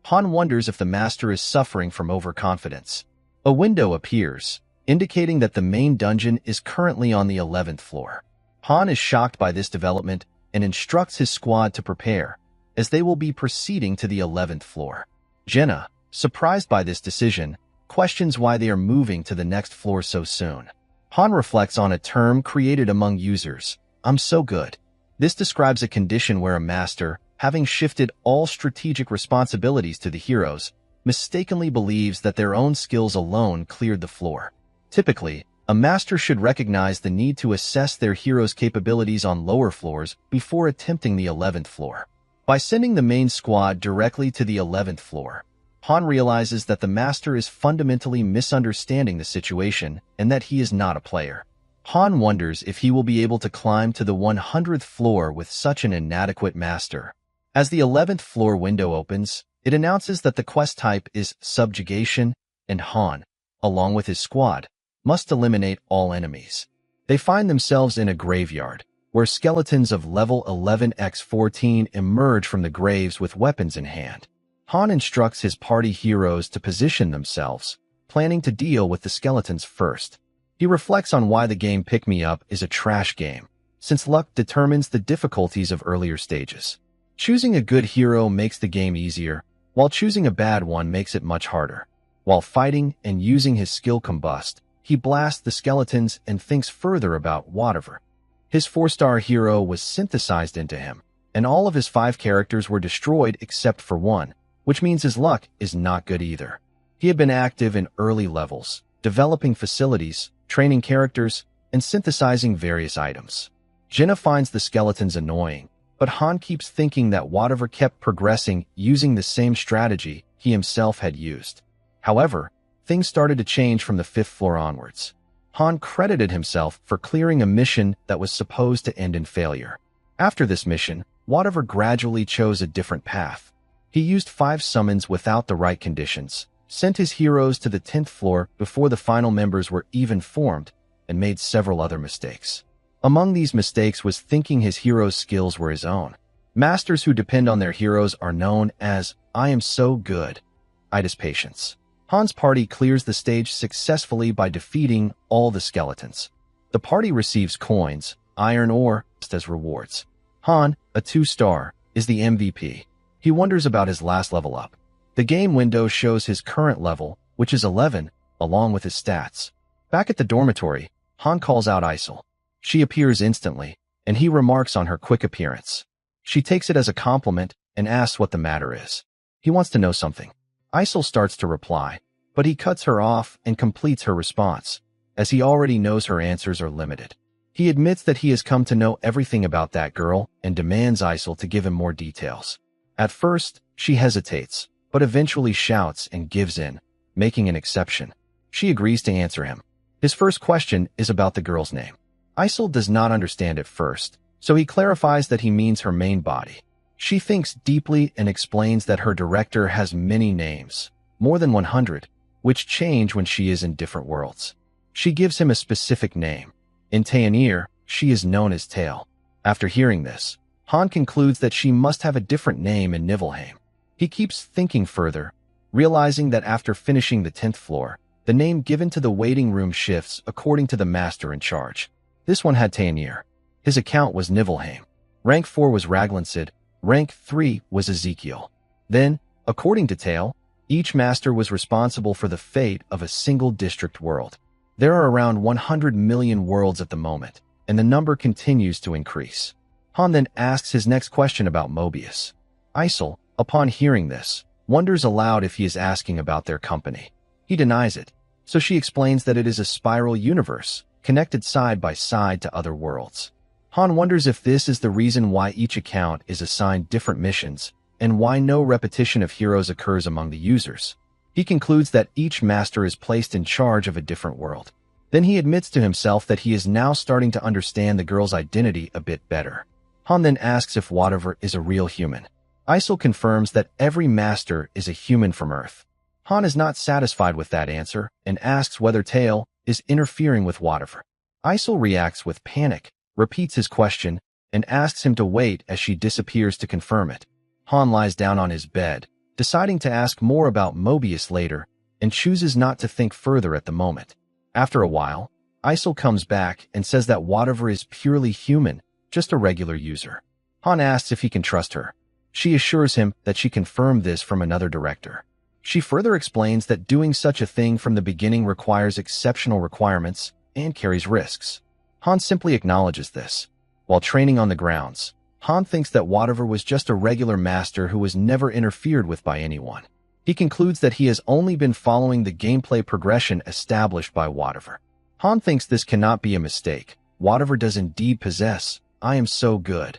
Han wonders if the master is suffering from overconfidence. A window appears, indicating that the main dungeon is currently on the 11th floor. Han is shocked by this development and instructs his squad to prepare, as they will be proceeding to the 11th floor. Jenna, surprised by this decision, questions why they are moving to the next floor so soon. Han reflects on a term created among users, "I'm so good." This describes a condition where a master, having shifted all strategic responsibilities to the heroes, mistakenly believes that their own skills alone cleared the floor. Typically, a master should recognize the need to assess their heroes' capabilities on lower floors before attempting the 11th floor. By sending the main squad directly to the 11th floor, Han realizes that the master is fundamentally misunderstanding the situation and that he is not a player. Han wonders if he will be able to climb to the 100th floor with such an inadequate master. As the 11th floor window opens, it announces that the quest type is subjugation, and Han, along with his squad, must eliminate all enemies. They find themselves in a graveyard, where skeletons of level 11x14 emerge from the graves with weapons in hand. Han instructs his party heroes to position themselves, planning to deal with the skeletons first. He reflects on why the game Pick Me Up is a trash game, since luck determines the difficulties of earlier stages. Choosing a good hero makes the game easier, while choosing a bad one makes it much harder. While fighting and using his skill Combust, he blasts the skeletons and thinks further about whatever. His 4-star hero was synthesized into him, and all of his 5 characters were destroyed except for one, which means his luck is not good either. He had been active in early levels, developing facilities, training characters, and synthesizing various items. Jenna finds the skeletons annoying, but Han keeps thinking that whatever kept progressing using the same strategy he himself had used. However, things started to change from the 5th floor onwards. Han credited himself for clearing a mission that was supposed to end in failure. After this mission, whatever gradually chose a different path. He used 5 summons without the right conditions, sent his heroes to the 10th floor before the final members were even formed, and made several other mistakes. Among these mistakes was thinking his heroes' skills were his own. Masters who depend on their heroes are known as, "I am so good." Itis patience. Han's party clears the stage successfully by defeating all the skeletons. The party receives coins, iron ore, as rewards. Han, a 2-star, is the MVP. He wonders about his last level up. The game window shows his current level, which is 11, along with his stats. Back at the dormitory, Han calls out Isel. She appears instantly, and he remarks on her quick appearance. She takes it as a compliment and asks what the matter is. He wants to know something. Isel starts to reply, but he cuts her off and completes her response, as he already knows her answers are limited. He admits that he has come to know everything about that girl and demands Isel to give him more details. At first, she hesitates, but eventually shouts and gives in, making an exception. She agrees to answer him. His first question is about the girl's name. Isel does not understand at first, so he clarifies that he means her main body. She thinks deeply and explains that her director has many names, more than 100, which change when she is in different worlds. She gives him a specific name. In Taenir, she is known as Tail. After hearing this, Han concludes that she must have a different name in Niflheim. He keeps thinking further, realizing that after finishing the 10th floor, the name given to the waiting room shifts according to the master in charge. This one had Taenir. His account was Niflheim. Rank 4 was Raglansid. Rank 3 was Ezekiel. Then, according to Tail, each master was responsible for the fate of a single district world. There are around 100 million worlds at the moment, and the number continues to increase. Han then asks his next question about Mobius. Isel, upon hearing this, wonders aloud if he is asking about their company. He denies it, so she explains that it is a spiral universe, connected side by side to other worlds. Han wonders if this is the reason why each account is assigned different missions, and why no repetition of heroes occurs among the users. He concludes that each master is placed in charge of a different world. Then he admits to himself that he is now starting to understand the girl's identity a bit better. Han then asks if whatever is a real human. Isol confirms that every master is a human from Earth. Han is not satisfied with that answer and asks whether Tail is interfering with whatever. Isol reacts with panic, repeats his question, and asks him to wait as she disappears to confirm it. Han lies down on his bed, deciding to ask more about Mobius later, and chooses not to think further at the moment. After a while, Isol comes back and says that whatever is purely human, just a regular user. Han asks if he can trust her. She assures him that she confirmed this from another director. She further explains that doing such a thing from the beginning requires exceptional requirements and carries risks. Han simply acknowledges this. While training on the grounds, Han thinks that whatever was just a regular master who was never interfered with by anyone. He concludes that he has only been following the gameplay progression established by whatever. Han thinks this cannot be a mistake. Whatever does indeed possess, I am so good.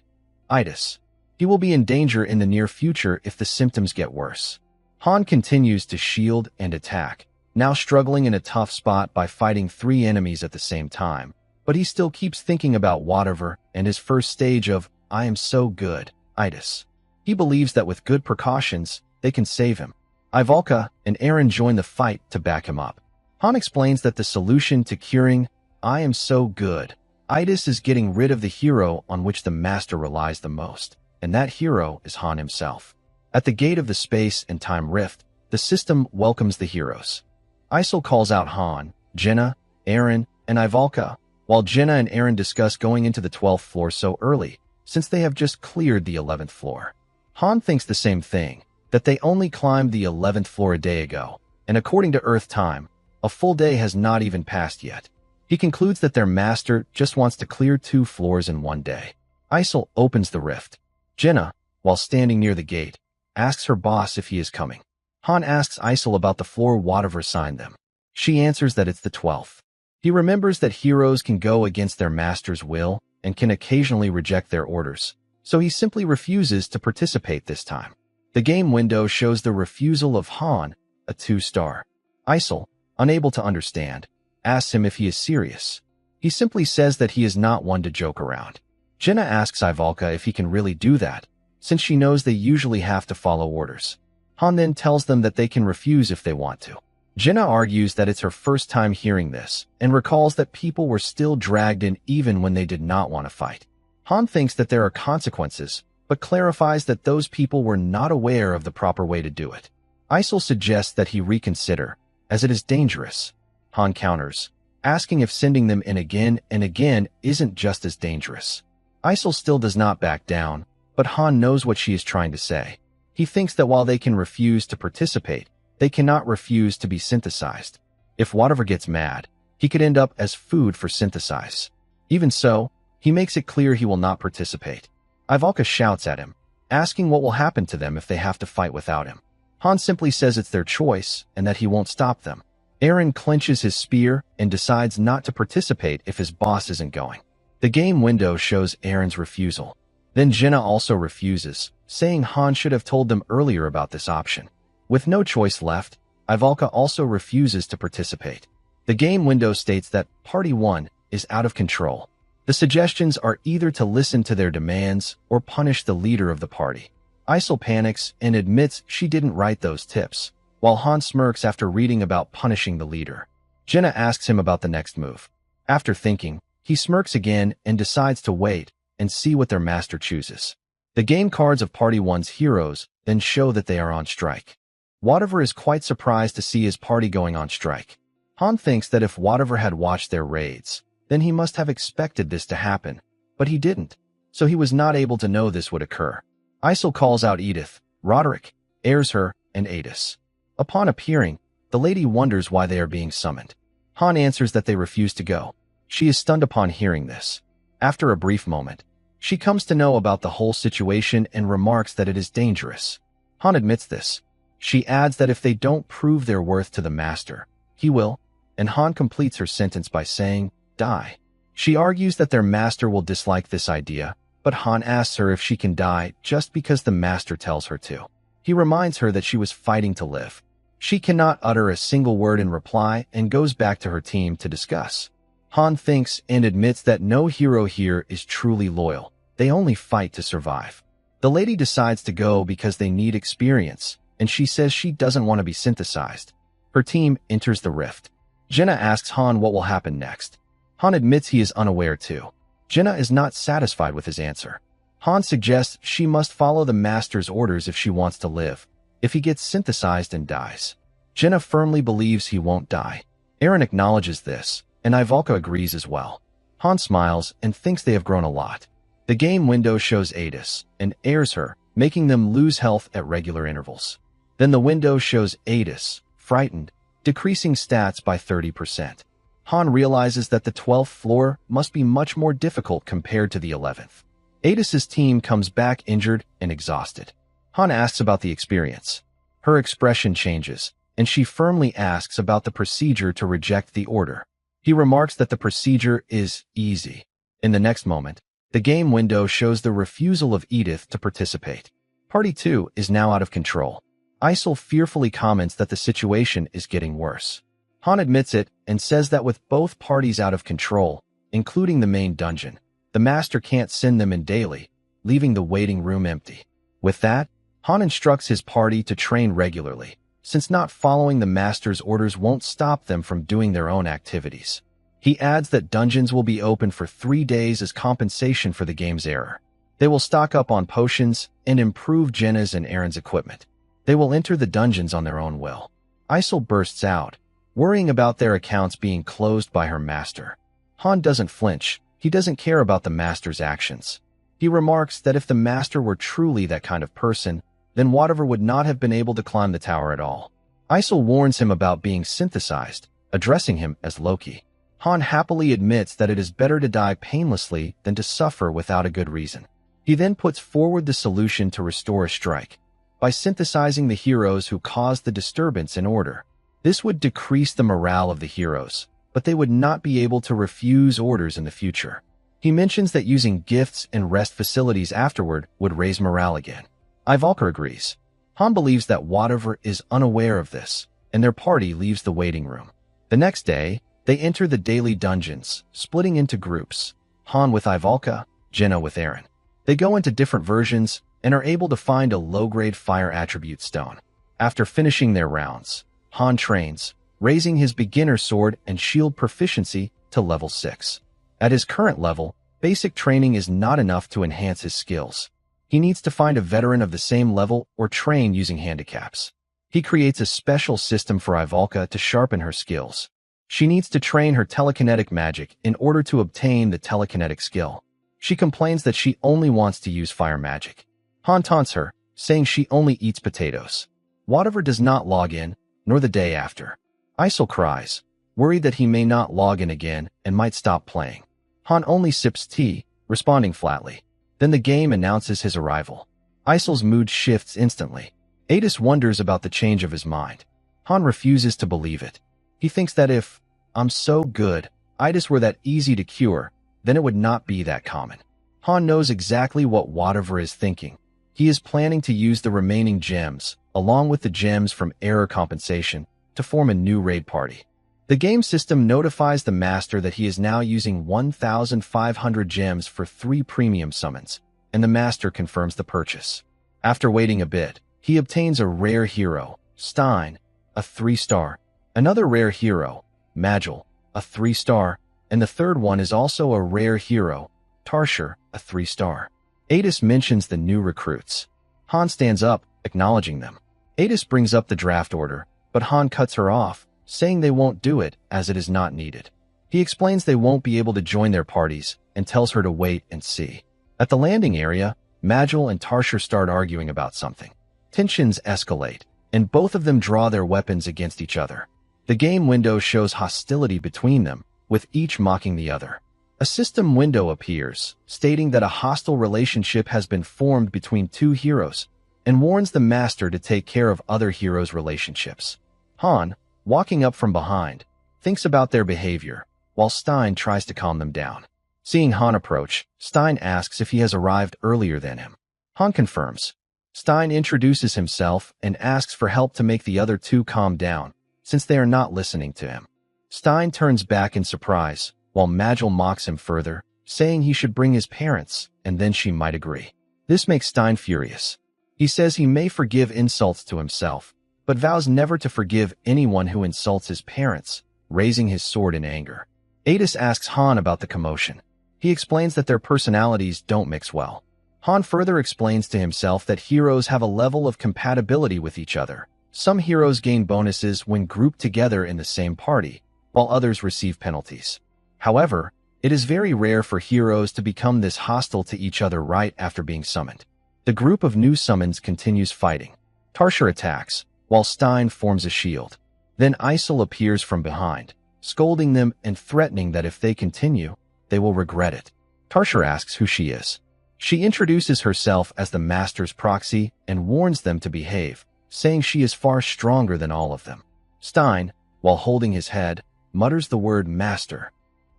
Itis. He will be in danger in the near future if the symptoms get worse. Han continues to shield and attack, now struggling in a tough spot by fighting 3 enemies at the same time. But he still keeps thinking about whatever and his first stage of, I am so good, itis. He believes that with good precautions, they can save him. Ivalka and Eren join the fight to back him up. Han explains that the solution to curing, I am so good, itis is getting rid of the hero on which the master relies the most, and that hero is Han himself. At the gate of the space and time rift, the system welcomes the heroes. Isol calls out Han, Jenna, Eren, and Ivalka, while Jenna and Eren discuss going into the 12th floor so early, since they have just cleared the 11th floor. Han thinks the same thing, that they only climbed the 11th floor a day ago, and according to Earth time, a full day has not even passed yet. He concludes that their master just wants to clear 2 floors in 1 day. Isol opens the rift. Jenna, while standing near the gate, asks her boss if he is coming. Han asks Isol about the floor whatever assigned them. She answers that it's the 12th. He remembers that heroes can go against their master's will and can occasionally reject their orders, so he simply refuses to participate this time. The game window shows the refusal of Han, a 2-star. Isol, unable to understand, asks him if he is serious. He simply says that he is not one to joke around. Jenna asks Ivalka if he can really do that, since she knows they usually have to follow orders. Han then tells them that they can refuse if they want to. Jenna argues that it's her first time hearing this, and recalls that people were still dragged in even when they did not want to fight. Han thinks that there are consequences, but clarifies that those people were not aware of the proper way to do it. Isol suggests that he reconsider, as it is dangerous. Han counters, asking if sending them in again and again isn't just as dangerous. Isol still does not back down, but Han knows what she is trying to say. He thinks that while they can refuse to participate, they cannot refuse to be synthesized. If whatever gets mad, he could end up as food for synthesize. Even so, he makes it clear he will not participate. Ivalka shouts at him, asking what will happen to them if they have to fight without him. Han simply says it's their choice and that he won't stop them. Eren clenches his spear and decides not to participate if his boss isn't going. The game window shows Eren's refusal. Then Jenna also refuses, saying Han should have told them earlier about this option. With no choice left, Ivalka also refuses to participate. The game window states that Party 1 is out of control. The suggestions are either to listen to their demands or punish the leader of the party. Isol panics and admits she didn't write those tips, while Han smirks after reading about punishing the leader. Jenna asks him about the next move. After thinking, he smirks again and decides to wait and see what their master chooses. The game cards of Party 1's heroes then show that they are on strike. Whatever is quite surprised to see his party going on strike. Han thinks that if Whatever had watched their raids, then he must have expected this to happen, but he didn't, so he was not able to know this would occur. Isol calls out Edith, Roderick, Airshur, and Adis. Upon appearing, the lady wonders why they are being summoned. Han answers that they refuse to go. She is stunned upon hearing this. After a brief moment, she comes to know about the whole situation and remarks that it is dangerous. Han admits this. She adds that if they don't prove their worth to the master, he will, and Han completes her sentence by saying, die. She argues that their master will dislike this idea, but Han asks her if she can die just because the master tells her to. He reminds her that she was fighting to live. She cannot utter a single word in reply and goes back to her team to discuss. Han thinks and admits that no hero here is truly loyal. they only fight to survive. The lady decides to go because they need experience, and she says she doesn't want to be synthesized. Her team enters the rift. Jenna asks Han what will happen next. Han admits he is unaware too. Jenna is not satisfied with his answer. Han suggests she must follow the master's orders if she wants to live. If he gets synthesized and dies, Jenna firmly believes he won't die. Eren acknowledges this, and Ivalka agrees as well. Han smiles and thinks they have grown a lot. The game window shows Adis and airs her, making them lose health at regular intervals. Then the window shows Adis, frightened, decreasing stats by 30%. Han realizes that the 12th floor must be much more difficult compared to the 11th. Adis's team comes back injured and exhausted. Han asks about the experience. Her expression changes, and she firmly asks about the procedure to reject the order. He remarks that the procedure is easy. In the next moment, the game window shows the refusal of Edith to participate. Party 2 is now out of control. Isol fearfully comments that the situation is getting worse. Han admits it and says that with both parties out of control, including the main dungeon, the master can't send them in daily, leaving the waiting room empty. With that, Han instructs his party to train regularly, since not following the master's orders won't stop them from doing their own activities. He adds that dungeons will be open for 3 days as compensation for the game's error. They will stock up on potions and improve Jenna's and Eren's equipment. They will enter the dungeons on their own will. Isol bursts out, worrying about their accounts being closed by her master. Han doesn't flinch. He doesn't care about the master's actions. He remarks that if the master were truly that kind of person, then whatever would not have been able to climb the tower at all. Isol warns him about being synthesized, addressing him as Loki. Han happily admits that it is better to die painlessly than to suffer without a good reason. He then puts forward the solution to restore a strike. By synthesizing the heroes who caused the disturbance in order. This would decrease the morale of the heroes, but they would not be able to refuse orders in the future. He mentions that using gifts and rest facilities afterward would raise morale again. Ivalka agrees. Han believes that whatever is unaware of this, and their party leaves the waiting room. The next day, they enter the daily dungeons, splitting into groups. Han with Ivalka, Jenna with Eren. They go into different versions and are able to find a low-grade fire attribute stone. After finishing their rounds, Han trains, raising his beginner sword and shield proficiency to level 6. At his current level, basic training is not enough to enhance his skills. He needs to find a veteran of the same level or train using handicaps. He creates a special system for Ivalka to sharpen her skills. She needs to train her telekinetic magic in order to obtain the telekinetic skill. She complains that she only wants to use fire magic. Han taunts her, saying she only eats potatoes. Whatever does not log in, nor the day after. Isol cries, worried that he may not log in again and might stop playing. Han only sips tea, responding flatly. Then the game announces his arrival. Isol's mood shifts instantly. Adis wonders about the change of his mind. Han refuses to believe it. He thinks that if I'm so good, Adis were that easy to cure, then it would not be that common. Han knows exactly what whatever is thinking. He is planning to use the remaining gems, along with the gems from error compensation, to form a new raid party. The game system notifies the master that he is now using 1,500 gems for 3 premium summons, and the master confirms the purchase. After waiting a bit, he obtains a rare hero, Stein, a 3-star, another rare hero, Magil, a 3-star, and the third one is also a rare hero, Tarshir, a 3-star. Adis mentions the new recruits. Han stands up, acknowledging them. Adis brings up the draft order, but Han cuts her off, saying they won't do it as it is not needed. He explains they won't be able to join their parties and tells her to wait and see. At the landing area, Magil and Tarshir start arguing about something. Tensions escalate, and both of them draw their weapons against each other. The game window shows hostility between them, with each mocking the other. A system window appears, stating that a hostile relationship has been formed between 2 heroes, and warns the master to take care of other heroes' relationships. Han, walking up from behind, thinks about their behavior, while Stein tries to calm them down. Seeing Han approach, Stein asks if he has arrived earlier than him. Han confirms. Stein introduces himself and asks for help to make the other 2 calm down, since they are not listening to him. Stein turns back in surprise, while Magil mocks him further, saying he should bring his parents, and then she might agree. This makes Stein furious. He says he may forgive insults to himself, but vows never to forgive anyone who insults his parents, raising his sword in anger. Adis asks Han about the commotion. He explains that their personalities don't mix well. Han further explains to himself that heroes have a level of compatibility with each other. Some heroes gain bonuses when grouped together in the same party, while others receive penalties. However, it is very rare for heroes to become this hostile to each other right after being summoned. The group of new summons continues fighting. Tarshur attacks, while Stein forms a shield. Then Isol appears from behind, scolding them and threatening that if they continue, they will regret it. Tarshur asks who she is. She introduces herself as the Master's proxy and warns them to behave, saying she is far stronger than all of them. Stein, while holding his head, mutters the word Master.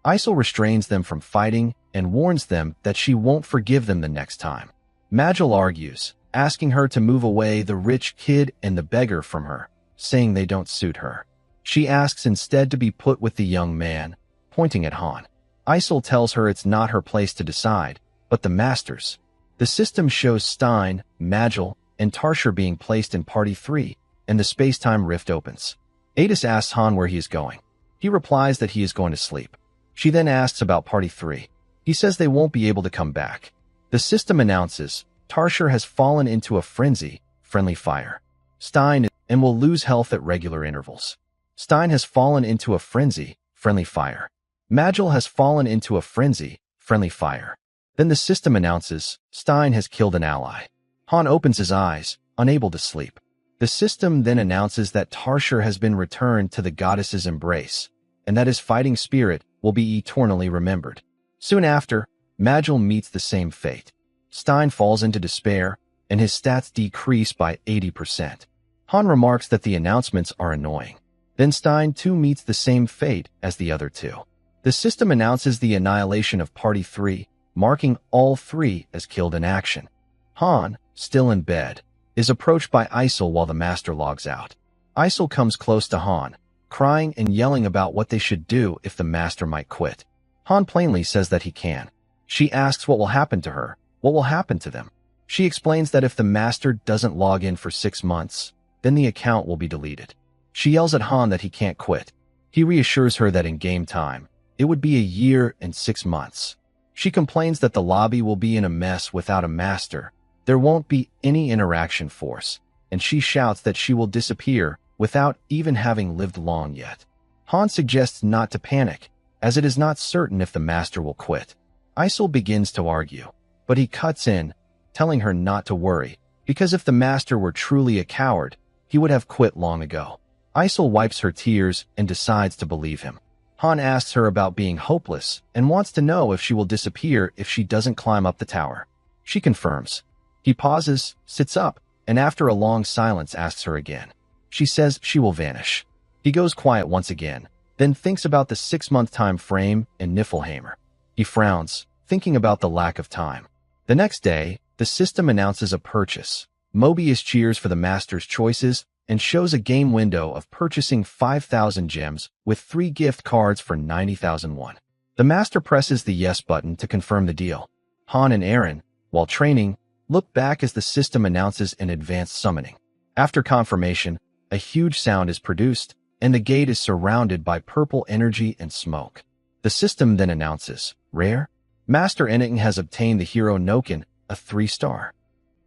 Isol restrains them from fighting and warns them that she won't forgive them the next time. Majel argues, asking her to move away the rich kid and the beggar from her, saying they don't suit her. She asks instead to be put with the young man, pointing at Han. Isol tells her it's not her place to decide, but the Master's. The system shows Stein, Majel, and Tarshur being placed in Party 3, and the space-time rift opens. Adis asks Han where he is going. He replies that he is going to sleep. She then asks about Party 3. He says they won't be able to come back. The system announces Tarshur has fallen into a frenzy, friendly fire. Stein and will lose health at regular intervals. Stein has fallen into a frenzy, friendly fire. Majel has fallen into a frenzy, friendly fire. Then the system announces Stein has killed an ally. Han opens his eyes, unable to sleep. The system then announces that Tarshur has been returned to the goddess's embrace, and that his fighting spirit will be eternally remembered. Soon after, Majel meets the same fate. Stein falls into despair, and his stats decrease by 80%. Han remarks that the announcements are annoying. Then Stein too meets the same fate as the other two. The system announces the annihilation of Party 3, marking all three as killed in action. Han, still in bed, is approached by Isol while the Master logs out. Isol comes close to Han, crying and yelling about what they should do if the Master might quit. Han plainly says that he can. She asks what will happen to her, what will happen to them. She explains that if the Master doesn't log in for 6 months, then the account will be deleted. She yells at Han that he can't quit. He reassures her that in game time, it would be a year and 6 months. She complains that the lobby will be in a mess without a Master. There won't be any interaction force, and she shouts that she will disappear without even having lived long yet. Han suggests not to panic, as it is not certain if the Master will quit. Isol begins to argue, but he cuts in, telling her not to worry, because if the Master were truly a coward, he would have quit long ago. Isol wipes her tears and decides to believe him. Han asks her about being hopeless and wants to know if she will disappear if she doesn't climb up the tower. She confirms. He pauses, sits up, and after a long silence asks her again. She says she will vanish. He goes quiet once again, then thinks about the 6-month time frame and Niflheimer. He frowns, thinking about the lack of time. The next day, the system announces a purchase. Mobius cheers for the Master's choices and shows a game window of purchasing 5,000 gems with 3 gift cards for 90,000 won. The Master presses the yes button to confirm the deal. Han and Eren, while training, look back as the system announces an advanced summoning. After confirmation, a huge sound is produced, and the gate is surrounded by purple energy and smoke. The system then announces, Rare? Master Eniken has obtained the hero Noken, a 3-star.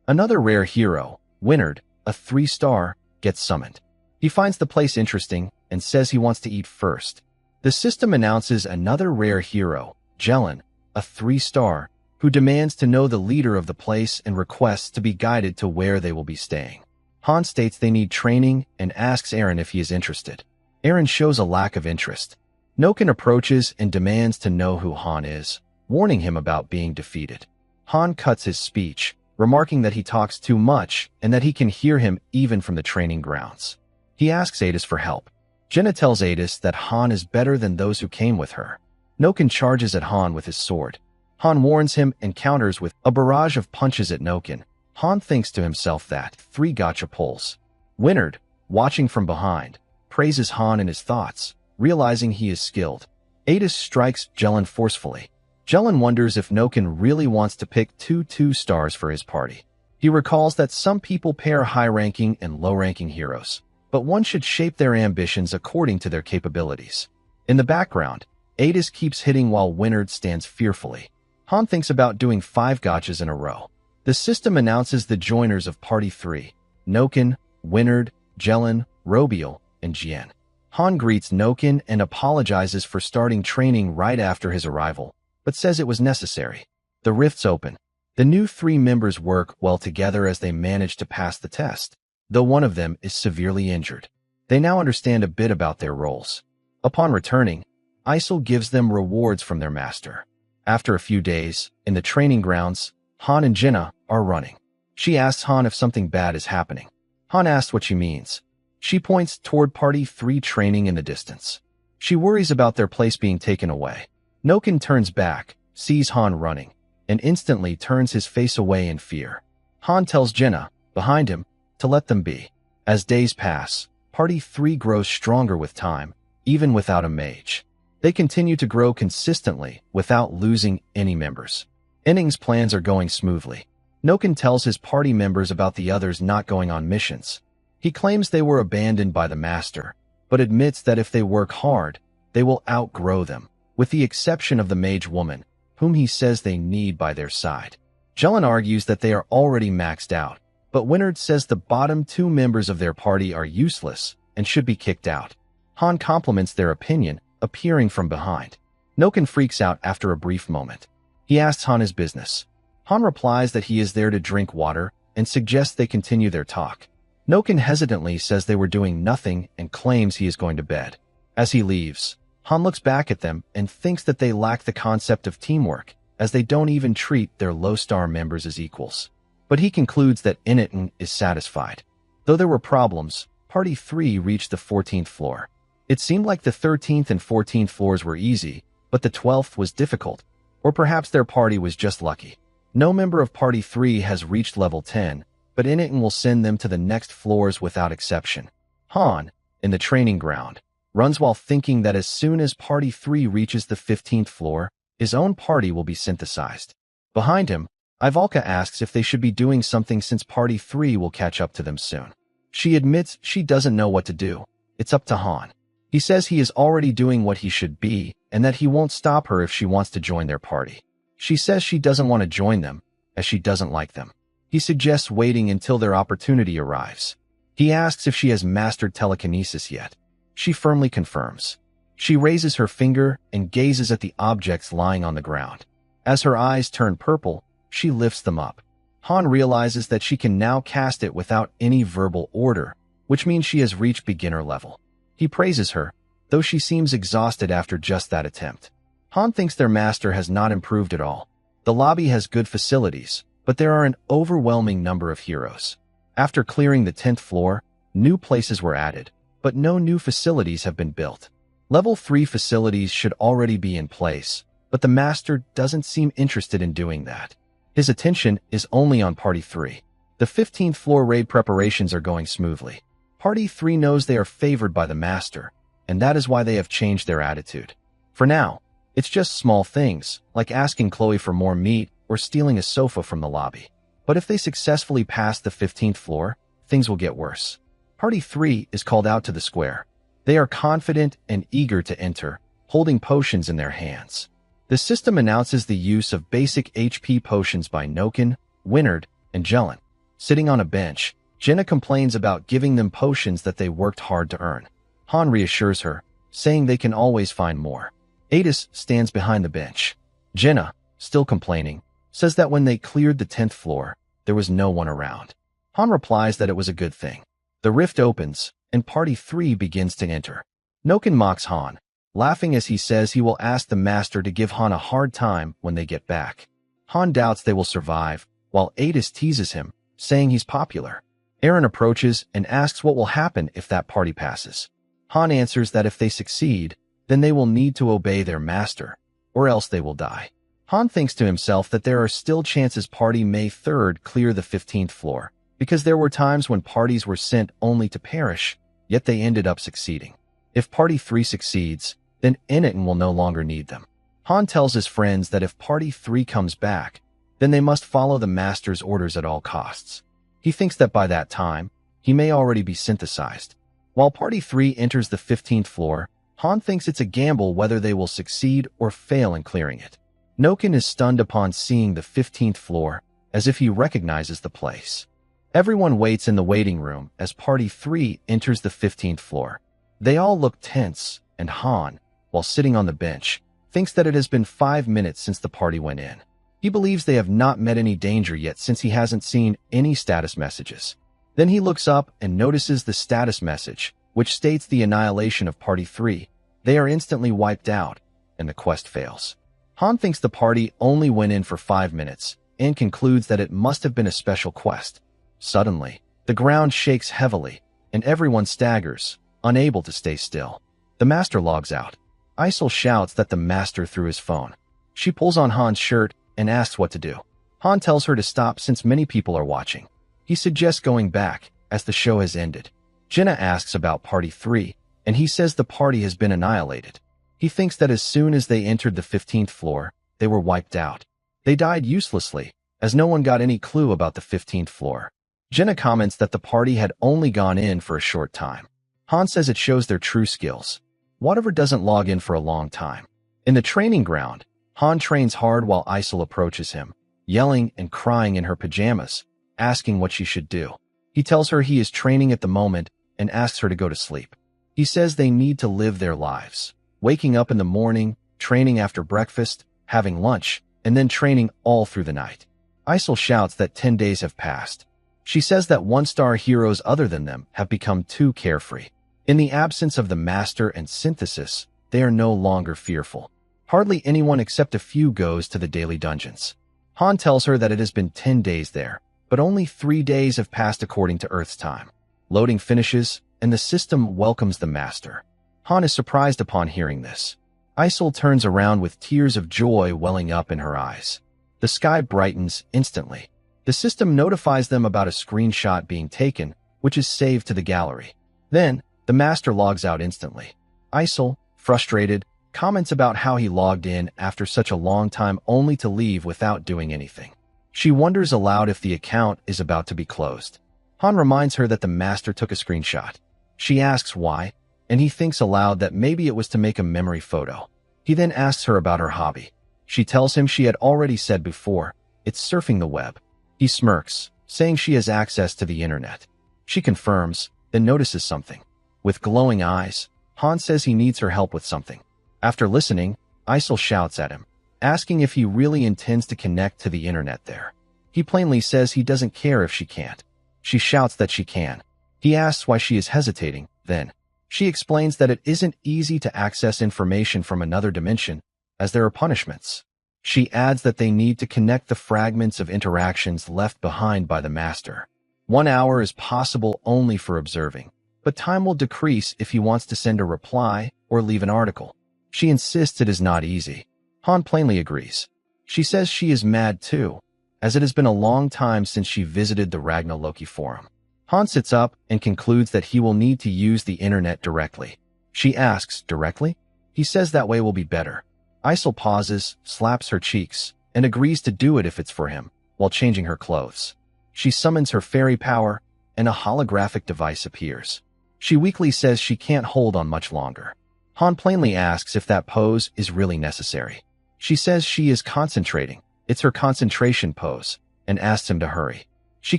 Another rare hero, Winard, a 3-star, gets summoned. He finds the place interesting and says he wants to eat first. The system announces another rare hero, Jelen, a 3-star, who demands to know the leader of the place and requests to be guided to where they will be staying. Han states they need training and asks Eren if he is interested. Eren shows a lack of interest. Noken approaches and demands to know who Han is, warning him about being defeated. Han cuts his speech, remarking that he talks too much and that he can hear him even from the training grounds. He asks Adis for help. Jenna tells Adis that Han is better than those who came with her. Noken charges at Han with his sword. Han warns him and counters with a barrage of punches at Noken. Han thinks to himself that 3 gotcha pulls. Winard, watching from behind, praises Han in his thoughts, realizing he is skilled. Adis strikes Jelen forcefully. Jelen wonders if Noken really wants to pick two stars for his party. He recalls that some people pair high-ranking and low-ranking heroes, but one should shape their ambitions according to their capabilities. In the background, Adis keeps hitting while Winard stands fearfully. Han thinks about doing 5 gotchas in a row. The system announces the joiners of Party 3, Noken, Winard, Jelen, Robiel, and Jian. Han greets Noken and apologizes for starting training right after his arrival, but says it was necessary. The rifts open. The new 3 members work well together as they manage to pass the test, though one of them is severely injured. They now understand a bit about their roles. Upon returning, Isel gives them rewards from their master. After a few days, in the training grounds, Han and Jinna are running. She asks Han if something bad is happening. Han asks what she means. She points toward Party 3 training in the distance. She worries about their place being taken away. Noken turns back, sees Han running, and instantly turns his face away in fear. Han tells Jinna, behind him, to let them be. As days pass, Party 3 grows stronger with time, even without a mage. They continue to grow consistently without losing any members. Inning's plans are going smoothly. Noken tells his party members about the others not going on missions. He claims they were abandoned by the master, but admits that if they work hard, they will outgrow them, with the exception of the mage woman, whom he says they need by their side. Jelen argues that they are already maxed out, but Winard says the bottom 2 members of their party are useless and should be kicked out. Han compliments their opinion, appearing from behind. Noken freaks out after a brief moment. He asks Han his business. Han replies that he is there to drink water and suggests they continue their talk. Noken hesitantly says they were doing nothing and claims he is going to bed. As he leaves, Han looks back at them and thinks that they lack the concept of teamwork, as they don't even treat their low-star members as equals. But he concludes that Initen is satisfied. Though there were problems, Party 3 reached the 14th floor. It seemed like the 13th and 14th floors were easy, but the 12th was difficult, or perhaps their party was just lucky. No member of Party 3 has reached level 10, but Initen will send them to the next floors without exception. Han, in the training ground, runs while thinking that as soon as Party 3 reaches the 15th floor, his own party will be synthesized. Behind him, Ivalka asks if they should be doing something since Party 3 will catch up to them soon. She admits she doesn't know what to do. It's up to Han. He says he is already doing what he should be and that he won't stop her if she wants to join their party. She says she doesn't want to join them, as she doesn't like them. He suggests waiting until their opportunity arrives. He asks if she has mastered telekinesis yet. She firmly confirms. She raises her finger and gazes at the objects lying on the ground. As her eyes turn purple, she lifts them up. Han realizes that she can now cast it without any verbal order, which means she has reached beginner level. He praises her, though she seems exhausted after just that attempt. Han thinks their master has not improved at all. The lobby has good facilities, but there are an overwhelming number of heroes. After clearing the 10th floor, new places were added, but no new facilities have been built. Level 3 facilities should already be in place, but the master doesn't seem interested in doing that. His attention is only on Party 3. The 15th floor raid preparations are going smoothly. Party 3 knows they are favored by the master, and that is why they have changed their attitude. For now, it's just small things, like asking Chloe for more meat or stealing a sofa from the lobby. But if they successfully pass the 15th floor, things will get worse. Party 3 is called out to the square. They are confident and eager to enter, holding potions in their hands. The system announces the use of basic HP potions by Noken, Winard, and Jelen. Sitting on a bench, Jenna complains about giving them potions that they worked hard to earn. Han reassures her, saying they can always find more. Adis stands behind the bench. Jenna, still complaining, says that when they cleared the 10th floor, there was no one around. Han replies that it was a good thing. The rift opens, and Party 3 begins to enter. Noken mocks Han, laughing as he says he will ask the master to give Han a hard time when they get back. Han doubts they will survive, while Adis teases him, saying he's popular. Aaron approaches and asks what will happen if that party passes. Han answers that if they succeed, then they will need to obey their master, or else they will die. Han thinks to himself that there are still chances Party May 3rd clear the 15th floor, because there were times when parties were sent only to perish, yet they ended up succeeding. If Party 3 succeeds, then Initen will no longer need them. Han tells his friends that if Party 3 comes back, then they must follow the master's orders at all costs. He thinks that by that time, he may already be synthesized. While Party 3 enters the 15th floor, Han thinks it's a gamble whether they will succeed or fail in clearing it. Noken is stunned upon seeing the 15th floor, as if he recognizes the place. Everyone waits in the waiting room as Party 3 enters the 15th floor. They all look tense, and Han, while sitting on the bench, thinks that it has been 5 minutes since the party went in. He believes they have not met any danger yet since he hasn't seen any status messages. Then he looks up and notices the status message, which states the annihilation of Party 3. They are instantly wiped out, and the quest fails. Han thinks the party only went in for 5 minutes, and concludes that it must have been a special quest. Suddenly, the ground shakes heavily, and everyone staggers, unable to stay still. The master logs out. Isol shouts that the master threw his phone. She pulls on Han's shirt and asks what to do. Han tells her to stop since many people are watching. He suggests going back, as the show has ended. Jenna asks about Party 3, and he says the party has been annihilated. He thinks that as soon as they entered the 15th floor, they were wiped out. They died uselessly, as no one got any clue about the 15th floor. Jenna comments that the party had only gone in for a short time. Han says it shows their true skills. Whatever doesn't log in for a long time. In the training ground, Han trains hard while Isol approaches him, yelling and crying in her pajamas, asking what she should do. He tells her he is training at the moment and asks her to go to sleep. He says they need to live their lives, waking up in the morning, training after breakfast, having lunch, and then training all through the night. Isol shouts that 10 days have passed. She says that one-star heroes other than them have become too carefree. In the absence of the master and synthesis, they are no longer fearful. Hardly anyone except a few goes to the daily dungeons. Han tells her that it has been 10 days there, but only 3 days have passed according to Earth's time. Loading finishes, and the system welcomes the master. Han is surprised upon hearing this. Isol turns around with tears of joy welling up in her eyes. The sky brightens instantly. The system notifies them about a screenshot being taken, which is saved to the gallery. Then, the master logs out instantly. Isol, frustrated, comments about how he logged in after such a long time only to leave without doing anything. She wonders aloud if the account is about to be closed. Han reminds her that the master took a screenshot. She asks why, and he thinks aloud that maybe it was to make a memory photo. He then asks her about her hobby. She tells him she had already said before, it's surfing the web. He smirks, saying she has access to the internet. She confirms, then notices something. With glowing eyes, Han says he needs her help with something. After listening, Isol shouts at him, asking if he really intends to connect to the internet there. He plainly says he doesn't care if she can't. She shouts that she can. He asks why she is hesitating, then. She explains that it isn't easy to access information from another dimension, as there are punishments. She adds that they need to connect the fragments of interactions left behind by the master. 1 hour is possible only for observing, but time will decrease if he wants to send a reply or leave an article. She insists it is not easy. Han plainly agrees. She says she is mad too, as it has been a long time since she visited the Ragna Loki forum. Han sits up and concludes that he will need to use the internet directly. She asks, directly? He says that way will be better. Isol pauses, slaps her cheeks, and agrees to do it if it's for him, while changing her clothes. She summons her fairy power, and a holographic device appears. She weakly says she can't hold on much longer. Han plainly asks if that pose is really necessary. She says she is concentrating, it's her concentration pose, and asks him to hurry. She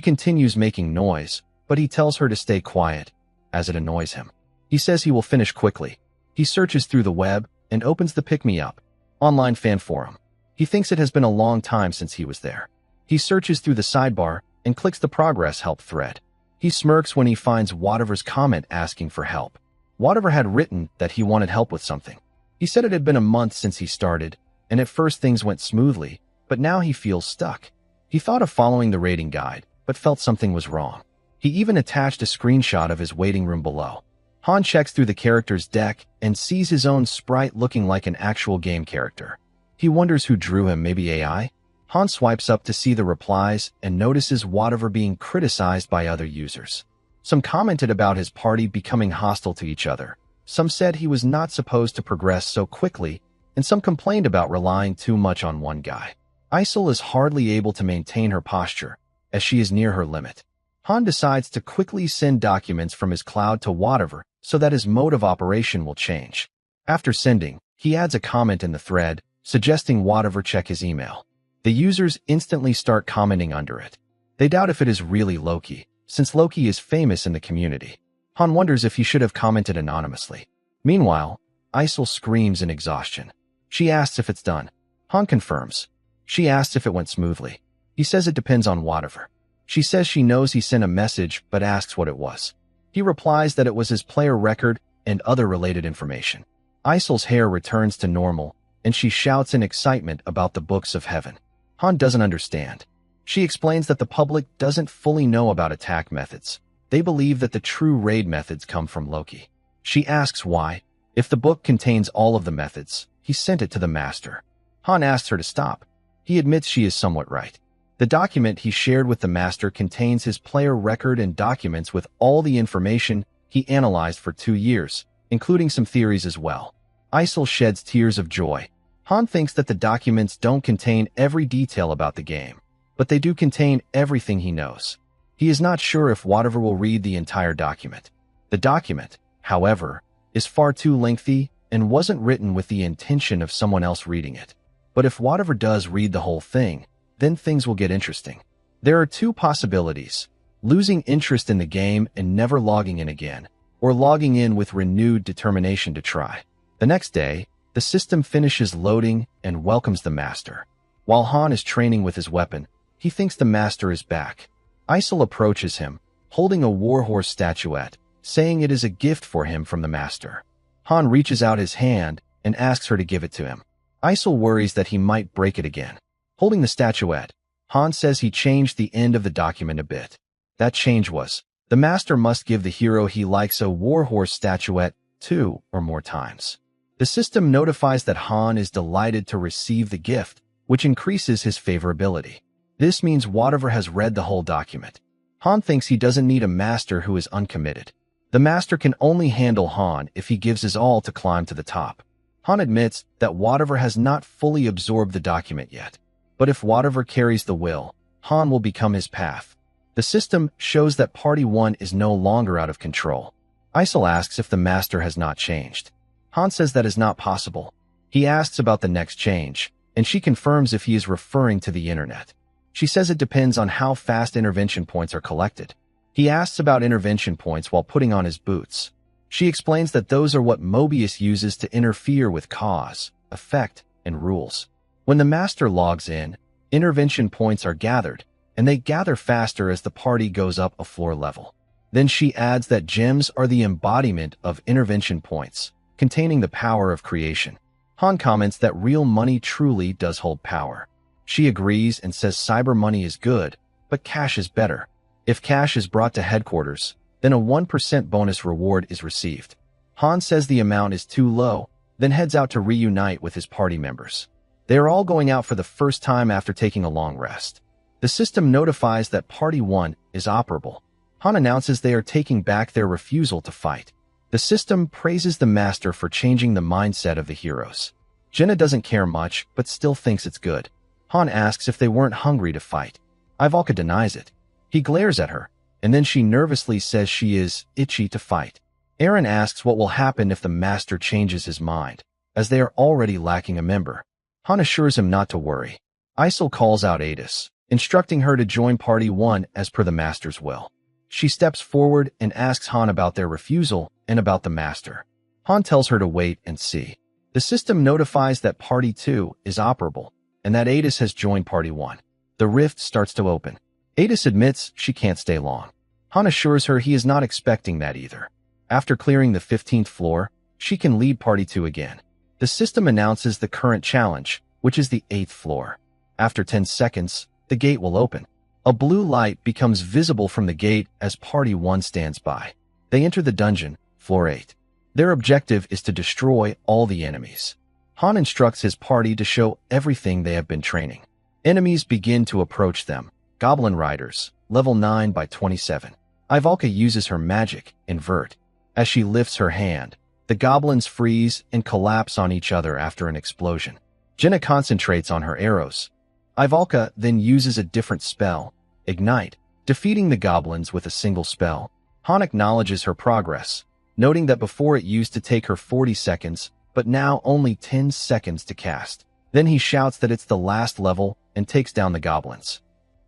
continues making noise, but he tells her to stay quiet, as it annoys him. He says he will finish quickly. He searches through the web and opens the Pick Me Up online fan forum. He thinks it has been a long time since he was there. He searches through the sidebar and clicks the progress help thread. He smirks when he finds Whatever's comment asking for help. Whatever had written that he wanted help with something. He said it had been a month since he started, and at first things went smoothly, but now he feels stuck. He thought of following the rating guide, but felt something was wrong. He even attached a screenshot of his waiting room below. Han checks through the character's deck and sees his own sprite looking like an actual game character. He wonders who drew him, maybe AI? Han swipes up to see the replies and notices Whatever being criticized by other users. Some commented about his party becoming hostile to each other. Some said he was not supposed to progress so quickly, and some complained about relying too much on one guy. Isol is hardly able to maintain her posture, as she is near her limit. Han decides to quickly send documents from his cloud to whatever so that his mode of operation will change. After sending, he adds a comment in the thread, suggesting whatever check his email. The users instantly start commenting under it. They doubt if it is really Loki, since Loki is famous in the community. Han wonders if he should have commented anonymously. Meanwhile, Isol screams in exhaustion. She asks if it's done. Han confirms. She asks if it went smoothly. He says it depends on whatever. She says she knows he sent a message but asks what it was. He replies that it was his player record and other related information. Isol's hair returns to normal, and she shouts in excitement about the books of heaven. Han doesn't understand. She explains that the public doesn't fully know about attack methods. They believe that the true raid methods come from Loki. She asks why. If the book contains all of the methods, he sent it to the master. Han asks her to stop. He admits she is somewhat right. The document he shared with the master contains his player record and documents with all the information he analyzed for 2 years, including some theories as well. Isol sheds tears of joy. Han thinks that the documents don't contain every detail about the game, but they do contain everything he knows. He is not sure if whatever will read the entire document. The document, however, is far too lengthy and wasn't written with the intention of someone else reading it. But if whatever does read the whole thing, then things will get interesting. There are 2 possibilities: losing interest in the game and never logging in again, or logging in with renewed determination to try. The next day, the system finishes loading and welcomes the master. While Han is training with his weapon, he thinks the master is back. Isol approaches him, holding a warhorse statuette, saying it is a gift for him from the master. Han reaches out his hand and asks her to give it to him. Isol worries that he might break it again. Holding the statuette, Han says he changed the end of the document a bit. That change was, the master must give the hero he likes a warhorse statuette 2 or more times. The system notifies that Han is delighted to receive the gift, which increases his favorability. This means whatever has read the whole document. Han thinks he doesn't need a master who is uncommitted. The master can only handle Han if he gives his all to climb to the top. Han admits that whatever has not fully absorbed the document yet. But if whatever carries the will, Han will become his path. The system shows that Party 1 is no longer out of control. Isol asks if the master has not changed. Han says that is not possible. He asks about the next change, and she confirms if he is referring to the internet. She says it depends on how fast intervention points are collected. He asks about intervention points while putting on his boots. She explains that those are what Mobius uses to interfere with cause, effect, and rules. When the master logs in, intervention points are gathered, and they gather faster as the party goes up a floor level. Then she adds that gems are the embodiment of intervention points, containing the power of creation. Han comments that real money truly does hold power. She agrees and says cyber money is good, but cash is better. If cash is brought to headquarters, then a 1% bonus reward is received. Han says the amount is too low, then heads out to reunite with his party members. They are all going out for the first time after taking a long rest. The system notifies that Party 1 is operable. Han announces they are taking back their refusal to fight. The system praises the master for changing the mindset of the heroes. Jenna doesn't care much, but still thinks it's good. Han asks if they weren't hungry to fight. Ivalka denies it. He glares at her, and then she nervously says she is itchy to fight. Aaron asks what will happen if the master changes his mind, as they are already lacking a member. Han assures him not to worry. Isol calls out Adis, instructing her to join Party 1 as per the master's will. She steps forward and asks Han about their refusal and about the master. Han tells her to wait and see. The system notifies that Party 2 is operable, and that Adis has joined Party 1. The rift starts to open. Adis admits she can't stay long. Han assures her he is not expecting that either. After clearing the 15th floor, she can lead Party 2 again. The system announces the current challenge, which is the 8th floor. After 10 seconds, the gate will open. A blue light becomes visible from the gate as Party 1 stands by. They enter the dungeon, floor 8. Their objective is to destroy all the enemies. Han instructs his party to show everything they have been training. Enemies begin to approach them. Goblin Riders, level 9 by 27. Ivalka uses her magic, invert. As she lifts her hand, The goblins freeze and collapse on each other after an explosion. Jenna concentrates on her arrows. Ivalka then uses a different spell, Ignite, defeating the goblins with a single spell. Han acknowledges her progress, noting that before it used to take her 40 seconds, but now only 10 seconds to cast. Then he shouts that it's the last level and takes down the goblins.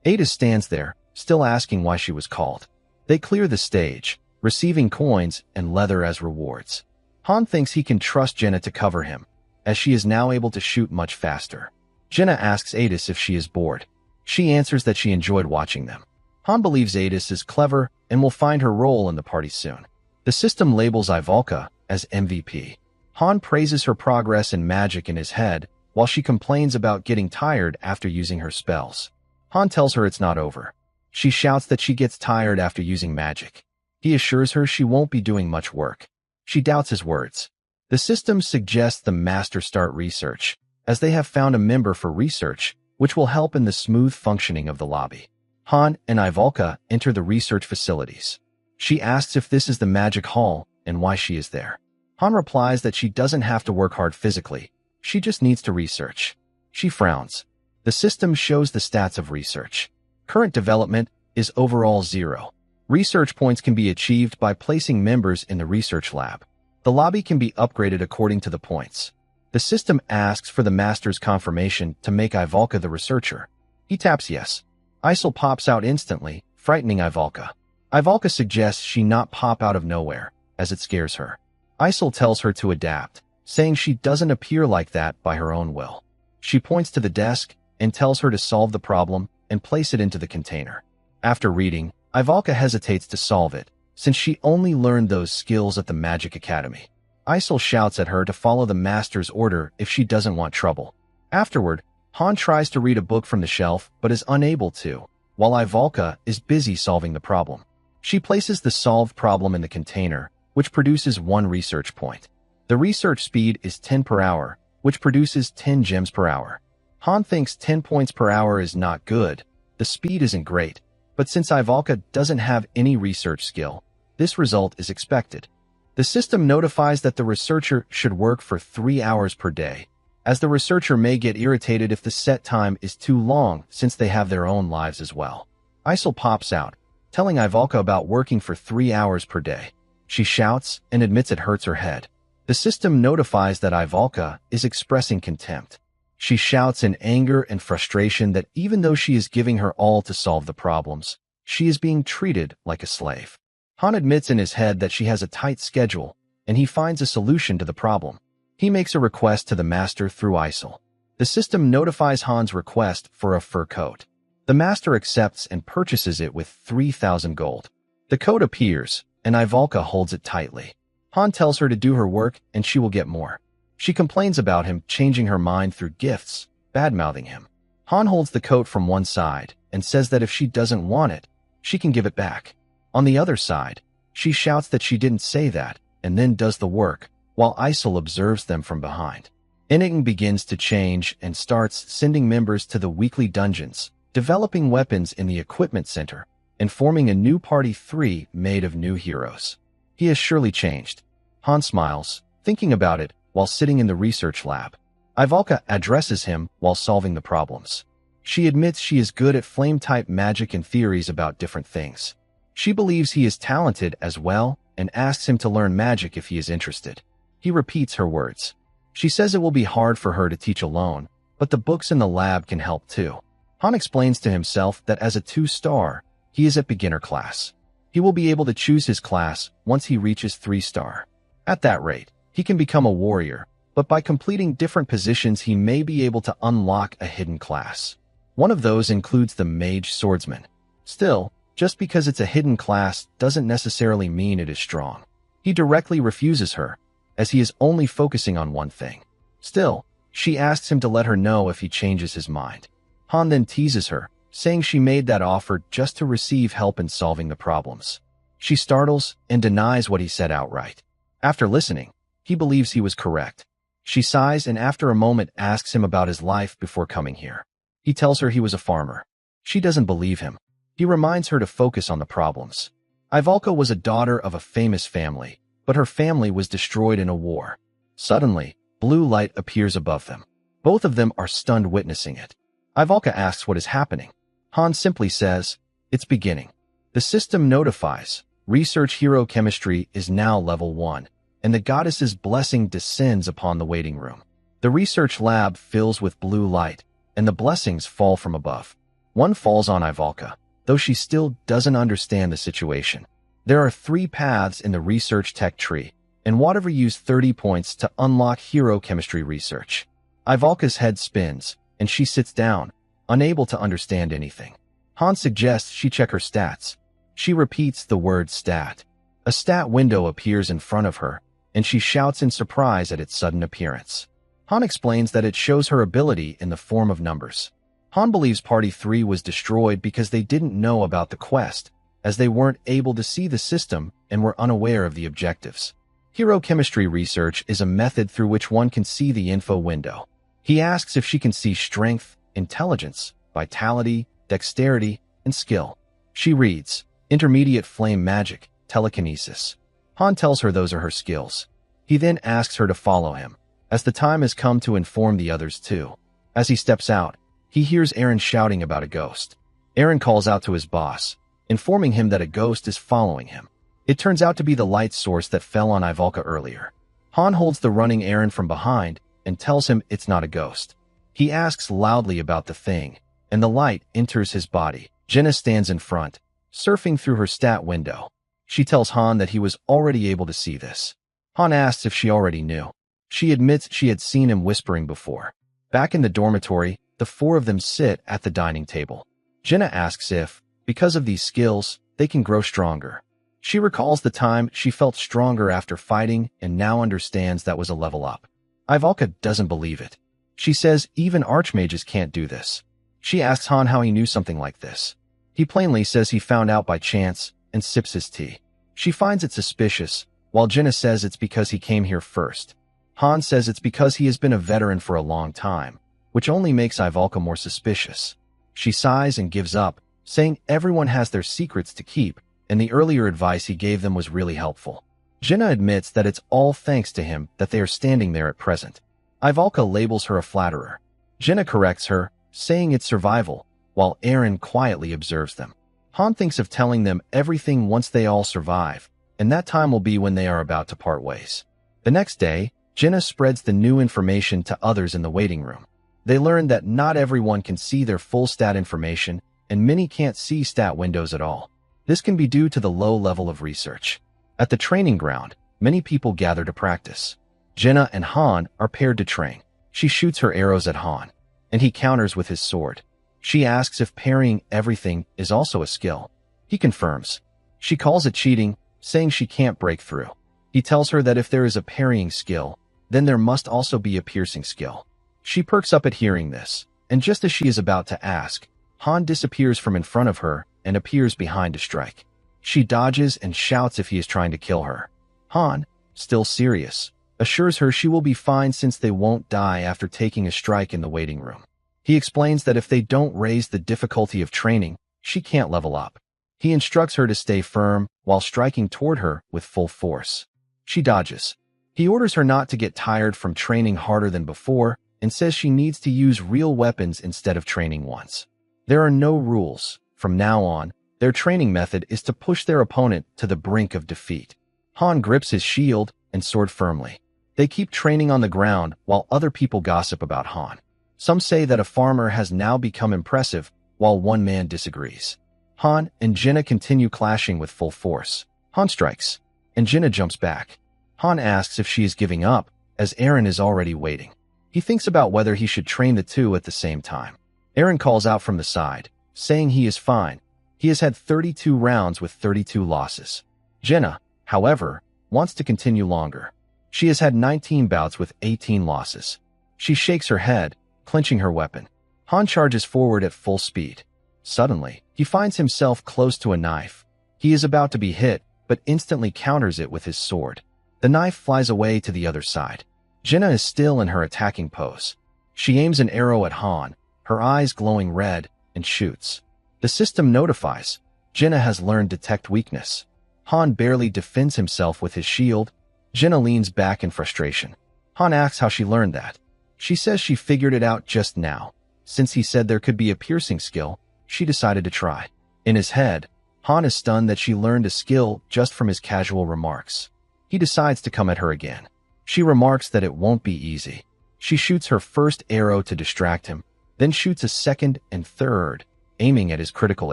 Ada stands there, still asking why she was called. They clear the stage, receiving coins and leather as rewards. Han thinks he can trust Jenna to cover him, as she is now able to shoot much faster. Jenna asks Adis if she is bored. She answers that she enjoyed watching them. Han believes Adis is clever and will find her role in the party soon. The system labels Ivalka as MVP. Han praises her progress in magic in his head, while she complains about getting tired after using her spells. Han tells her it's not over. She shouts that she gets tired after using magic. He assures her she won't be doing much work. She doubts his words. The system suggests the master start research, as they have found a member for research, which will help in the smooth functioning of the lobby. Han and Ivalka enter the research facilities. She asks if this is the magic hall and why she is there. Han replies that she doesn't have to work hard physically. She just needs to research. She frowns. The system shows the stats of research. Current development is overall 0. Research points can be achieved by placing members in the research lab. The lobby can be upgraded according to the points. The system asks for the master's confirmation to make Ivalka the researcher. He taps yes. Isel pops out instantly, frightening Ivalka. Ivalka suggests she not pop out of nowhere, as it scares her. Isel tells her to adapt, saying she doesn't appear like that by her own will. She points to the desk and tells her to solve the problem and place it into the container. After reading, Ivalka hesitates to solve it, since she only learned those skills at the Magic Academy. Isel shouts at her to follow the master's order if she doesn't want trouble. Afterward, Han tries to read a book from the shelf but is unable to, while Ivalka is busy solving the problem. She places the solved problem in the container, which produces 1 research point. The research speed is 10 per hour, which produces 10 gems per hour. Han thinks 10 points per hour is not good. The speed isn't great, but since Ivalka doesn't have any research skill, this result is expected. The system notifies that the researcher should work for 3 hours per day, as the researcher may get irritated if the set time is too long since they have their own lives as well. Isel pops out, telling Ivalka about working for 3 hours per day. She shouts and admits it hurts her head. The system notifies that Ivalka is expressing contempt. She shouts in anger and frustration that even though she is giving her all to solve the problems, she is being treated like a slave. Han admits in his head that she has a tight schedule, and he finds a solution to the problem. He makes a request to the master through Isel. The system notifies Han's request for a fur coat. The master accepts and purchases it with 3,000 gold. The coat appears, and Ivalka holds it tightly. Han tells her to do her work and she will get more. She complains about him changing her mind through gifts, bad-mouthing him. Han holds the coat from one side and says that if she doesn't want it, she can give it back. On the other side, she shouts that she didn't say that and then does the work, while Isel observes them from behind. Enigma begins to change and starts sending members to the weekly dungeons, developing weapons in the equipment center, and forming a new party 3 made of new heroes. He has surely changed. Han smiles, thinking about it, while sitting in the research lab. Ivalka addresses him while solving the problems. She admits she is good at flame-type magic and theories about different things. She believes he is talented as well and asks him to learn magic if he is interested. He repeats her words. She says it will be hard for her to teach alone, but the books in the lab can help too. Han explains to himself that as a 2-star, he is at beginner class. He will be able to choose his class once he reaches 3-star. At that rate, he can become a warrior, but by completing different positions he may be able to unlock a hidden class. One of those includes the mage swordsman. Still, just because it's a hidden class doesn't necessarily mean it is strong. He directly refuses her, as he is only focusing on one thing. Still, she asks him to let her know if he changes his mind. Han then teases her, saying she made that offer just to receive help in solving the problems. She startles and denies what he said outright. After listening, he believes he was correct. She sighs and after a moment asks him about his life before coming here. He tells her he was a farmer. She doesn't believe him. He reminds her to focus on the problems. Ivalka was a daughter of a famous family, but her family was destroyed in a war. Suddenly, blue light appears above them. Both of them are stunned witnessing it. Ivalka asks what is happening. Han simply says, "It's beginning." The system notifies, research hero chemistry is now level 1, and the goddess's blessing descends upon the waiting room. The research lab fills with blue light, and the blessings fall from above. One falls on Ivalka, though she still doesn't understand the situation. There are 3 paths in the research tech tree, and whatever use 30 points to unlock hero chemistry research. Ivalka's head spins, and she sits down, unable to understand anything. Han suggests she check her stats. She repeats the word stat. A stat window appears in front of her, and she shouts in surprise at its sudden appearance. Han explains that it shows her ability in the form of numbers. Han believes Party 3 was destroyed because they didn't know about the quest, as they weren't able to see the system and were unaware of the objectives. Hero chemistry research is a method through which one can see the info window. He asks if she can see strength, intelligence, vitality, dexterity, and skill. She reads, intermediate flame magic, telekinesis. Han tells her those are her skills. He then asks her to follow him, as the time has come to inform the others too. As he steps out, he hears Eren shouting about a ghost. Eren calls out to his boss, informing him that a ghost is following him. It turns out to be the light source that fell on Ivalka earlier. Han holds the running Eren from behind and tells him it's not a ghost. He asks loudly about the thing, and the light enters his body. Jenna stands in front, surfing through her stat window. She tells Han that he was already able to see this. Han asks if she already knew. She admits she had seen him whispering before. Back in the dormitory, the 4 of them sit at the dining table. Jenna asks if, because of these skills, they can grow stronger. She recalls the time she felt stronger after fighting and now understands that was a level up. Ivalka doesn't believe it. She says even archmages can't do this. She asks Han how he knew something like this. He plainly says he found out by chance and sips his tea. She finds it suspicious, while Jenna says it's because he came here first. Han says it's because he has been a veteran for a long time, which only makes Ivalka more suspicious. She sighs and gives up, saying everyone has their secrets to keep, and the earlier advice he gave them was really helpful. Jenna admits that it's all thanks to him that they are standing there at present. Ivalka labels her a flatterer. Jenna corrects her, saying it's survival, while Eren quietly observes them. Han thinks of telling them everything once they all survive, and that time will be when they are about to part ways. The next day, Jenna spreads the new information to others in the waiting room. They learn that not everyone can see their full stat information, and many can't see stat windows at all. This can be due to the low level of research. At the training ground, many people gather to practice. Jenna and Han are paired to train. She shoots her arrows at Han, and he counters with his sword. She asks if parrying everything is also a skill. He confirms. She calls it cheating, saying she can't break through. He tells her that if there is a parrying skill, then there must also be a piercing skill. She perks up at hearing this, and just as she is about to ask, Han disappears from in front of her and appears behind to strike. She dodges and shouts if he is trying to kill her. Han, still serious, assures her she will be fine since they won't die after taking a strike in the waiting room. He explains that if they don't raise the difficulty of training, she can't level up. He instructs her to stay firm while striking toward her with full force. She dodges. He orders her not to get tired from training harder than before and says she needs to use real weapons instead of training once. There are no rules. From now on, their training method is to push their opponent to the brink of defeat. Han grips his shield and sword firmly. They keep training on the ground while other people gossip about Han. Some say that a farmer has now become impressive, while one man disagrees. Han and Jenna continue clashing with full force. Han strikes, and Jenna jumps back. Han asks if she is giving up, as Eren is already waiting. He thinks about whether he should train the two at the same time. Eren calls out from the side, saying he is fine. He has had 32 rounds with 32 losses. Jenna, however, wants to continue longer. She has had 19 bouts with 18 losses. She shakes her head, clenching her weapon. Han charges forward at full speed. Suddenly, he finds himself close to a knife. He is about to be hit, but instantly counters it with his sword. The knife flies away to the other side. Jenna is still in her attacking pose. She aims an arrow at Han, her eyes glowing red, and shoots. The system notifies. Jenna has learned detect weakness. Han barely defends himself with his shield. Jenna leans back in frustration. Han asks how she learned that. She says she figured it out just now. Since he said there could be a piercing skill, she decided to try. In his head, Han is stunned that she learned a skill just from his casual remarks. He decides to come at her again. She remarks that it won't be easy. She shoots her first arrow to distract him, then shoots a second and third, aiming at his critical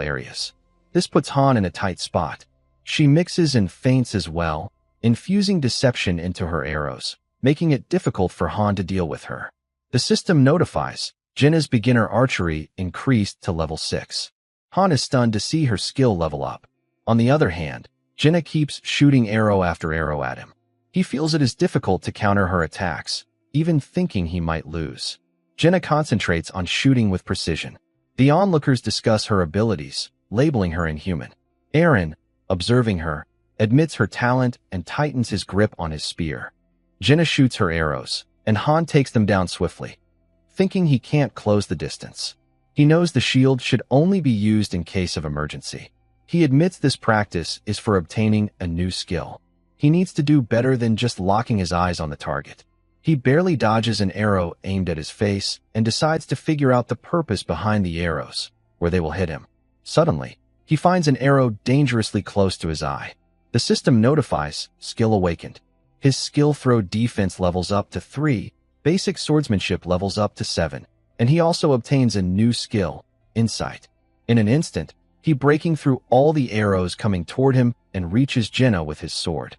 areas. This puts Han in a tight spot. She mixes and feints as well, infusing deception into her arrows, making it difficult for Han to deal with her. The system notifies Jenna's beginner archery increased to level 6. Han is stunned to see her skill level up. On the other hand, Jenna keeps shooting arrow after arrow at him. He feels it is difficult to counter her attacks, even thinking he might lose. Jenna concentrates on shooting with precision. The onlookers discuss her abilities, labeling her inhuman. Eren, observing her, admits her talent and tightens his grip on his spear. Jenna shoots her arrows, and Han takes them down swiftly, thinking he can't close the distance. He knows the shield should only be used in case of emergency. He admits this practice is for obtaining a new skill. He needs to do better than just locking his eyes on the target. He barely dodges an arrow aimed at his face and decides to figure out the purpose behind the arrows, where they will hit him. Suddenly, he finds an arrow dangerously close to his eye. The system notifies, skill awakened. His skill throw defense levels up to 3, basic swordsmanship levels up to 7, and he also obtains a new skill, insight. In an instant, he breaking through all the arrows coming toward him and reaches Jenna with his sword.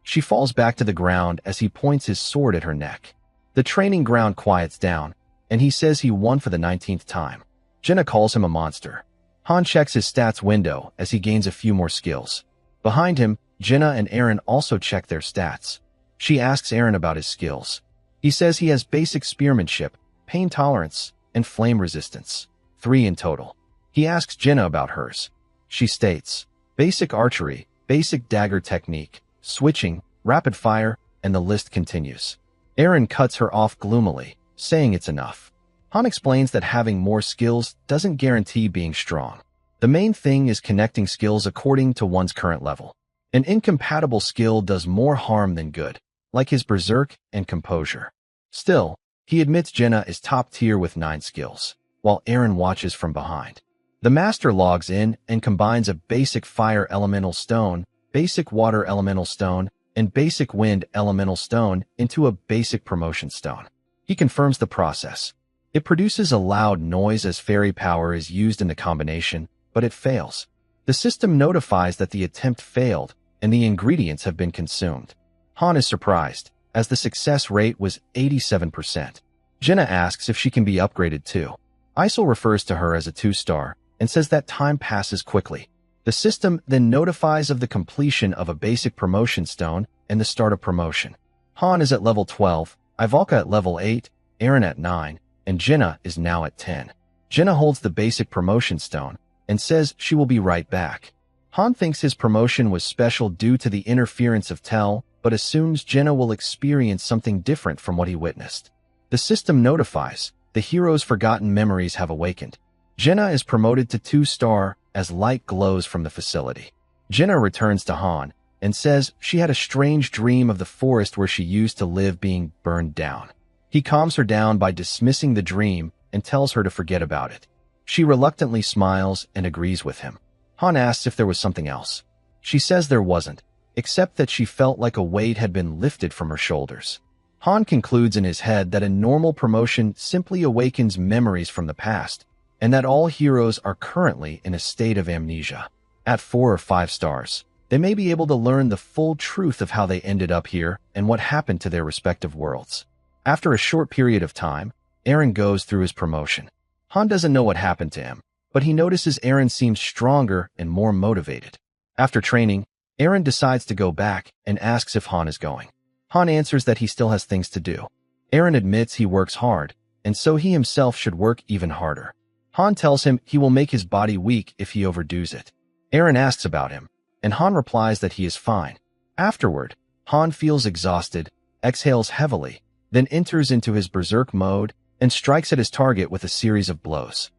She falls back to the ground as he points his sword at her neck. The training ground quiets down, and he says he won for the 19th time. Jenna calls him a monster. Han checks his stats window as he gains a few more skills. Behind him, Jenna and Eren also check their stats. She asks Eren about his skills. He says he has basic spearmanship, pain tolerance, and flame resistance, 3 in total. He asks Jenna about hers. She states, basic archery, basic dagger technique, switching, rapid fire, and the list continues. Eren cuts her off gloomily, saying it's enough. Han explains that having more skills doesn't guarantee being strong. The main thing is connecting skills according to one's current level. An incompatible skill does more harm than good, like his berserk and composure. Still, he admits Jenna is top tier with 9 skills, while Eren watches from behind. The master logs in and combines a basic fire elemental stone, basic water elemental stone, and basic wind elemental stone into a basic promotion stone. He confirms the process. It produces a loud noise as fairy power is used in the combination, but it fails. The system notifies that the attempt failed and the ingredients have been consumed. Han is surprised, as the success rate was 87%. Jenna asks if she can be upgraded too. Isol refers to her as a 2-star and says that time passes quickly. The system then notifies of the completion of a basic promotion stone and the start of promotion. Han is at level 12, Ivalka at level 8, Eren at 9, and Jenna is now at 10. Jenna holds the basic promotion stone and says she will be right back. Han thinks his promotion was special due to the interference of Tell, but assumes Jenna will experience something different from what he witnessed. The system notifies the hero's forgotten memories have awakened. Jenna is promoted to 2-star as light glows from the facility. Jenna returns to Han and says she had a strange dream of the forest where she used to live being burned down. He calms her down by dismissing the dream and tells her to forget about it. She reluctantly smiles and agrees with him. Han asks if there was something else. She says there wasn't, except that she felt like a weight had been lifted from her shoulders. Han concludes in his head that a normal promotion simply awakens memories from the past, and that all heroes are currently in a state of amnesia. At 4 or 5 stars, they may be able to learn the full truth of how they ended up here and what happened to their respective worlds. After a short period of time, Eren goes through his promotion. Han doesn't know what happened to him, but he notices Eren seems stronger and more motivated. After training, Eren decides to go back and asks if Han is going. Han answers that he still has things to do. Eren admits he works hard, and so he himself should work even harder. Han tells him he will make his body weak if he overdoes it. Eren asks about him, and Han replies that he is fine. Afterward, Han feels exhausted, exhales heavily, then enters into his berserk mode and strikes at his target with a series of blows.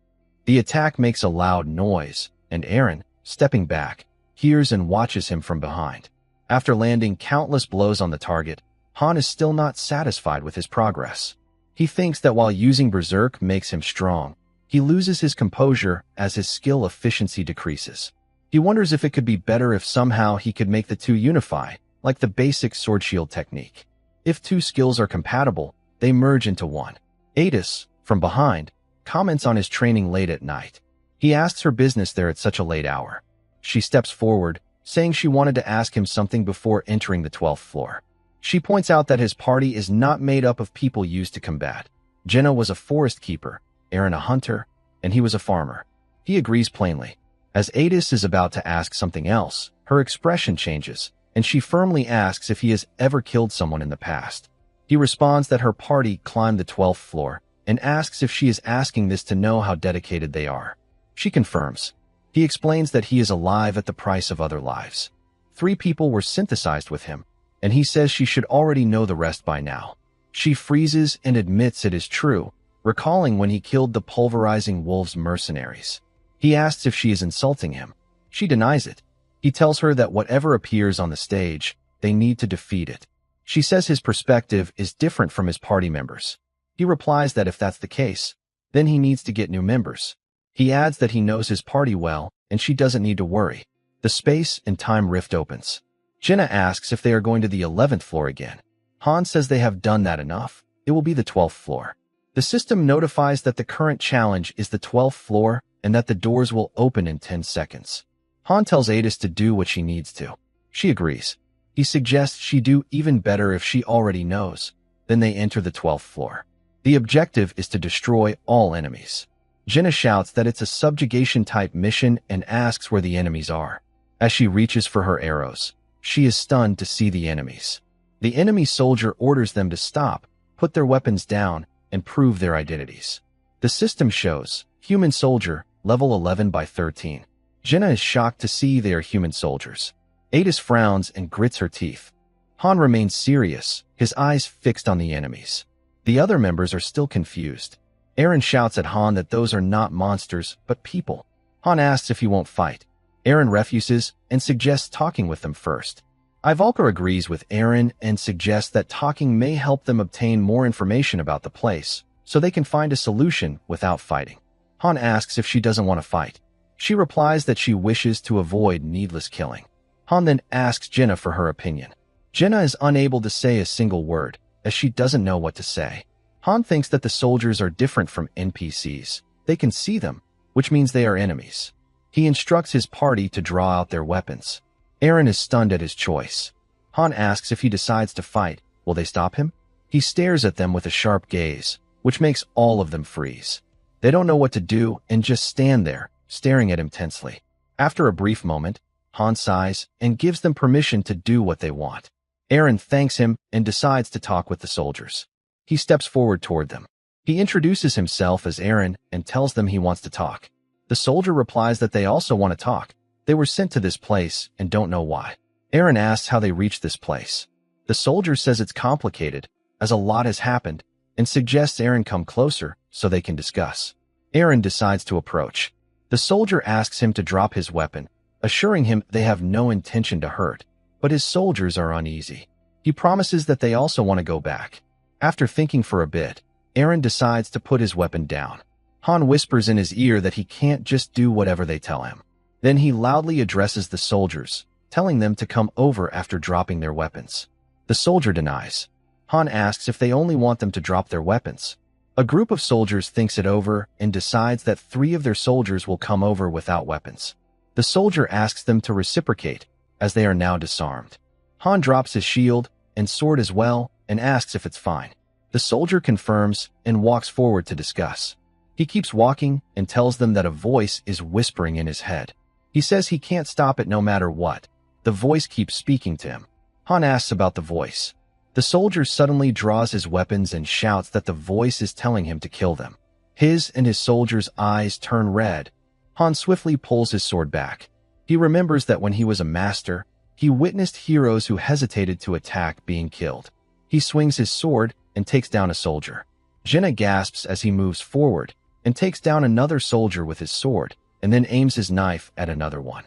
The attack makes a loud noise, and Eren, stepping back, hears and watches him from behind. After landing countless blows on the target, Han is still not satisfied with his progress. He thinks that while using Berserk makes him strong, he loses his composure as his skill efficiency decreases. He wonders if it could be better if somehow he could make the two unify, like the basic sword shield technique. If two skills are compatible, they merge into one. Adis, from behind, comments on his training late at night. He asks her business there at such a late hour. She steps forward, saying she wanted to ask him something before entering the 12th floor. She points out that his party is not made up of people used to combat. Jenna was a forest keeper, Eren a hunter, and he was a farmer. He agrees plainly. As Adis is about to ask something else, her expression changes, and she firmly asks if he has ever killed someone in the past. He responds that her party climbed the 12th floor and asks if she is asking this to know how dedicated they are. She confirms. He explains that he is alive at the price of other lives. 3 people were synthesized with him, and he says she should already know the rest by now. She freezes and admits it is true, recalling when he killed the pulverizing wolves mercenaries. He asks if she is insulting him. She denies it. He tells her that whatever appears on the stage, they need to defeat it. She says his perspective is different from his party members. He replies that if that's the case, then he needs to get new members. He adds that he knows his party well, and she doesn't need to worry. The space and time rift opens. Jenna asks if they are going to the 11th floor again. Han says they have done that enough. It will be the 12th floor. The system notifies that the current challenge is the 12th floor and that the doors will open in 10 seconds. Han tells Adis to do what she needs to. She agrees. He suggests she do even better if she already knows. Then they enter the 12th floor. The objective is to destroy all enemies. Jenna shouts that it's a subjugation-type mission and asks where the enemies are. As she reaches for her arrows, she is stunned to see the enemies. The enemy soldier orders them to stop, put their weapons down, and prove their identities. The system shows, human soldier, level 11 by 13. Jenna is shocked to see they are human soldiers. Adis frowns and grits her teeth. Han remains serious, his eyes fixed on the enemies. The other members are still confused. Eren shouts at Han that those are not monsters, but people. Han asks if he won't fight. Eren refuses and suggests talking with them first. Ivalka agrees with Eren and suggests that talking may help them obtain more information about the place, so they can find a solution without fighting. Han asks if she doesn't want to fight. She replies that she wishes to avoid needless killing. Han then asks Jenna for her opinion. Jenna is unable to say a single word, as she doesn't know what to say. Han thinks that the soldiers are different from NPCs. They can see them, which means they are enemies. He instructs his party to draw out their weapons. Eren is stunned at his choice. Han asks if he decides to fight, will they stop him? He stares at them with a sharp gaze, which makes all of them freeze. They don't know what to do and just stand there, staring at him tensely. After a brief moment, Han sighs and gives them permission to do what they want. Eren thanks him and decides to talk with the soldiers. He steps forward toward them. He introduces himself as Eren and tells them he wants to talk. The soldier replies that they also want to talk. They were sent to this place and don't know why. Eren asks how they reached this place. The soldier says it's complicated, as a lot has happened, and suggests Eren come closer so they can discuss. Eren decides to approach. The soldier asks him to drop his weapon, assuring him they have no intention to hurt, but his soldiers are uneasy. He promises that they also want to go back. After thinking for a bit, Eren decides to put his weapon down. Han whispers in his ear that he can't just do whatever they tell him. Then he loudly addresses the soldiers, telling them to come over after dropping their weapons. The soldier denies. Han asks if they only want them to drop their weapons. A group of soldiers thinks it over and decides that 3 of their soldiers will come over without weapons. The soldier asks them to reciprocate, as they are now disarmed. Han drops his shield and sword as well and asks if it's fine. The soldier confirms and walks forward to discuss. He keeps walking and tells them that a voice is whispering in his head. He says he can't stop it no matter what. The voice keeps speaking to him. Han asks about the voice. The soldier suddenly draws his weapons and shouts that the voice is telling him to kill them. His and his soldiers' eyes turn red. Han swiftly pulls his sword back. He remembers that when he was a master, he witnessed heroes who hesitated to attack being killed. He swings his sword and takes down a soldier. Jenna gasps as he moves forward and takes down another soldier with his sword and then aims his knife at another one.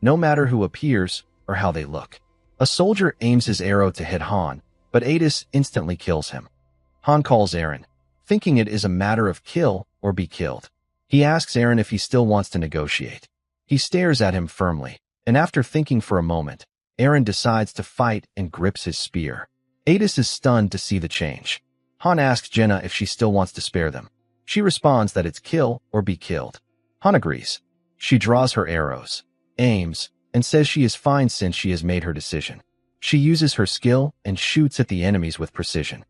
no matter who appears or how they look. A soldier aims his arrow to hit Han, but Adis instantly kills him. Han calls Eren, thinking it is a matter of kill or be killed. He asks Eren if he still wants to negotiate. He stares at him firmly, and after thinking for a moment, Eren decides to fight and grips his spear. Adis is stunned to see the change. Han asks Jenna if she still wants to spare them. She responds that it's kill or be killed. Han agrees. She draws her arrows, aims, and says she is fine since she has made her decision. She uses her skill and shoots at the enemies with precision.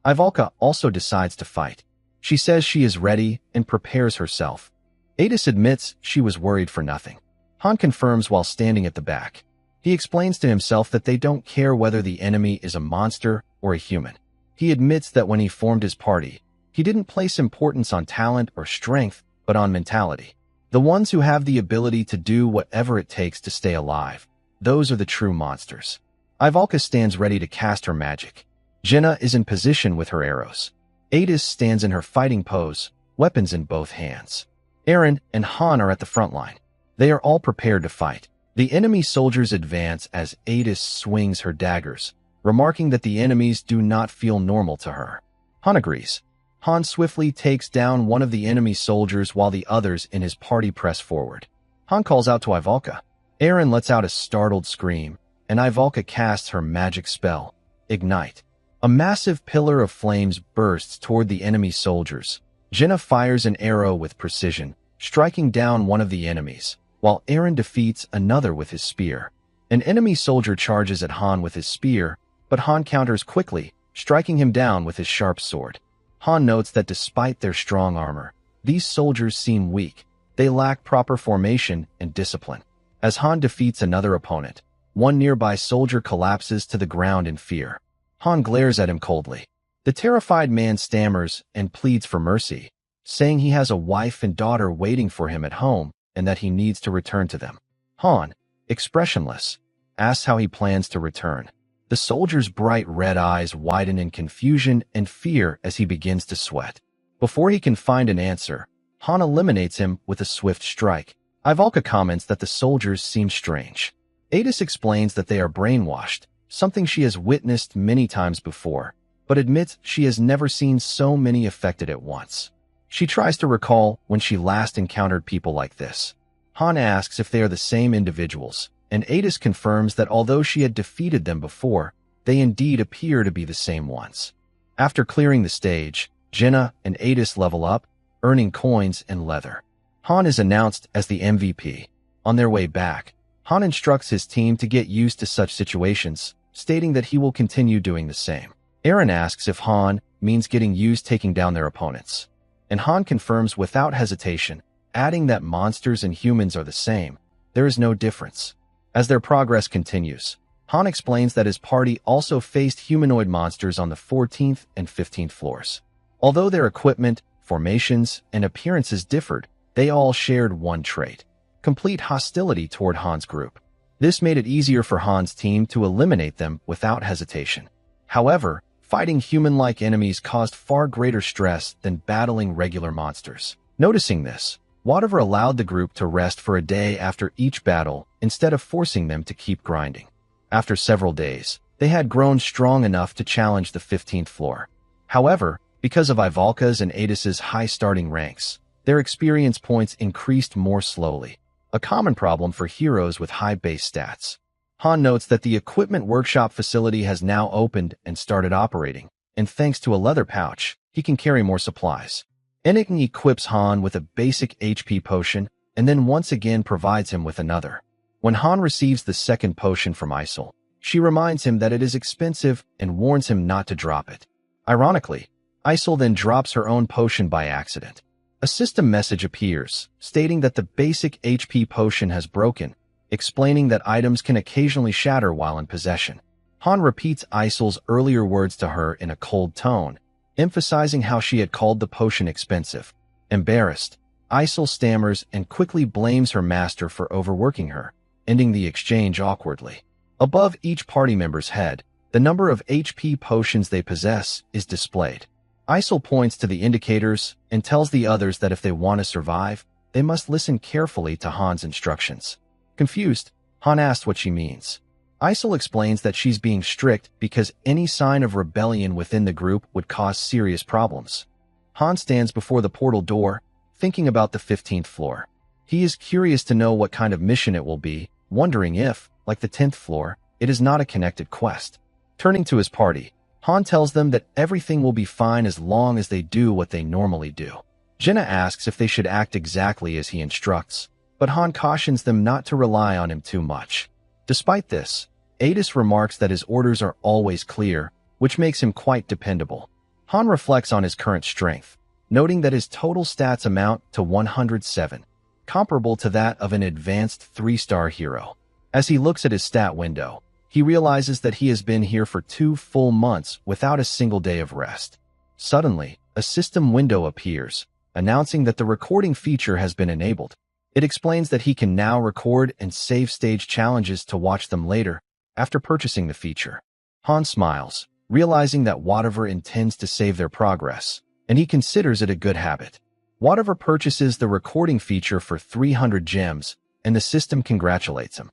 Ivalka also decides to fight. She says she is ready and prepares herself. Adis admits she was worried for nothing. Han confirms while standing at the back. He explains to himself that they don't care whether the enemy is a monster or a human. He admits that when he formed his party, he didn't place importance on talent or strength, but on mentality. The ones who have the ability to do whatever it takes to stay alive, those are the true monsters. Ivalka stands ready to cast her magic. Jenna is in position with her arrows. Adis stands in her fighting pose, weapons in both hands. Eren and Han are at the front line. They are all prepared to fight. The enemy soldiers advance as Adis swings her daggers, remarking that the enemies do not feel normal to her. Han agrees. Han swiftly takes down one of the enemy soldiers while the others in his party press forward. Han calls out to Ivalka. Eren lets out a startled scream, and Ivalka casts her magic spell, Ignite. A massive pillar of flames bursts toward the enemy soldiers. Jenna fires an arrow with precision, striking down one of the enemies, while Eren defeats another with his spear. An enemy soldier charges at Han with his spear, but Han counters quickly, striking him down with his sharp sword. Han notes that despite their strong armor, these soldiers seem weak. They lack proper formation and discipline. As Han defeats another opponent, one nearby soldier collapses to the ground in fear. Han glares at him coldly. The terrified man stammers and pleads for mercy, saying he has a wife and daughter waiting for him at home and that he needs to return to them. Han, expressionless, asks how he plans to return. The soldier's bright red eyes widen in confusion and fear as he begins to sweat. Before he can find an answer, Han eliminates him with a swift strike. Ivalka comments that the soldiers seem strange. Adis explains that they are brainwashed, something she has witnessed many times before, but admits she has never seen so many affected at once. She tries to recall when she last encountered people like this. Han asks if they are the same individuals, and Adis confirms that although she had defeated them before, they indeed appear to be the same ones. After clearing the stage, Jenna and Adis level up, earning coins and leather. Han is announced as the MVP. On their way back, Han instructs his team to get used to such situations, stating that he will continue doing the same. Eren asks if Han means getting used taking down their opponents, and Han confirms without hesitation, adding that monsters and humans are the same. There is no difference. As their progress continues, Han explains that his party also faced humanoid monsters on the 14th and 15th floors. Although their equipment, formations, and appearances differed, they all shared one trait: complete hostility toward Han's group. This made it easier for Han's team to eliminate them without hesitation. However, fighting human-like enemies caused far greater stress than battling regular monsters. Noticing this, Whatever allowed the group to rest for a day after each battle instead of forcing them to keep grinding. After several days, they had grown strong enough to challenge the 15th floor. However, because of Ivalka's and Adis's high starting ranks, their experience points increased more slowly, a common problem for heroes with high base stats. Han notes that the equipment workshop facility has now opened and started operating, and thanks to a leather pouch, he can carry more supplies. Anakin equips Han with a basic HP potion and then once again provides him with another. When Han receives the second potion from Isol, she reminds him that it is expensive and warns him not to drop it. Ironically, Isol then drops her own potion by accident. A system message appears, stating that the basic HP potion has broken, explaining that items can occasionally shatter while in possession. Han repeats Isol's earlier words to her in a cold tone, emphasizing how she had called the potion expensive. Embarrassed, Isol stammers and quickly blames her master for overworking her, ending the exchange awkwardly. Above each party member's head, the number of HP potions they possess is displayed. Isol points to the indicators and tells the others that if they want to survive, they must listen carefully to Han's instructions. Confused, Han asks what she means. Isol explains that she's being strict because any sign of rebellion within the group would cause serious problems. Han stands before the portal door, thinking about the 15th floor. He is curious to know what kind of mission it will be, wondering if, like the 10th floor, it is not a connected quest. Turning to his party, Han tells them that everything will be fine as long as they do what they normally do. Jenna asks if they should act exactly as he instructs, but Han cautions them not to rely on him too much. Despite this, Adis remarks that his orders are always clear, which makes him quite dependable. Han reflects on his current strength, noting that his total stats amount to 107, comparable to that of an advanced 3-star hero. As he looks at his stat window, he realizes that he has been here for 2 full months without a single day of rest. Suddenly, a system window appears, announcing that the recording feature has been enabled. It explains that he can now record and save stage challenges to watch them later, after purchasing the feature. Han smiles, realizing that whatever intends to save their progress, and he considers it a good habit. Whatever purchases the recording feature for 300 gems, and the system congratulates him,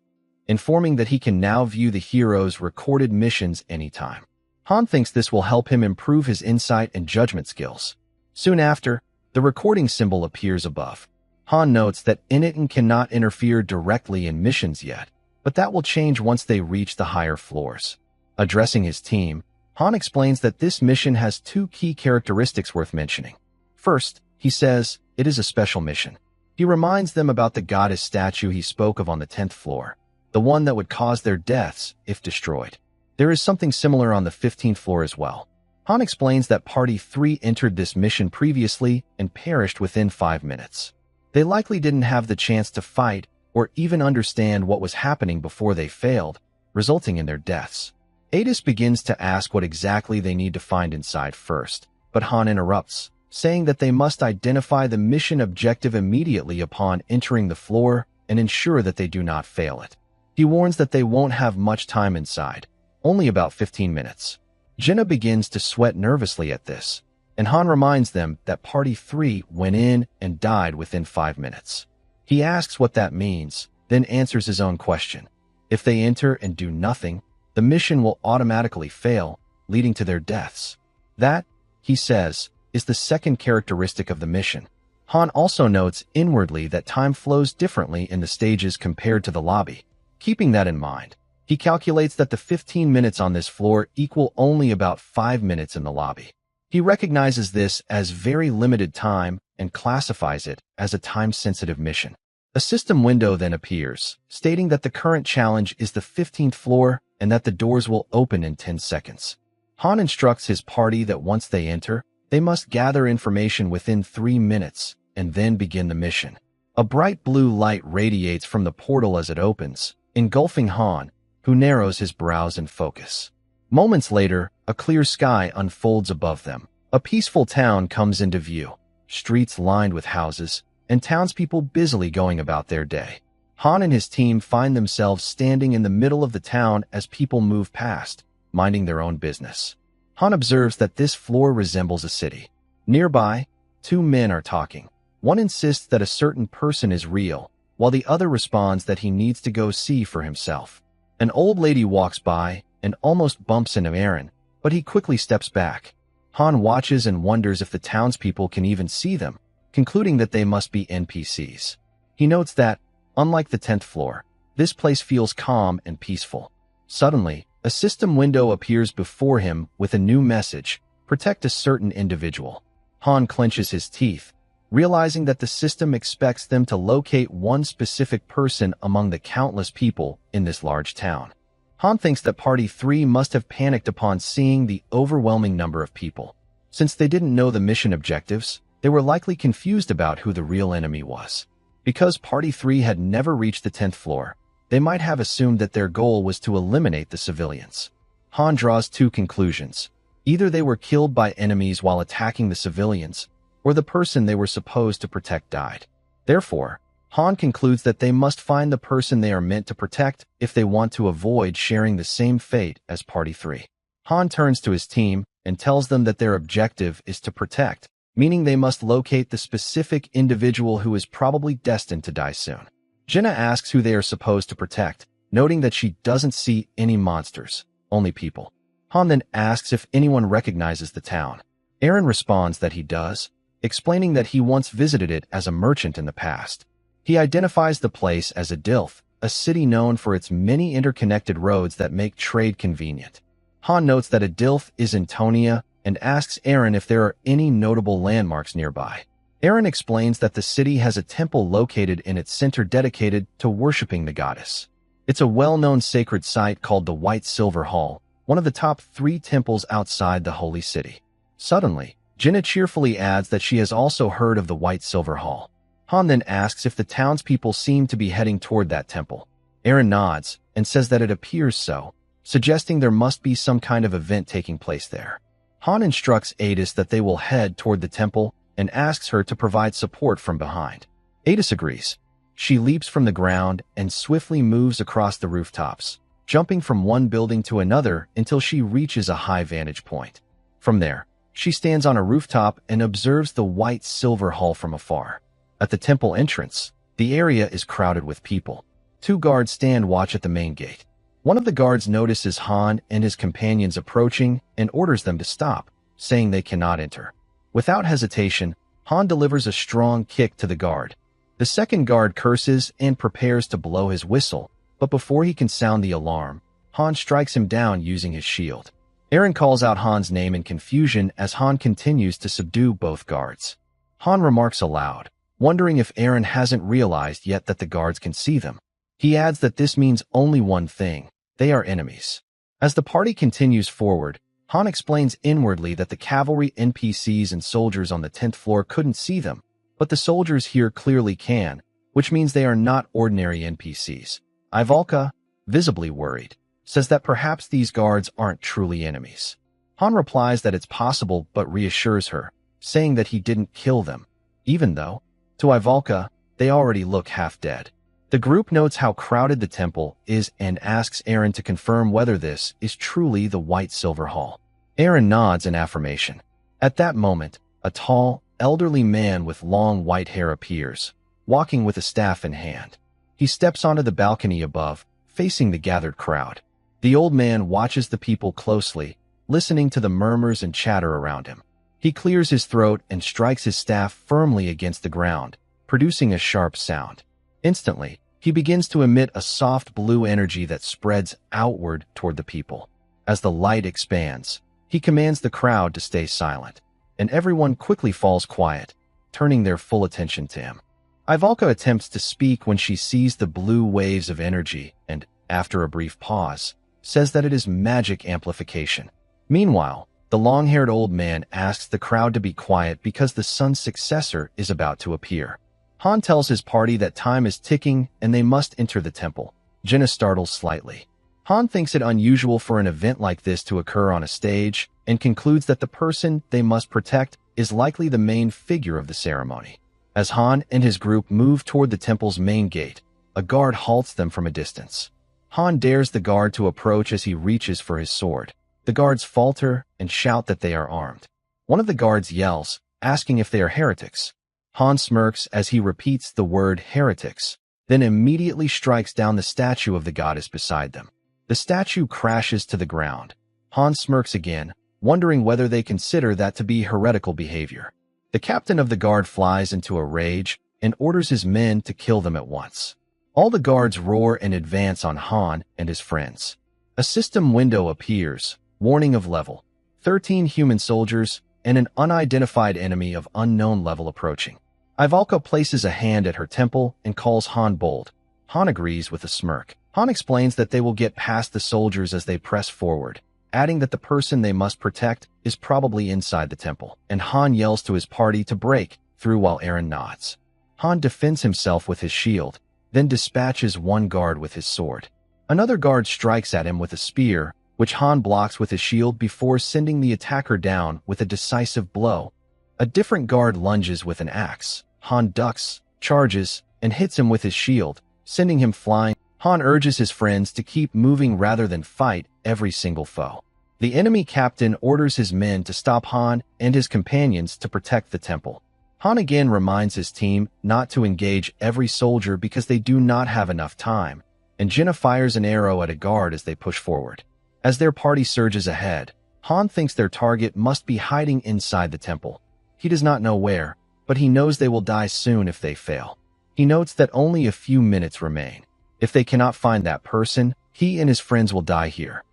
informing that he can now view the hero's recorded missions anytime. Han thinks this will help him improve his insight and judgment skills. Soon after, the recording symbol appears above. Han notes that Initen cannot interfere directly in missions yet, but that will change once they reach the higher floors. Addressing his team, Han explains that this mission has 2 key characteristics worth mentioning. First, he says, it is a special mission. He reminds them about the goddess statue he spoke of on the 10th floor, the one that would cause their deaths if destroyed. There is something similar on the 15th floor as well. Han explains that Party 3 entered this mission previously and perished within 5 minutes. They likely didn't have the chance to fight or even understand what was happening before they failed, resulting in their deaths. Adis begins to ask what exactly they need to find inside first, but Han interrupts, saying that they must identify the mission objective immediately upon entering the floor and ensure that they do not fail it. He warns that they won't have much time inside, only about 15 minutes. Jenna begins to sweat nervously at this, and Han reminds them that Party 3 went in and died within 5 minutes. He asks what that means, then answers his own question. If they enter and do nothing, the mission will automatically fail, leading to their deaths. That, he says, is the second characteristic of the mission. Han also notes inwardly that time flows differently in the stages compared to the lobby. Keeping that in mind, he calculates that the 15 minutes on this floor equal only about 5 minutes in the lobby. He recognizes this as very limited time and classifies it as a time-sensitive mission. A system window then appears, stating that the current challenge is the 15th floor and that the doors will open in 10 seconds. Han instructs his party that once they enter, they must gather information within 3 minutes and then begin the mission. A bright blue light radiates from the portal as it opens, engulfing Han, who narrows his brows in focus. Moments later, a clear sky unfolds above them. A peaceful town comes into view, streets lined with houses, and townspeople busily going about their day. Han and his team find themselves standing in the middle of the town as people move past, minding their own business. Han observes that this floor resembles a city. Nearby, 2 men are talking. One insists that a certain person is real, while the other responds that he needs to go see for himself. An old lady walks by and almost bumps into Aaron, but he quickly steps back. Han watches and wonders if the townspeople can even see them, concluding that they must be NPCs. He notes that, unlike the 10th floor, this place feels calm and peaceful. Suddenly, a system window appears before him with a new message: protect a certain individual. Han clenches his teeth, realizing that the system expects them to locate one specific person among the countless people in this large town. Han thinks that Party 3 must have panicked upon seeing the overwhelming number of people. Since they didn't know the mission objectives, they were likely confused about who the real enemy was. Because Party 3 had never reached the 10th floor, they might have assumed that their goal was to eliminate the civilians. Han draws 2 conclusions. Either they were killed by enemies while attacking the civilians, or the person they were supposed to protect died. Therefore, Han concludes that they must find the person they are meant to protect if they want to avoid sharing the same fate as Party 3. Han turns to his team and tells them that their objective is to protect, meaning they must locate the specific individual who is probably destined to die soon. Jenna asks who they are supposed to protect, noting that she doesn't see any monsters, only people. Han then asks if anyone recognizes the town. Eren responds that he does, explaining that he once visited it as a merchant in the past. He identifies the place as Adilth, a city known for its many interconnected roads that make trade convenient. Han notes that Adilth is in Tonia and asks Eren if there are any notable landmarks nearby. Eren explains that the city has a temple located in its center dedicated to worshipping the goddess. It's a well-known sacred site called the White Silver Hall, one of the top 3 temples outside the holy city. Suddenly, Jinna cheerfully adds that she has also heard of the White Silver Hall. Han then asks if the townspeople seem to be heading toward that temple. Eren nods and says that it appears so, suggesting there must be some kind of event taking place there. Han instructs Adis that they will head toward the temple and asks her to provide support from behind. Adis agrees. She leaps from the ground and swiftly moves across the rooftops, jumping from one building to another until she reaches a high vantage point. From there, she stands on a rooftop and observes the White Silver Hall from afar. At the temple entrance, the area is crowded with people. 2 guards stand watch at the main gate. One of the guards notices Han and his companions approaching and orders them to stop, saying they cannot enter. Without hesitation, Han delivers a strong kick to the guard. The second guard curses and prepares to blow his whistle, but before he can sound the alarm, Han strikes him down using his shield. Eren calls out Han's name in confusion as Han continues to subdue both guards. Han remarks aloud, wondering if Eren hasn't realized yet that the guards can see them. He adds that this means only one thing: they are enemies. As the party continues forward, Han explains inwardly that the cavalry NPCs and soldiers on the 10th floor couldn't see them, but the soldiers here clearly can, which means they are not ordinary NPCs. Ivalka, visibly worried, says that perhaps these guards aren't truly enemies. Han replies that it's possible but reassures her, saying that he didn't kill them, even though, to Ivalka, they already look half dead. The group notes how crowded the temple is and asks Eren to confirm whether this is truly the White Silver Hall. Eren nods in affirmation. At that moment, a tall, elderly man with long white hair appears, walking with a staff in hand. He steps onto the balcony above, facing the gathered crowd. The old man watches the people closely, listening to the murmurs and chatter around him. He clears his throat and strikes his staff firmly against the ground, producing a sharp sound. Instantly, he begins to emit a soft blue energy that spreads outward toward the people. As the light expands, he commands the crowd to stay silent, and everyone quickly falls quiet, turning their full attention to him. Ivalka attempts to speak when she sees the blue waves of energy and, after a brief pause, says that it is magic amplification. Meanwhile, the long-haired old man asks the crowd to be quiet because the sun's successor is about to appear. Han tells his party that time is ticking and they must enter the temple. Jinna startles slightly. Han thinks it unusual for an event like this to occur on a stage and concludes that the person they must protect is likely the main figure of the ceremony. As Han and his group move toward the temple's main gate, a guard halts them from a distance. Han dares the guard to approach as he reaches for his sword. The guards falter and shout that they are armed. One of the guards yells, asking if they are heretics. Han smirks as he repeats the word heretics, then immediately strikes down the statue of the goddess beside them. The statue crashes to the ground. Han smirks again, wondering whether they consider that to be heretical behavior. The captain of the guard flies into a rage and orders his men to kill them at once. All the guards roar and advance on Han and his friends. A system window appears, warning of level 13 human soldiers and an unidentified enemy of unknown level approaching. Ivalka places a hand at her temple and calls Han bold. Han agrees with a smirk. Han explains that they will get past the soldiers as they press forward, adding that the person they must protect is probably inside the temple, and Han yells to his party to break through while Eren nods. Han defends himself with his shield, then dispatches one guard with his sword. Another guard strikes at him with a spear, which Han blocks with his shield before sending the attacker down with a decisive blow. A different guard lunges with an axe. Han ducks, charges, and hits him with his shield, sending him flying. Han urges his friends to keep moving rather than fight every single foe. The enemy captain orders his men to stop Han and his companions to protect the temple. Han again reminds his team not to engage every soldier because they do not have enough time, and Jinna fires an arrow at a guard as they push forward. As their party surges ahead, Han thinks their target must be hiding inside the temple. He does not know where, but he knows they will die soon if they fail. He notes that only a few minutes remain. If they cannot find that person, he and his friends will die here.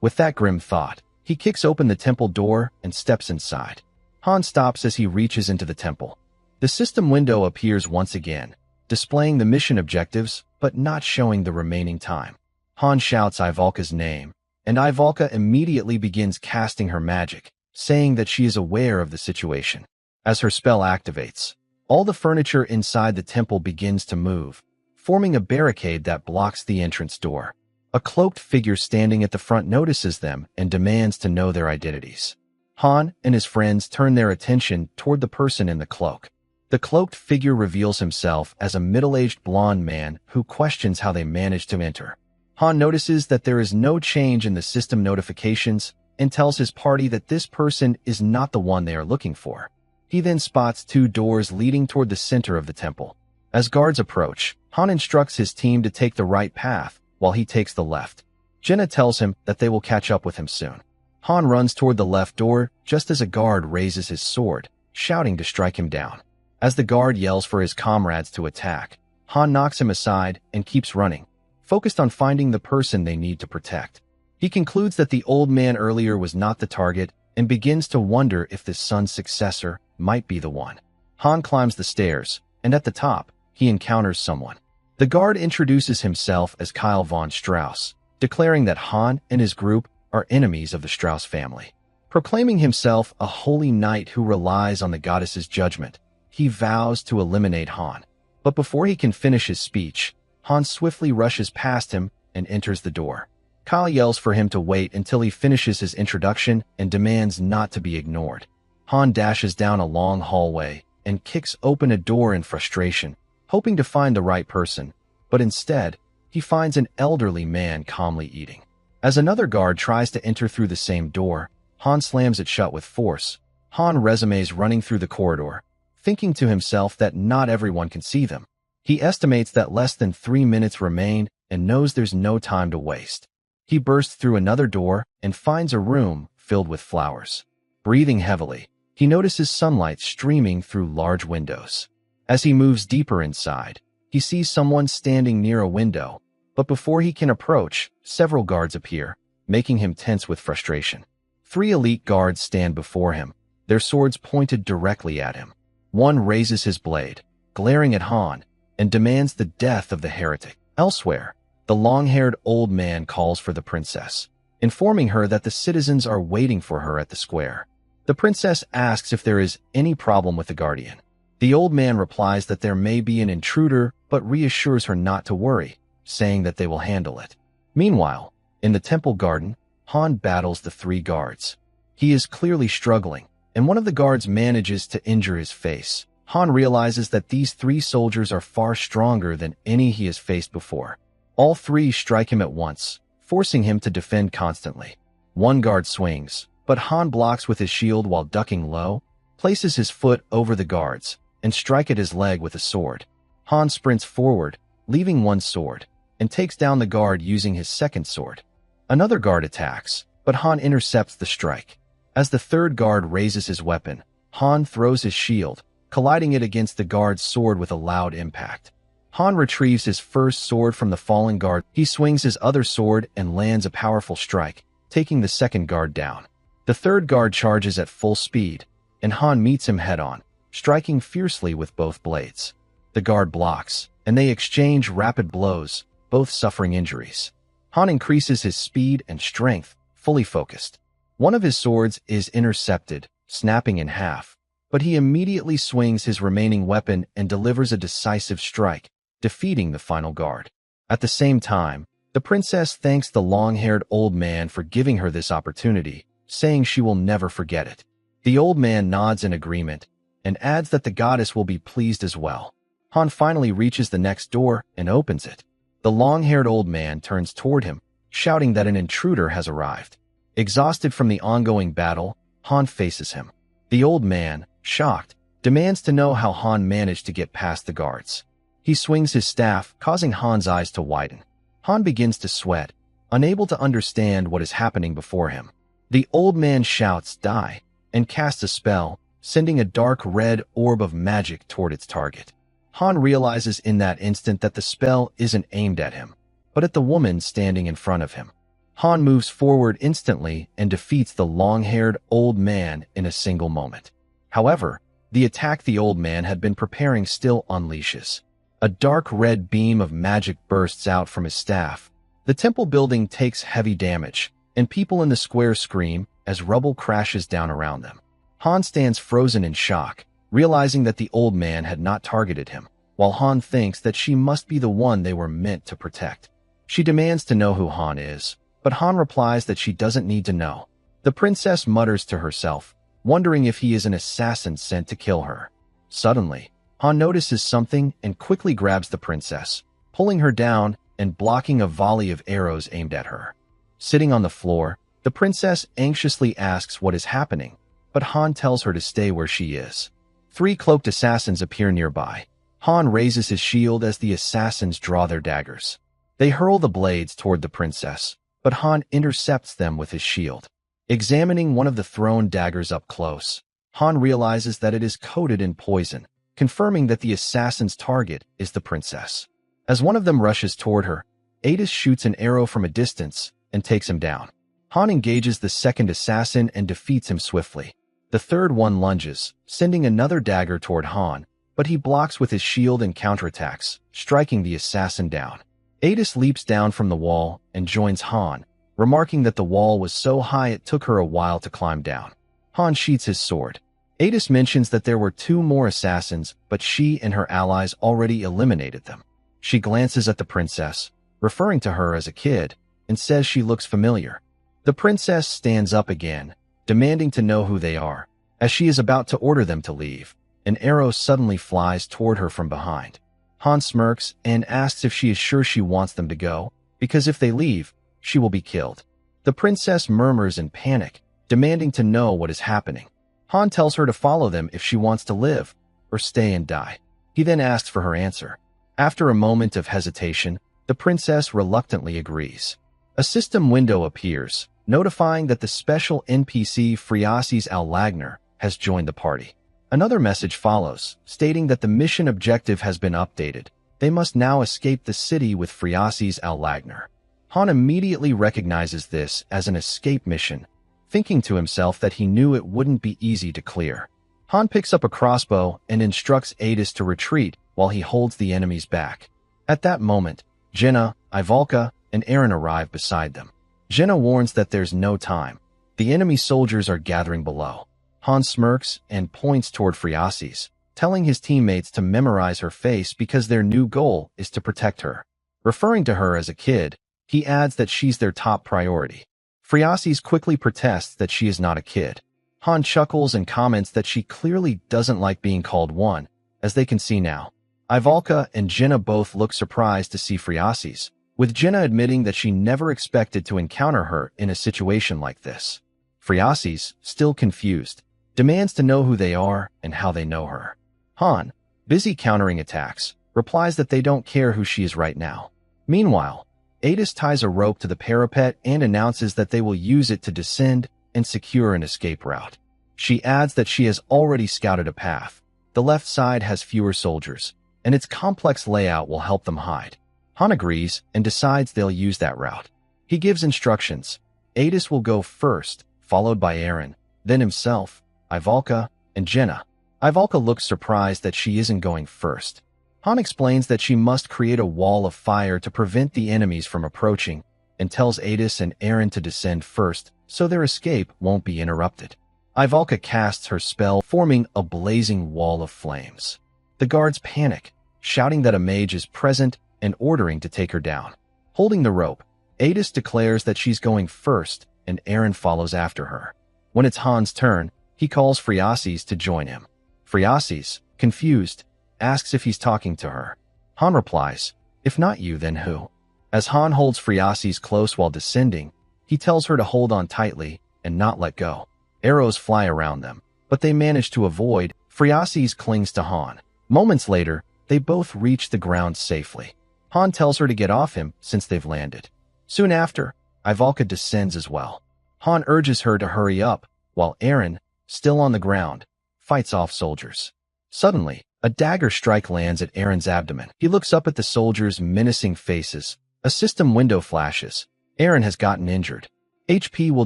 With that grim thought, he kicks open the temple door and steps inside. Han stops as he reaches into the temple. The system window appears once again, displaying the mission objectives, but not showing the remaining time. Han shouts Ivalka's name, and Ivalka immediately begins casting her magic, saying that she is aware of the situation. As her spell activates, all the furniture inside the temple begins to move, forming a barricade that blocks the entrance door. A cloaked figure standing at the front notices them and demands to know their identities. Han and his friends turn their attention toward the person in the cloak. The cloaked figure reveals himself as a middle-aged blonde man who questions how they managed to enter. Han notices that there is no change in the system notifications and tells his party that this person is not the one they are looking for. He then spots two doors leading toward the center of the temple. As guards approach, Han instructs his team to take the right path while he takes the left. Jinna tells him that they will catch up with him soon. Han runs toward the left door just as a guard raises his sword, shouting to strike him down. As the guard yells for his comrades to attack, Han knocks him aside and keeps running, focused on finding the person they need to protect. He concludes that the old man earlier was not the target and begins to wonder if this son's successor might be the one. Han climbs the stairs, and at the top, he encounters someone. The guard introduces himself as Kyle von Strauss, declaring that Han and his group are enemies of the Strauss family. Proclaiming himself a holy knight who relies on the goddess's judgment, he vows to eliminate Han. But before he can finish his speech, Han swiftly rushes past him and enters the door. Kyle yells for him to wait until he finishes his introduction and demands not to be ignored. Han dashes down a long hallway and kicks open a door in frustration, hoping to find the right person, but instead, he finds an elderly man calmly eating. As another guard tries to enter through the same door, Han slams it shut with force. Han resumes running through the corridor, thinking to himself that not everyone can see them. He estimates that less than 3 minutes remain and knows there's no time to waste. He bursts through another door and finds a room filled with flowers. Breathing heavily, he notices sunlight streaming through large windows. As he moves deeper inside, he sees someone standing near a window, but before he can approach, several guards appear, making him tense with frustration. 3 elite guards stand before him, their swords pointed directly at him. One raises his blade, glaring at Han, and demands the death of the heretic. Elsewhere, the long-haired old man calls for the princess, informing her that the citizens are waiting for her at the square. The princess asks if there is any problem with the guardian. The old man replies that there may be an intruder, but reassures her not to worry, saying that they will handle it. Meanwhile, in the temple garden, Han battles the 3 guards. He is clearly struggling, and one of the guards manages to injure his face. Han realizes that these 3 soldiers are far stronger than any he has faced before. All 3 strike him at once, forcing him to defend constantly. One guard swings, but Han blocks with his shield while ducking low, places his foot over the guards, and strikes at his leg with a sword. Han sprints forward, leaving one sword, and takes down the guard using his second sword. Another guard attacks, but Han intercepts the strike. As the 3rd guard raises his weapon, Han throws his shield, colliding it against the guard's sword with a loud impact. Han retrieves his first sword from the fallen guard. He swings his other sword and lands a powerful strike, taking the 2nd guard down. The 3rd guard charges at full speed, and Han meets him head-on, striking fiercely with both blades. The guard blocks, and they exchange rapid blows, both suffering injuries. Han increases his speed and strength, fully focused. One of his swords is intercepted, snapping in half, but he immediately swings his remaining weapon and delivers a decisive strike, defeating the final guard. At the same time, the princess thanks the long-haired old man for giving her this opportunity, saying she will never forget it. The old man nods in agreement and adds that the goddess will be pleased as well. Han finally reaches the next door and opens it. The long-haired old man turns toward him, shouting that an intruder has arrived. Exhausted from the ongoing battle, Han faces him. The old man, shocked, demands to know how Han managed to get past the guards. He swings his staff, causing Han's eyes to widen. Han begins to sweat, unable to understand what is happening before him. The old man shouts, "Die," and casts a spell, sending a dark red orb of magic toward its target. Han realizes in that instant that the spell isn't aimed at him, but at the woman standing in front of him. Han moves forward instantly and defeats the long-haired old man in a single moment. However, the attack the old man had been preparing still unleashes. A dark red beam of magic bursts out from his staff. The temple building takes heavy damage, and people in the square scream as rubble crashes down around them. Han stands frozen in shock, realizing that the old man had not targeted him, while Han thinks that she must be the one they were meant to protect. She demands to know who Han is, but Han replies that she doesn't need to know. The princess mutters to herself, wondering if he is an assassin sent to kill her. Suddenly, Han notices something and quickly grabs the princess, pulling her down and blocking a volley of arrows aimed at her. Sitting on the floor, the princess anxiously asks what is happening, but Han tells her to stay where she is. 3 cloaked assassins appear nearby. Han raises his shield as the assassins draw their daggers. They hurl the blades toward the princess, but Han intercepts them with his shield. Examining one of the thrown daggers up close, Han realizes that it is coated in poison, confirming that the assassin's target is the princess. As one of them rushes toward her, Adis shoots an arrow from a distance and takes him down. Han engages the second assassin and defeats him swiftly. The third one lunges, sending another dagger toward Han, but he blocks with his shield and counterattacks, striking the assassin down. Adis leaps down from the wall and joins Han, remarking that the wall was so high it took her a while to climb down. Han sheathes his sword. Adis mentions that there were 2 more assassins, but she and her allies already eliminated them. She glances at the princess, referring to her as a kid, and says she looks familiar. The princess stands up again, demanding to know who they are. As she is about to order them to leave, an arrow suddenly flies toward her from behind. Han smirks and asks if she is sure she wants them to go, because if they leave, she will be killed. The princess murmurs in panic, demanding to know what is happening. Han tells her to follow them if she wants to live, or stay and die. He then asks for her answer. After a moment of hesitation, the princess reluctantly agrees. A system window appears, notifying that the special NPC Friasis Al-Lagner has joined the party. Another message follows, stating that the mission objective has been updated. They must now escape the city with Friasis Al-Lagner. Han immediately recognizes this as an escape mission, thinking to himself that he knew it wouldn't be easy to clear. Han picks up a crossbow and instructs Adis to retreat while he holds the enemies back. At that moment, Jenna, Ivalka, and Eren arrive beside them. Jenna warns that there's no time. The enemy soldiers are gathering below. Han smirks and points toward Friasis, telling his teammates to memorize her face because their new goal is to protect her. Referring to her as a kid, he adds that she's their top priority. Friasis quickly protests that she is not a kid. Han chuckles and comments that she clearly doesn't like being called one, as they can see now. Ivalka and Jenna both look surprised to see Friasis, with Jenna admitting that she never expected to encounter her in a situation like this. Friasis, still confused, demands to know who they are and how they know her. Han, busy countering attacks, replies that they don't care who she is right now. Meanwhile, Adis ties a rope to the parapet and announces that they will use it to descend and secure an escape route. She adds that she has already scouted a path. The left side has fewer soldiers, and its complex layout will help them hide. Han agrees and decides they'll use that route. He gives instructions. Adis will go first, followed by Eren, then himself, Ivalka, and Jenna. Ivalka looks surprised that she isn't going first. Han explains that she must create a wall of fire to prevent the enemies from approaching, and tells Adis and Eren to descend first so their escape won't be interrupted. Ivalka casts her spell, forming a blazing wall of flames. The guards panic, shouting that a mage is present and ordering to take her down. Holding the rope, Adis declares that she's going first and Eren follows after her. When it's Han's turn, he calls Friasis to join him. Friasis, confused, asks if he's talking to her. Han replies, "If not you, then who?" As Han holds Friasis close while descending, he tells her to hold on tightly and not let go. Arrows fly around them, but they manage to avoid. Friasis clings to Han. Moments later, they both reach the ground safely. Han tells her to get off him since they've landed. Soon after, Ivalka descends as well. Han urges her to hurry up, while Eren, still on the ground, fights off soldiers. Suddenly, a dagger strike lands at Eren's abdomen. He looks up at the soldiers' menacing faces. A system window flashes. Eren has gotten injured. HP will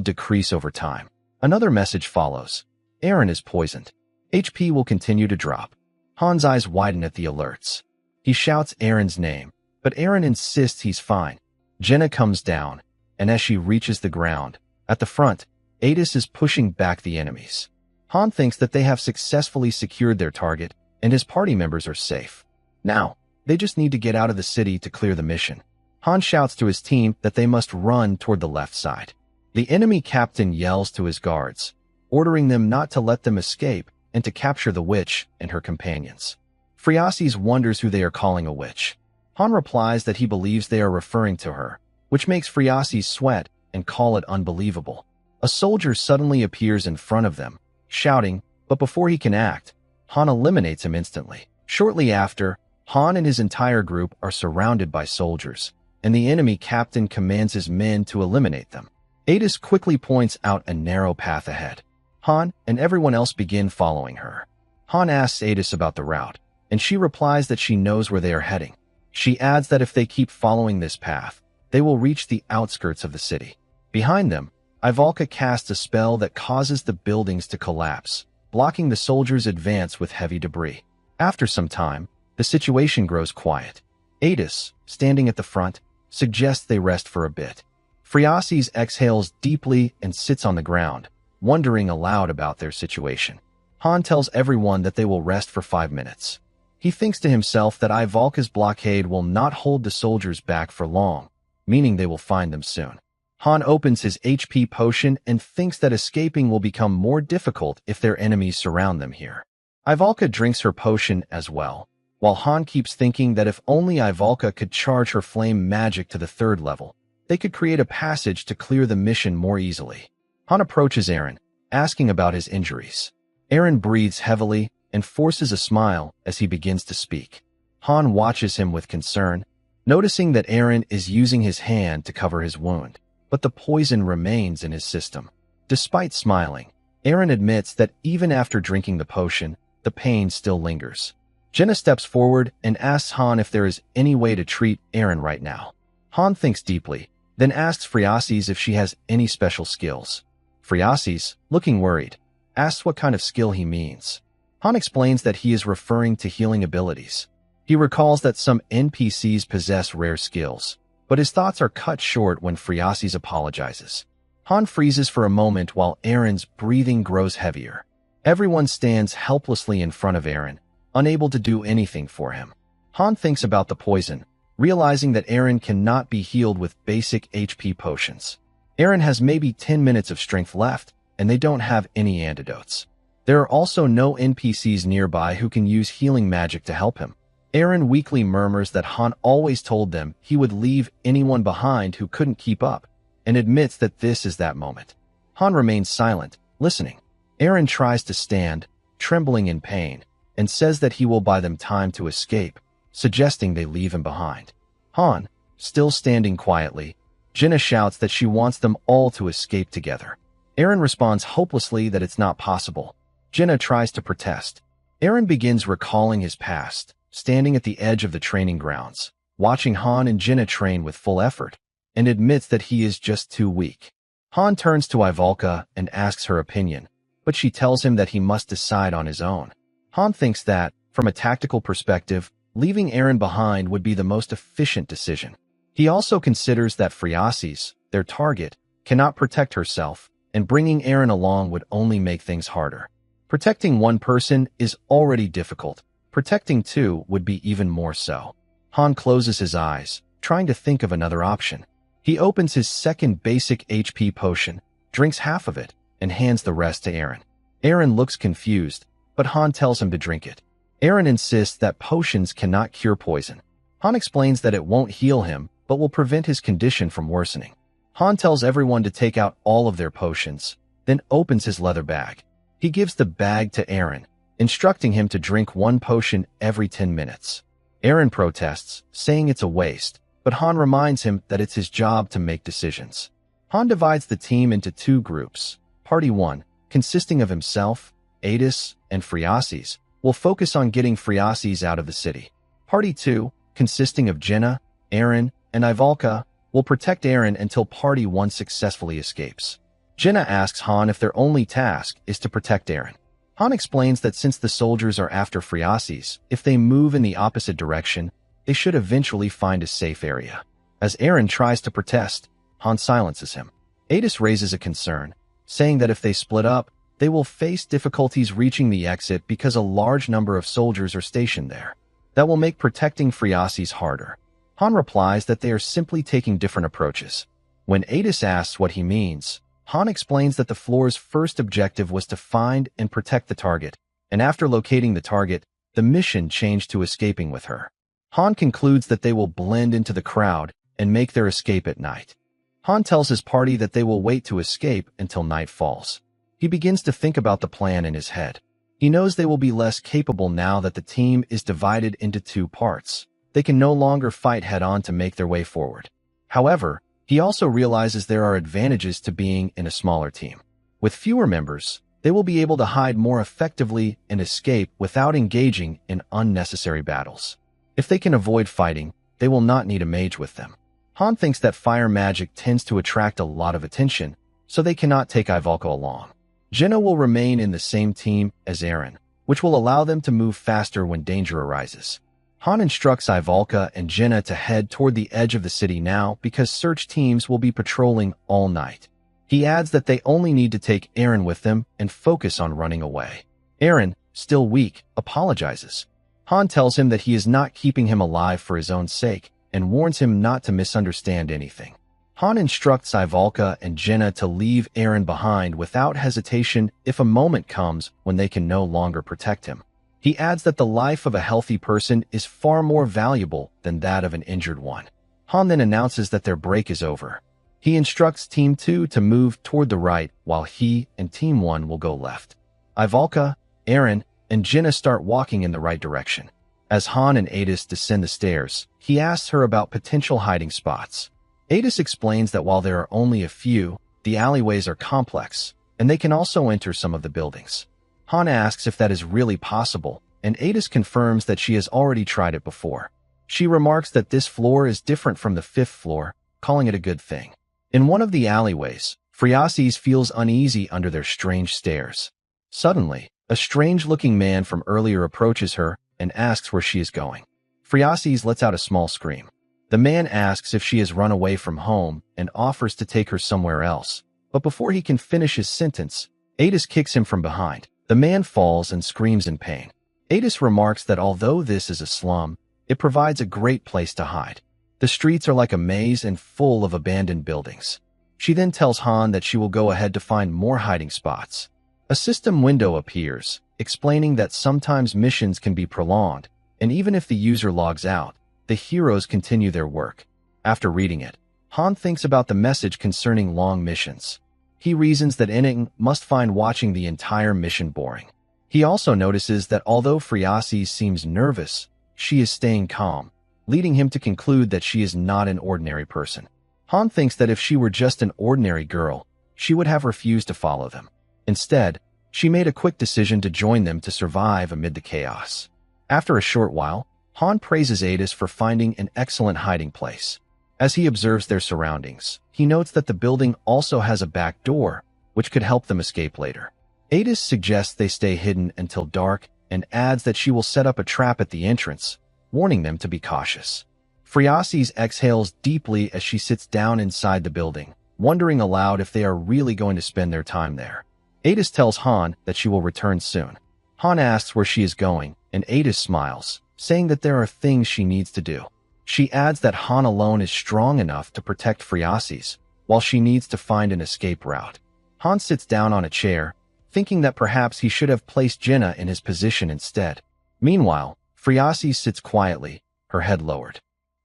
decrease over time. Another message follows. Eren is poisoned. HP will continue to drop. Han's eyes widen at the alerts. He shouts Eren's name, but Eren insists he's fine. Jenna comes down, and as she reaches the ground, at the front, Adis is pushing back the enemies. Han thinks that they have successfully secured their target, and his party members are safe. Now, they just need to get out of the city to clear the mission. Han shouts to his team that they must run toward the left side. The enemy captain yells to his guards, ordering them not to let them escape and to capture the witch and her companions. Phriases wonders who they are calling a witch. Han replies that he believes they are referring to her, which makes Phriases sweat and call it unbelievable. A soldier suddenly appears in front of them, shouting, but before he can act, Han eliminates him instantly. Shortly after, Han and his entire group are surrounded by soldiers, and the enemy captain commands his men to eliminate them. Adis quickly points out a narrow path ahead. Han and everyone else begin following her. Han asks Adis about the route, and she replies that she knows where they are heading. She adds that if they keep following this path, they will reach the outskirts of the city. Behind them, Ivalka casts a spell that causes the buildings to collapse, blocking the soldiers' advance with heavy debris. After some time, the situation grows quiet. Adis, standing at the front, suggests they rest for a bit. Phriases exhales deeply and sits on the ground, wondering aloud about their situation. Han tells everyone that they will rest for 5 minutes. He thinks to himself that Ivalka's blockade will not hold the soldiers back for long, meaning they will find them soon. Han opens his HP potion and thinks that escaping will become more difficult if their enemies surround them here. Ivalka drinks her potion as well, while Han keeps thinking that if only Ivalka could charge her flame magic to the 3rd level, they could create a passage to clear the mission more easily. Han approaches Eren, asking about his injuries. Eren breathes heavily and forces a smile as he begins to speak. Han watches him with concern, noticing that Eren is using his hand to cover his wound, but the poison remains in his system. Despite smiling, Eren admits that even after drinking the potion, the pain still lingers. Jenna steps forward and asks Han if there is any way to treat Eren right now. Han thinks deeply, then asks Phriases if she has any special skills. Phriases, looking worried, asks what kind of skill he means. Han explains that he is referring to healing abilities. He recalls that some NPCs possess rare skills, but his thoughts are cut short when Phriases apologizes. Han freezes for a moment while Eren's breathing grows heavier. Everyone stands helplessly in front of Eren, unable to do anything for him. Han thinks about the poison, realizing that Eren cannot be healed with basic HP potions. Eren has maybe 10 minutes of strength left, and they don't have any antidotes. There are also no NPCs nearby who can use healing magic to help him. Eren weakly murmurs that Han always told them he would leave anyone behind who couldn't keep up, and admits that this is that moment. Han remains silent, listening. Eren tries to stand, trembling in pain, and says that he will buy them time to escape, suggesting they leave him behind. Han, still standing quietly, Jenna shouts that she wants them all to escape together. Eren responds hopelessly that it's not possible. Jenna tries to protest. Eren begins recalling his past, standing at the edge of the training grounds, watching Han and Jenna train with full effort, and admits that he is just too weak. Han turns to Ivalka and asks her opinion, but she tells him that he must decide on his own. Han thinks that, from a tactical perspective, leaving Eren behind would be the most efficient decision. He also considers that Phriases, their target, cannot protect herself, and bringing Eren along would only make things harder. Protecting one person is already difficult. Protecting two would be even more so. Han closes his eyes, trying to think of another option. He opens his second basic HP potion, drinks half of it, and hands the rest to Eren. Eren looks confused, but Han tells him to drink it. Eren insists that potions cannot cure poison. Han explains that it won't heal him, but will prevent his condition from worsening. Han tells everyone to take out all of their potions, then opens his leather bag. He gives the bag to Eren, instructing him to drink one potion every 10 minutes. Eren protests, saying it's a waste, but Han reminds him that it's his job to make decisions. Han divides the team into two groups. Party 1, consisting of himself, Adis, and Phreases, will focus on getting Phreases out of the city. Party 2, consisting of Jenna, Eren, and Ivalka, will protect Eren until Party 1 successfully escapes. Jenna asks Han if their only task is to protect Eren. Han explains that since the soldiers are after Phreases, if they move in the opposite direction, they should eventually find a safe area. As Eren tries to protest, Han silences him. Adis raises a concern, saying that if they split up, they will face difficulties reaching the exit because a large number of soldiers are stationed there. That will make protecting Phreases harder. Han replies that they are simply taking different approaches. When Adis asks what he means, Han explains that the floor's first objective was to find and protect the target, and after locating the target, the mission changed to escaping with her. Han concludes that they will blend into the crowd and make their escape at night. Han tells his party that they will wait to escape until night falls. He begins to think about the plan in his head. He knows they will be less capable now that the team is divided into two parts. They can no longer fight head-on to make their way forward. However, he also realizes there are advantages to being in a smaller team. With fewer members, they will be able to hide more effectively and escape without engaging in unnecessary battles. If they can avoid fighting, they will not need a mage with them. Han thinks that fire magic tends to attract a lot of attention, so they cannot take Ivalka along. Jenna will remain in the same team as Eren, which will allow them to move faster when danger arises. Han instructs Ivalka and Jenna to head toward the edge of the city now because search teams will be patrolling all night. He adds that they only need to take Eren with them and focus on running away. Eren, still weak, apologizes. Han tells him that he is not keeping him alive for his own sake and warns him not to misunderstand anything. Han instructs Ivalka and Jenna to leave Eren behind without hesitation if a moment comes when they can no longer protect him. He adds that the life of a healthy person is far more valuable than that of an injured one. Han then announces that their break is over. He instructs Team 2 to move toward the right while he and Team 1 will go left. Ivalka, Eren, and Jenna start walking in the right direction. As Han and Adis descend the stairs, he asks her about potential hiding spots. Adis explains that while there are only a few, the alleyways are complex, and they can also enter some of the buildings. Han asks if that is really possible, and Adis confirms that she has already tried it before. She remarks that this floor is different from the 5th floor, calling it a good thing. In one of the alleyways, Phreases feels uneasy under their strange stares. Suddenly, a strange-looking man from earlier approaches her and asks where she is going. Phreases lets out a small scream. The man asks if she has run away from home and offers to take her somewhere else. But before he can finish his sentence, Adis kicks him from behind. The man falls and screams in pain. Adis remarks that although this is a slum, it provides a great place to hide. The streets are like a maze and full of abandoned buildings. She then tells Han that she will go ahead to find more hiding spots. A system window appears, explaining that sometimes missions can be prolonged, and even if the user logs out, the heroes continue their work. After reading it, Han thinks about the message concerning long missions. He reasons that Enning must find watching the entire mission boring. He also notices that although Phreases seems nervous, she is staying calm, leading him to conclude that she is not an ordinary person. Han thinks that if she were just an ordinary girl, she would have refused to follow them. Instead, she made a quick decision to join them to survive amid the chaos. After a short while, Han praises Adis for finding an excellent hiding place. As he observes their surroundings, he notes that the building also has a back door, which could help them escape later. Adis suggests they stay hidden until dark and adds that she will set up a trap at the entrance, warning them to be cautious. Phreases exhales deeply as she sits down inside the building, wondering aloud if they are really going to spend their time there. Adis tells Han that she will return soon. Han asks where she is going, and Adis smiles, saying that there are things she needs to do. She adds that Han alone is strong enough to protect Phreases, while she needs to find an escape route. Han sits down on a chair, thinking that perhaps he should have placed Jenna in his position instead. Meanwhile, Phreases sits quietly, her head lowered.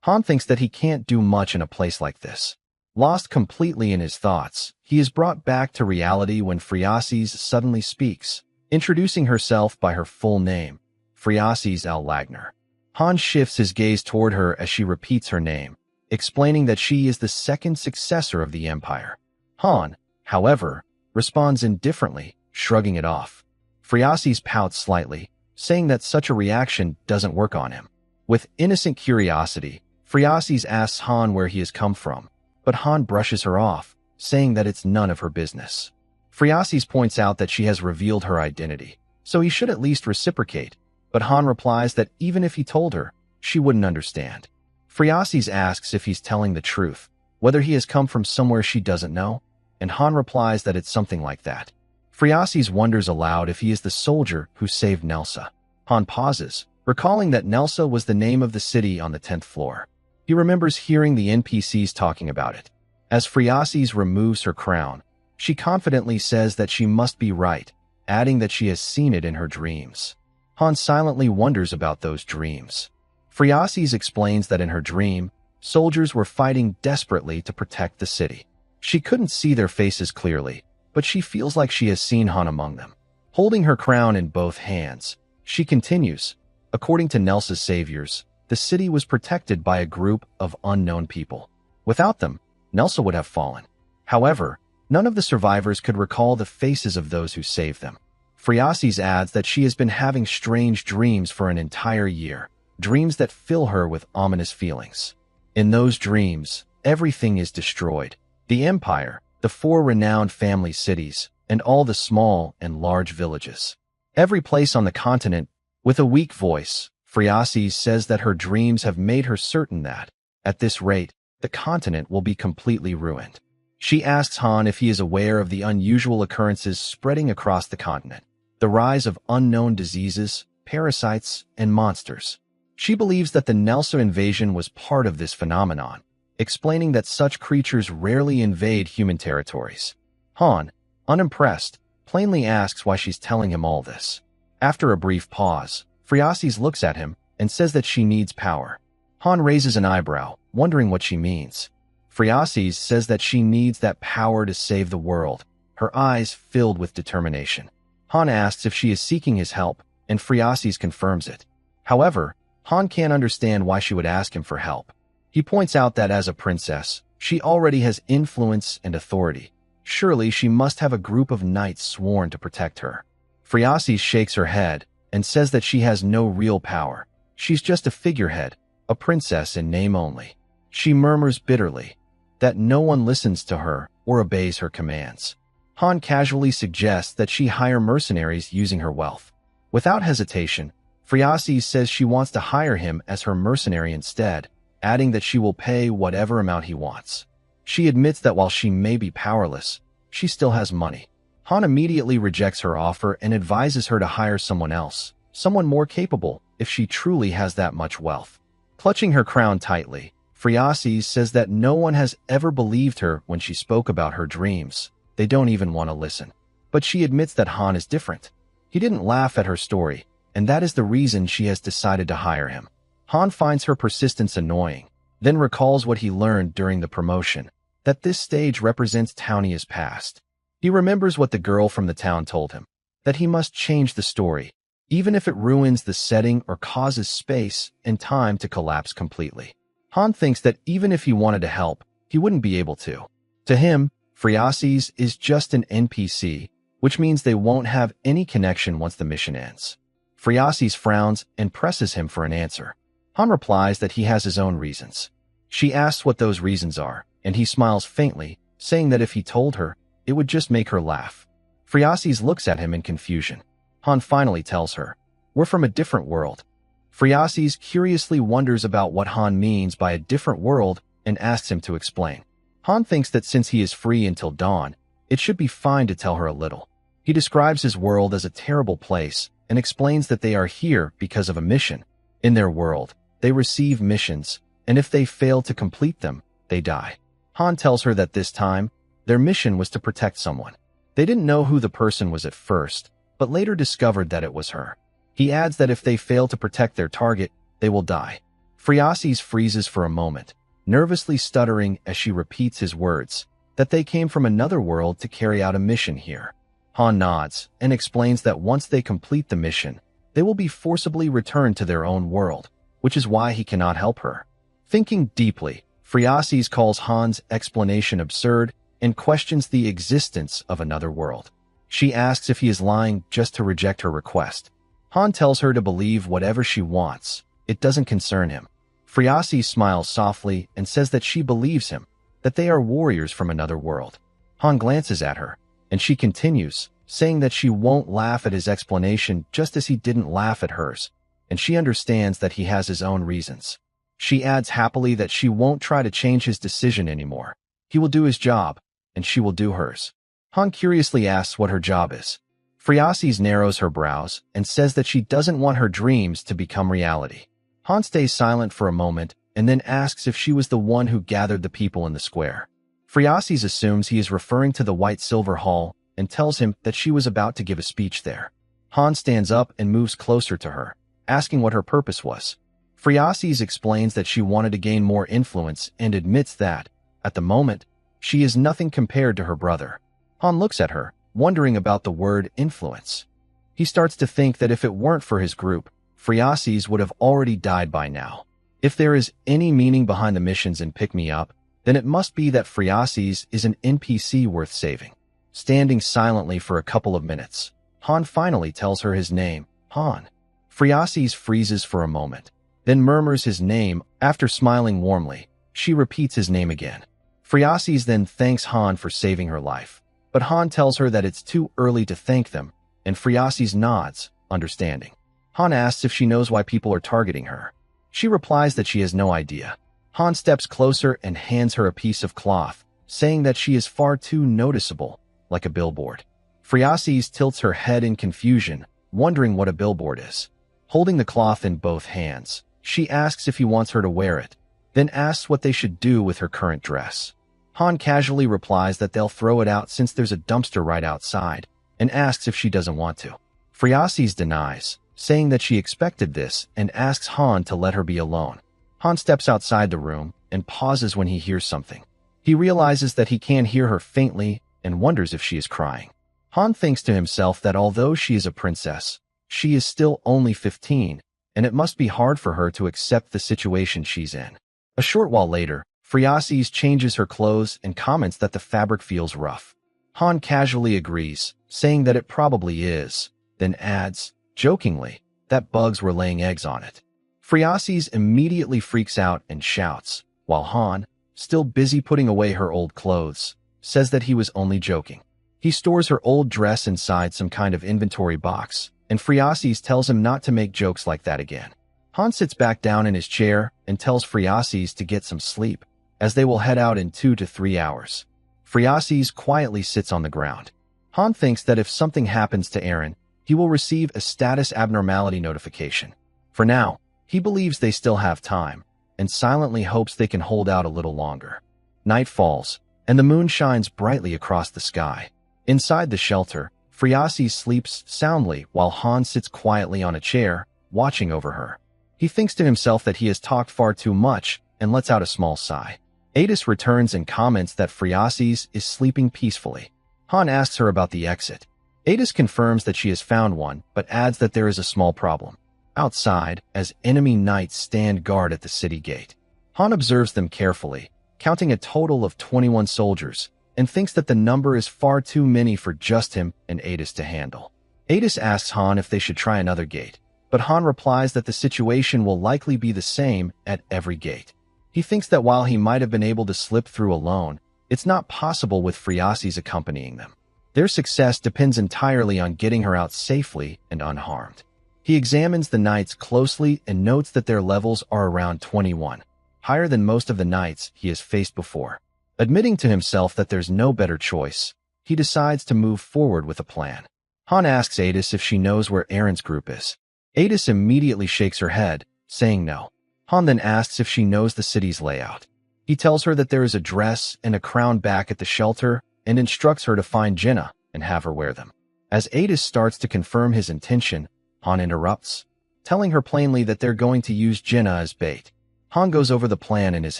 Han thinks that he can't do much in a place like this. Lost completely in his thoughts, he is brought back to reality when Phreases suddenly speaks, introducing herself by her full name, Phreases L. Lagner. Han shifts his gaze toward her as she repeats her name, explaining that she is the second successor of the Empire. Han, however, responds indifferently, shrugging it off. Phriases pouts slightly, saying that such a reaction doesn't work on him. With innocent curiosity, Phriases asks Han where he has come from, but Han brushes her off, saying that it's none of her business. Phriases points out that she has revealed her identity, so he should at least reciprocate, but Han replies that even if he told her, she wouldn't understand. Phriases asks if he's telling the truth, whether he has come from somewhere she doesn't know, and Han replies that it's something like that. Phriases wonders aloud if he is the soldier who saved Nelsa. Han pauses, recalling that Nelsa was the name of the city on the 10th floor. He remembers hearing the NPCs talking about it. As Phriases removes her crown, she confidently says that she must be right, adding that she has seen it in her dreams. Han silently wonders about those dreams. Phriases explains that in her dream, soldiers were fighting desperately to protect the city. She couldn't see their faces clearly, but she feels like she has seen Han among them. Holding her crown in both hands, she continues, according to Nelsa's saviors, the city was protected by a group of unknown people. Without them, Nelsa would have fallen. However, none of the survivors could recall the faces of those who saved them. Phriases adds that she has been having strange dreams for an entire year, dreams that fill her with ominous feelings. In those dreams, everything is destroyed. The Empire, the 4 renowned family cities, and all the small and large villages. Every place on the continent. With a weak voice, Phriases says that her dreams have made her certain that, at this rate, the continent will be completely ruined. She asks Han if he is aware of the unusual occurrences spreading across the continent, the rise of unknown diseases, parasites, and monsters. She believes that the Nelsa invasion was part of this phenomenon, explaining that such creatures rarely invade human territories. Han, unimpressed, plainly asks why she's telling him all this. After a brief pause, Phriases looks at him and says that she needs power. Han raises an eyebrow, wondering what she means. Phriases says that she needs that power to save the world, her eyes filled with determination. Han asks if she is seeking his help, and Phriases confirms it. However, Han can't understand why she would ask him for help. He points out that as a princess, she already has influence and authority. Surely she must have a group of knights sworn to protect her. Phriases shakes her head and says that she has no real power. She's just a figurehead, a princess in name only. She murmurs bitterly that no one listens to her or obeys her commands. Han casually suggests that she hire mercenaries using her wealth. Without hesitation, Phriases says she wants to hire him as her mercenary instead, adding that she will pay whatever amount he wants. She admits that while she may be powerless, she still has money. Han immediately rejects her offer and advises her to hire someone else, someone more capable, if she truly has that much wealth. Clutching her crown tightly, Phriases says that no one has ever believed her when she spoke about her dreams. They don't even want to listen. But she admits that Han is different. He didn't laugh at her story, and that is the reason she has decided to hire him. Han finds her persistence annoying, then recalls what he learned during the promotion, that this stage represents Townia's past. He remembers what the girl from the town told him, that he must change the story, even if it ruins the setting or causes space and time to collapse completely. Han thinks that even if he wanted to help, he wouldn't be able to. To him, Phriases is just an NPC, which means they won't have any connection once the mission ends. Phriases frowns and presses him for an answer. Han replies that he has his own reasons. She asks what those reasons are, and he smiles faintly, saying that if he told her, it would just make her laugh. Phriases looks at him in confusion. Han finally tells her, "We're from a different world." Phriases curiously wonders about what Han means by a different world and asks him to explain. Han thinks that since he is free until dawn, it should be fine to tell her a little. He describes his world as a terrible place and explains that they are here because of a mission. In their world, they receive missions, and if they fail to complete them, they die. Han tells her that this time, their mission was to protect someone. They didn't know who the person was at first, but later discovered that it was her. He adds that if they fail to protect their target, they will die. Phriases freezes for a moment, nervously stuttering as she repeats his words, that they came from another world to carry out a mission here. Han nods and explains that once they complete the mission, they will be forcibly returned to their own world. which is why he cannot help her. Thinking deeply, Phrases calls Han's explanation absurd and questions the existence of another world. She asks if he is lying just to reject her request. Han tells her to believe whatever she wants. It doesn't concern him. Phrases smiles softly and says that she believes him, that they are warriors from another world. Han glances at her, and she continues, saying that she won't laugh at his explanation just as he didn't laugh at hers, and she understands that he has his own reasons. She adds happily that she won't try to change his decision anymore. He will do his job, and she will do hers. Han curiously asks what her job is. Phrases narrows her brows and says that she doesn't want her dreams to become reality. Han stays silent for a moment and then asks if she was the one who gathered the people in the square. Phrases assumes he is referring to the White Silver Hall and tells him that she was about to give a speech there. Han stands up and moves closer to her, asking what her purpose was. Phrases explains that she wanted to gain more influence and admits that, at the moment, she is nothing compared to her brother. Han looks at her, wondering about the word influence. He starts to think that if it weren't for his group, Phrases would have already died by now. If there is any meaning behind the missions in Pick Me Up, then it must be that Phrases is an NPC worth saving. Standing silently for a couple of minutes, Han finally tells her his name, Han. Phrases freezes for a moment, then murmurs his name. After smiling warmly, she repeats his name again. Phrases then thanks Han for saving her life, but Han tells her that it's too early to thank them, and Phrases nods, understanding. Han asks if she knows why people are targeting her. She replies that she has no idea. Han steps closer and hands her a piece of cloth, saying that she is far too noticeable, like a billboard. Phrases tilts her head in confusion, wondering what a billboard is. Holding the cloth in both hands, she asks if he wants her to wear it, then asks what they should do with her current dress. Han casually replies that they'll throw it out since there's a dumpster right outside, and asks if she doesn't want to. Phrases denies, saying that she expected this and asks Han to let her be alone. Han steps outside the room and pauses when he hears something. He realizes that he can hear her faintly and wonders if she is crying. Han thinks to himself that although she is a princess, she is still only 15, and it must be hard for her to accept the situation she's in. A short while later, Phrases changes her clothes and comments that the fabric feels rough. Han casually agrees, saying that it probably is, then adds, jokingly, that bugs were laying eggs on it. Phrases immediately freaks out and shouts, while Han, still busy putting away her old clothes, says that he was only joking. He stores her old dress inside some kind of inventory box, and Phrases tells him not to make jokes like that again. Han sits back down in his chair and tells Phrases to get some sleep, as they will head out in 2 to 3 hours. Phrases quietly sits on the ground. Han thinks that if something happens to Eren, he will receive a status abnormality notification. For now, he believes they still have time, and silently hopes they can hold out a little longer. Night falls, and the moon shines brightly across the sky. Inside the shelter, Phrases sleeps soundly while Han sits quietly on a chair, watching over her. He thinks to himself that he has talked far too much and lets out a small sigh. Adis returns and comments that Phrases is sleeping peacefully. Han asks her about the exit. Adis confirms that she has found one, but adds that there is a small problem outside, as enemy knights stand guard at the city gate. Han observes them carefully, counting a total of 21 soldiers, and thinks that the number is far too many for just him and Adis to handle. Adis asks Han if they should try another gate, but Han replies that the situation will likely be the same at every gate. He thinks that while he might have been able to slip through alone, it's not possible with Phrases accompanying them. Their success depends entirely on getting her out safely and unharmed. He examines the knights closely and notes that their levels are around 21, higher than most of the knights he has faced before. Admitting to himself that there's no better choice, he decides to move forward with a plan. Han asks Adis if she knows where Eren's group is. Adis immediately shakes her head, saying no. Han then asks if she knows the city's layout. He tells her that there is a dress and a crown back at the shelter and instructs her to find Jenna and have her wear them. As Adis starts to confirm his intention, Han interrupts, telling her plainly that they're going to use Jenna as bait. Han goes over the plan in his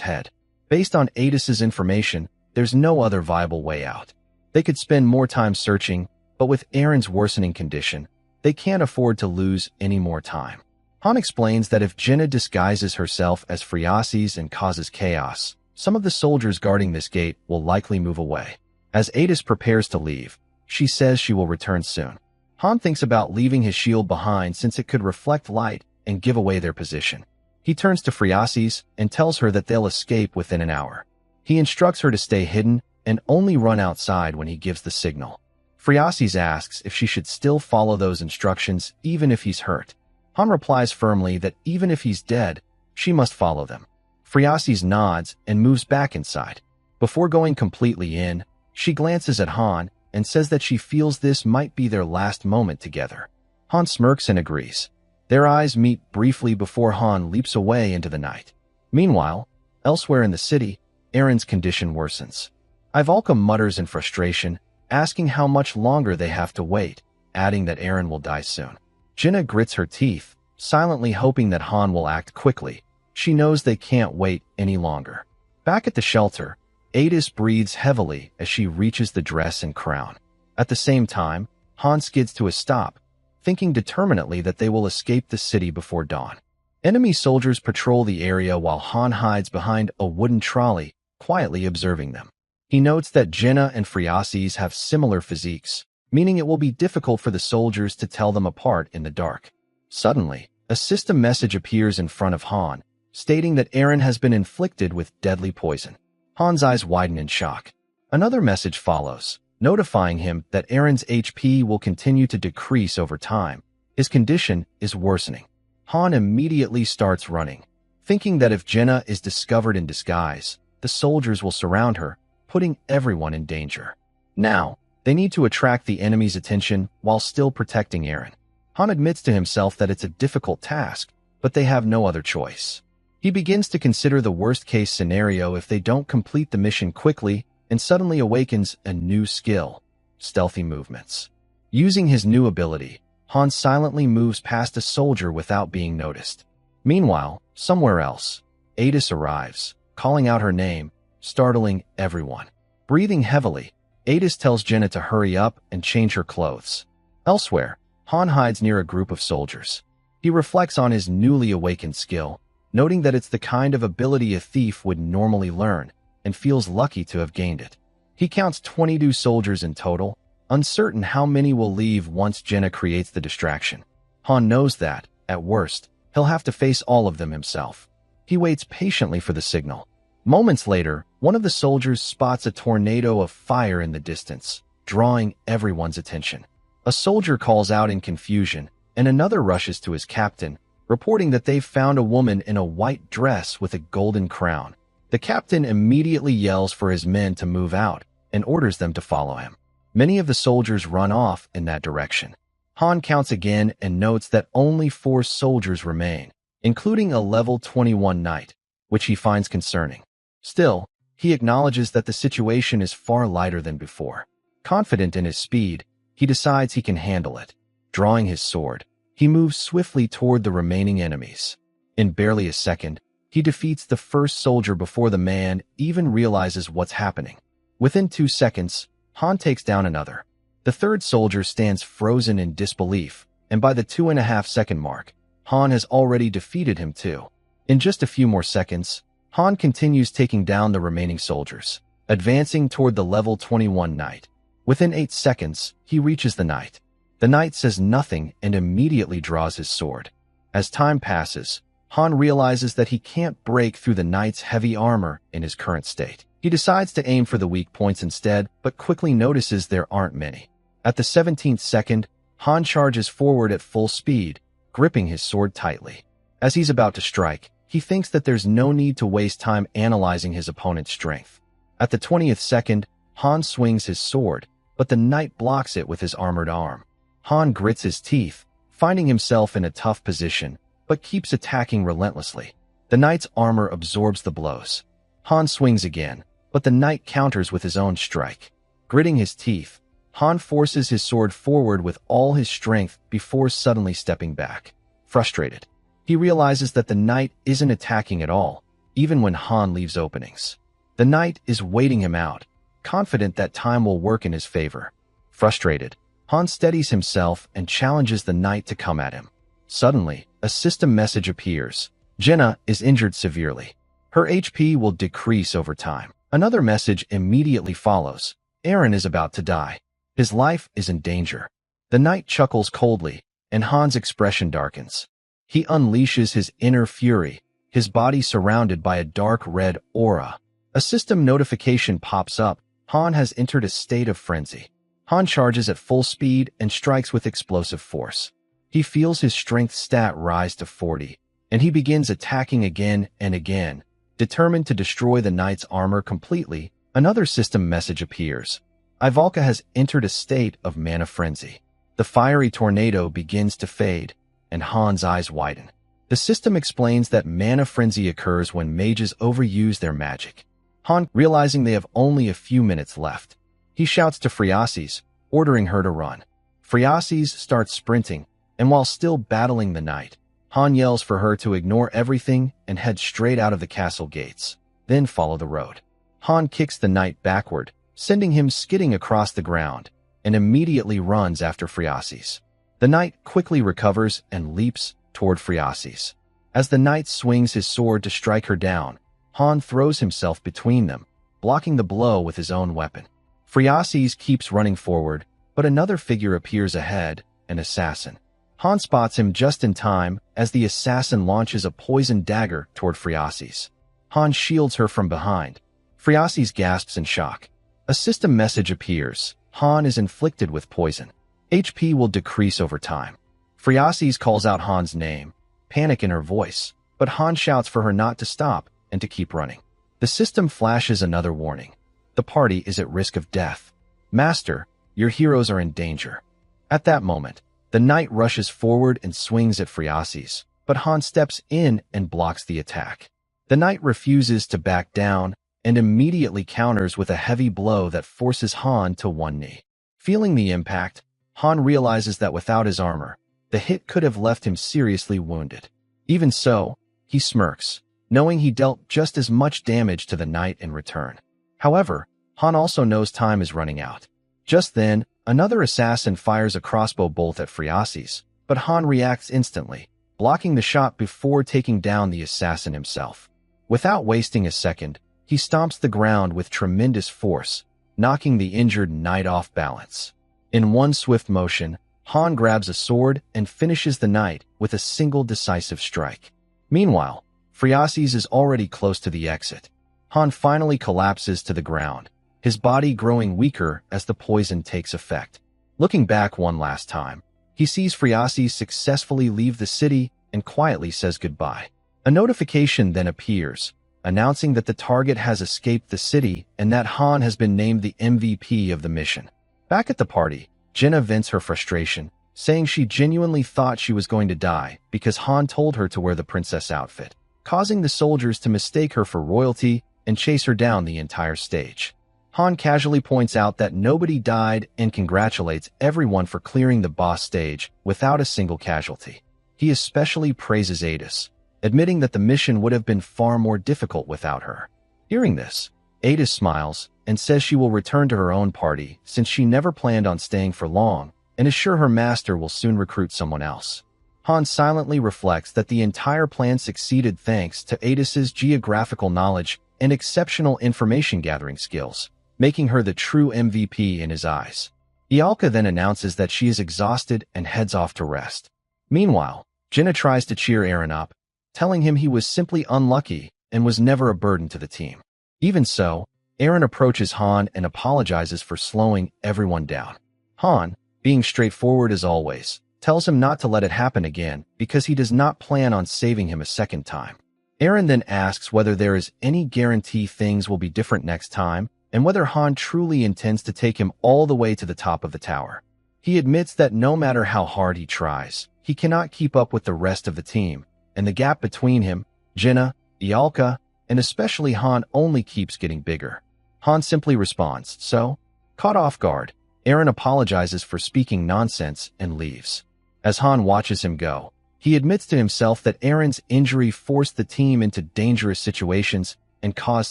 head. Based on Adis's information, there's no other viable way out. They could spend more time searching, but with Eren's worsening condition, they can't afford to lose any more time. Han explains that if Jinna disguises herself as Phreases and causes chaos, some of the soldiers guarding this gate will likely move away. As Adis prepares to leave, she says she will return soon. Han thinks about leaving his shield behind since it could reflect light and give away their position. He turns to Phreases and tells her that they'll escape within an hour. He instructs her to stay hidden and only run outside when he gives the signal. Phreases asks if she should still follow those instructions even if he's hurt. Han replies firmly that even if he's dead, she must follow them. Phreases nods and moves back inside. Before going completely in, she glances at Han and says that she feels this might be their last moment together. Han smirks and agrees. Their eyes meet briefly before Han leaps away into the night. Meanwhile, elsewhere in the city, Eren's condition worsens. Ivalka mutters in frustration, asking how much longer they have to wait, adding that Eren will die soon. Jinna grits her teeth, silently hoping that Han will act quickly. She knows they can't wait any longer. Back at the shelter, Adis breathes heavily as she reaches the dress and crown. At the same time, Han skids to a stop, thinking determinedly that they will escape the city before dawn. Enemy soldiers patrol the area while Han hides behind a wooden trolley, quietly observing them. He notes that Jinna and Phreases have similar physiques, meaning it will be difficult for the soldiers to tell them apart in the dark. Suddenly, a system message appears in front of Han, stating that Eren has been inflicted with deadly poison. Han's eyes widen in shock. Another message follows, notifying him that Eren's HP will continue to decrease over time. His condition is worsening. Han immediately starts running, thinking that if Jinna is discovered in disguise, the soldiers will surround her, putting everyone in danger. Now, they need to attract the enemy's attention while still protecting Eren. Han admits to himself that it's a difficult task, but they have no other choice. He begins to consider the worst-case scenario if they don't complete the mission quickly and suddenly awakens a new skill, stealthy movements. Using his new ability, Han silently moves past a soldier without being noticed. Meanwhile, somewhere else, Adis arrives, calling out her name, startling everyone. Breathing heavily, Adis tells Jinna to hurry up and change her clothes. Elsewhere, Han hides near a group of soldiers. He reflects on his newly awakened skill, noting that it's the kind of ability a thief would normally learn, and feels lucky to have gained it. He counts 22 soldiers in total, uncertain how many will leave once Jinna creates the distraction. Han knows that, at worst, he'll have to face all of them himself. He waits patiently for the signal. Moments later, one of the soldiers spots a tornado of fire in the distance, drawing everyone's attention. A soldier calls out in confusion, and another rushes to his captain, reporting that they've found a woman in a white dress with a golden crown. The captain immediately yells for his men to move out and orders them to follow him. Many of the soldiers run off in that direction. Han counts again and notes that only 4 soldiers remain, including a level 21 knight, which he finds concerning. Still, he acknowledges that the situation is far lighter than before. Confident in his speed, he decides he can handle it. Drawing his sword, he moves swiftly toward the remaining enemies. In barely a second, he defeats the first soldier before the man even realizes what's happening. Within 2 seconds, Han takes down another. The third soldier stands frozen in disbelief, and by the 2.5-second mark, Han has already defeated him too. In just a few more seconds, Han continues taking down the remaining soldiers, advancing toward the level 21 knight. Within 8 seconds, he reaches the knight. The knight says nothing and immediately draws his sword. As time passes, Han realizes that he can't break through the knight's heavy armor in his current state. He decides to aim for the weak points instead, but quickly notices there aren't many. At the 17th second, Han charges forward at full speed, gripping his sword tightly. As he's about to strike, he thinks that there's no need to waste time analyzing his opponent's strength. At the 20th second, Han swings his sword, but the knight blocks it with his armored arm. Han grits his teeth, finding himself in a tough position, but keeps attacking relentlessly. The knight's armor absorbs the blows. Han swings again, but the knight counters with his own strike. Gritting his teeth, Han forces his sword forward with all his strength before suddenly stepping back. Frustrated, he realizes that the knight isn't attacking at all, even when Han leaves openings. The knight is waiting him out, confident that time will work in his favor. Frustrated, Han steadies himself and challenges the knight to come at him. Suddenly, a system message appears. Jenna is injured severely. Her HP will decrease over time. Another message immediately follows. Eren is about to die. His life is in danger. The knight chuckles coldly, and Han's expression darkens. He unleashes his inner fury, his body surrounded by a dark red aura. A system notification pops up. Han has entered a state of frenzy. Han charges at full speed and strikes with explosive force. He feels his strength stat rise to 40, and he begins attacking again and again. Determined to destroy the knight's armor completely, another system message appears. Ivalka has entered a state of mana frenzy. The fiery tornado begins to fade, and Han's eyes widen. The system explains that mana frenzy occurs when mages overuse their magic. Han, realizing they have only a few minutes left, he shouts to Phreases, ordering her to run. Phreases starts sprinting, and while still battling the knight, Han yells for her to ignore everything and head straight out of the castle gates, then follow the road. Han kicks the knight backward, sending him skidding across the ground, and immediately runs after Phreases. The knight quickly recovers and leaps toward Phreases. As the knight swings his sword to strike her down, Han throws himself between them, blocking the blow with his own weapon. Phreases keeps running forward, but another figure appears ahead, an assassin. Han spots him just in time as the assassin launches a poisoned dagger toward Phreases. Han shields her from behind. Phreases gasps in shock. A system message appears. Han is inflicted with poison. HP will decrease over time. Phreases calls out Han's name, panic in her voice, but Han shouts for her not to stop and to keep running. The system flashes another warning. The party is at risk of death. Master, your heroes are in danger. At that moment, the knight rushes forward and swings at Phreases, but Han steps in and blocks the attack. The knight refuses to back down and immediately counters with a heavy blow that forces Han to one knee. Feeling the impact, Han realizes that without his armor, the hit could have left him seriously wounded. Even so, he smirks, knowing he dealt just as much damage to the knight in return. However, Han also knows time is running out. Just then, another assassin fires a crossbow bolt at Phreases, but Han reacts instantly, blocking the shot before taking down the assassin himself. Without wasting a second, he stomps the ground with tremendous force, knocking the injured knight off balance. In one swift motion, Han grabs a sword and finishes the knight with a single decisive strike. Meanwhile, Phreases is already close to the exit. Han finally collapses to the ground, his body growing weaker as the poison takes effect. Looking back one last time, he sees Phreases successfully leave the city and quietly says goodbye. A notification then appears, announcing that the target has escaped the city and that Han has been named the MVP of the mission. Back at the party, Jenna vents her frustration, saying she genuinely thought she was going to die because Han told her to wear the princess outfit, causing the soldiers to mistake her for royalty and chase her down the entire stage. Han casually points out that nobody died and congratulates everyone for clearing the boss stage without a single casualty. He especially praises Adis, admitting that the mission would have been far more difficult without her. Hearing this, Adis smiles and says she will return to her own party since she never planned on staying for long and is sure her master will soon recruit someone else. Han silently reflects that the entire plan succeeded thanks to Adis's geographical knowledge and exceptional information gathering skills, making her the true MVP in his eyes. Ialka then announces that she is exhausted and heads off to rest. Meanwhile, Jenna tries to cheer Eren up, telling him he was simply unlucky and was never a burden to the team. Even so, Eren approaches Han and apologizes for slowing everyone down. Han, being straightforward as always, tells him not to let it happen again because he does not plan on saving him a second time. Eren then asks whether there is any guarantee things will be different next time and whether Han truly intends to take him all the way to the top of the tower. He admits that no matter how hard he tries, he cannot keep up with the rest of the team, and the gap between him, Jenna, Ialka, and especially Han only keeps getting bigger. Han simply responds, so, caught off guard, Eren apologizes for speaking nonsense and leaves. As Han watches him go, he admits to himself that Eren's injury forced the team into dangerous situations and caused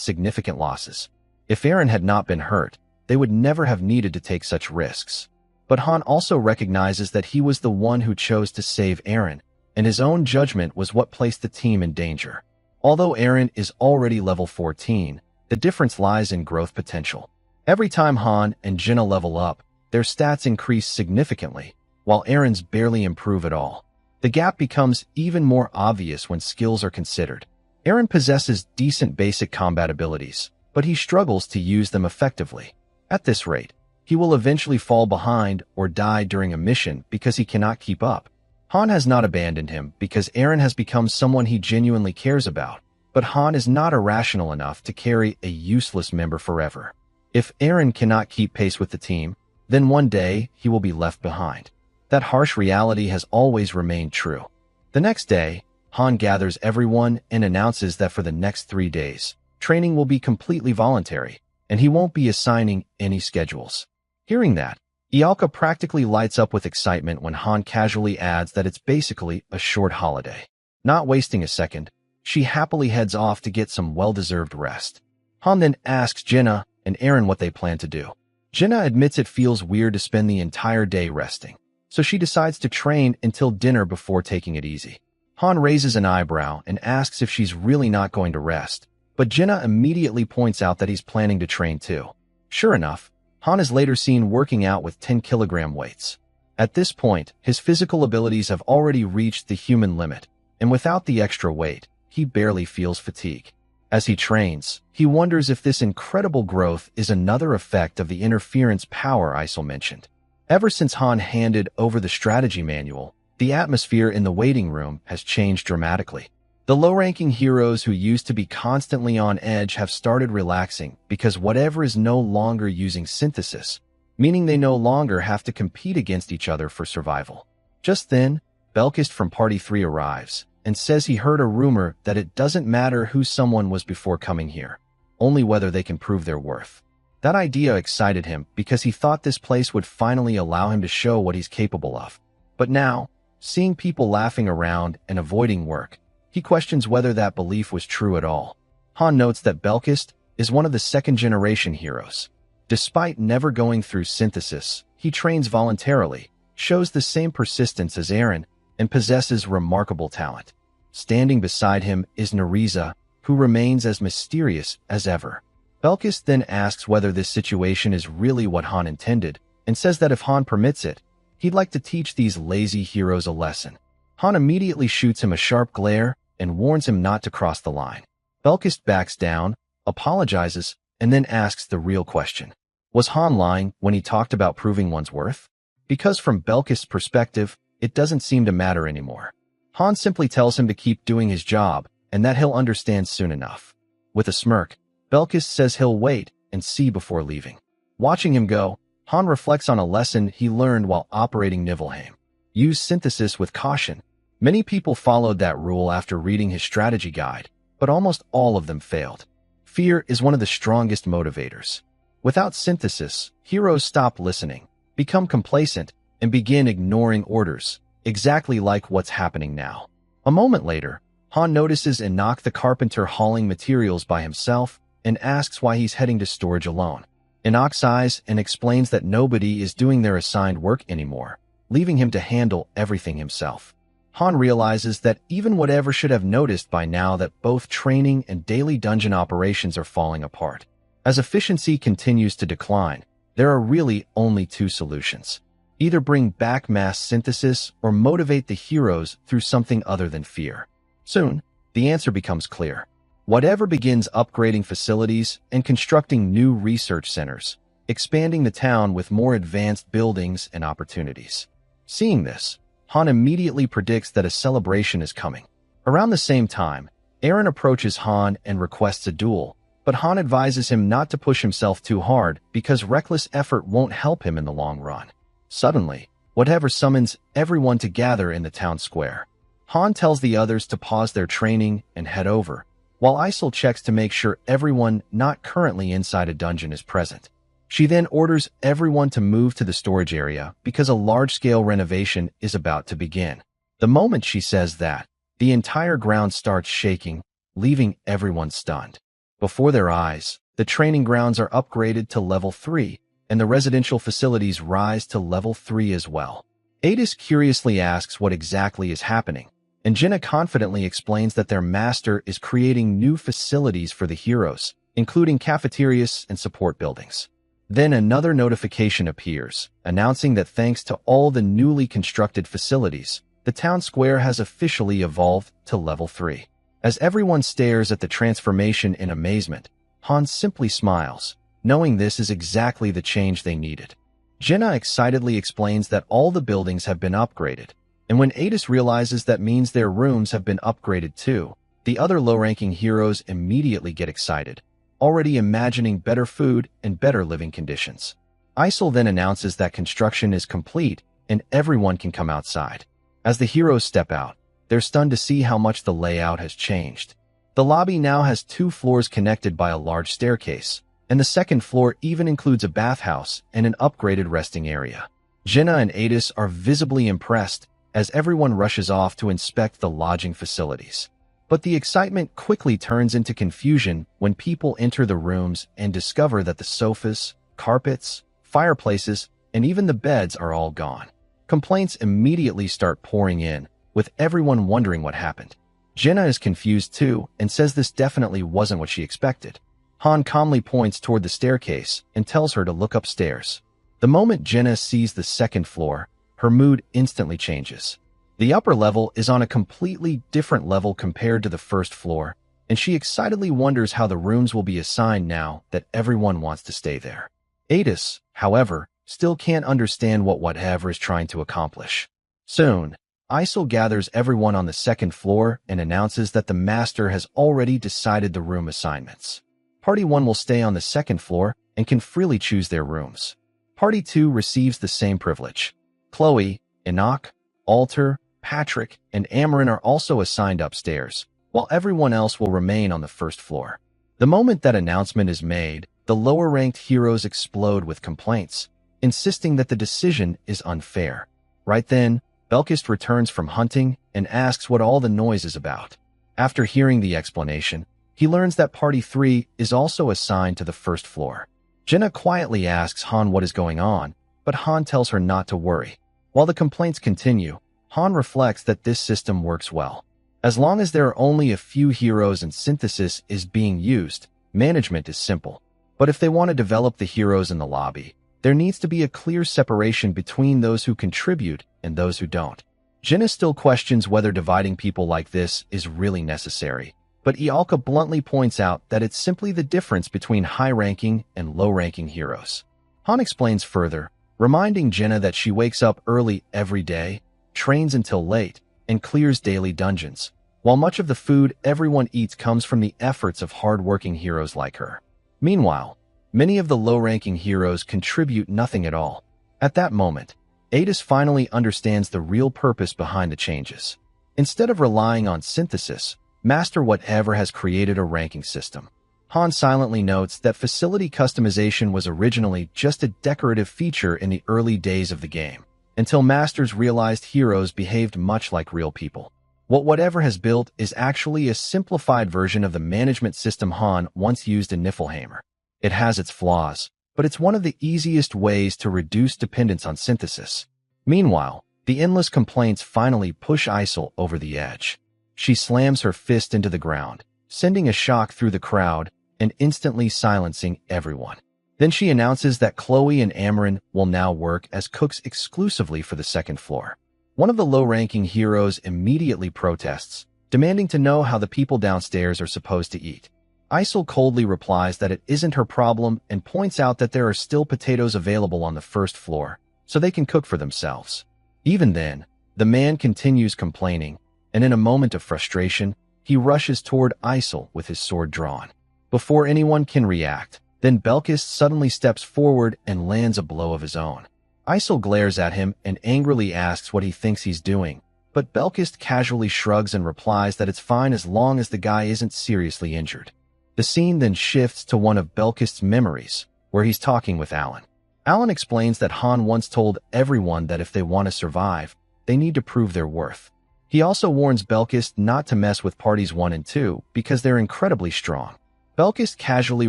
significant losses. If Eren had not been hurt, they would never have needed to take such risks. But Han also recognizes that he was the one who chose to save Eren, and his own judgment was what placed the team in danger. Although Eren is already level 14, the difference lies in growth potential. Every time Han and Jinna level up, their stats increase significantly, while Eren's barely improve at all. The gap becomes even more obvious when skills are considered. Eren possesses decent basic combat abilities, but he struggles to use them effectively. At this rate, he will eventually fall behind or die during a mission because he cannot keep up. Han has not abandoned him because Eren has become someone he genuinely cares about, but Han is not irrational enough to carry a useless member forever. If Eren cannot keep pace with the team, then one day he will be left behind. That harsh reality has always remained true. The next day, Han gathers everyone and announces that for the next 3 days, training will be completely voluntary, and he won't be assigning any schedules. Hearing that, Ialka practically lights up with excitement when Han casually adds that it's basically a short holiday. Not wasting a second, she happily heads off to get some well-deserved rest. Han then asks Jinna and Eren what they plan to do. Jinna admits it feels weird to spend the entire day resting, so she decides to train until dinner before taking it easy. Han raises an eyebrow and asks if she's really not going to rest, but Jinna immediately points out that he's planning to train too. Sure enough, Han is later seen working out with 10-kilogram weights. At this point, his physical abilities have already reached the human limit, and without the extra weight, he barely feels fatigue. As he trains, he wonders if this incredible growth is another effect of the interference power Isol mentioned. Ever since Han handed over the strategy manual, the atmosphere in the waiting room has changed dramatically. The low-ranking heroes who used to be constantly on edge have started relaxing because whatever is no longer using synthesis, meaning they no longer have to compete against each other for survival. Just then, Belkist from Party 3 arrives and says he heard a rumor that it doesn't matter who someone was before coming here, only whether they can prove their worth. That idea excited him because he thought this place would finally allow him to show what he's capable of. But now, seeing people laughing around and avoiding work, he questions whether that belief was true at all. Han notes that Belkist is one of the second-generation heroes. Despite never going through synthesis, he trains voluntarily, shows the same persistence as Eren, and possesses remarkable talent. Standing beside him is Neriza, who remains as mysterious as ever. Belkist then asks whether this situation is really what Han intended, and says that if Han permits it, he'd like to teach these lazy heroes a lesson. Han immediately shoots him a sharp glare and warns him not to cross the line. Belkist backs down, apologizes, and then asks the real question. Was Han lying when he talked about proving one's worth? Because from Belkist's perspective, it doesn't seem to matter anymore. Han simply tells him to keep doing his job and that he'll understand soon enough. With a smirk, Belkist says he'll wait and see before leaving. Watching him go, Han reflects on a lesson he learned while operating Niflheim. Use synthesis with caution. Many people followed that rule after reading his strategy guide, but almost all of them failed. Fear is one of the strongest motivators. Without synthesis, heroes stop listening, become complacent, and begin ignoring orders, exactly like what's happening now. A moment later, Han notices Enoch the carpenter hauling materials by himself and asks why he's heading to storage alone. Enoch sighs and explains that nobody is doing their assigned work anymore, leaving him to handle everything himself. Han realizes that even whatever should have noticed by now that both training and daily dungeon operations are falling apart. As efficiency continues to decline, there are really only two solutions. Either bring back mass synthesis or motivate the heroes through something other than fear. Soon, the answer becomes clear. Whatever begins upgrading facilities and constructing new research centers, expanding the town with more advanced buildings and opportunities. Seeing this, Han immediately predicts that a celebration is coming. Around the same time, Eren approaches Han and requests a duel, but Han advises him not to push himself too hard because reckless effort won't help him in the long run. Suddenly, whatever summons everyone to gather in the town square. Han tells the others to pause their training and head over, while Isol checks to make sure everyone not currently inside a dungeon is present. She then orders everyone to move to the storage area because a large-scale renovation is about to begin. The moment she says that, the entire ground starts shaking, leaving everyone stunned. Before their eyes, the training grounds are upgraded to level 3, and the residential facilities rise to level 3 as well. Adis curiously asks what exactly is happening, and Jinna confidently explains that their master is creating new facilities for the heroes, including cafeterias and support buildings. Then another notification appears, announcing that thanks to all the newly constructed facilities, the town square has officially evolved to level 3. As everyone stares at the transformation in amazement, Han simply smiles, knowing this is exactly the change they needed. Jinna excitedly explains that all the buildings have been upgraded, and when Adis realizes that means their rooms have been upgraded too, the other low-ranking heroes immediately get excited, already imagining better food and better living conditions. Isol then announces that construction is complete and everyone can come outside. As the heroes step out, they're stunned to see how much the layout has changed. The lobby now has 2 floors connected by a large staircase, and the second floor even includes a bathhouse and an upgraded resting area. Jinna and Adis are visibly impressed as everyone rushes off to inspect the lodging facilities. But the excitement quickly turns into confusion when people enter the rooms and discover that the sofas, carpets, fireplaces, and even the beds are all gone. Complaints immediately start pouring in, with everyone wondering what happened. Jinna is confused too and says this definitely wasn't what she expected. Han calmly points toward the staircase and tells her to look upstairs. The moment Jinna sees the second floor, her mood instantly changes. The upper level is on a completely different level compared to the first floor, and she excitedly wonders how the rooms will be assigned now that everyone wants to stay there. Adis, however, still can't understand what whatever is trying to accomplish. Soon, Isol gathers everyone on the second floor and announces that the master has already decided the room assignments. Party 1 will stay on the second floor and can freely choose their rooms. Party 2 receives the same privilege. Chloe, Enoch, Alter, Patrick, and Amarin are also assigned upstairs, while everyone else will remain on the first floor. The moment that announcement is made, the lower-ranked heroes explode with complaints, insisting that the decision is unfair. Right then, Belkist returns from hunting and asks what all the noise is about. After hearing the explanation, he learns that Party 3 is also assigned to the first floor. Jinna quietly asks Han what is going on, but Han tells her not to worry. While the complaints continue, Han reflects that this system works well. As long as there are only a few heroes and synthesis is being used, management is simple. But if they want to develop the heroes in the lobby, there needs to be a clear separation between those who contribute and those who don't. Jinna still questions whether dividing people like this is really necessary, but Ialka bluntly points out that it's simply the difference between high-ranking and low-ranking heroes. Han explains further, reminding Jinna that she wakes up early every day, trains until late, and clears daily dungeons, while much of the food everyone eats comes from the efforts of hard-working heroes like her. Meanwhile, many of the low-ranking heroes contribute nothing at all. At that moment, Adis finally understands the real purpose behind the changes. Instead of relying on synthesis, Master Whatever has created a ranking system. Han silently notes that facility customization was originally just a decorative feature in the early days of the game, until Masters realized heroes behaved much like real people. What Whatever has built is actually a simplified version of the management system Han once used in Niflheim. It has its flaws, but it's one of the easiest ways to reduce dependence on synthesis. Meanwhile, the endless complaints finally push Isol over the edge. She slams her fist into the ground, sending a shock through the crowd and instantly silencing everyone. Then she announces that Chloe and Amarin will now work as cooks exclusively for the second floor. One of the low-ranking heroes immediately protests, demanding to know how the people downstairs are supposed to eat. Isol coldly replies that it isn't her problem and points out that there are still potatoes available on the first floor, so they can cook for themselves. Even then, the man continues complaining, and in a moment of frustration, he rushes toward Isol with his sword drawn. Before anyone can react, then Belkist suddenly steps forward and lands a blow of his own. Isol glares at him and angrily asks what he thinks he's doing, but Belkist casually shrugs and replies that it's fine as long as the guy isn't seriously injured. The scene then shifts to one of Belkist's memories, where he's talking with Alan. Alan explains that Han once told everyone that if they want to survive, they need to prove their worth. He also warns Belkist not to mess with parties 1 and 2 because they're incredibly strong. Belkist casually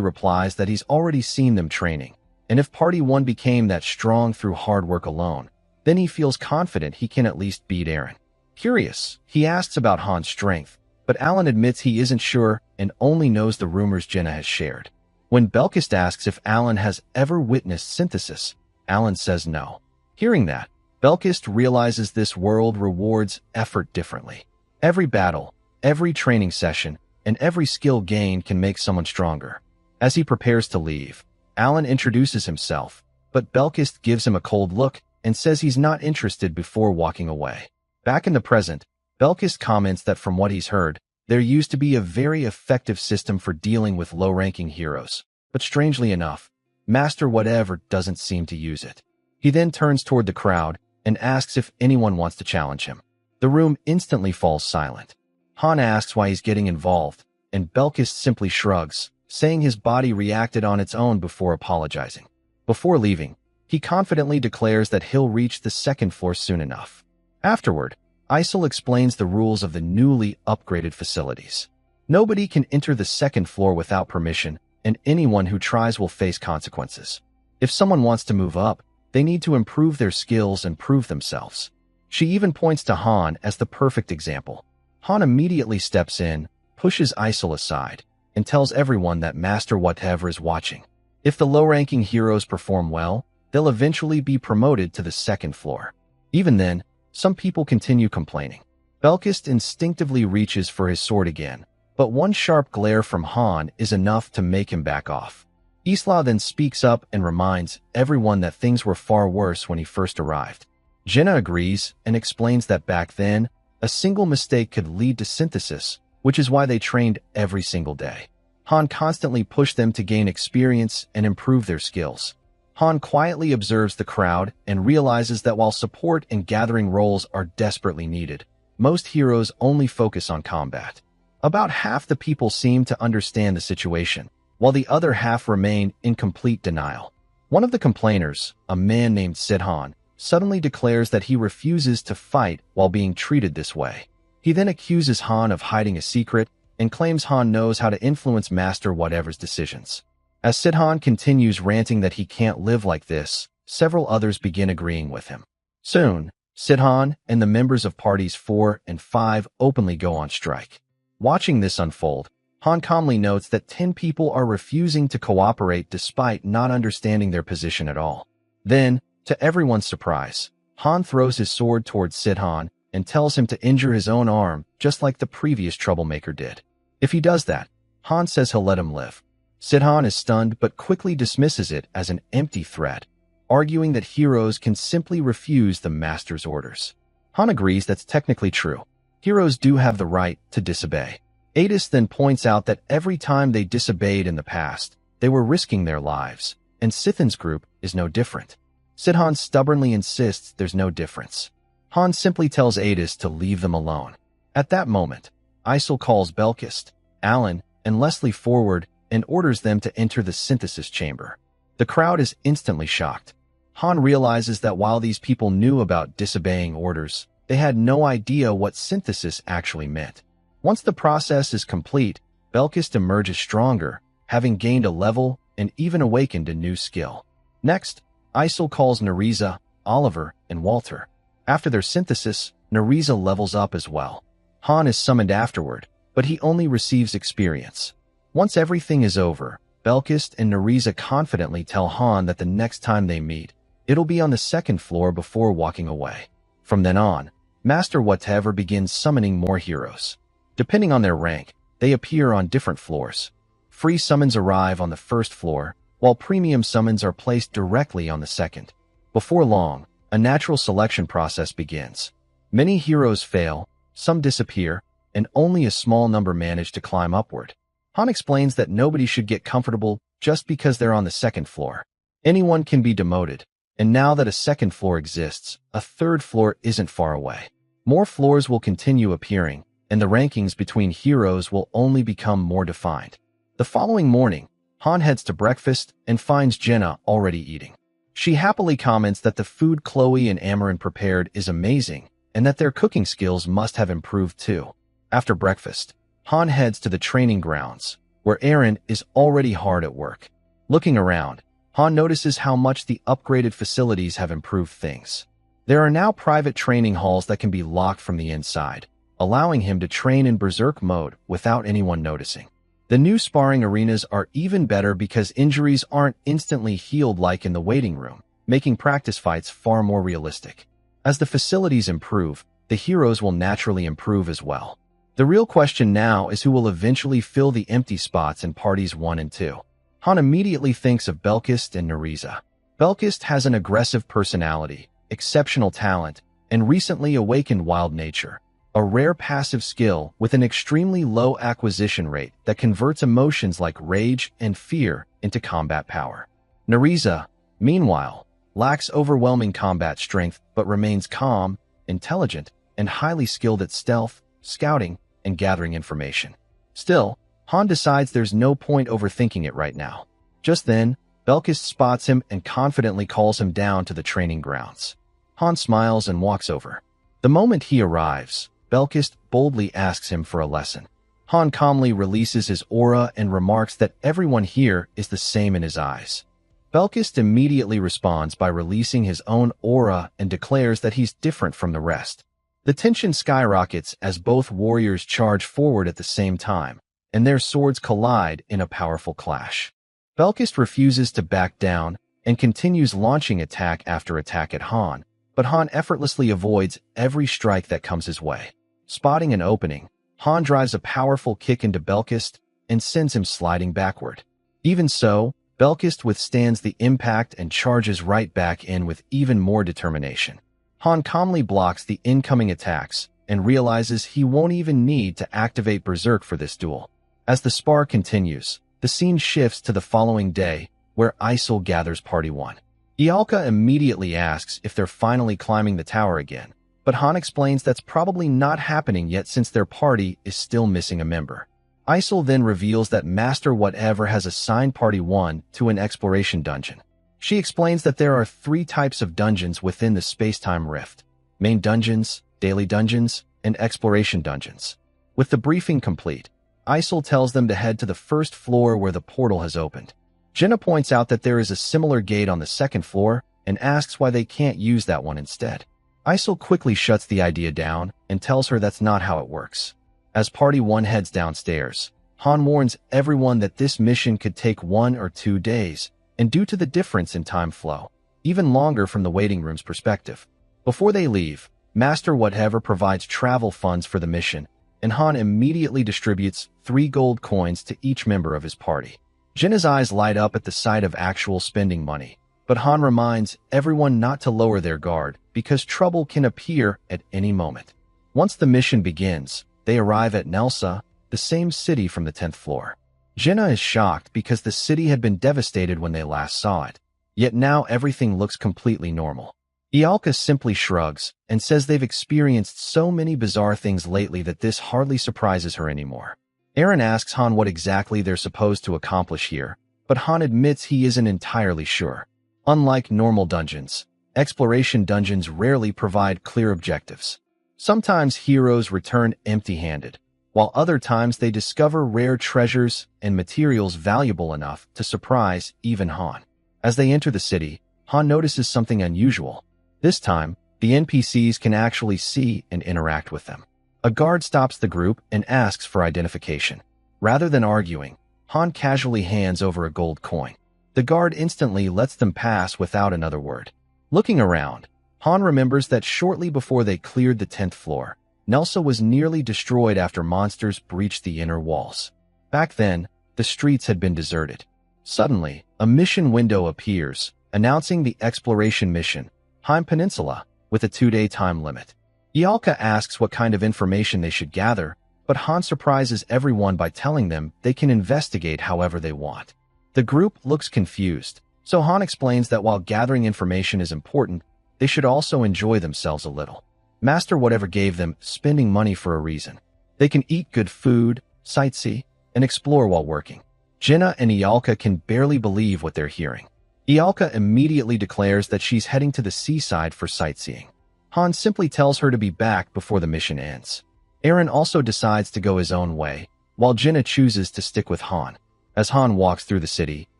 replies that he's already seen them training, and if Party 1 became that strong through hard work alone, then he feels confident he can at least beat Eren. Curious, he asks about Han's strength, but Alan admits he isn't sure and only knows the rumors Jenna has shared. When Belkist asks if Alan has ever witnessed synthesis, Alan says no. Hearing that, Belkist realizes this world rewards effort differently. Every battle, every training session, and every skill gained can make someone stronger. As he prepares to leave, Alan introduces himself, but Belkist gives him a cold look and says he's not interested before walking away. Back in the present, Belkist comments that from what he's heard, there used to be a very effective system for dealing with low-ranking heroes, but strangely enough, Master Whatever doesn't seem to use it. He then turns toward the crowd and asks if anyone wants to challenge him. The room instantly falls silent. Han asks why he's getting involved, and Belkist simply shrugs, saying his body reacted on its own before apologizing. Before leaving, he confidently declares that he'll reach the second floor soon enough. Afterward, Isol explains the rules of the newly upgraded facilities. Nobody can enter the second floor without permission, and anyone who tries will face consequences. If someone wants to move up, they need to improve their skills and prove themselves. She even points to Han as the perfect example. Han immediately steps in, pushes Isol aside, and tells everyone that Master Whatever is watching. If the low-ranking heroes perform well, they'll eventually be promoted to the second floor. Even then, some people continue complaining. Belkist instinctively reaches for his sword again, but one sharp glare from Han is enough to make him back off. Isla then speaks up and reminds everyone that things were far worse when he first arrived. Jenna agrees and explains that back then, a single mistake could lead to synthesis, which is why they trained every single day. Han constantly pushed them to gain experience and improve their skills. Han quietly observes the crowd and realizes that while support and gathering roles are desperately needed, most heroes only focus on combat. About half the people seem to understand the situation, while the other half remain in complete denial. One of the complainers, a man named Sidhan, suddenly declares that he refuses to fight while being treated this way. He then accuses Han of hiding a secret and claims Han knows how to influence Master Whatever's decisions. As Sidhan continues ranting that he can't live like this, several others begin agreeing with him. Soon, Sidhan and the members of Parties 4 and 5 openly go on strike. Watching this unfold, Han calmly notes that 10 people are refusing to cooperate despite not understanding their position at all. Then, to everyone's surprise, Han throws his sword towards Sidhan and tells him to injure his own arm just like the previous troublemaker did. If he does that, Han says he'll let him live. Sidhan is stunned but quickly dismisses it as an empty threat, arguing that heroes can simply refuse the master's orders. Han agrees that's technically true. Heroes do have the right to disobey. Adis then points out that every time they disobeyed in the past, they were risking their lives, and Sithan's group is no different. Sidhan stubbornly insists there's no difference. Han simply tells Adis to leave them alone. At that moment, Isol calls Belkist, Alan, and Leslie forward and orders them to enter the synthesis chamber. The crowd is instantly shocked. Han realizes that while these people knew about disobeying orders, they had no idea what synthesis actually meant. Once the process is complete, Belkist emerges stronger, having gained a level and even awakened a new skill. Next, Isol calls Nereza, Oliver, and Walter. After their synthesis, Nereza levels up as well. Han is summoned afterward, but he only receives experience. Once everything is over, Belkist and Nereza confidently tell Han that the next time they meet, it'll be on the second floor before walking away. From then on, Master Whatever begins summoning more heroes. Depending on their rank, they appear on different floors. Free summons arrive on the first floor, while premium summons are placed directly on the second. Before long, a natural selection process begins. Many heroes fail, some disappear, and only a small number manage to climb upward. Han explains that nobody should get comfortable just because they're on the second floor. Anyone can be demoted, and now that a second floor exists, a third floor isn't far away. More floors will continue appearing, and the rankings between heroes will only become more defined. The following morning, Han heads to breakfast and finds Jenna already eating. She happily comments that the food Chloe and Amaran prepared is amazing, and that their cooking skills must have improved too. After breakfast, Han heads to the training grounds, where Eren is already hard at work. Looking around, Han notices how much the upgraded facilities have improved things. There are now private training halls that can be locked from the inside, allowing him to train in berserk mode without anyone noticing. The new sparring arenas are even better because injuries aren't instantly healed like in the waiting room, making practice fights far more realistic. As the facilities improve, the heroes will naturally improve as well. The real question now is who will eventually fill the empty spots in parties 1 and 2. Han immediately thinks of Belkist and Neriza. Belkist has an aggressive personality, exceptional talent, and recently awakened wild nature, a rare passive skill with an extremely low acquisition rate that converts emotions like rage and fear into combat power. Neriza, meanwhile, lacks overwhelming combat strength but remains calm, intelligent, and highly skilled at stealth, scouting, and gathering information. Still, Han decides there's no point overthinking it right now. Just then, Belkist spots him and confidently calls him down to the training grounds. Han smiles and walks over. The moment he arrives, Belkist boldly asks him for a lesson. Han calmly releases his aura and remarks that everyone here is the same in his eyes. Belkist immediately responds by releasing his own aura and declares that he's different from the rest. The tension skyrockets as both warriors charge forward at the same time, and their swords collide in a powerful clash. Belkist refuses to back down and continues launching attack after attack at Han, but Han effortlessly avoids every strike that comes his way. Spotting an opening, Han drives a powerful kick into Belkist and sends him sliding backward. Even so, Belkist withstands the impact and charges right back in with even more determination. Han calmly blocks the incoming attacks and realizes he won't even need to activate Berserk for this duel. As the spar continues, the scene shifts to the following day, where Isol gathers Party 1. Ialka immediately asks if they're finally climbing the tower again, but Han explains that's probably not happening yet since their party is still missing a member. Isol then reveals that Master Whatever has assigned Party 1 to an exploration dungeon. She explains that there are 3 types of dungeons within the space-time rift: main dungeons, daily dungeons, and exploration dungeons. With the briefing complete, Isol tells them to head to the first floor where the portal has opened. Jenna points out that there is a similar gate on the second floor and asks why they can't use that one instead. Isol quickly shuts the idea down and tells her that's not how it works. As Party 1 heads downstairs, Han warns everyone that this mission could take 1 or 2 days, and due to the difference in time flow, even longer from the waiting room's perspective. Before they leave, Master Whatever provides travel funds for the mission, and Han immediately distributes 3 gold coins to each member of his party. Jenna's eyes light up at the sight of actual spending money, but Han reminds everyone not to lower their guard because trouble can appear at any moment. Once the mission begins, they arrive at Nelsa, the same city from the 10th floor. Jenna is shocked because the city had been devastated when they last saw it, yet now everything looks completely normal. Ialka simply shrugs and says they've experienced so many bizarre things lately that this hardly surprises her anymore. Eren asks Han what exactly they're supposed to accomplish here, but Han admits he isn't entirely sure. Unlike normal dungeons, exploration dungeons rarely provide clear objectives. Sometimes heroes return empty-handed, while other times they discover rare treasures and materials valuable enough to surprise even Han. As they enter the city, Han notices something unusual. This time, the NPCs can actually see and interact with them. A guard stops the group and asks for identification. Rather than arguing, Han casually hands over a gold coin. The guard instantly lets them pass without another word. Looking around, Han remembers that shortly before they cleared the 10th floor, Nelsa was nearly destroyed after monsters breached the inner walls. Back then, the streets had been deserted. Suddenly, a mission window appears, announcing the exploration mission, Heim Peninsula, with a 2-day time limit. Ialka asks what kind of information they should gather, but Han surprises everyone by telling them they can investigate however they want. The group looks confused, so Han explains that while gathering information is important, they should also enjoy themselves a little. Master Whatever gave them spending money for a reason. They can eat good food, sightsee, and explore while working. Jenna and Ialka can barely believe what they're hearing. Ialka immediately declares that she's heading to the seaside for sightseeing. Han simply tells her to be back before the mission ends. Eren also decides to go his own way, while Jenna chooses to stick with Han. As Han walks through the city,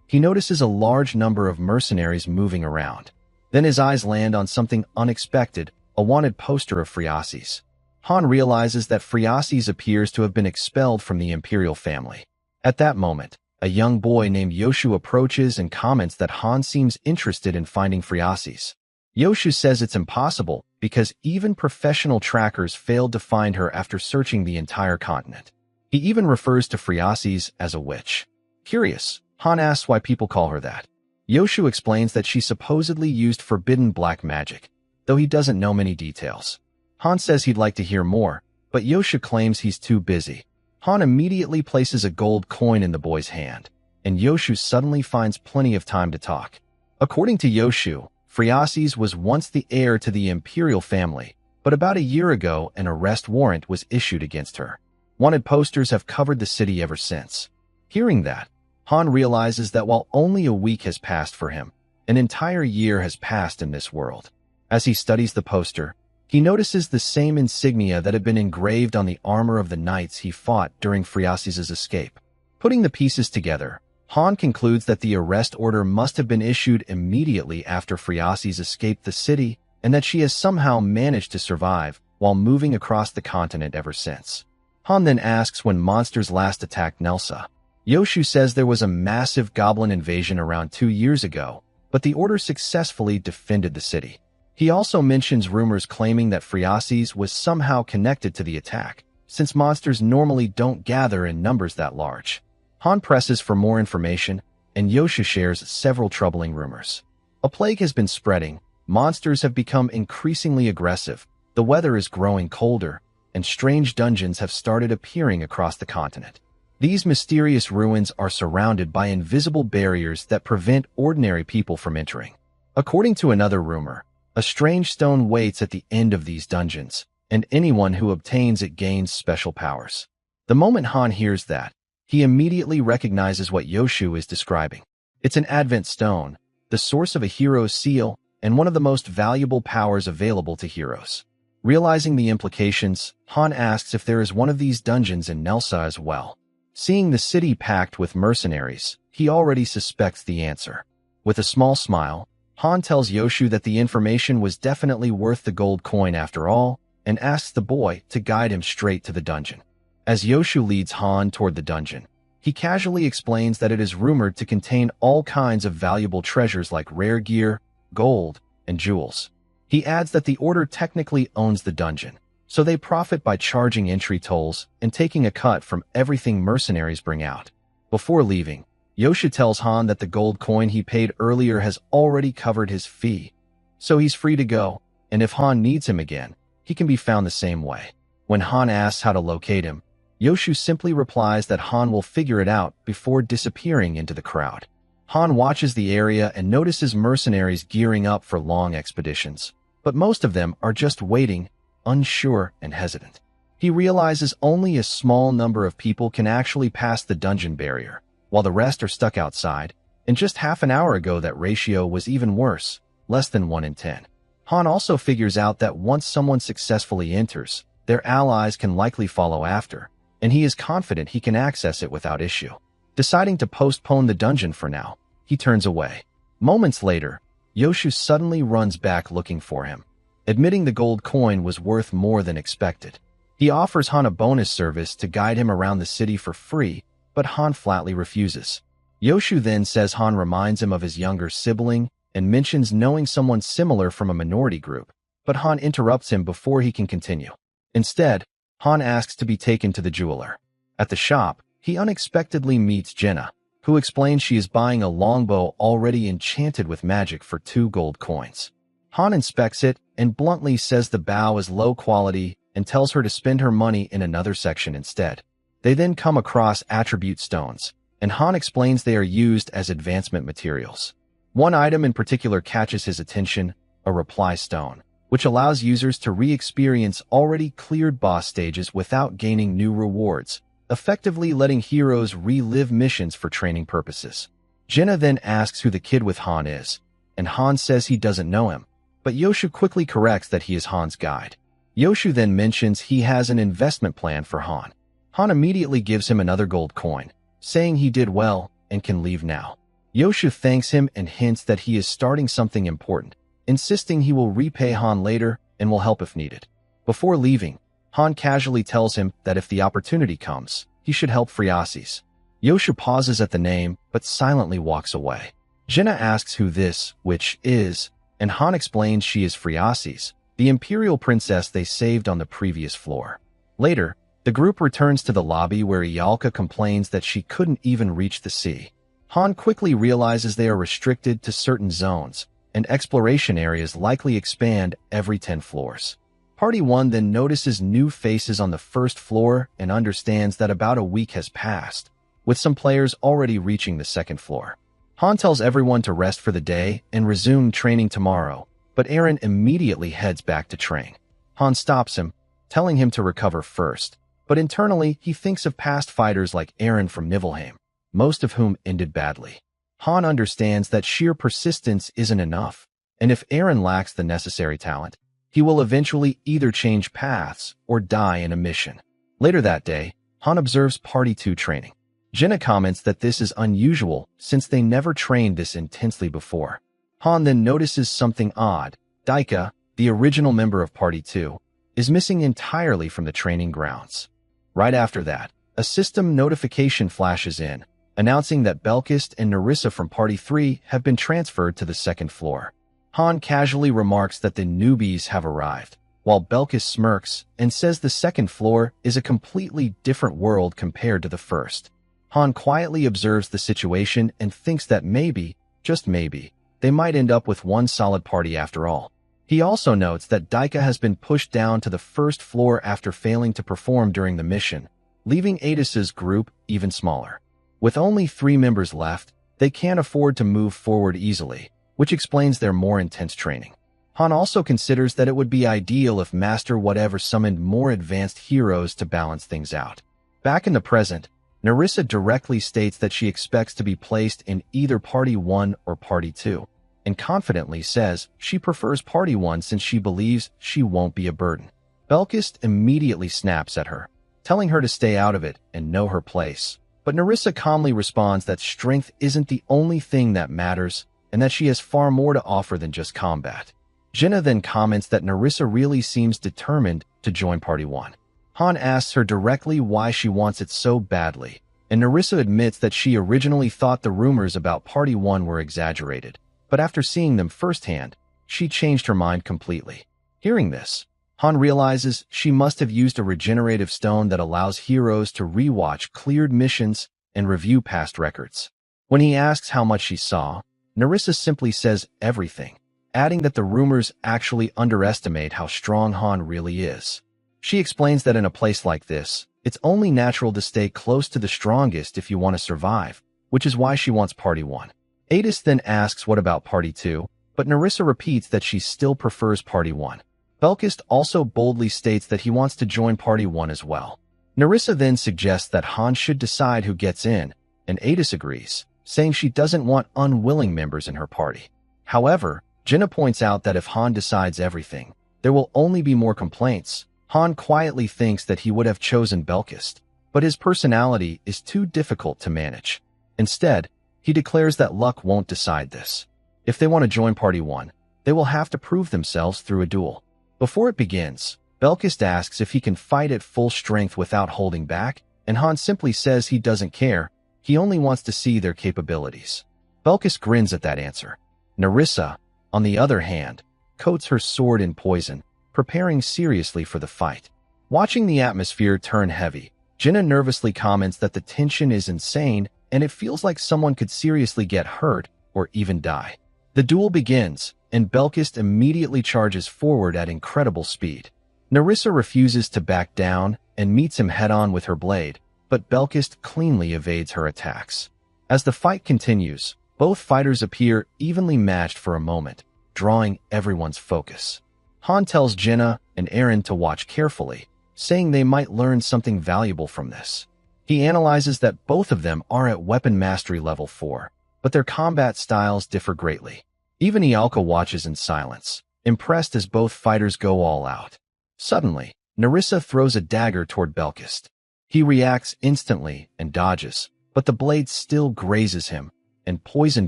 he notices a large number of mercenaries moving around. Then his eyes land on something unexpected, a wanted poster of Friasis. Han realizes that Friasis appears to have been expelled from the imperial family. At that moment, a young boy named Yoshu approaches and comments that Han seems interested in finding Friasis. Yoshu says it's impossible because even professional trackers failed to find her after searching the entire continent. He even refers to Friasis as a witch. Curious, Han asks why people call her that. Yoshu explains that she supposedly used forbidden black magic, though he doesn't know many details. Han says he'd like to hear more, but Yoshu claims he's too busy. Han immediately places a gold coin in the boy's hand, and Yoshu suddenly finds plenty of time to talk. According to Yoshu, Friasis was once the heir to the imperial family, but about a year ago an arrest warrant was issued against her. Wanted posters have covered the city ever since. Hearing that, Han realizes that while only a week has passed for him, an entire year has passed in this world. As he studies the poster, he notices the same insignia that had been engraved on the armor of the knights he fought during Friasis' escape. Putting the pieces together, Han concludes that the arrest order must have been issued immediately after Friasis escaped the city and that she has somehow managed to survive while moving across the continent ever since. Han then asks when monsters last attacked Nelsa. Yoshu says there was a massive goblin invasion around 2 years ago, but the order successfully defended the city. He also mentions rumors claiming that Friasis was somehow connected to the attack, since monsters normally don't gather in numbers that large. Han presses for more information, and Yoshu shares several troubling rumors. A plague has been spreading, monsters have become increasingly aggressive, the weather is growing colder, and strange dungeons have started appearing across the continent. These mysterious ruins are surrounded by invisible barriers that prevent ordinary people from entering. According to another rumor, a strange stone waits at the end of these dungeons, and anyone who obtains it gains special powers. The moment Han hears that, he immediately recognizes what Yoshu is describing. It's an Advent stone, the source of a hero's seal, and one of the most valuable powers available to heroes. Realizing the implications, Han asks if there is one of these dungeons in Nelsa as well. Seeing the city packed with mercenaries, he already suspects the answer. With a small smile, Han tells Yoshu that the information was definitely worth the gold coin after all, and asks the boy to guide him straight to the dungeon. As Yoshu leads Han toward the dungeon, he casually explains that it is rumored to contain all kinds of valuable treasures like rare gear, gold, and jewels. He adds that the Order technically owns the dungeon, so they profit by charging entry tolls and taking a cut from everything mercenaries bring out. Before leaving, Yoshu tells Han that the gold coin he paid earlier has already covered his fee, so he's free to go, and if Han needs him again, he can be found the same way. When Han asks how to locate him, Yoshu simply replies that Han will figure it out before disappearing into the crowd. Han watches the area and notices mercenaries gearing up for long expeditions, but most of them are just waiting, unsure and hesitant. He realizes only a small number of people can actually pass the dungeon barrier, while the rest are stuck outside, and just half an hour ago that ratio was even worse, less than 1 in 10. Han also figures out that once someone successfully enters, their allies can likely follow after, and he is confident he can access it without issue. Deciding to postpone the dungeon for now, he turns away. Moments later, Yoshu suddenly runs back looking for him, admitting the gold coin was worth more than expected. He offers Han a bonus service to guide him around the city for free, but Han flatly refuses. Yoshu then says Han reminds him of his younger sibling and mentions knowing someone similar from a minority group, but Han interrupts him before he can continue. Instead, Han asks to be taken to the jeweler. At the shop, he unexpectedly meets Jenna, who explains she is buying a longbow already enchanted with magic for 2 gold coins. Han inspects it and bluntly says the bow is low quality and tells her to spend her money in another section instead. They then come across attribute stones, and Han explains they are used as advancement materials. One item in particular catches his attention, a reply stone, which allows users to re-experience already cleared boss stages without gaining new rewards, effectively letting heroes relive missions for training purposes. Jenna then asks who the kid with Han is, and Han says he doesn't know him, but Yoshu quickly corrects that he is Han's guide. Yoshu then mentions he has an investment plan for Han. Han immediately gives him another gold coin, saying he did well and can leave now. Yoshu thanks him and hints that he is starting something important, insisting he will repay Han later and will help if needed. Before leaving, Han casually tells him that if the opportunity comes, he should help Phreases. Yoshu pauses at the name, but silently walks away. Jinna asks who this witch is, and Han explains she is Phreases, the imperial princess they saved on the previous floor. Later, the group returns to the lobby where Ialka complains that she couldn't even reach the sea. Han quickly realizes they are restricted to certain zones, and exploration areas likely expand every 10 floors. Party 1 then notices new faces on the first floor and understands that about a week has passed, with some players already reaching the second floor. Han tells everyone to rest for the day and resume training tomorrow, but Eren immediately heads back to train. Han stops him, telling him to recover first, but internally he thinks of past fighters like Eren from Niflheim, most of whom ended badly. Han understands that sheer persistence isn't enough, and if Eren lacks the necessary talent, he will eventually either change paths or die in a mission. Later that day, Han observes Party 2 training. Jinna comments that this is unusual since they never trained this intensely before. Han then notices something odd. Daika, the original member of Party 2, is missing entirely from the training grounds. Right after that, a system notification flashes in, announcing that Belkist and Nerissa from Party 3 have been transferred to the second floor. Han casually remarks that the newbies have arrived, while Belkist smirks and says the second floor is a completely different world compared to the first. Han quietly observes the situation and thinks that maybe, just maybe, they might end up with one solid party after all. He also notes that Daika has been pushed down to the first floor after failing to perform during the mission, leaving Adis's group even smaller. With only 3 members left, they can't afford to move forward easily, which explains their more intense training. Han also considers that it would be ideal if Master Whatever summoned more advanced heroes to balance things out. Back in the present, Nerissa directly states that she expects to be placed in either Party 1 or Party 2, and confidently says she prefers Party 1 since she believes she won't be a burden. Belkist immediately snaps at her, telling her to stay out of it and know her place. But Nerissa calmly responds that strength isn't the only thing that matters, and that she has far more to offer than just combat. Jinna then comments that Nerissa really seems determined to join Party 1. Han asks her directly why she wants it so badly, and Nerissa admits that she originally thought the rumors about Party 1 were exaggerated, but after seeing them firsthand, she changed her mind completely. Hearing this, Han realizes she must have used a regenerative stone that allows heroes to rewatch cleared missions and review past records. When he asks how much she saw, Nerissa simply says everything, adding that the rumors actually underestimate how strong Han really is. She explains that in a place like this, it's only natural to stay close to the strongest if you want to survive, which is why she wants Party 1. Adis then asks what about Party 2, but Nerissa repeats that she still prefers Party 1. Belkist also boldly states that he wants to join Party 1 as well. Nerissa then suggests that Han should decide who gets in, and Adis agrees, saying she doesn't want unwilling members in her party. However, Jinna points out that if Han decides everything, there will only be more complaints. Han quietly thinks that he would have chosen Belkist, but his personality is too difficult to manage. Instead, he declares that luck won't decide this. If they want to join Party 1, they will have to prove themselves through a duel. Before it begins, Belkist asks if he can fight at full strength without holding back, and Han simply says he doesn't care, he only wants to see their capabilities. Belkist grins at that answer. Nerissa, on the other hand, coats her sword in poison, preparing seriously for the fight. Watching the atmosphere turn heavy, Jinna nervously comments that the tension is insane and it feels like someone could seriously get hurt or even die. The duel begins, and Belkist immediately charges forward at incredible speed. Nerissa refuses to back down and meets him head-on with her blade, but Belkist cleanly evades her attacks. As the fight continues, both fighters appear evenly matched for a moment, drawing everyone's focus. Han tells Jinna and Eren to watch carefully, saying they might learn something valuable from this. He analyzes that both of them are at weapon mastery level 4, but their combat styles differ greatly. Even Ialka watches in silence, impressed as both fighters go all out. Suddenly, Nerissa throws a dagger toward Belkist. He reacts instantly and dodges, but the blade still grazes him, and poison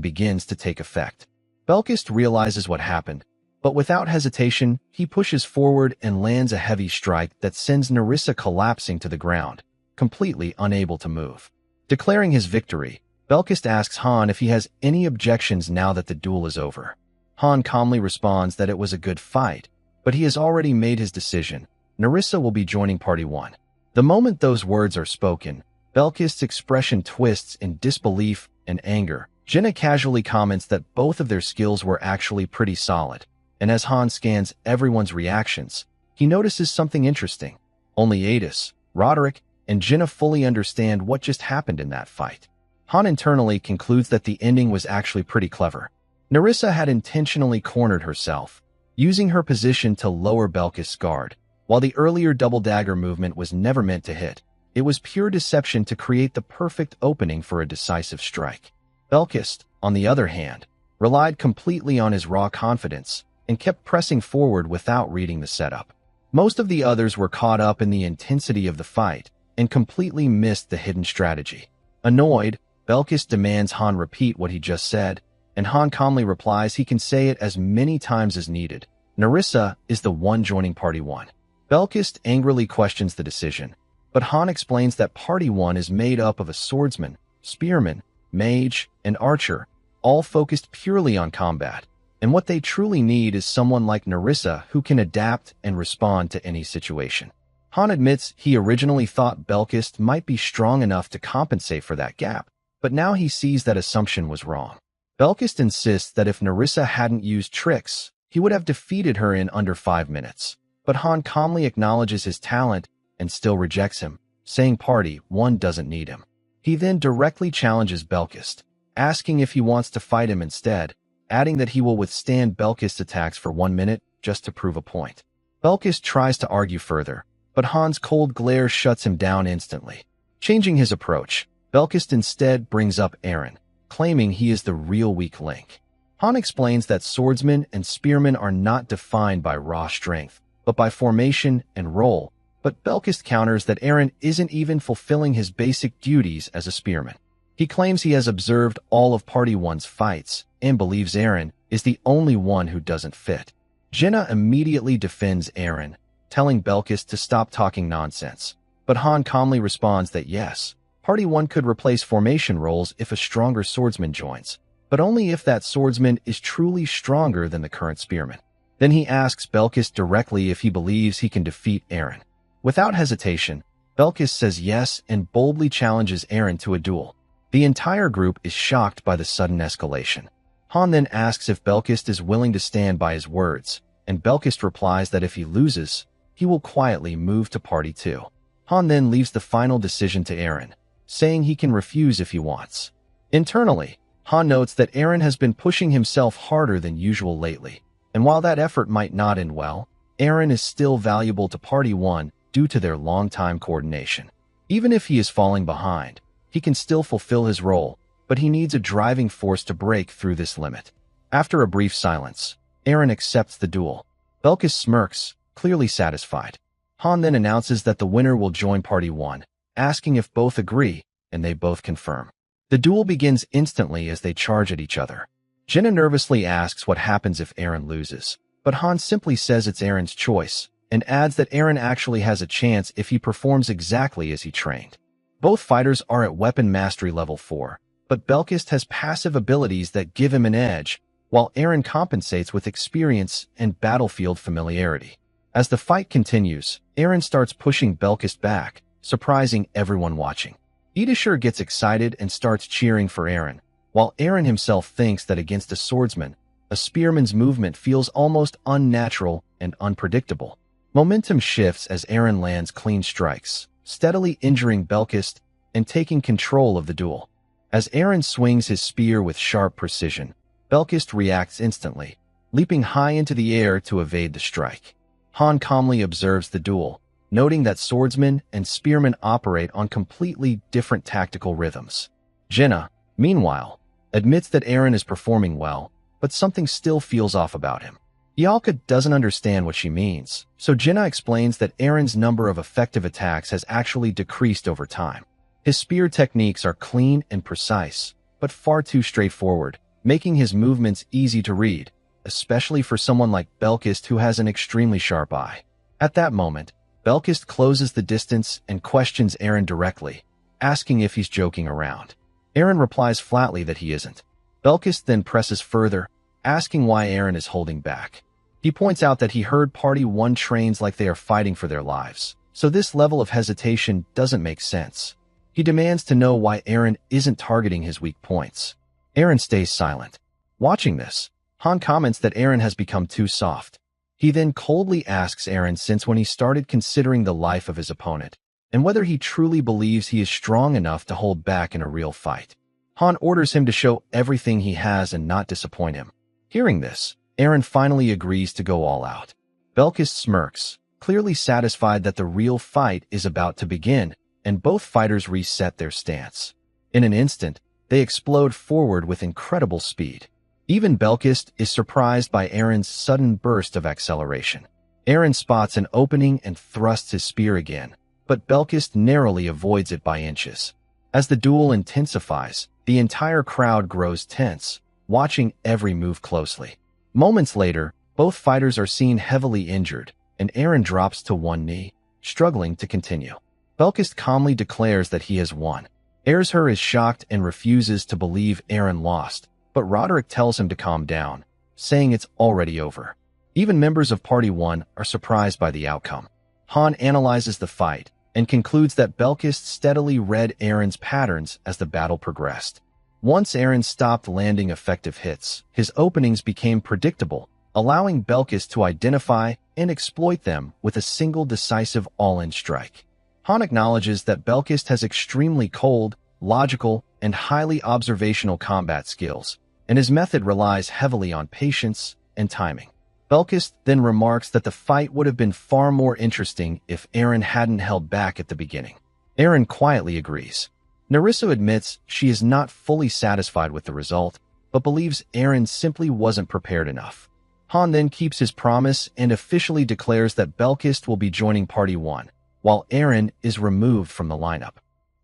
begins to take effect. Belkist realizes what happened, But without hesitation, he pushes forward and lands a heavy strike that sends Nerissa collapsing to the ground, completely unable to move. Declaring his victory, Belkist asks Han if he has any objections now that the duel is over. Han calmly responds that it was a good fight, but he has already made his decision. Nerissa will be joining Party 1. The moment those words are spoken, Belkist's expression twists in disbelief and anger. Jinna casually comments that both of their skills were actually pretty solid, and as Han scans everyone's reactions, he notices something interesting. Only Adis, Roderick, and Jinna fully understand what just happened in that fight. Han internally concludes that the ending was actually pretty clever. Nerissa had intentionally cornered herself, using her position to lower Belkist's guard. While the earlier double dagger movement was never meant to hit, it was pure deception to create the perfect opening for a decisive strike. Belkist, on the other hand, relied completely on his raw confidence and kept pressing forward without reading the setup. Most of the others were caught up in the intensity of the fight and completely missed the hidden strategy. Annoyed, Belkist demands Han repeat what he just said, and Han calmly replies he can say it as many times as needed. Nerissa is the one joining Party 1. Belkist angrily questions the decision, but Han explains that Party 1 is made up of a swordsman, spearman, mage, and archer, all focused purely on combat, and what they truly need is someone like Nerissa who can adapt and respond to any situation. Han admits he originally thought Belkist might be strong enough to compensate for that gap, but now he sees that assumption was wrong. Belkist insists that if Nerissa hadn't used tricks, he would have defeated her in under 5 minutes. But Han calmly acknowledges his talent and still rejects him, saying Party 1 doesn't need him. He then directly challenges Belkist, asking if he wants to fight him instead, adding that he will withstand Belkist's attacks for 1 minute just to prove a point. Belkist tries to argue further, but Han's cold glare shuts him down instantly. Changing his approach, Belkist instead brings up Eren, claiming he is the real weak link. Han explains that swordsmen and spearmen are not defined by raw strength, but by formation and role, but Belkist counters that Eren isn't even fulfilling his basic duties as a spearman. He claims he has observed all of Party 1's fights and believes Eren is the only one who doesn't fit. Jinna immediately defends Eren, telling Belkist to stop talking nonsense, but Han calmly responds that yes, Party 1 could replace formation roles if a stronger swordsman joins, but only if that swordsman is truly stronger than the current spearman. Then he asks Belkist directly if he believes he can defeat Eren. Without hesitation, Belkist says yes and boldly challenges Eren to a duel. The entire group is shocked by the sudden escalation. Han then asks if Belkist is willing to stand by his words, and Belkist replies that if he loses, he will quietly move to Party 2. Han then leaves the final decision to Eren, saying he can refuse if he wants. Internally, Han notes that Eren has been pushing himself harder than usual lately, and while that effort might not end well, Eren is still valuable to Party 1 due to their long-time coordination. Even if he is falling behind, he can still fulfill his role, but he needs a driving force to break through this limit. After a brief silence, Eren accepts the duel. Belkist smirks, clearly satisfied. Han then announces that the winner will join Party 1, asking if both agree, and they both confirm. The duel begins instantly as they charge at each other. Jinna nervously asks what happens if Eren loses, but Han simply says it's Eren's choice, and adds that Eren actually has a chance if he performs exactly as he trained. Both fighters are at weapon mastery level 4, but Belkist has passive abilities that give him an edge, while Eren compensates with experience and battlefield familiarity. As the fight continues, Eren starts pushing Belkist back, surprising everyone watching. Idashir gets excited and starts cheering for Eren, while Eren himself thinks that against a swordsman, a spearman's movement feels almost unnatural and unpredictable. Momentum shifts as Eren lands clean strikes, steadily injuring Belkist and taking control of the duel. As Eren swings his spear with sharp precision, Belkist reacts instantly, leaping high into the air to evade the strike. Han calmly observes the duel, noting that swordsmen and spearmen operate on completely different tactical rhythms. Jinna, meanwhile, admits that Eren is performing well, but something still feels off about him. Yalka doesn't understand what she means, so Jinna explains that Eren's number of effective attacks has actually decreased over time. His spear techniques are clean and precise, but far too straightforward, making his movements easy to read, especially for someone like Belkist who has an extremely sharp eye. At that moment, Belkist closes the distance and questions Eren directly, asking if he's joking around. Eren replies flatly that he isn't. Belkist then presses further, asking why Eren is holding back. He points out that he heard Party 1 trains like they are fighting for their lives, so this level of hesitation doesn't make sense. He demands to know why Eren isn't targeting his weak points. Eren stays silent. Watching this, Han comments that Eren has become too soft. He then coldly asks Eren since when he started considering the life of his opponent, and whether he truly believes he is strong enough to hold back in a real fight. Han orders him to show everything he has and not disappoint him. Hearing this, Eren finally agrees to go all out. Belkist smirks, clearly satisfied that the real fight is about to begin, and both fighters reset their stance. In an instant, they explode forward with incredible speed. Even Belkist is surprised by Eren's sudden burst of acceleration. Eren spots an opening and thrusts his spear again, but Belkist narrowly avoids it by inches. As the duel intensifies, the entire crowd grows tense, watching every move closely. Moments later, both fighters are seen heavily injured, and Eren drops to one knee, struggling to continue. Belkist calmly declares that he has won. Erzhur is shocked and refuses to believe Eren lost, but Roderick tells him to calm down, saying it's already over. Even members of Party 1 are surprised by the outcome. Han analyzes the fight and concludes that Belkist steadily read Eren's patterns as the battle progressed. Once Eren stopped landing effective hits, his openings became predictable, allowing Belkist to identify and exploit them with a single decisive all-in strike. Han acknowledges that Belkist has extremely cold, logical, and highly observational combat skills, and his method relies heavily on patience and timing. Belkist then remarks that the fight would have been far more interesting if Eren hadn't held back at the beginning. Eren quietly agrees. Narissa admits she is not fully satisfied with the result, but believes Eren simply wasn't prepared enough. Han then keeps his promise and officially declares that Belkist will be joining Party 1, while Eren is removed from the lineup.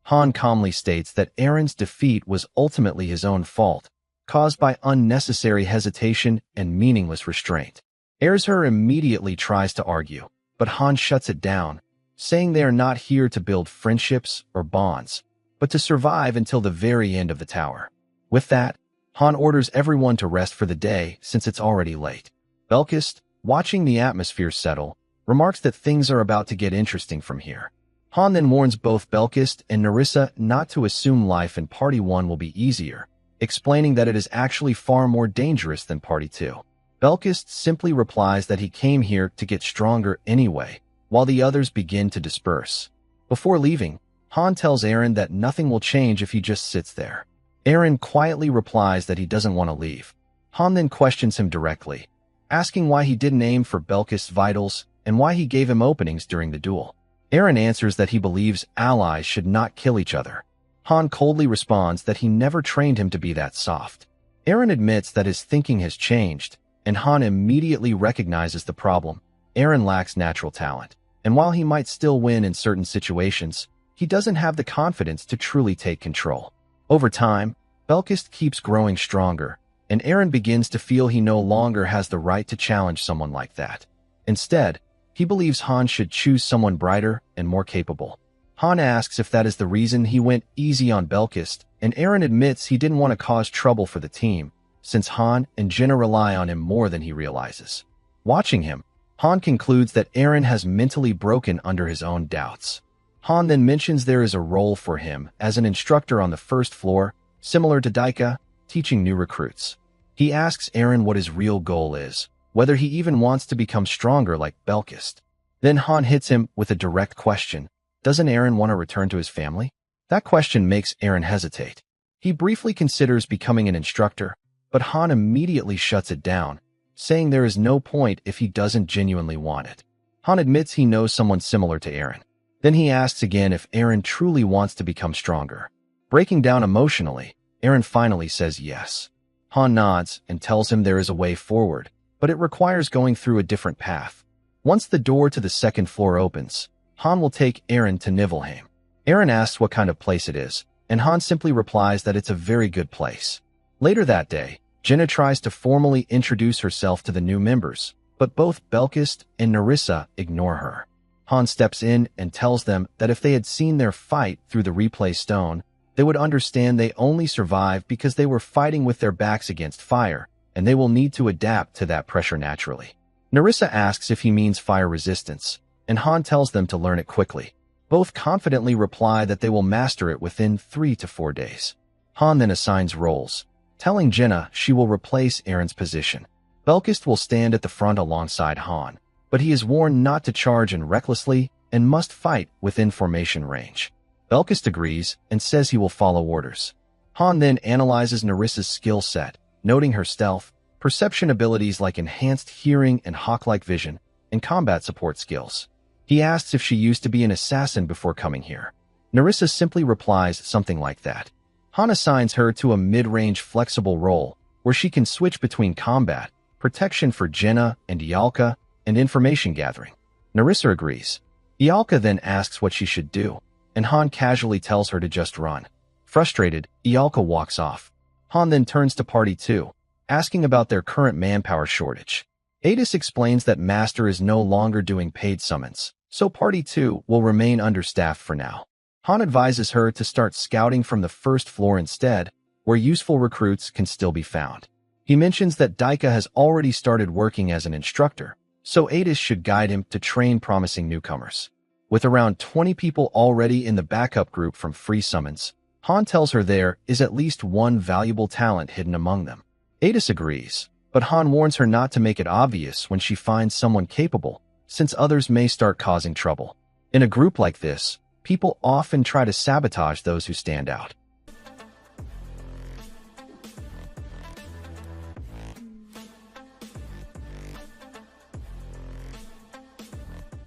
Han calmly states that Eren's defeat was ultimately his own fault, caused by unnecessary hesitation and meaningless restraint. Erzhur immediately tries to argue, but Han shuts it down, saying they are not here to build friendships or bonds, but to survive until the very end of the tower. With that, Han orders everyone to rest for the day since it's already late. Belkist, watching the atmosphere settle, remarks that things are about to get interesting from here. Han then warns both Belkist and Narissa not to assume life in Party 1 will be easier, explaining that it is actually far more dangerous than Party 2. Belkist simply replies that he came here to get stronger anyway, while the others begin to disperse. Before leaving, Han tells Eren that nothing will change if he just sits there. Eren quietly replies that he doesn't want to leave. Han then questions him directly, asking why he didn't aim for Belkist's vitals and why he gave him openings during the duel. Eren answers that he believes allies should not kill each other. Han coldly responds that he never trained him to be that soft. Eren admits that his thinking has changed, and Han immediately recognizes the problem. Eren lacks natural talent, and while he might still win in certain situations, he doesn't have the confidence to truly take control. Over time, Belkist keeps growing stronger, and Eren begins to feel he no longer has the right to challenge someone like that. Instead, he believes Han should choose someone brighter and more capable. Han asks if that is the reason he went easy on Belkist, and Eren admits he didn't want to cause trouble for the team, since Han and Jinna rely on him more than he realizes. Watching him, Han concludes that Eren has mentally broken under his own doubts. Han then mentions there is a role for him as an instructor on the first floor, similar to Daika, teaching new recruits. He asks Eren what his real goal is, whether he even wants to become stronger like Belkist. Then Han hits him with a direct question. Doesn't Eren want to return to his family? That question makes Eren hesitate. He briefly considers becoming an instructor, but Han immediately shuts it down, saying there is no point if he doesn't genuinely want it. Han admits he knows someone similar to Eren. Then he asks again if Eren truly wants to become stronger. Breaking down emotionally, Eren finally says yes. Han nods and tells him there is a way forward, but it requires going through a different path. Once the door to the second floor opens, Han will take Eren to Niflheim. Eren asks what kind of place it is, and Han simply replies that it's a very good place. Later that day, Jenna tries to formally introduce herself to the new members, but both Belkist and Nerissa ignore her. Han steps in and tells them that if they had seen their fight through the replay stone, they would understand they only survived because they were fighting with their backs against fire, and they will need to adapt to that pressure naturally. Nerissa asks if he means fire resistance, and Han tells them to learn it quickly. Both confidently reply that they will master it within 3 to 4 days. Han then assigns roles, telling Jenna she will replace Aaron's position. Belkist will stand at the front alongside Han, but he is warned not to charge in recklessly and must fight within formation range. Belkist agrees and says he will follow orders. Han then analyzes Nerissa's skill set, noting her stealth, perception abilities like enhanced hearing and hawk-like vision, and combat support skills. He asks if she used to be an assassin before coming here. Nerissa simply replies something like that. Han assigns her to a mid-range flexible role where she can switch between combat, protection for Jenna and Ialka, and information gathering. Nerissa agrees. Ialka then asks what she should do, and Han casually tells her to just run. Frustrated, Ialka walks off. Han then turns to Party 2, asking about their current manpower shortage. Adis explains that Master is no longer doing paid summons, so Party 2 will remain understaffed for now. Han advises her to start scouting from the first floor instead, where useful recruits can still be found. He mentions that Daika has already started working as an instructor, so Adis should guide him to train promising newcomers. With around 20 people already in the backup group from free summons, Han tells her there is at least one valuable talent hidden among them. Adis agrees, but Han warns her not to make it obvious when she finds someone capable, since others may start causing trouble. In a group like this, people often try to sabotage those who stand out.